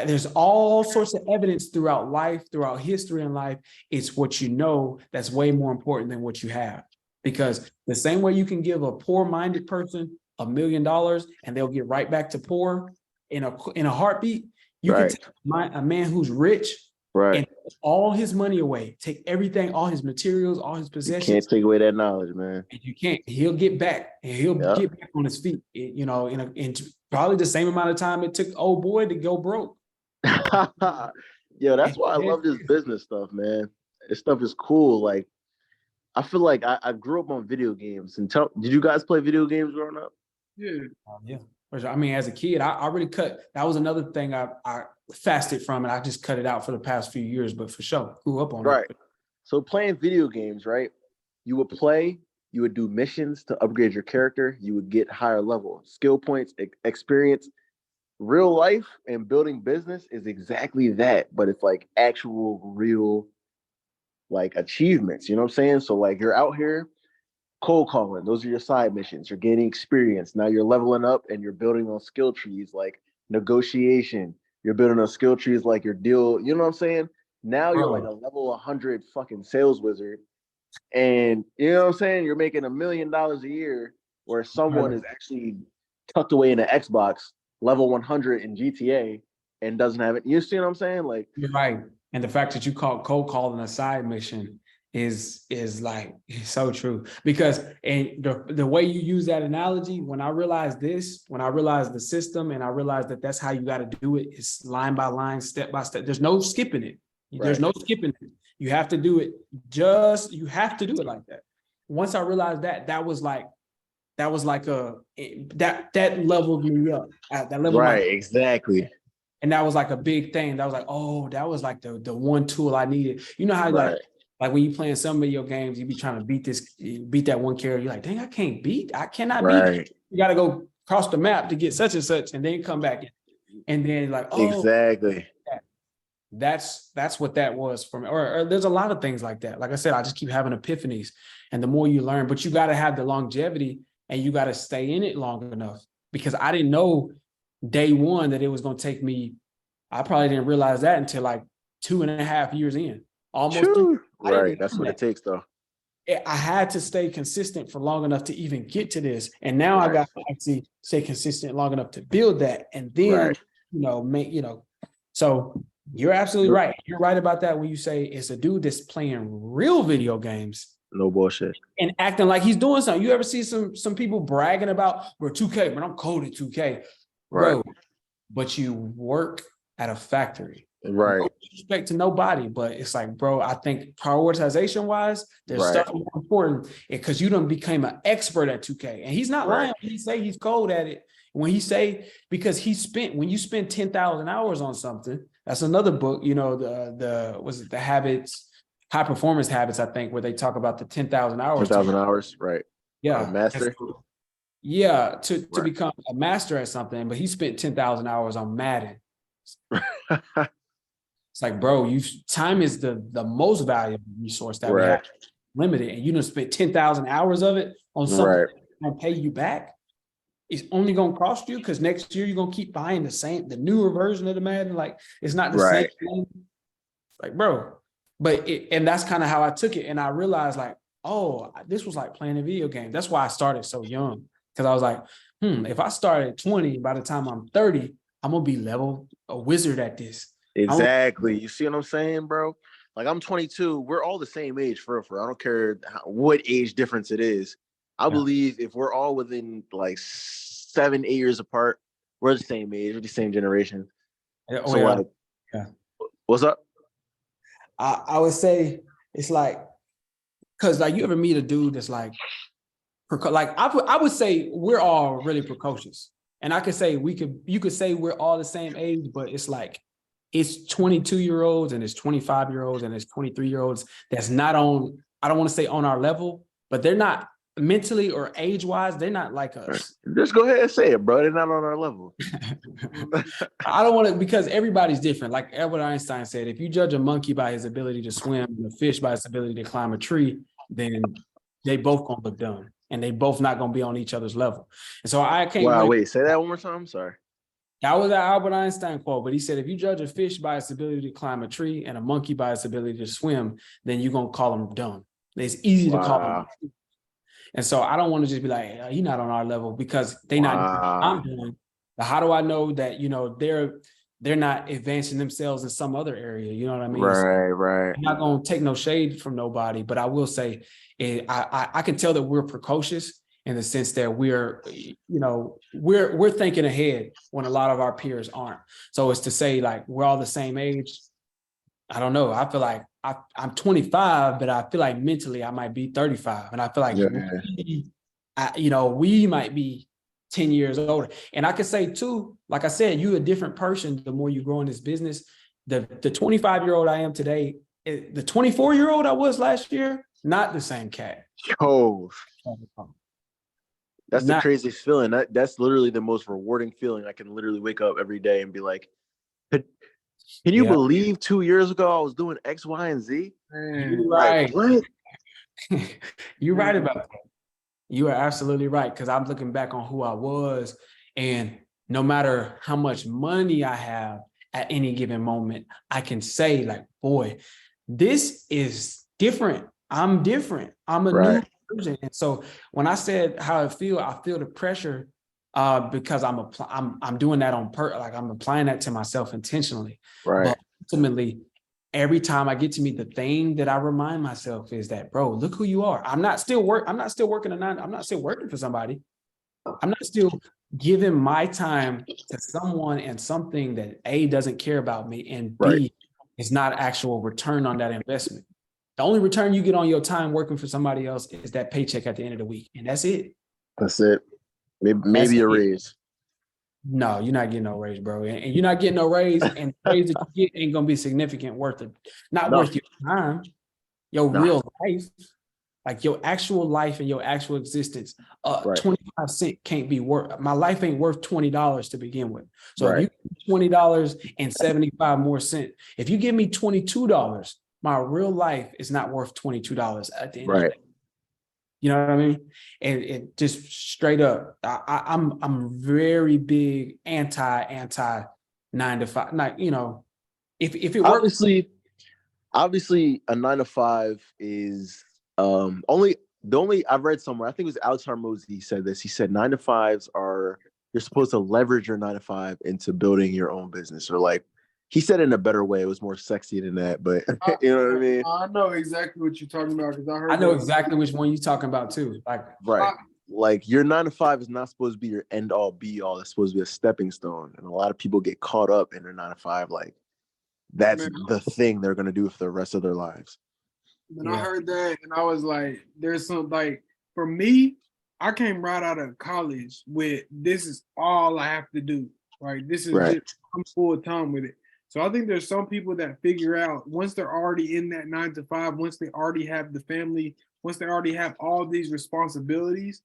there's all sorts of evidence throughout life, throughout history and life. It's what you know that's way more important than what you have. Because the same way you can give a poor-minded person $1 million and they'll get right back to poor in a heartbeat, you can take a man who's rich and take all his money away, take everything, all his materials, all his possessions. You can't take away that knowledge, man. And you can't. He'll get back and he'll get back on his feet, in probably the same amount of time it took old boy to go broke. Yo, that's why I love this business stuff, man. This stuff is cool. Like, I feel like I grew up on video games. And did you guys play video games growing up? Yeah. I mean, as a kid, I really cut. That was another thing I fasted from, and I just cut it out for the past few years. But for sure, grew up on it. Right. So playing video games, right? You would play. You would do missions to upgrade your character. You would get higher level skill points, experience. Real life and building business is exactly that, but it's like actual real like achievements. You know what I'm saying? So like you're out here cold calling. Those are your side missions. You're gaining experience. Now you're leveling up and you're building on skill trees like negotiation. You're building on skill trees like your deal. You know what I'm saying? Now you're like a level 100 fucking sales wizard. And you know what I'm saying? You're making $1 million a year where someone is actually tucked away in an Xbox level 100 in GTA and doesn't have it. You see what I'm saying? Like, you're right. And the fact that you call cold calling a side mission is like, it's so true. Because and the way you use that analogy, when I realized the system and I realized that that's how you got to do it, it's line by line, step by step. There's no skipping it. There's no skipping it. You have to do it. You have to do it like that. Once I realized that was like that leveled me up at that level. Right, exactly. And that was like a big thing. That was like, oh, that was like the one tool I needed. You know how like when you playing some video games, you be trying to beat that one character. You're like, dang, I cannot beat. You got to go across the map to get such and such, and then come back. And then like, oh, exactly. That's what that was for me. Or there's a lot of things like that. Like I said, I just keep having epiphanies, and the more you learn, but you got to have the longevity and you got to stay in it long enough, because I didn't know day one that it was going to take me. I probably didn't realize that until like 2.5 years in. Almost. Right. That's what it takes though. I had to stay consistent for long enough to even get to this. And now I got to actually stay consistent long enough to build that. And then, so you're absolutely right. You're right about that when you say it's a dude that's playing real video games No bullshit. and acting like he's doing something. You ever see some people bragging about, we're 2K, but I'm cold at 2K, Right. bro. But you work at a factory. Right. No disrespect to nobody, but it's like, bro, I think prioritization wise, there's Right. stuff more important because you done became an expert at 2K. And he's not Right. lying when he say he's cold at it. When he say, because when you spend 10,000 hours on something, that's another book, you know, the habits, high performance habits, I think, where they talk about the 10,000 hours. 10,000 hours. Right. Yeah. Master. Yeah. To Right. become a master at something, but he spent 10,000 hours on Madden. It's like, bro, time is the most valuable resource that we have, limited, and you done spent 10,000 hours of it on something Right. that's gonna pay you back. It's only gonna cost you because next year you're gonna keep buying the newer version of the Madden. Like, it's not the Right. same thing. Like, bro, and that's kind of how I took it, and I realized like, oh, this was like playing a video game. That's why I started so young, because I was like, if I start at 20, by the time I'm 30, I'm gonna be a wizard at this. Exactly. You see what I'm saying, bro? Like, I'm 22. We're all the same age for real. I don't care what age difference it is. I believe if we're all within like 7, 8 years apart, we're the same age, we're the same generation. Oh, So yeah. like, Yeah. What's up? I would say it's like, because like you ever meet a dude that's like I would say we're all really precocious, and I could say you could say we're all the same age, but it's like it's 22-year-olds and it's 25-year-olds and it's 23-year-olds that's not on, I don't want to say on our level, but they're not mentally or age-wise, they're not like us. Just go ahead and say it, bro. They're not on our level. I don't want to, because everybody's different. Like Albert Einstein said, if you judge a monkey by his ability to swim and a fish by its ability to climb a tree, then they both gonna look dumb and they both not gonna be on each other's level. And so I can't wait, say that one more time. Sorry. That was an Albert Einstein quote, but he said, if you judge a fish by its ability to climb a tree and a monkey by its ability to swim, then you're gonna call them dumb. It's easy to call them. And so I don't want to just be like, you're not on our level, because they're not doing what I'm doing. But how do I know that, you know, they're not advancing themselves in some other area? You know what I mean? Right. I'm not gonna take no shade from nobody, but I will say I can tell that we're precocious in the sense that we're thinking ahead when a lot of our peers aren't. So it's to say like we're all the same age. I don't know. I feel like I'm 25, but I feel like mentally I might be 35. And I feel like we might be 10 years older. And I could say too, like I said, you're a different person the more you grow in this business. The 25-year-old I am today, the 24-year-old I was last year, not the same cat. Yo. That's the craziest feeling. That's literally the most rewarding feeling. I can literally wake up every day and be like, can you believe 2 years ago I was doing X, Y, and Z? You're right. Like, what? You're right about that. You are absolutely right. Because I'm looking back on who I was, and no matter how much money I have at any given moment, I can say like, boy, this is different. I'm different. I'm a new person. And so when I said how I feel the pressure because I'm doing that on purpose. Like I'm applying that to myself intentionally. Right. But ultimately, every time I get to meet, the thing that I remind myself is that, bro, look who you are. I'm not still working for somebody. I'm not still giving my time to someone and something that A, doesn't care about me, and B, is not actual return on that investment. The only return you get on your time working for somebody else is that paycheck at the end of the week. And that's it. That's it. Maybe a raise. No, you're not getting no raise, bro. And you're not getting no raise, and the raise that you get ain't gonna be significant worth it. Worth your time, your real life, like your actual life and your actual existence. 25 cents can't be worth. My life ain't worth $20 to begin with. So if you give me $20 and 75 more cents, if you give me $22, my real life is not worth $22 at the end of the day. You know what I mean? And it just straight up, I'm very big anti 9 to 5. Not, if it works. Obviously a 9 to 5 is I've read somewhere, I think it was Alex Hormozy said this. He said 9 to 5s you're supposed to leverage your 9 to 5 into building your own business, or like He said it in a better way. It was more sexy than that, but you know what I mean? I know exactly what you're talking about because I heard. I know that. exactly which one you're talking about too. Like, Right. Like your 9 to 5 is not supposed to be your end all be all. It's supposed to be a stepping stone. And a lot of people get caught up in their 9 to 5. Like that's Man. the thing they're gonna do for the rest of their lives. When I heard that, and I was like, "There's some like for me, I came right out of college with this is all I have to do. Right, this is Right. just, I'm full time with it. So I think there's some people that figure out once they're already in that 9 to 5, once they already have the family, once they already have all these responsibilities,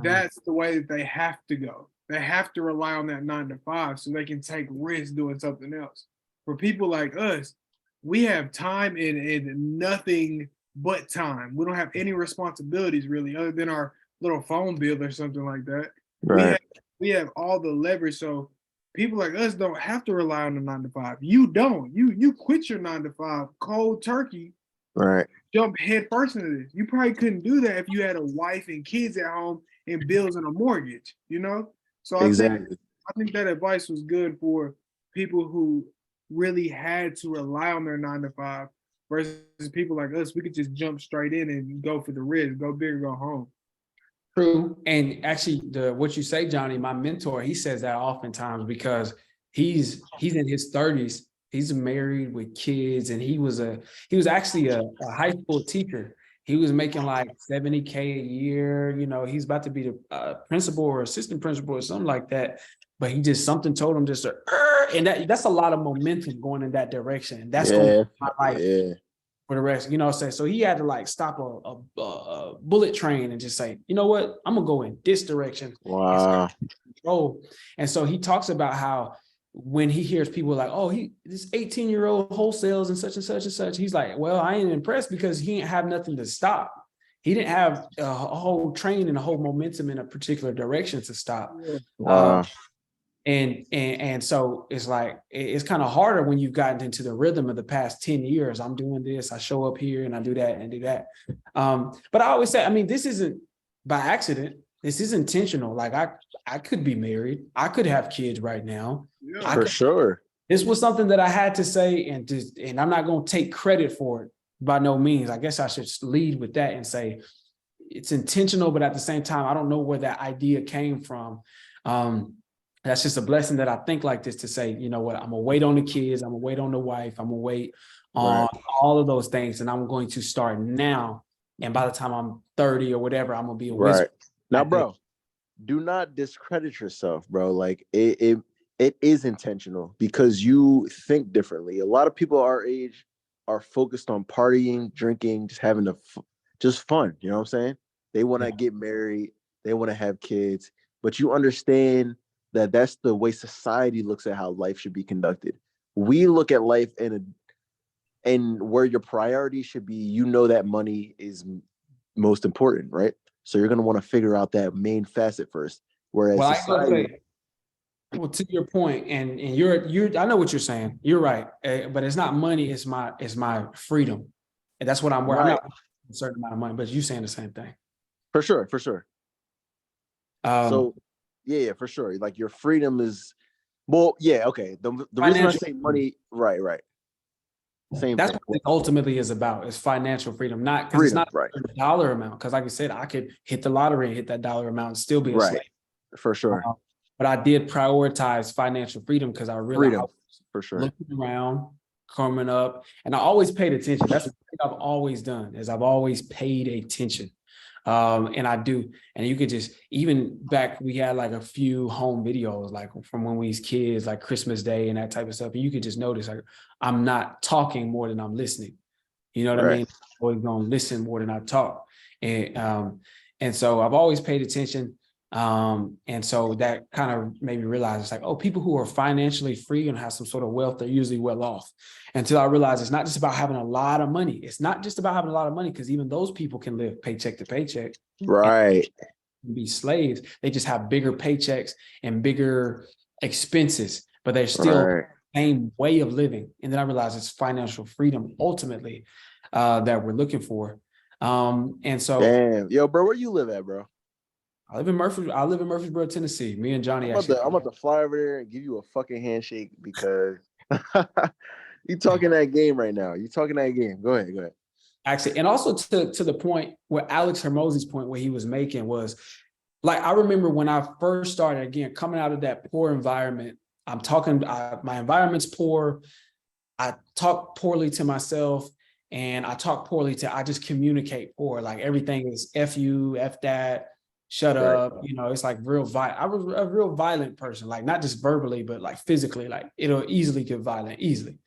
that's the way that they have to go. They have to rely on that 9 to 5 so they can take risks doing something else. For people like us, we have time and nothing but time. We don't have any responsibilities really, other than our little phone bill or something like that. Right. We have all the leverage. So people like us don't have to rely on the 9 to 5. You don't. You quit your 9 to 5 cold turkey. Right. Jump head first into this. You probably couldn't do that if you had a wife and kids at home and bills and a mortgage. You know. So I think that advice was good for people who really had to rely on their 9 to 5 versus people like us. We could just jump straight in and go for the risk, go big or go home. true. And actually, what you say, Johnny, my mentor, he says that oftentimes because he's in his 30s. He's married with kids, and he was actually a high school teacher. He was making like $70K a year. You know, he's about to be the principal or assistant principal or something like that. But he just something told him just to, and that's a lot of momentum going in that direction. That's going to be my life for the rest. You know what I'm saying? So he had to like stop a bullet train and just say, you know what, I'm gonna go in this direction. Wow. And so he talks about how when he hears people like, oh, this 18-year-old wholesales and such and such and such, he's like, well, I ain't impressed because he didn't have nothing to stop. He didn't have a whole train and a whole momentum in a particular direction to stop. Wow. And so it's like, it's kind of harder when you've gotten into the rhythm of the past 10 years. I'm doing this, I show up here and I do that and do that. But I always say, I mean, this isn't by accident. This is intentional. Like I could be married. I could have kids right now. Yeah. For sure. This was something that I had to say, and I'm not going to take credit for it by no means. I guess I should lead with that and say it's intentional, but at the same time, I don't know where that idea came from. That's just a blessing that I think like this to say, you know what, I'm gonna wait on the kids, I'm gonna wait on the wife, I'm gonna wait on all of those things, and I'm going to start now. And by the time I'm 30 or whatever, I'm gonna be a wizard. Now, bro, do not discredit yourself, bro. Like it is intentional because you think differently. A lot of people our age are focused on partying, drinking, just having just fun. You know what I'm saying? They want to get married, they want to have kids, but you understand that that's the way society looks at how life should be conducted. We look at life and where your priority should be. You know that money is most important, right? So you're going to want to figure out that main facet first. Whereas society, well, to your point, and you're I know what you're saying. You're right, but it's not money. It's my freedom, and that's what I'm worried. I'm not a certain amount of money, but you're saying the same thing. For sure. So yeah, for sure. Like your freedom is, well, yeah, okay. The reason I say money, right. Same. That's thing. what it ultimately is about, is financial freedom, not because it's not a dollar amount. Because like I said, I could hit the lottery and hit that dollar amount and still be a slave. For sure. But I did prioritize financial freedom because I realized for sure. Looking around, coming up, and I always paid attention. That's what I've always done, is I've always paid attention. And I do, and you could just, even back, we had like a few home videos, like from when we was kids, like Christmas Day and that type of stuff. And you could just notice, like, I'm not talking more than I'm listening. You know what I mean? I'm always gonna listen more than I talk. And so I've always paid attention. And so that kind of made me realize it's like, oh, people who are financially free and have some sort of wealth, they're usually well off. Until I realized it's not just about having a lot of money. It's not just about having a lot of money, because even those people can live paycheck to paycheck. Right. And be slaves. They just have bigger paychecks and bigger expenses, but they're still the same way of living. And then I realized it's financial freedom ultimately that we're looking for. And so, damn, yo, bro, where you live at, bro? I live in Murfreesboro, Tennessee. Me and Johnny I'm about to fly over there and give you a fucking handshake because You talking that game right now. You talking that game. Go ahead. Go ahead. Actually, and also to the point where Alex Hermose's point where he was making was, like, I remember when I first started, again, coming out of that poor environment. I'm talking, my environment's poor. I talk poorly to myself, and I talk poorly I just communicate poor. Like, everything is F you, F that, shut up. You know, it's like real violent. I was a real violent person, like not just verbally, but like physically, like it'll easily get violent, easily.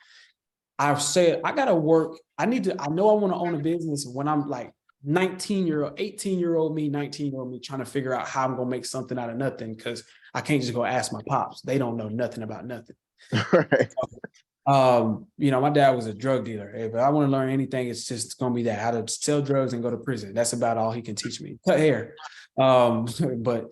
I've said, I gotta work. I know I want to own a business when I'm like 19-year-old, 18-year-old me, 19-year-old me trying to figure out how I'm gonna make something out of nothing, because I can't just go ask my pops. They don't know nothing about nothing. Right. You know, my dad was a drug dealer. If I want to learn anything, it's just gonna be that, how to sell drugs and go to prison. That's about all he can teach me. Cut hair. But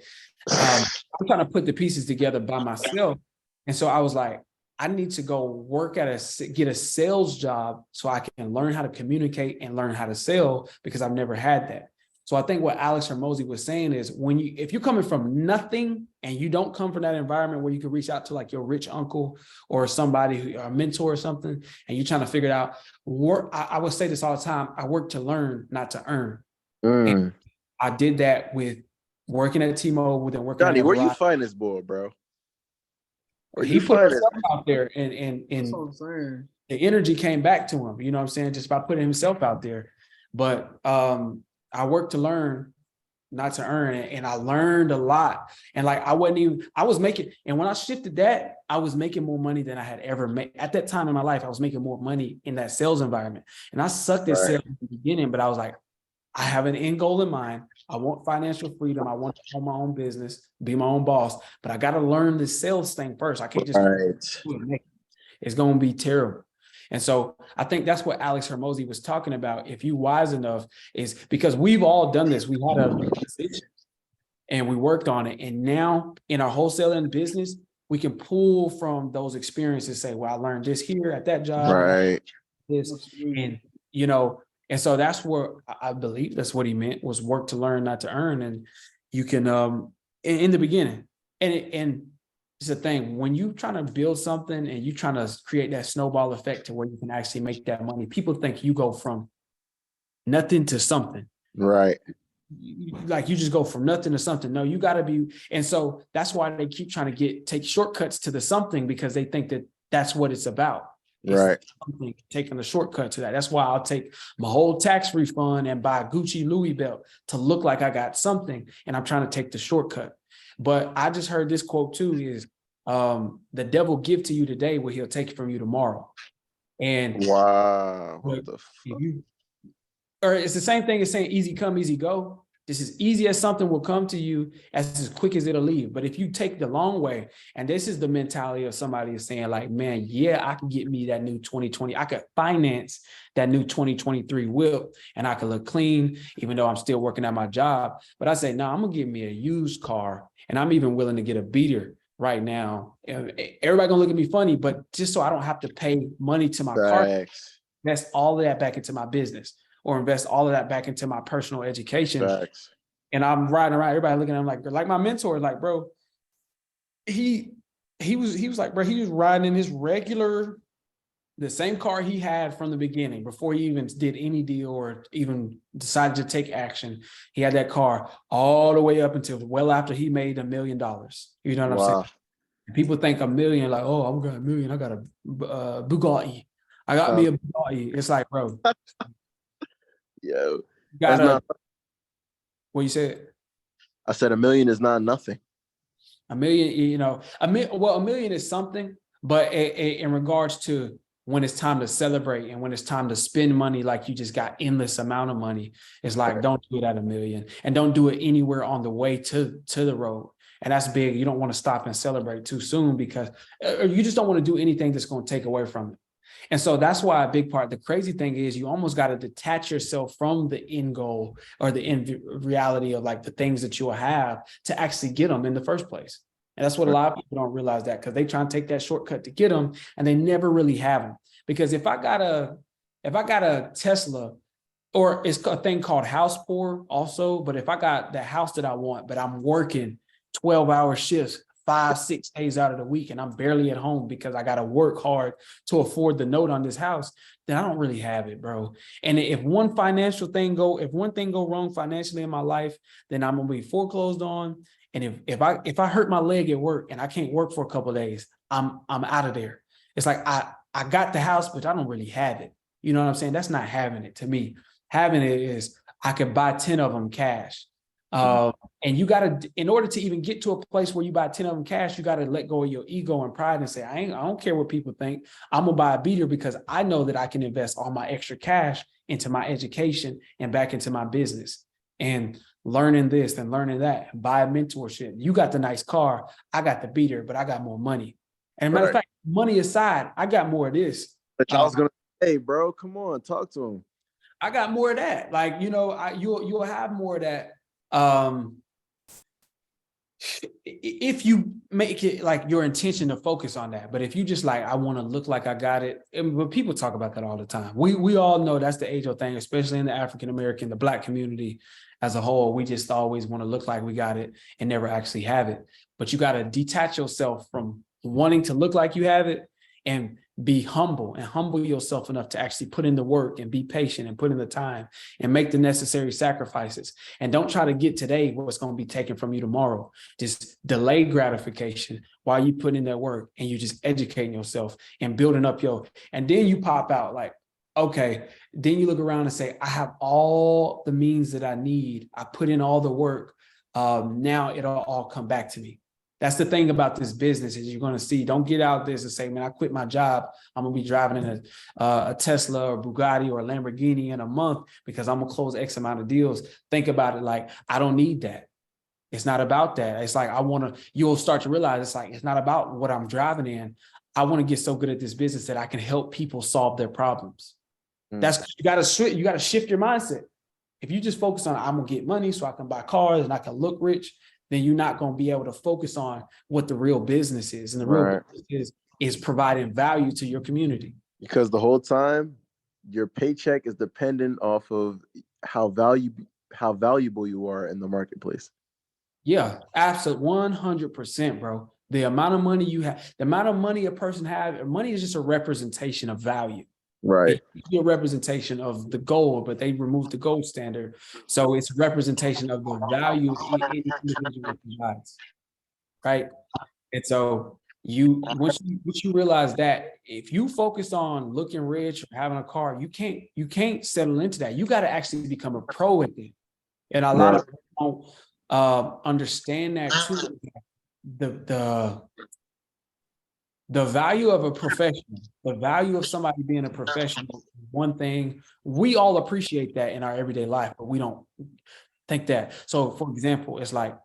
I'm trying to put the pieces together by myself. And so I was like, I need to go work get a sales job so I can learn how to communicate and learn how to sell, because I've never had that. So I think what Alex Hermosi was saying is, if you're coming from nothing and you don't come from that environment where you can reach out to like your rich uncle or somebody a mentor or something, and you're trying to figure it out, I would say this all the time: I work to learn, not to earn. And I did that with working at T-Mobile, then working Johnny, at where you find this boy, bro? He put himself out there, and That's what I'm saying. the energy came back to him, you know what I'm saying, just by putting himself out there. But I worked to learn, not to earn, and I learned a lot. And like, I was making, and when I shifted that, I was making more money than I had ever made. At that time in my life, I was making more money in that sales environment. And I sucked at sales in the beginning, but I was like, I have an end goal in mind. I want financial freedom. I want to own my own business, be my own boss, but I got to learn this sales thing first. I can't just it's going to be terrible. And so I think that's what Alex Hermosi was talking about. If you wise enough, is because we've all done this. We had a decision and we worked on it. And now in our wholesaling business, we can pull from those experiences, say, well, I learned this here at that job. Right. This, and, you know, and so that's where I believe that's what he meant, was work to learn, not to earn. And you can, in the beginning, and it's the thing, when you trying to build something and you trying to create that snowball effect to where you can actually make that money, people think you go from nothing to something. Right. Like, you just go from nothing to something. No, you got to be. And so that's why they keep trying to take shortcuts to the something, because they think that that's what it's about. Right. Taking a shortcut to that. That's why I'll take my whole tax refund and buy a Gucci Louis belt to look like I got something, and I'm trying to take the shortcut. But I just heard this quote too, is the devil give to you today what he'll take from you tomorrow. And wow, what the fuck? Or it's the same thing as saying easy come, easy go. Just as easy as something will come to you, as quick as it'll leave. But if you take the long way, and this is the mentality of somebody is saying like, man, yeah, I can get me that new 2020. I could finance that new 2023 whip, and I could look clean, even though I'm still working at my job. But I say, no, I'm gonna give me a used car, and I'm even willing to get a beater right now. Everybody gonna look at me funny, but just so I don't have to pay money to my car, invest all of that back into my business, or invest all of that back into my personal education. Facts. And I'm riding around, everybody looking at him like my mentor, like, bro, he was like, bro, he was riding in his regular, the same car he had from the beginning before he even did any deal or even decided to take action. He had that car all the way up until well after he made $1 million. You know what I'm saying? And people think $1 million, like, oh, I'm got $1 million. I got a Bugatti. I got me a Bugatti. It's like, bro. Yo, what you said? I said $1 million is not nothing. $1 million, you know, $1 million is something, but in regards to when it's time to celebrate and when it's time to spend money, like you just got endless amount of money, it's like, don't do it at $1 million, and don't do it anywhere on the way to the road. And that's big. You don't want to stop and celebrate too soon, because you just don't want to do anything that's going to take away from it. And so that's why a big part, the crazy thing is, you almost got to detach yourself from the end goal or the end reality of like the things that you will have to actually get them in the first place. And that's what a lot of people don't realize, that because they try and take that shortcut to get them, and they never really have them. Because if I got a Tesla, or it's a thing called house poor also, but if I got the house that I want, but I'm working 12-hour shifts, 5-6 days out of the week and I'm barely at home because I got to work hard to afford the note on this house, then I don't really have it, bro. And if one thing go wrong financially in my life, then I'm gonna be foreclosed on. And if I hurt my leg at work and I can't work for a couple of days, I'm out of there. It's like I got the house, but I don't really have it. You know what I'm saying? That's not having it to me. Having it is I could buy 10 of them cash. And you gotta, in order to even get to a place where you buy 10 of them cash, you gotta let go of your ego and pride and say, I don't care what people think. I'm gonna buy a beater because I know that I can invest all my extra cash into my education and back into my business and learning this and learning that, buy a mentorship. You got the nice car, I got the beater, but I got more money. And matter of fact, money aside, I got more of this. But I was gonna say, bro, come on, talk to him. I got more of that. Like, you know, you'll have more of that. If you make it like your intention to focus on that, but if you just like, I want to look like I got it, but people talk about that all the time. We all know that's the age-old thing, especially in the African-American, the Black community as a whole. We just always want to look like we got it and never actually have it. But you got to detach yourself from wanting to look like you have it and be humble and humble yourself enough to actually put in the work and be patient and put in the time and make the necessary sacrifices. And don't try to get today what's going to be taken from you tomorrow. Just delay gratification while you put in that work and you just educating yourself and building up and then you pop out like, okay, then you look around and say, I have all the means that I need. I put in all the work. Now it'll all come back to me. That's the thing about this business is you're going to see, don't get out there and say, man, I quit my job. I'm going to be driving in a Tesla or Bugatti or a Lamborghini in a month because I'm going to close X amount of deals. Think about it like, I don't need that. It's not about that. It's like, you'll start to realize it's like, it's not about what I'm driving in. I want to get so good at this business that I can help people solve their problems. That's, you got to shift your mindset. If you just focus on, I'm going to get money so I can buy cars and I can look rich, then you're not going to be able to focus on what the real business is. And the real business is providing value to your community. Because the whole time, your paycheck is dependent off of how valuable you are in the marketplace. Yeah, absolutely. 100%, bro. The amount of money you have, the amount of money a person has, money is just a representation of value. Right. It's a representation of the gold, but they removed the gold standard. So it's a representation of the value any individual provides. Right. And so once you realize that if you focus on looking rich or having a car, you can't settle into that. You got to actually become a pro at it. And a lot of people don't understand that too. The value of a professional, the value of somebody being a professional, one thing, we all appreciate that in our everyday life, but we don't think that. So for example, it's like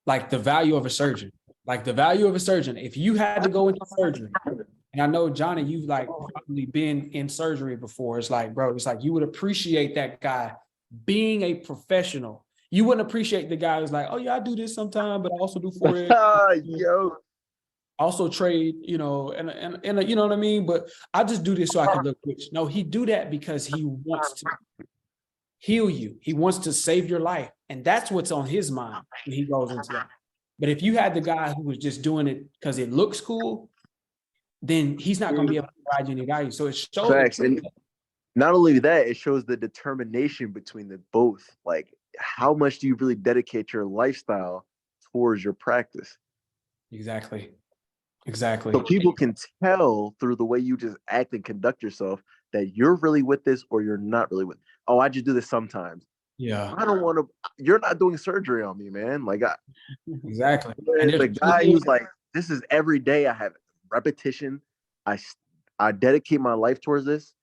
the value of a surgeon, if you had to go into surgery, and I know Johnny, you've like probably been in surgery before. It's like, bro, it's like you would appreciate that guy being a professional. You wouldn't appreciate the guy who's like, oh yeah, I do this sometime, but I also do Forex. Also trade, and you know what I mean? But I just do this so I can look rich. No, he do that because he wants to heal you. He wants to save your life. And that's what's on his mind when he goes into that. But if you had the guy who was just doing it because it looks cool, then he's not going to be able to provide you any value. So it shows. Facts. And not only that, it shows the determination between the both. Like, how much do you really dedicate your lifestyle towards your practice? Exactly. So people can tell through the way you just act and conduct yourself that you're really with this or you're not really with. Oh, I just do this sometimes. Yeah. I don't want to. You're not doing surgery on me, man. Like, exactly. And the guy who's like, this is every day. I have repetition. I dedicate my life towards this.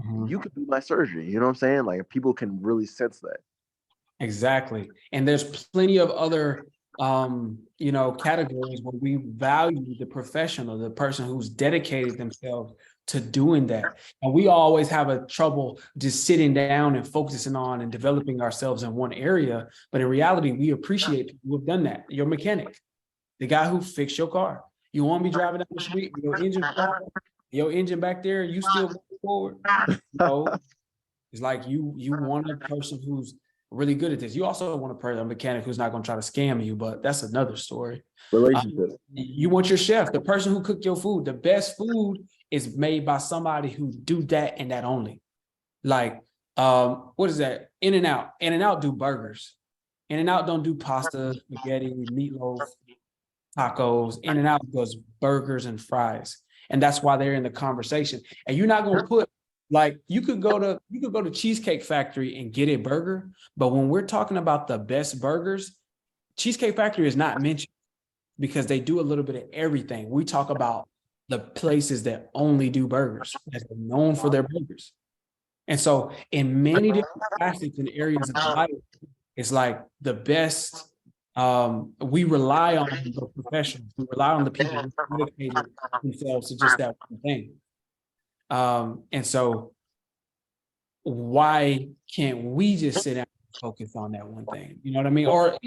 Mm-hmm. You can do my surgery. You know what I'm saying? Like, people can really sense that. Exactly. And there's plenty of other categories where we value the professional, the person who's dedicated themselves to doing that. And we always have a trouble just sitting down and focusing on and developing ourselves in one area. But in reality, we appreciate people who've done that. Your mechanic, the guy who fixed your car. You want to be driving down the street, your engine back there, you still going forward. It's like you want a person who's really good at this. You also want a mechanic who's not going to try to scam you, but that's another story. Relationship. You want your chef, the person who cooked your food. The best food is made by somebody who do that and that only. Like, what is that? In-N-Out. In-N-Out do burgers. In-N-Out don't do pasta, spaghetti, meatloaf, tacos. In-N-Out does burgers and fries. And that's why they're in the conversation. And you're not going to put, like, you could go to Cheesecake Factory and get a burger, but when we're talking about the best burgers, Cheesecake Factory is not mentioned because they do a little bit of everything. We talk about the places that only do burgers, that are known for their burgers. And so in many different facets and areas of life, it's like the best, we rely on the professionals, we rely on the people who dedicated themselves to just that one thing. And so why can't we just sit down and focus on that one thing? You know what I mean? Or,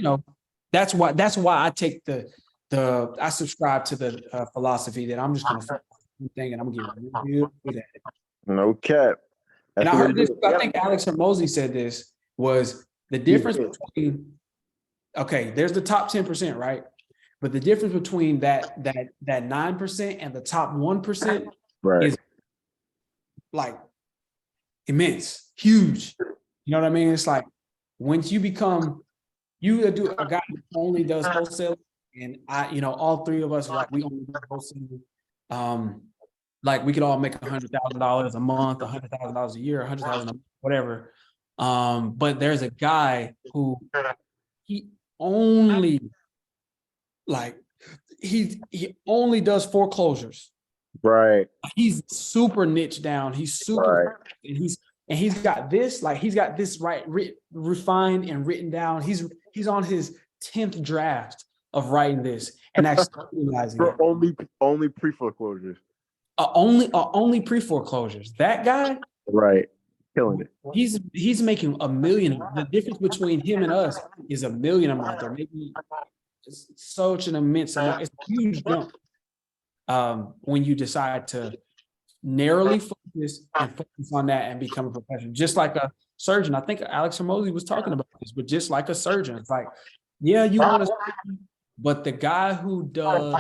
that's why I take I subscribe to the philosophy that I'm just going to focus on one thing and I'm going to get real good at it. No cap. And That's I the way heard to this, do it. I think Alex Hermosi said this, was the difference between, okay, there's the top 10%, right? But the difference between that 9% and the top 1% Right. is like immense, huge. You know what I mean? It's like once you become, you do a guy who only does wholesale, and all three of us are like, we only do wholesale. Like we could all make $100,000 a month, $100,000 a year, $100,000, whatever. But there's a guy who he only he only does foreclosures. Right. He's super niche down. He's super, Right. and he's got this, refined and written down. He's on his 10th draft of writing this and actually realizing For it. only pre-foreclosures. Only pre-foreclosures. That guy, Right. Killing it. he's making $1 million. The difference between him and us is $1 million a month, or maybe it's such an immense amount. It's a huge jump. When you decide to narrowly focus on that and become a professional, just like a surgeon. I think Alex Hermosi was talking about this, but just like a surgeon, it's like, yeah, you want to, but the guy who does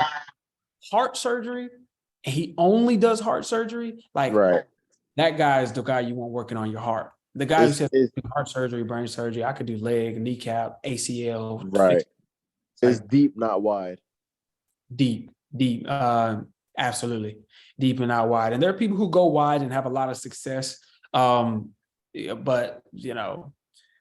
heart surgery, and he only does heart surgery, like Right. that guy is the guy you want working on your heart. The guy who says It's heart surgery, brain surgery, I could do leg, kneecap, ACL. right. It's Like, deep, not wide. deep, absolutely deep and not wide. And there are people who go wide and have a lot of success. But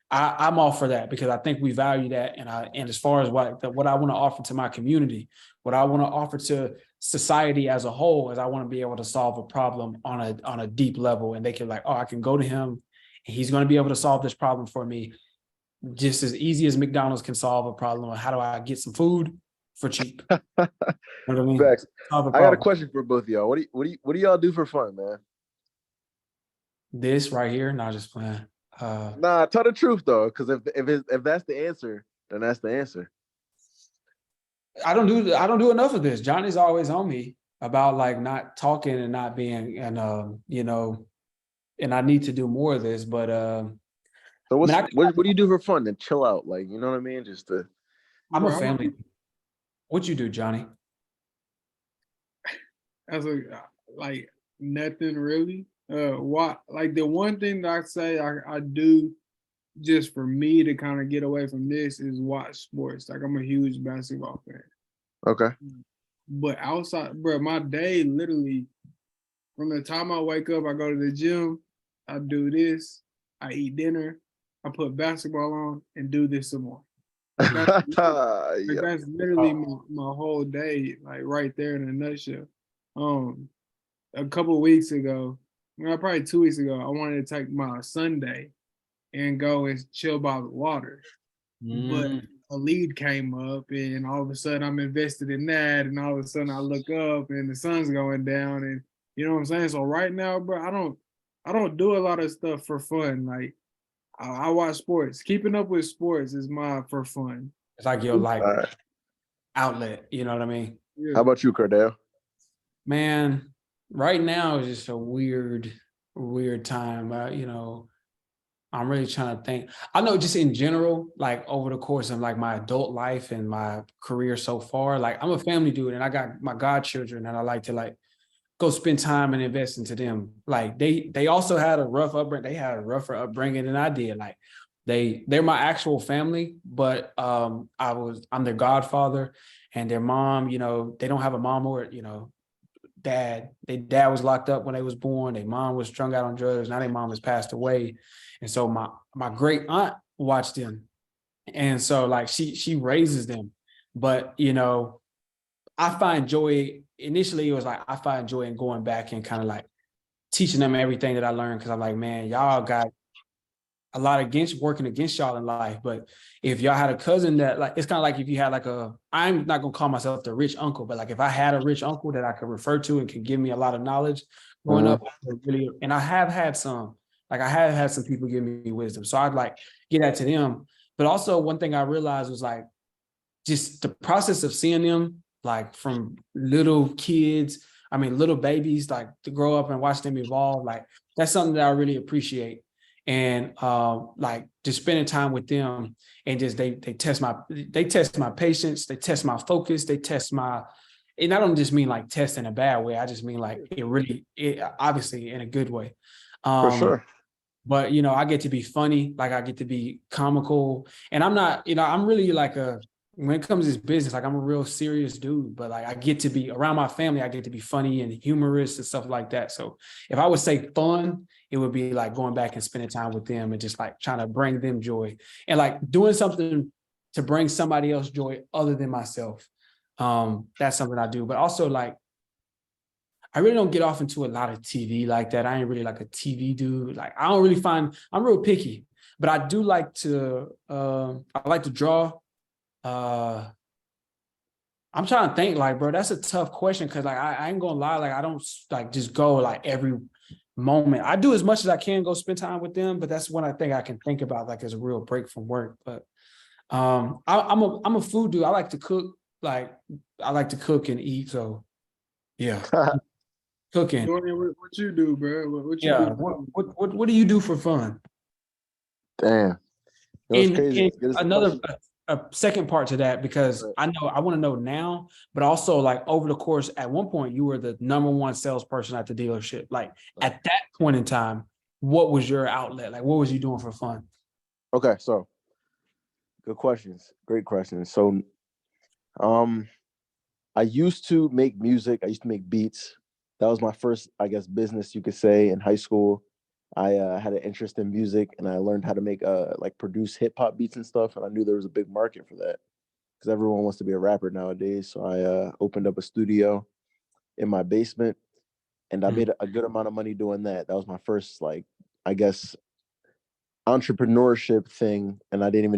I'm all for that because I think we value that. And as far as what I want to offer to my community, what I want to offer to society as a whole is I want to be able to solve a problem on a deep level. And they can I can go to him and he's going to be able to solve this problem for me just as easy as McDonald's can solve a problem. How do I get some food for cheap? You know what I mean? Facts. Solve a I got a problem. question for both of y'all. What do y'all do for fun, man? This right here, not just playing. Nah, tell the truth though, because if that's the answer, then that's the answer. I don't do enough of this. Johnny's always on me about not talking and not being, and and I need to do more of this. But So what do you do for fun? Then chill out, you know what I mean? Just to. I'm a Bro, family. What you do, Johnny? As nothing really. What the one thing that I say I do just for me to kind of get away from this is watch sports. I'm a huge basketball fan. Okay. But outside, bro, my day literally from the time I wake up, I go to the gym, I do this, I eat dinner, I put basketball on, and do this some more. That's literally my whole day, right there in a nutshell. A couple of weeks ago, probably 2 weeks ago, I wanted to take my Sunday and go and chill by the water. But a lead came up and all of a sudden I'm invested in that, and all of a sudden I look up and the sun's going down, and you know what I'm saying? So right now, bro, I don't do a lot of stuff for fun. I watch sports. Keeping up with sports is for fun. It's like your outlet, you know what I mean? Yeah. How about you, Cordero? Man, right now is just a weird time. I'm really trying to think. I know just in general, like over the course of like my adult life and my career so far, like I'm a family dude and I got my godchildren and I like to like go spend time and invest into them. Like they also had a rough upbringing. They had a rougher upbringing than I did. Like they're my actual family, but I'm their godfather and their mom, you know, they don't have a mom or, you know, dad. Their dad was locked up when they was born. Their mom was strung out on drugs. Now their mom has passed away. And so my great aunt watched them. And so like she raises them. But you know, I find joy initially it was like I find joy in going back and kind of like teaching them everything that I learned because I'm like, man, y'all got a lot against working against y'all in life. But if y'all had a cousin that like, it's kind of like if you had like I'm not gonna call myself the rich uncle, but like if I had a rich uncle that I could refer to and could give me a lot of knowledge growing up, really, and I have had some, like I have had some people give me wisdom. So I'd like get that to them. But also one thing I realized was like just the process of seeing them like from little kids, I mean little babies, like to grow up and watch them evolve, like that's something that I really appreciate. And like just spending time with them and just they test my patience, they test my focus, they test my, and I don't just mean like test in a bad way. I just mean like it obviously in a good way. For sure. But you know, I get to be funny, like I get to be comical, and I'm not, you know, I'm really like when it comes to this business, like I'm a real serious dude, but like I get to be around my family, I get to be funny and humorous and stuff like that. So if I would say fun, it would be like going back and spending time with them and just like trying to bring them joy and like doing something to bring somebody else joy other than myself. That's something I do. But also like I really don't get off into a lot of TV like that. I ain't really like a TV dude. Like I don't really I'm real picky, but I do like to I like to draw. I'm trying to think like, bro, that's a tough question because like I ain't gonna lie, like I don't like just go like every moment. I do as much as I can go spend time with them, but that's one I think I can think about like as a real break from work. But I'm a food dude. I like to cook, like I like to cook and eat. So yeah, cooking. Dorian, what you do, bro? What you Yeah. do? What do you do for fun? Damn. That's crazy. And As good as the another question- a second part to that, because I want to know now, but also like over the course, at one point you were the number one salesperson at the dealership. Like at that point in time, what was your outlet? Like what was you doing for fun? Okay, so good questions. Great questions. So I used to make music. I used to make beats. That was my first, I guess, business you could say in high school. I had an interest in music and I learned how to make like produce hip hop beats and stuff. And I knew there was a big market for that because everyone wants to be a rapper nowadays. So I opened up a studio in my basement and I made a good amount of money doing that. That was my first, like, I guess, entrepreneurship thing. And I didn't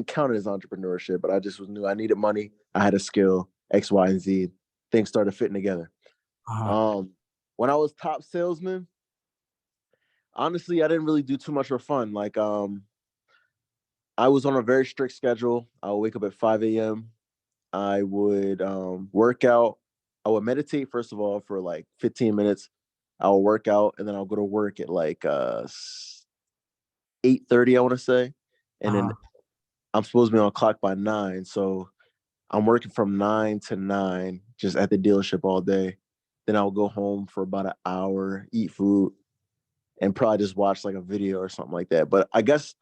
count it as entrepreneurship, but I just knew I needed money. I had a skill, X, Y, and Z. Things started fitting together. When I was top salesman, honestly, I didn't really do too much for fun. Like, I was on a very strict schedule. I would wake up at 5 a.m. I would work out. I would meditate, first of all, for like 15 minutes. I would work out, and then I'll go to work at like 8:30, I want to say. And then I'm supposed to be on clock by 9. So I'm working from 9 to 9, just at the dealership all day. Then I'll go home for about an hour, eat food, and probably just watch like a video or something like that. But I guess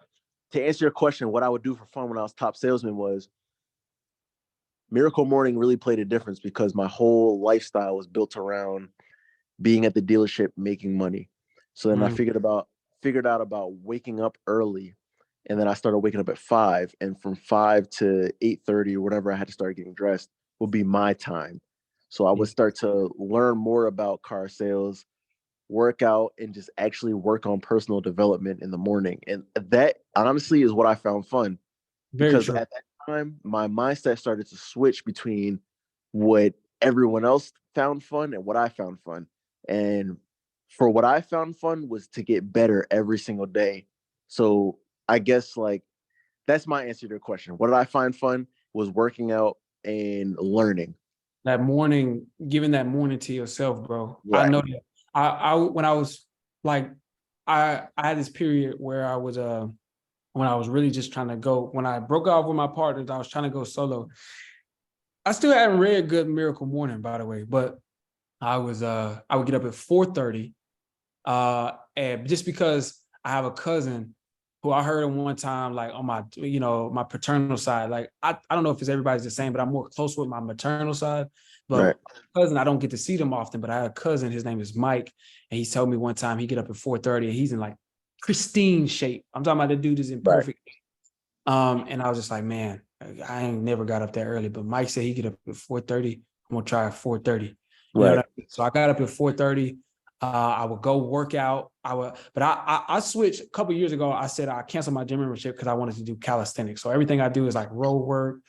to answer your question, what I would do for fun when I was top salesman was Miracle Morning really played a difference because my whole lifestyle was built around being at the dealership making money. So then I figured out about waking up early, and then I started waking up at 5, and from 5 to 8:30 or whatever I had to start getting dressed would be my time. So I would start to learn more about car sales, work out, and just actually work on personal development in the morning. And that honestly is what I found fun. Because at that time, my mindset started to switch between what everyone else found fun and what I found fun. And for what I found fun was to get better every single day. So I guess like that's my answer to your question. What did I find fun was working out and learning. That morning, giving that morning to yourself, bro. Right. I know that I when I was like, I had this period where I was when I was really just trying to go, when I broke off with my partners, I was trying to go solo. I still hadn't read Good Miracle Morning, by the way, but I would get up at 4:30. And just because I have a cousin who I heard him one time, like on my, my paternal side, like I don't know if it's everybody's the same, but I'm more close with my maternal side. But Right. cousin, I don't get to see them often, but I had a cousin, his name is Mike, and he told me one time he get up at 4:30 and he's in like pristine shape. I'm talking about the dude is in Right. perfect. And I was just like, man, I ain't never got up that early, but Mike said he get up at 4:30. I'm gonna try at 4:30. You know Right. what I mean? So I got up at 4:30. I would go work out. But I switched a couple of years ago. I said I canceled my gym membership because I wanted to do calisthenics. So everything I do is like row work,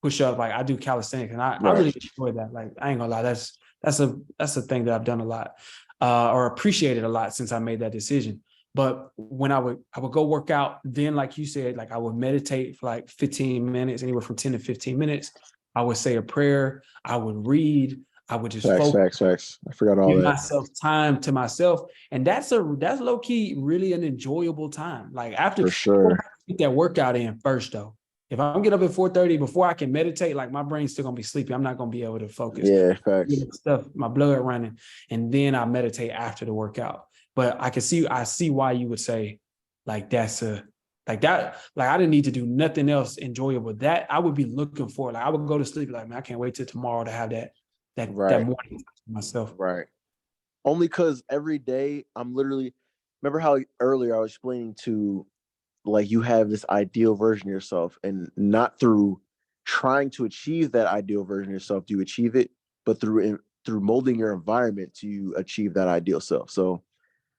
push up. Like I do calisthenics, and I Right. really enjoy that. Like I ain't gonna lie, that's a thing that I've done a lot, or appreciated a lot since I made that decision. But when I would go work out, then like you said, like I would meditate for like 15 minutes, anywhere from 10 to 15 minutes. I would say a prayer. I would read. I would just focus. Facts. I forgot all Give that. myself time to myself, and that's low key really an enjoyable time. Like after For sure. get that workout in first though. If I don't get up at 4:30 before I can meditate, like my brain's still gonna be sleepy. I'm not gonna be able to focus. Yeah, facts. Stuff, my blood running, and then I meditate after the workout. But I see why you would say like that's like that. Like I didn't need to do nothing else enjoyable. That I would be looking for. Like I would go to sleep like, man, I can't wait till tomorrow to have that Right. morning to myself. Right. Only because every day I'm literally, remember how earlier I was explaining to, like, you have this ideal version of yourself, and not through trying to achieve that ideal version of yourself do you achieve it, but through molding your environment to achieve that ideal self. So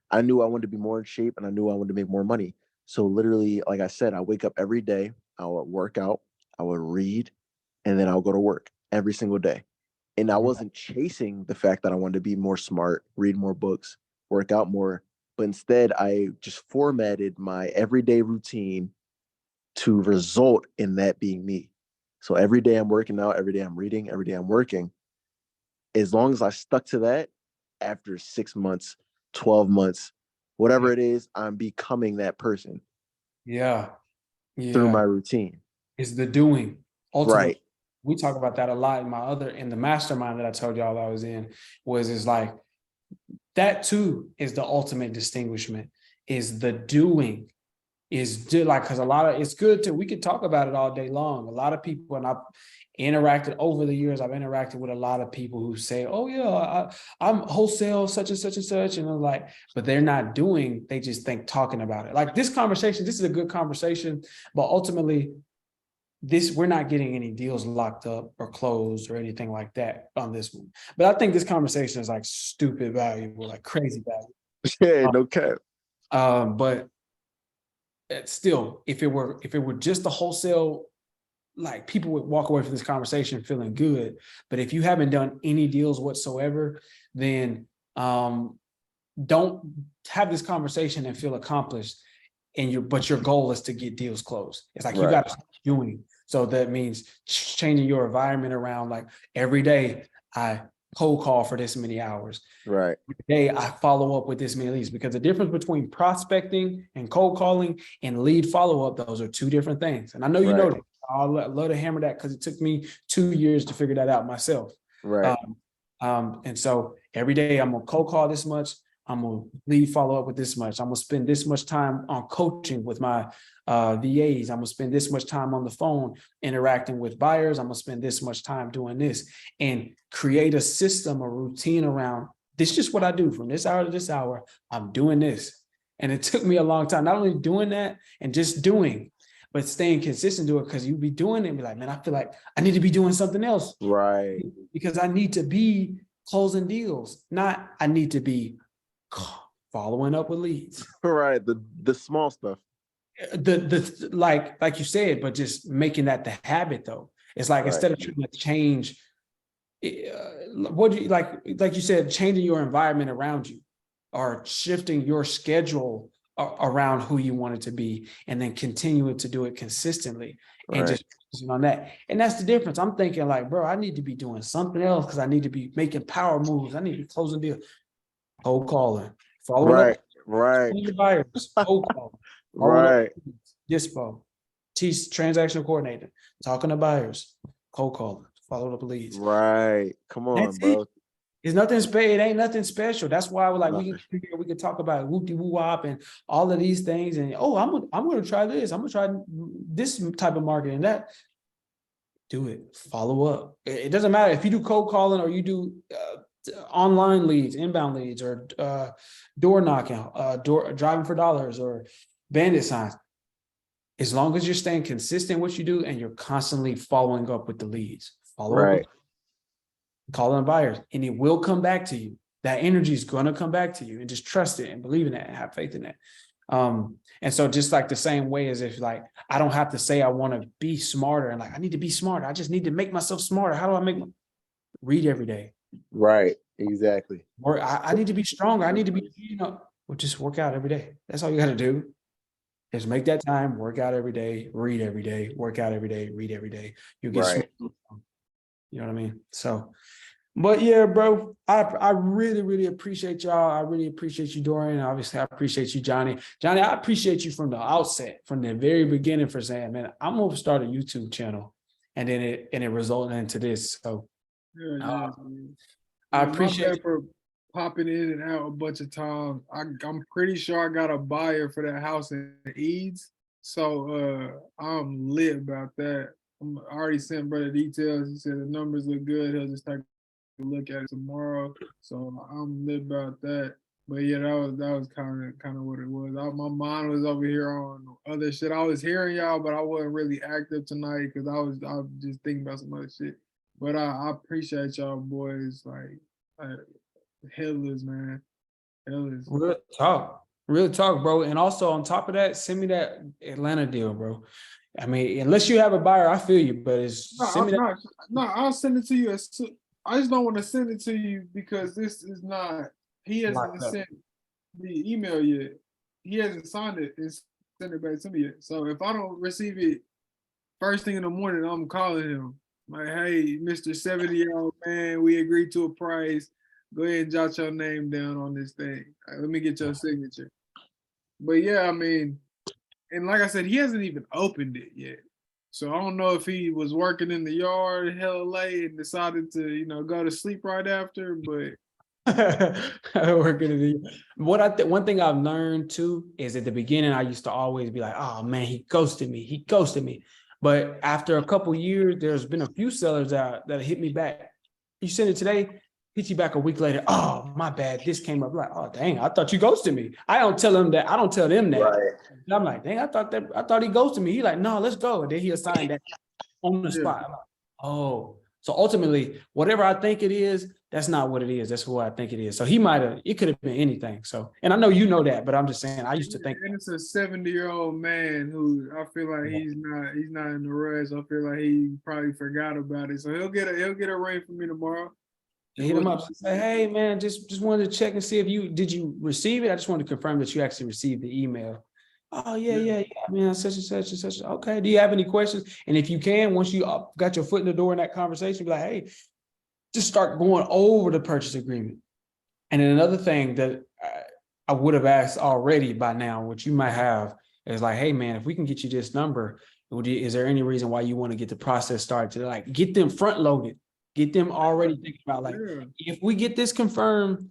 I knew I wanted to be more in shape, and I knew I wanted to make more money. So literally, like I said, I wake up every day, I would work out, I would read, and then I'll go to work every single day. And I wasn't chasing the fact that I wanted to be more smart, read more books, work out more, but instead I just formatted my everyday routine to result in that being me. So every day I'm working out, every day I'm reading, every day I'm working. As long as I stuck to that, after 6 months, 12 months, whatever it is, I'm becoming that person Yeah. through my routine. Is the doing. Ultimately, Right. we talk about that a lot in the mastermind that I told y'all I was in, is like that too is the ultimate distinguishment, is the doing, like, because it's good to, we could talk about it all day long. A lot of people, and I've interacted over the years, I've interacted with a lot of people who say, oh yeah, I'm wholesale such and such and such, and I'm like, but they're not doing, they just think talking about it. Like this conversation, this is a good conversation, but ultimately we're not getting any deals locked up or closed or anything like that on this one. But I think this conversation is like stupid valuable, like crazy valuable. Yeah, no cap. But still, if it were just the wholesale, like people would walk away from this conversation feeling good. But if you haven't done any deals whatsoever, then don't have this conversation and feel accomplished. But your goal is to get deals closed. It's like you got to start doing. So that means changing your environment around. Like every day I cold call for this many hours. Right. Every day I follow up with this many leads, because the difference between prospecting and cold calling and lead follow-up, those are two different things. And I know you know that. I love to hammer that because it took me 2 years to figure that out myself. Right. And so every day I'm gonna cold call this much. I'm gonna lead follow up with this much. I'm gonna spend this much time on coaching with my VAs. I'm gonna spend this much time on the phone interacting with buyers. I'm gonna spend this much time doing this, and create a system, a routine around this. Is just what I do from this hour to this hour. I'm doing this. And it took me a long time, not only doing that and just doing, but staying consistent to it, because you be doing it and be like, man, I feel like I need to be doing something else. Right. Because I need to be closing deals, not I need to be following up with leads. Right. The small stuff. The like you said, but just making that the habit though. It's like instead of trying to change, what do you like you said, changing your environment around you, or shifting your schedule around who you want it to be, and then continuing to do it consistently and just focusing on that. And that's the difference. I'm thinking like, bro, I need to be doing something else because I need to be making power moves. I need to be closing deals. Cold calling, following up, Right. Talking to buyers, cold call, Right. dispo, transactional coordinator, talking to buyers, cold call, follow up leads. Right. Come on, That's it. bro. It's nothing special. It ain't nothing special. That's why we're like, Nothing. we can talk about whoop de woo wop and all of these things. And I'm gonna try this. I'm gonna try this type of marketing. That do it. Follow up. It doesn't matter if you do cold calling or you do online leads, inbound leads, or door knocking, door driving for dollars, or bandit signs. As long as you're staying consistent what you do and you're constantly following up with the leads, follow up with Right. calling buyers, and it will come back to you. That energy is going to come back to you, and just trust it and believe in it and have faith in it. And so just like the same way as if like, I don't have to say I want to be smarter and like, I need to be smarter. I just need to make myself smarter. How do I read every day? Right. Exactly. Or I need to be stronger. I need to be, well, just work out every day. That's all you got to do. Just make that time, work out every day, read every day, work out every day, read every day. You get Right. smart. You know what I mean? So, but yeah, bro, I really, really appreciate y'all. I really appreciate you, Dorian. Obviously, I appreciate you, Johnny. Johnny, I appreciate you from the outset, from the very beginning, for saying, man, I'm gonna start a YouTube channel, and then it resulted into this. So Yeah, Uh, man. I My appreciate bad for popping in and out a bunch of times. I'm pretty sure I got a buyer for that house in Eads. So I'm lit about that. I already sent brother details. He said the numbers look good. He'll just take a look at it tomorrow. So I'm lit about that. But yeah, that was kind of what it was. My mind was over here on other shit. I was hearing y'all, but I wasn't really active tonight because I was just thinking about some other shit. But I appreciate y'all boys, like hellers, man. Hellers. real talk, bro. And also on top of that, send me that Atlanta deal, bro. I mean, unless you have a buyer, I feel you, but send me that. No, I'll send it to you. I just don't want to send it to you because this is not. He hasn't Locked up. sent the email yet. He hasn't signed it and sent it back to me yet. So if I don't receive it first thing in the morning, I'm calling him. Like, hey, Mr. 70-year-old man, we agreed to a price. Go ahead and jot your name down on this thing. Let me get your signature. But yeah, I mean, and like I said, he hasn't even opened it yet. So I don't know if he was working in the yard hella late and decided to, go to sleep right after. But One thing I've learned too is at the beginning I used to always be like, oh man, he ghosted me. But after a couple years, there's been a few sellers that hit me back. You send it today, hit you back a week later. Oh, my bad. This came up. Like, oh dang, I thought you ghosted me. I don't tell them that. I don't tell them that. Right. I'm like, dang, I thought he ghosted me. He like, no, let's go. And then he assigned that on the spot. I'm like, oh. So ultimately, whatever I think it is, that's not what it is. That's who I think it is. So it could have been anything. So, and I know you know that, but I'm just saying, I used to think. And it's a 70-year-old man who I feel like he's not in the rush. I feel like he probably forgot about it. So he'll get a ring from me tomorrow. Hit him up. Say, hey man, just wanted to check and see if did you receive it? I just wanted to confirm that you actually received the email. Oh yeah. I mean, such and such and such. Okay. Do you have any questions? And if you can, once you got your foot in the door in that conversation, be like, hey, just start going over the purchase agreement. And then another thing that I would have asked already by now, which you might have, is like, hey man, if we can get you this number, is there any reason why you want to get the process started to like get them front loaded, get them already thinking about like, if we get this confirmed,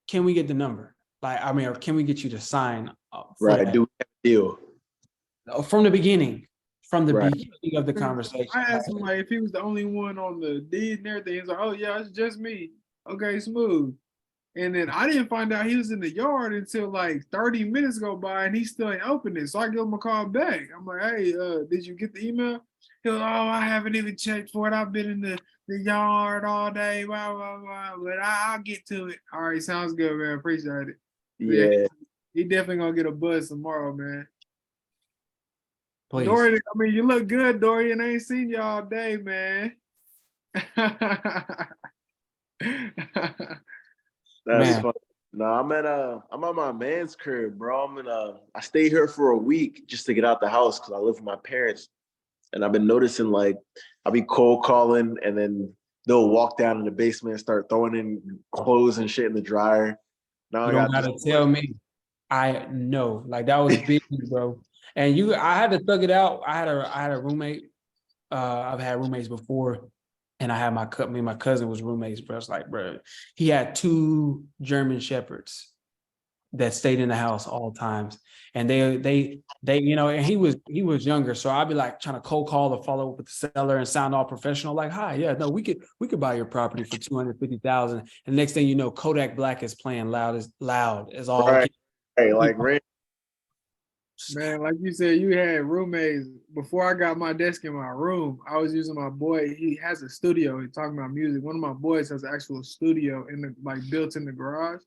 can we get the number? Like, I mean, or can we get you to sign up? Right. Do we have a deal? From the beginning, Right. beginning of the conversation. I asked him like if he was the only one on the deed and everything. He's like, oh yeah, it's just me. Okay, smooth. And then I didn't find out he was in the yard until like 30 minutes go by and he still ain't opened it. So I give him a call back. I'm like, hey, did you get the email? He goes, oh, I haven't even checked for it. I've been in the yard all day, blah, blah, blah. But I'll get to it. All right, sounds good, man. Appreciate it. Yeah. He definitely gonna get a buzz tomorrow, man. Please. Dorian, I mean, you look good, Dorian. I ain't seen you all day, man. That's fun. No, I'm at my man's crib, bro. I stayed here for a week just to get out the house because I live with my parents. And I've been noticing like I'll be cold calling and then they'll walk down in the basement and start throwing in clothes and shit in the dryer. Now You I don't got gotta this. tell me. I know, like that was big, bro. And I had to thug it out. I had a roommate. I've had roommates before, and I had me and my cousin was roommates, bro. It's like, bro, he had 2 German shepherds that stayed in the house all times. And they, and he was younger. So I'd be like trying to cold call or follow up with the seller and sound all professional, like, hi, yeah, no, we could buy your property for 250,000. And next thing you know, Kodak Black is playing loud as all. Right. Hey, like Ray. Man, like you said, you had roommates. Before I got my desk in my room, I was using my boy. He has a studio. He's talking about music. One of my boys has an actual studio in the built in the garage,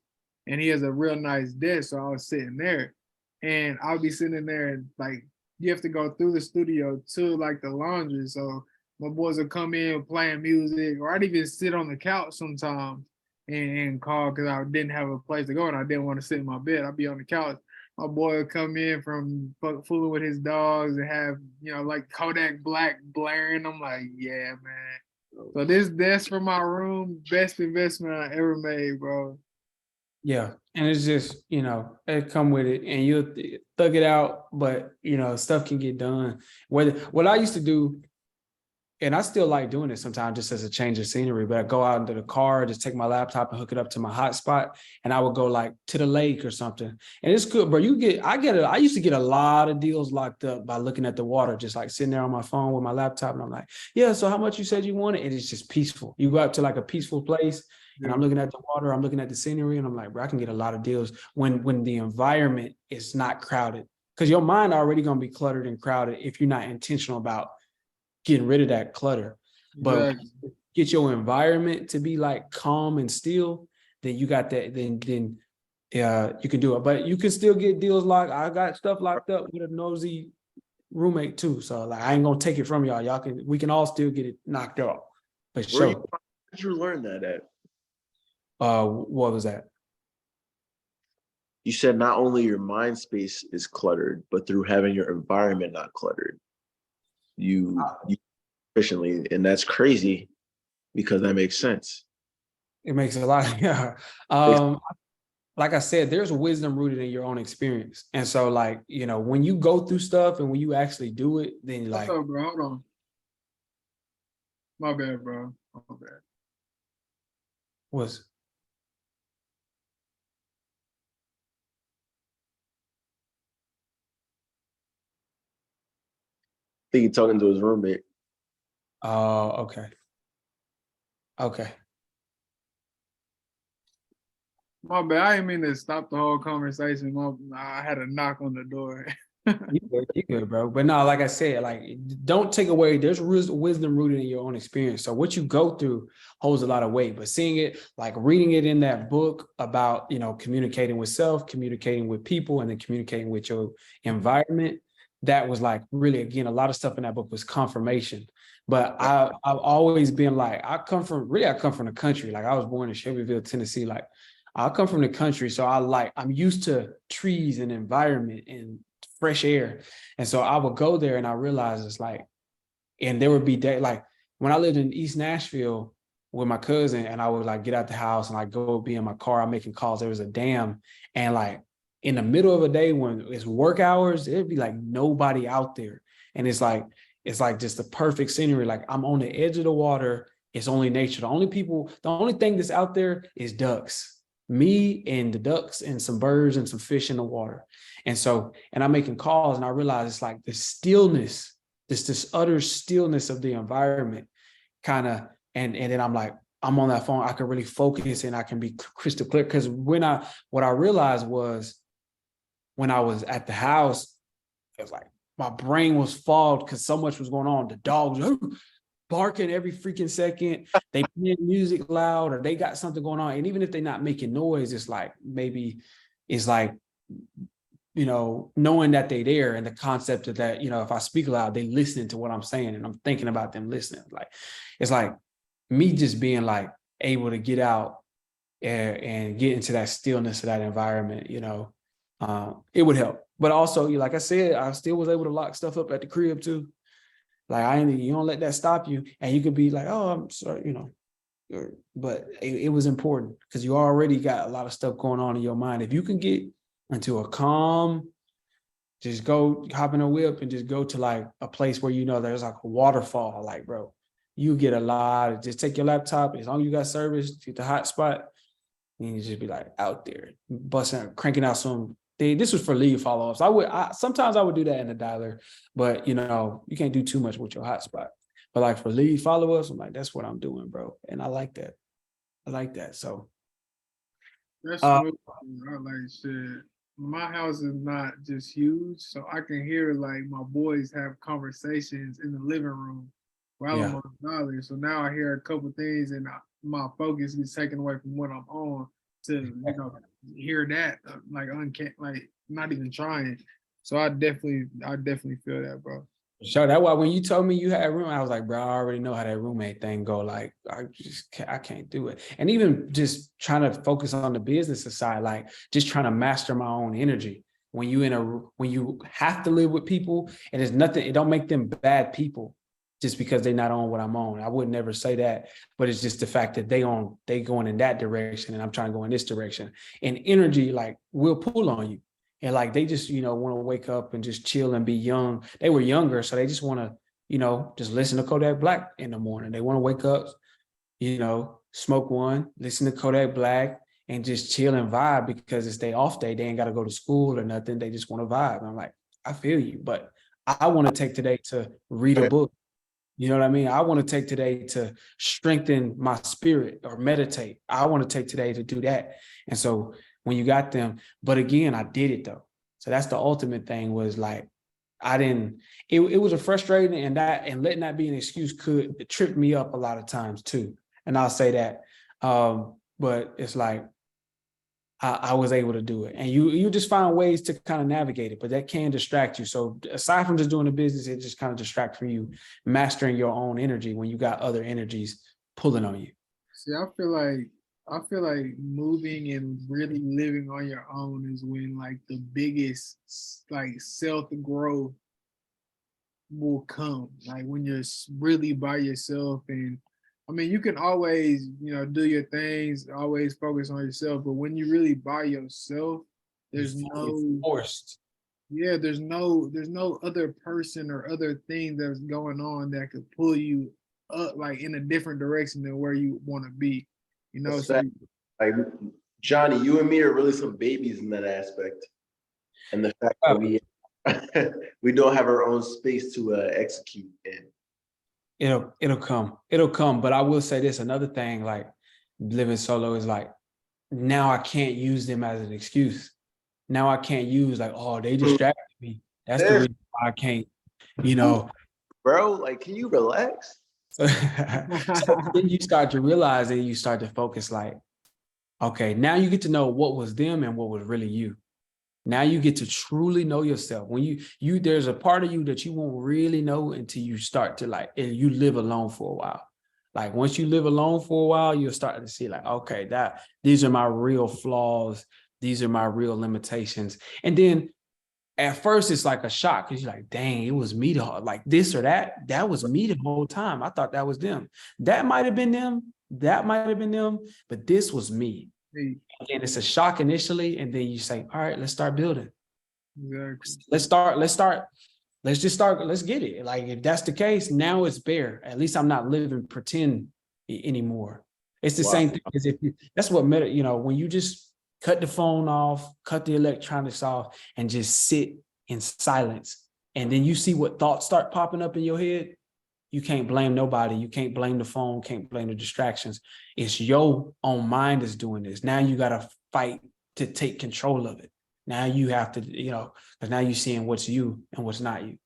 and he has a real nice desk. So I was sitting there, and I'll be sitting in there, and like you have to go through the studio to like the laundry. So my boys would come in playing music, or I'd even sit on the couch sometimes and call because I didn't have a place to go and I didn't want to sit in my bed. I'd be on the couch. My boy would come in from fooling with his dogs and have, like Kodak Black blaring. I'm like, yeah, man. So this desk for my room, best investment I ever made, bro. Yeah. And it's just, it come with it and you thug it out, but stuff can get done. What I used to do, and I still like doing it sometimes just as a change of scenery, but I go out into the car, just take my laptop and hook it up to my hotspot, and I would go like to the lake or something. And it's good, bro. I used to get a lot of deals locked up by looking at the water, just like sitting there on my phone with my laptop. And I'm like, yeah, so how much you said you wanted? And it's just peaceful. You go out to like a peaceful place and I'm looking at the water, I'm looking at the scenery, and I'm like, bro, I can get a lot of deals when the environment is not crowded. Because your mind already gonna be cluttered and crowded if you're not intentional about getting rid of that clutter. But get your environment to be like calm and still, then you got that, then you can do it. But you can still get deals locked. I got stuff locked up with a nosy roommate too. So like I ain't gonna take it from y'all. We can all still get it knocked off. For sure. Where did you learn that at? What was that? You said not only your mind space is cluttered, but through having your environment not cluttered, you efficiently, and that's crazy because that makes sense. It makes a lot. Yeah. Like I said, there's wisdom rooted in your own experience. And so like, when you go through stuff and when you actually do it, then like, what's up, bro? Hold on. My bad, bro. My bad. was I think he's talking to his roommate. okay. Okay. My bad. I didn't mean to stop the whole conversation. I had a knock on the door. You good, bro. But no, like I said, like don't take away. There's wisdom rooted in your own experience. So what you go through holds a lot of weight. But seeing it, like reading it in that book about communicating with self, communicating with people, and then communicating with your environment, that was like really, again, a lot of stuff in that book was confirmation. But I've always been like, I come from the country. Like I was born in Shelbyville, Tennessee. Like I come from the country, so I'm used to trees and environment and fresh air. And so I would go there and I realized it's like, and there would be like when I lived in East Nashville with my cousin, and I would like get out the house and like go be in my car, I'm making calls. There was a dam, and like in the middle of a day when it's work hours, it'd be like nobody out there. And it's like just the perfect scenery. Like I'm on the edge of the water. It's only nature. The only thing that's out there is ducks. Me and the ducks and some birds and some fish in the water. And so, and I'm making calls and I realize it's like the stillness, this utter stillness of the environment kind of, and then I'm like, I'm on that phone, I can really focus and I can be crystal clear. Because what I realized was when I was at the house, it was like my brain was fogged because so much was going on. The dogs barking every freaking second. They playing music loud, or they got something going on. And even if they're not making noise, it's like maybe it's like, knowing that they're there, and the concept of that, if I speak loud, they listening to what I'm saying, and I'm thinking about them listening. Like it's like me just being like able to get out and get into that stillness of that environment. It would help. But also, like I said, I still was able to lock stuff up at the crib too. Like you don't let that stop you, and you could be like, oh, I'm sorry, but it was important because you already got a lot of stuff going on in your mind. If you can get into a calm, just go hop in a whip and just go to like a place where you know there's like a waterfall, like bro, you get a lot of, just take your laptop, as long as you got service, get the hotspot, and you just be like out there busting, cranking out some. This was for lead follow-ups. Sometimes I would do that in the dialer, but you know, you can't do too much with your hotspot. But like for lead follow-ups, I'm like, that's what I'm doing, bro. And I like that. I like that. So That's Uh, what I like shit. My house is not just huge, so I can hear like my boys have conversations in the living room while I'm Yeah. on the dollar. So now I hear a couple things, and my focus gets taken away from what I'm on to hear that like like not even trying. So I definitely feel that, bro. So that's why when you told me you had a room, I was like, bro, I already know how that roommate thing go. Like, I can't do it. And even just trying to focus on the business side, like just trying to master my own energy. When you have to live with people, and it's nothing, it don't make them bad people just because they're not on what I'm on. I would never say that, but it's just the fact that they going in that direction, and I'm trying to go in this direction. And energy, like, will pull on you. And like they just, want to wake up and just chill and be young. They were younger, so they just want to, just listen to Kodak Black in the morning. They want to wake up, smoke one, listen to Kodak Black, and just chill and vibe because it's their off day. They ain't got to go to school or nothing. They just want to vibe. And I'm like, I feel you, but I want to take today to read a book. You know what I mean? I want to take today to strengthen my spirit or meditate. I want to take today to do that. And so when you got them, but again, I did it though. So that's the ultimate thing, was like, it was a frustrating, and letting that be an excuse could trip me up a lot of times too. And I'll say that. But it's like, I was able to do it. And you just find ways to kind of navigate it, but that can distract you. So aside from just doing the business, it just kind of distracts from you mastering your own energy when you got other energies pulling on you. See, I feel like moving and really living on your own is when like the biggest like self growth will come. Like when you're really by yourself, and I mean, you can always, do your things, always focus on yourself, but when you really by yourself, there's no forced. Yeah, there's no other person or other thing that's going on that could pull you up like in a different direction than where you want to be. So Like Johnny, you and me are really some babies in that aspect, and the fact that we don't have our own space to execute in. It'll come. But I will say this, another thing, like living solo is like, now I can't use them as an excuse. Now I can't use like, oh, they distracted me. That's the reason why I can't, Bro, like, can you relax? So then you start to realize, and you start to focus like, okay, now you get to know what was them and what was really you. Now you get to truly know yourself. When you there's a part of you that you won't really know until you start to like, and you live alone for a while. Like once you live alone for a while, you'll start to see like, okay, these are my real flaws. These are my real limitations. And then at first it's like a shock because you're like, dang, it was me like this or that. That was me the whole time. I thought that was them. That might have been them. That might have been them. But this was me. And it's a shock initially, and then you say, all right, let's start building. Exactly. Let's get it. Like if that's the case, now it's bare. At least I'm not living pretend anymore. It's the same thing as that's what when you just cut the phone off, cut the electronics off, and just sit in silence. And then you see what thoughts start popping up in your head. You can't blame nobody. You can't blame the phone, can't blame the distractions. It's your own mind is doing this. Now you got to fight to take control of it. Now you have to, because now you're seeing what's you and what's not you.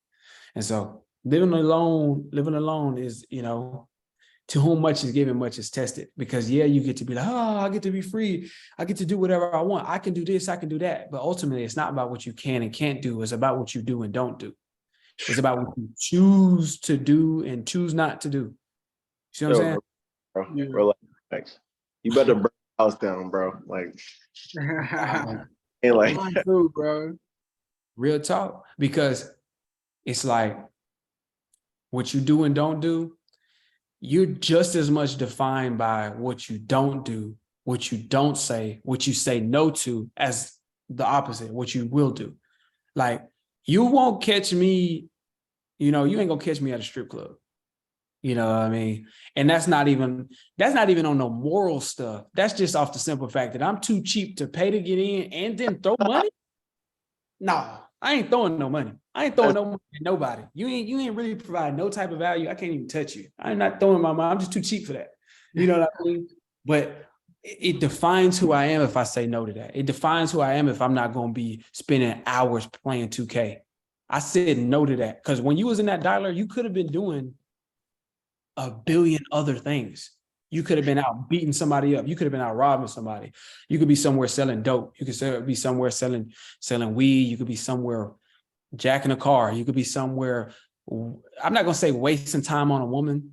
And so living alone is, to whom much is given, much is tested. Because you get to be like, oh, I get to be free. I get to do whatever I want. I can do this, I can do that. But ultimately, it's not about what you can and can't do. It's about what you do and don't do. It's about what you choose to do and choose not to do. See what I'm saying? Bro, relax. You better burn the house down, bro. Like, Mine too, bro. Real talk. Because it's like what you do and don't do, you're just as much defined by what you don't do, what you don't say, what you say no to, as the opposite, what you will do. Like, you won't catch me, you ain't gonna catch me at a strip club. You know what I mean? And that's not even on the moral stuff. That's just off the simple fact that I'm too cheap to pay to get in and then throw money. No, I ain't throwing no money. I ain't throwing no money at nobody. You ain't really provide no type of value. I can't even touch you. I'm not throwing my money. I'm just too cheap for that. You know what I mean? But it defines who I am if I say no to that. It defines who I am if I'm not going to be spending hours playing 2K. I said no to that, because when you was in that dialer, you could have been doing a billion other things. You could have been out beating somebody up. You could have been out robbing somebody. You could be somewhere selling dope. You could be somewhere selling weed. You could be somewhere jacking a car. You could be somewhere, I'm not going to say wasting time on a woman,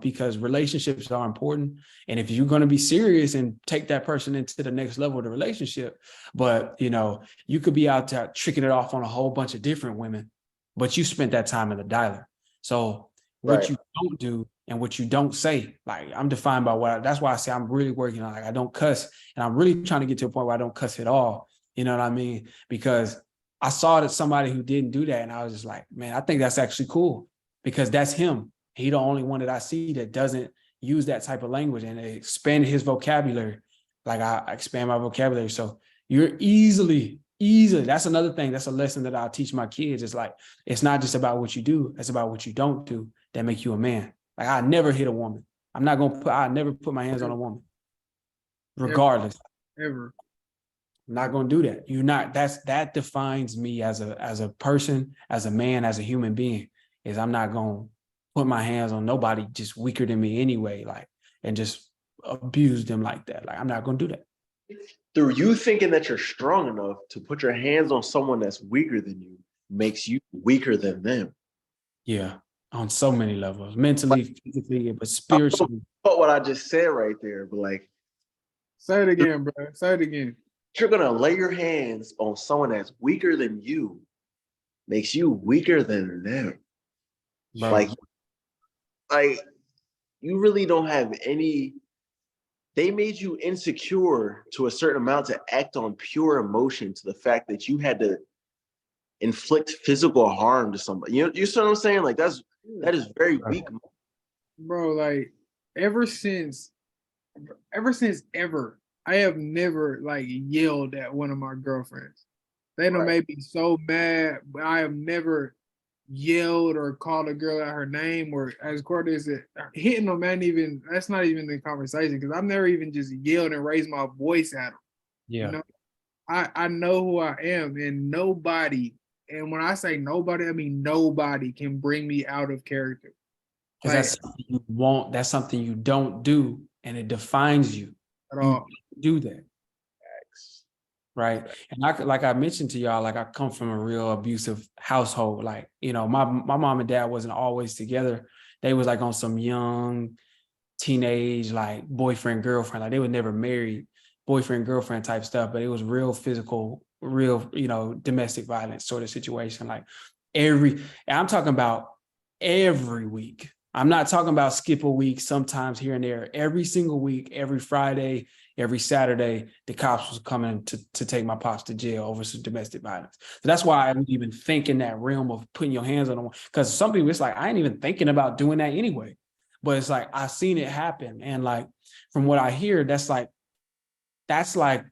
because relationships are important. And if you're going to be serious and take that person into the next level of the relationship, but, you could be out there tricking it off on a whole bunch of different women, but you spent that time in the dialer. So what you don't do and what you don't say, like, I'm defined by that's why I say I'm really working on, like, I don't cuss, and I'm really trying to get to a point where I don't cuss at all. You know what I mean? Because I saw that somebody who didn't do that, and I was just like, man, I think that's actually cool, because that's him. He the only one that I see that doesn't use that type of language, and it expanded his vocabulary. Like, I expand my vocabulary. So you're easily, that's another thing. That's a lesson that I'll teach my kids. It's like, it's not just about what you do. It's about what you don't do that make you a man. Like, I never hit a woman. I never put my hands on a woman, regardless. Ever. I'm not going to do that. That defines me as a person, as a man, as a human being, is I'm not going to put my hands on nobody just weaker than me anyway, like, and just abuse them like that. Like, I'm not going to do that. Through you thinking that you're strong enough to put your hands on someone that's weaker than you makes you weaker than them. Yeah, on so many levels, mentally, physically, but spiritually. But what I just said right there, but like, Say it again, bro. Say it again. you're gonna lay your hands on someone that's weaker than you makes you weaker than them. Bro. Like you really don't have any. They made you insecure to a certain amount to act on pure emotion, to the fact that you had to inflict physical harm to somebody. You see what I'm saying? Like, that is very weak. Bro, like, ever since ever, I have never, like, yelled at one of my girlfriends. They done made me so mad, but I have never yelled or called a girl out her name, or, as Cordero said, hitting them that's not even the conversation, because I've never even just yelled and raised my voice at them. Yeah. I know who I am, and nobody, and when I say nobody, I mean nobody can bring me out of character. Because that's something you want, that's something you don't do, and it defines you. At all. You do that. Right. And like I mentioned to y'all, like, I come from a real abusive household. Like, my mom and dad wasn't always together. They was like on some young teenage, like, boyfriend, girlfriend. Like, they were never married, boyfriend, girlfriend type stuff, but it was real physical, real, domestic violence sort of situation. Like, and I'm talking about every week. I'm not talking about skip a week, sometimes here and there. Every single week, every Friday, every Saturday, the cops was coming to take my pops to jail over some domestic violence. So that's why I didn't even think in that realm of putting your hands on them. Because some people, it's like, I ain't even thinking about doing that anyway. But it's like, I seen it happen. And, like, from what I hear, that's like, my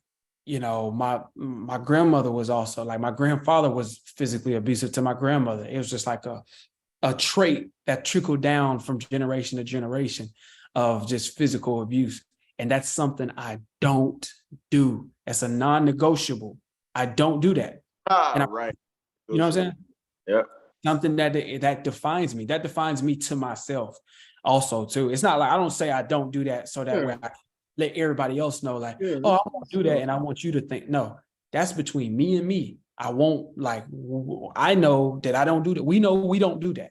grandmother was also, like, my grandfather was physically abusive to my grandmother. It was just like a trait that trickled down from generation to generation of just physical abuse. And that's something I don't do. It's a non-negotiable. I don't do that. Right. You know what I'm saying? Yeah. Something that defines me. That defines me to myself also too. It's not like I don't say I don't do that so that way I can let everybody else know, like, I won't do that, and I want you to think. No, that's between me and me. I won't, like, I know that I don't do that. We know we don't do that.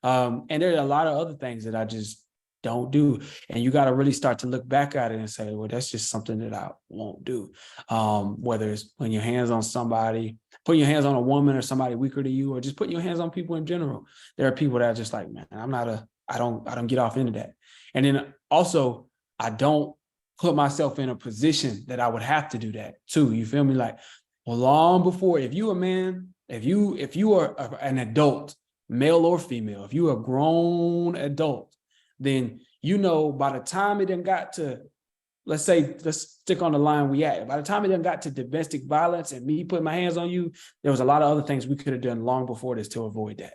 And there are a lot of other things that I just don't do. And you got to really start to look back at it and say, well, that's just something that I won't do. Whether it's putting your hands on somebody, putting your hands on a woman or somebody weaker than you, or just putting your hands on people in general. There are people that are just like, man, I'm not I don't get off into that. And then also, I don't put myself in a position that I would have to do that too. You feel me? Like, well, long before, if you a man, if you are an adult, male or female, if you a grown adult, then you know by the time it done got to, let's stick on the line we at. By the time it done got to domestic violence and me putting my hands on you, there was a lot of other things we could have done long before this to avoid that.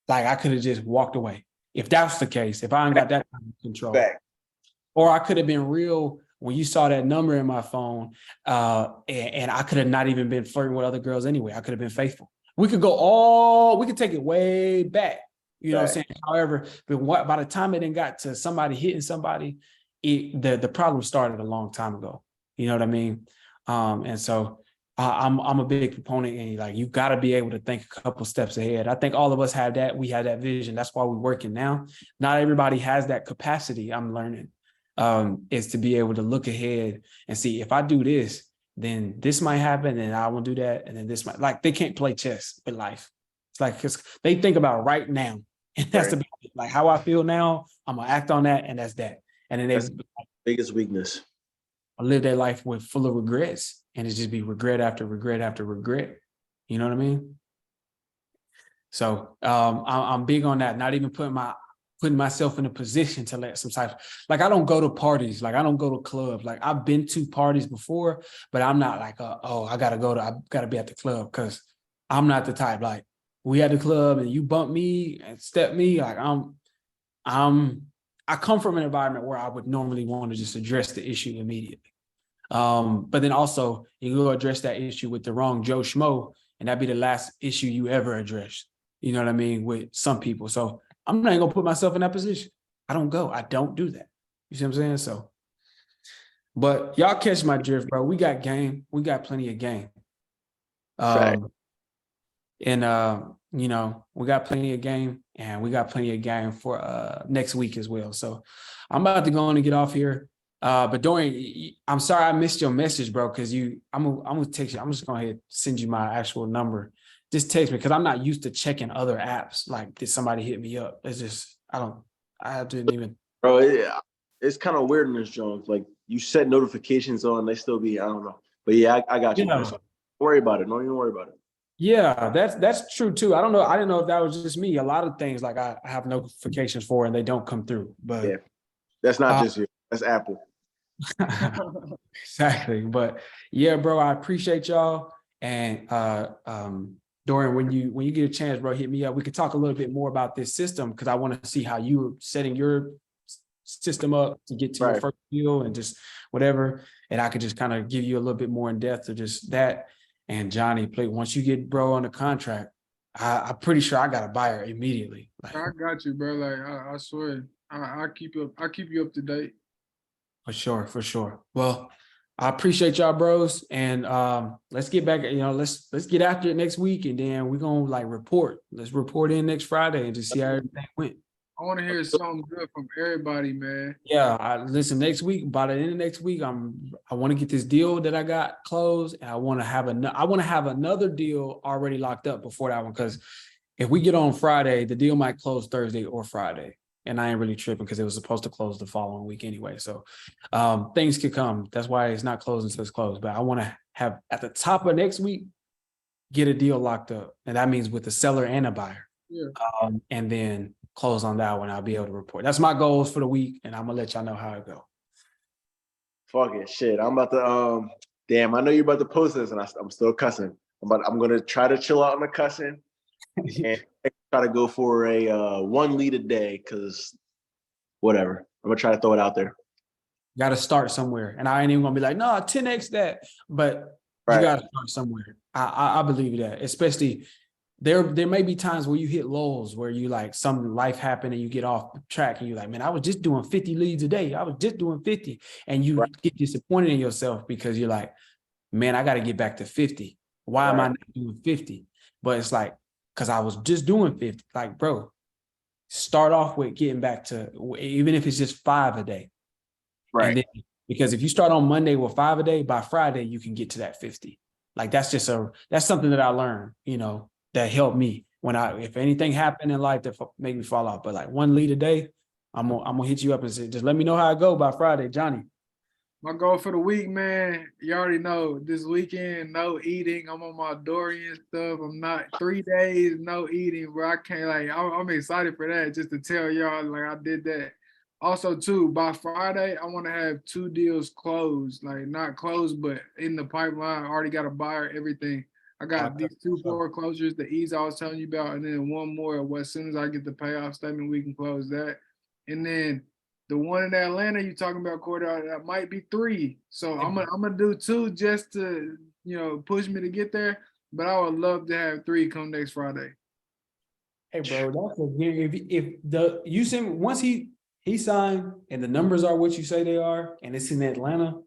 Like I could have just walked away. If that's the case, if I ain't got that kind of control. Back. Or I could have been real when you saw that number in my phone, and I could have not even been flirting with other girls anyway. I could have been faithful. We could take it way back. You know what I'm saying? However, but by the time it then got to somebody hitting somebody, the problem started a long time ago. You know what I mean? And so I'm a big proponent, and like you got to be able to think a couple steps ahead. I think all of us have that. We have that vision. That's why we're working now. Not everybody has that capacity. I'm learning. Is to be able to look ahead and see if I do this, then this might happen, and I won't do that, and then this might, like they can't play chess with life. It's like because they think about right now, and that's the like how I feel now. I'm gonna act on that, and that's that. And then That's biggest weakness. I live their life with full of regrets, and it just be regret after regret after regret. You know what I mean? So I'm big on that. Not even putting myself in a position to let some type, like I don't go to parties, like I don't go to clubs. Like I've been to parties before, but I'm not like, I gotta be at the club, because I'm not the type. Like we at the club and you bump me and step me, like I come from an environment where I would normally want to just address the issue immediately. But then also you go address that issue with the wrong Joe Schmo, and that'd be the last issue you ever address. You know what I mean? With some people. So I'm not gonna put myself in that position. I don't do that. You see what I'm saying? So, but y'all catch my drift, bro. We got game. We got plenty of game. You know, we got plenty of game, and we got plenty of game for next week as well. So I'm about to go on and get off here. But Dorian, I'm sorry I missed your message, bro, because I'm gonna text you. I'm just gonna send you my actual number. Just text me, because I'm not used to checking other apps. Like, did somebody hit me up? It's just, I didn't even. Bro, it's kind of weird in this joint. Like you set notifications on, they still be, I don't know. But yeah, I got you. Yeah. Don't worry about it. Don't even worry about it. Yeah, that's true too. I don't know. I didn't know if that was just me. A lot of things like I have notifications for and they don't come through. But yeah, that's not just you. That's Apple. Exactly. But yeah, bro, I appreciate y'all. And Dorian, when you get a chance, bro, hit me up. We could talk a little bit more about this system, because I want to see how you're setting your system up to get to your first deal and just whatever. And I could just kind of give you a little bit more in depth of just that. And Johnny, once you get bro on the contract, I'm pretty sure I got a buyer immediately. Like, I got you, bro. Like I swear, I keep you up to date. For sure. Well, I appreciate y'all, bros, and let's get back. You know, let's get after it next week, and then we're gonna report. Let's report in next Friday and just see how everything went. I want to hear something good from everybody, man. Yeah, listen. Next week, by the end of next week, I want to get this deal that I got closed, and I want to have another deal already locked up before that one. Because if we get on Friday, the deal might close Thursday or Friday. And I ain't really tripping, because it was supposed to close the following week anyway. So things could come. That's why it's not closing until it's closed. But I want to have at the top of next week, get a deal locked up. And that means with the seller and a buyer. Yeah. And then close on that one. I'll be able to report. That's my goals for the week. And I'm going to let y'all know how it go. Fuck it. Shit. I'm about to, damn, I know you're about to post this and I'm still cussing. I'm going to try to chill out on the cussing. And try to go for a 1 lead a day, because whatever. I'm gonna try to throw it out there. Got to start somewhere, and I ain't even gonna be like, no, 10x that, but you got to start somewhere. I believe that, especially there may be times where you hit lulls where you like some life happened and you get off track and you're like, man, I was just doing 50 leads a day. I was just doing 50, and you get disappointed in yourself because you're like, man, I got to get back to 50. Why am I not doing 50? But it's like, because I was just doing 50. Like, bro, start off with getting back to, even if it's just 5 a day. Right. And then, because if you start on Monday with 5 a day, by Friday, you can get to that 50. Like, that's something that I learned, that helped me if anything happened in life that make me fall off, but like one lead a day, I'm gonna hit you up and say, just let me know how it go by Friday, Johnny. My goal for the week, man, you already know, this weekend, no eating. I'm on my Dorian stuff. I'm not 3 days, no eating, bro. I can't, like, I'm excited for that, just to tell y'all, like, I did that. Also, too, by Friday, I want to have 2 deals closed, like, not closed, but in the pipeline. I already got a buyer, everything. I got these 2 foreclosures, the ease I was telling you about, and then one more. As soon as I get the payoff statement, we can close that. And then the one in Atlanta you talking about, Cordero, that might be 3. So I'm gonna do 2 just to, push me to get there. But I would love to have 3 come next Friday. Hey, bro, that's a if you send once he signed and the numbers are what you say they are, and it's in Atlanta,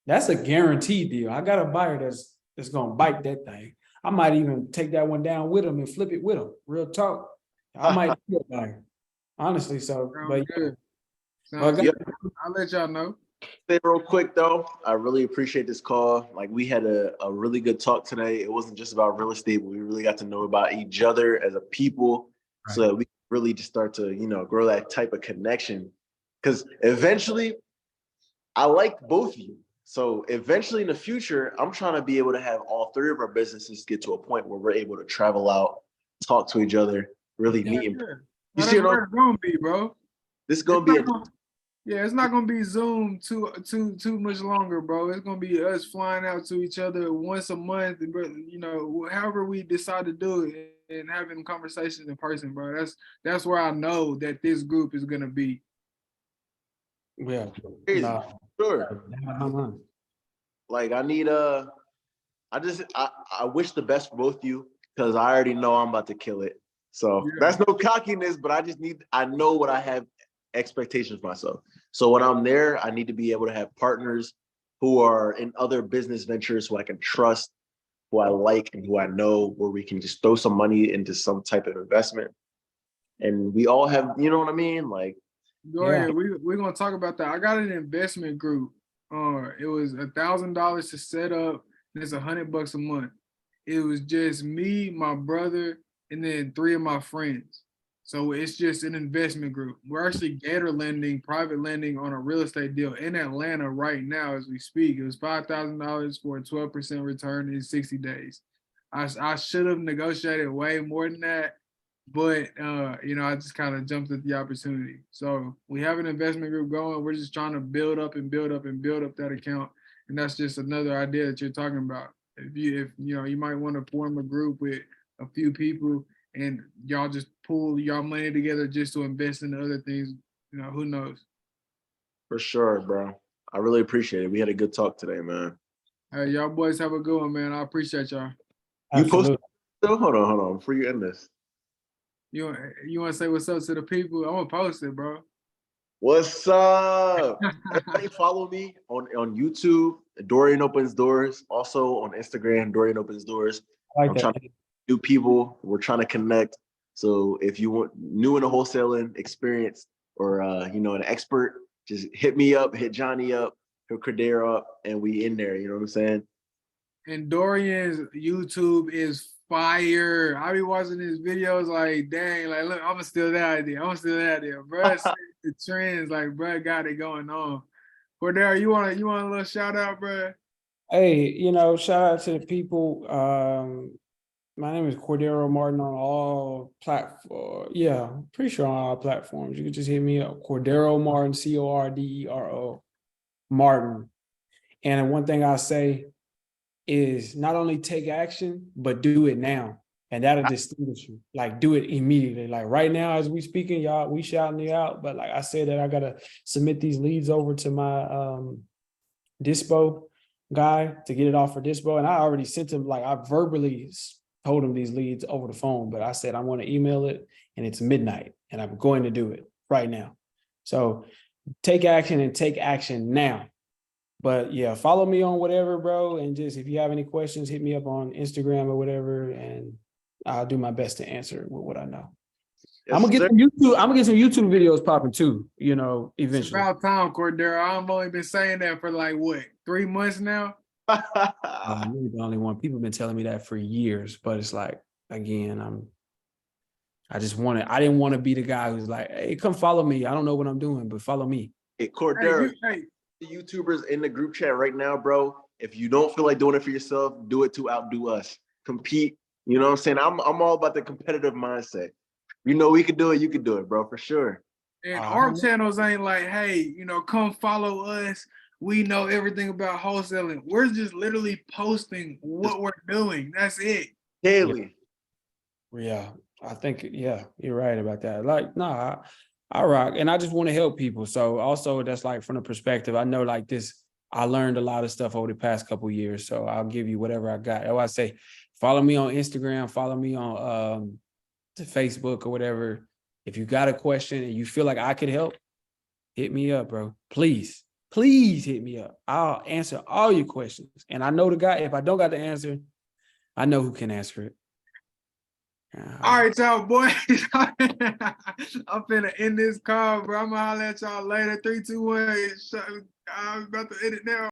that's a guaranteed deal. I got a buyer that's gonna bite that thing. I might even take that one down with him and flip it with him. Real talk. I might be a buyer. Honestly, so Sounds good. Sounds good. I'll let y'all know. Say real quick though, I really appreciate this call. Like we had a really good talk today. It wasn't just about real estate, but we really got to know about each other as a people, so that we really just start to, grow that type of connection. Because eventually, I like both of you. So eventually in the future, I'm trying to be able to have all 3 of our businesses get to a point where we're able to travel out, talk to each other, really meet. Yeah. You That's see what where it's gonna be, bro. this is gonna be It's not gonna be Zoom too much longer, bro. It's gonna be us flying out to each other once a month, bro. However we decide to do it, and having conversations in person, bro. That's where I know that this group is gonna be. Yeah. crazy. Nah. Sure. Like I need I wish the best for both of you, because I already know I'm about to kill it. So that's no cockiness, but I know what I have expectations for myself. So when I'm there, I need to be able to have partners who are in other business ventures who I can trust, who I like, and who I know, where we can just throw some money into some type of investment. And we all have, you know what I mean? Like, Dorian, we're gonna talk about that. I got an investment group. It was $1,000 to set up, and it's $100 a month. It was just me, my brother, and then 3 of my friends. So it's just an investment group. We're actually gator lending, private lending on a real estate deal in Atlanta right now as we speak. It was $5,000 for a 12% return in 60 days. I should have negotiated way more than that, but I just kind of jumped at the opportunity. So we have an investment group going. We're just trying to build up that account, and that's just another idea that you're talking about. If you might want to form a group with a few people, and y'all just pool y'all money together just to invest in other things. Who knows? for sure, bro. I really appreciate it. We had a good talk today, man. Hey, y'all boys have a good one, man. I appreciate y'all. You posted still? Hold on. Before you end this. You want to say what's up to the people? I'm gonna post it, bro. What's up? Everybody follow me on YouTube, Dorian Opens Doors. Also on Instagram, Dorian Opens Doors. I'm trying to new people. We're trying to connect. So if you want new in the wholesaling experience, or an expert, just hit me up, hit Johnny up, hit Cordero up, and we in there. You know what I'm saying? And Dorian's YouTube is fire. I be watching his videos like, dang, like, look, I'ma steal that idea. Bro, the trends, like, bro, got it going on. Cordero, you want a little shout out, bro? Hey, shout out to the people. My name is Cordero Martin on all platforms. Yeah, pretty sure on all platforms. You can just hit me up. Cordero Martin, Cordero Martin. And one thing I say is not only take action, but do it now. And that'll distinguish you. Like, do it immediately. Like right now, as we speaking, y'all, we shouting you out. But like I said, that I gotta submit these leads over to my dispo guy to get it off for dispo. And I already sent him, like, I verbally told him these leads over the phone, but I said I want to email it, and it's midnight, and I'm going to do it right now. So take action, and take action now. But yeah, follow me on whatever, bro. And just if you have any questions, hit me up on Instagram or whatever, and I'll do my best to answer with what I know. Yes, I'm gonna get some YouTube videos popping too, eventually. It's about time, Cordero. I've only been saying that for like what, 3 months now? I'm really the only one. People have been telling me that for years, but it's like, again, I didn't want to be the guy who's like, hey, come follow me. I don't know what I'm doing, but follow me. Hey, Hey, Cordero, hey, the YouTubers in the group chat right now, bro. If you don't feel like doing it for yourself, do it to outdo us. Compete. You know what I'm saying? I'm all about the competitive mindset. You know we could do it, you could do it, bro, for sure. and Uh-huh. our channels ain't like, hey, come follow us. We know everything about wholesaling. We're just literally posting what we're doing. That's it. Daily. Yeah, I think, yeah, you're right about that. Like, nah, I rock. And I just want to help people. So also that's like from the perspective, I know like this, I learned a lot of stuff over the past couple of years. So I'll give you whatever I got. That's why I say, follow me on Instagram, follow me on to Facebook or whatever. If you got a question and you feel like I could help, hit me up, bro. Please hit me up. I'll answer all your questions. And I know the guy, if I don't got the answer, I know who can answer it. All right, y'all, boys. I'm finna end this call, bro. I'm gonna holler at y'all later. 3, 2, 1. I'm about to end it now.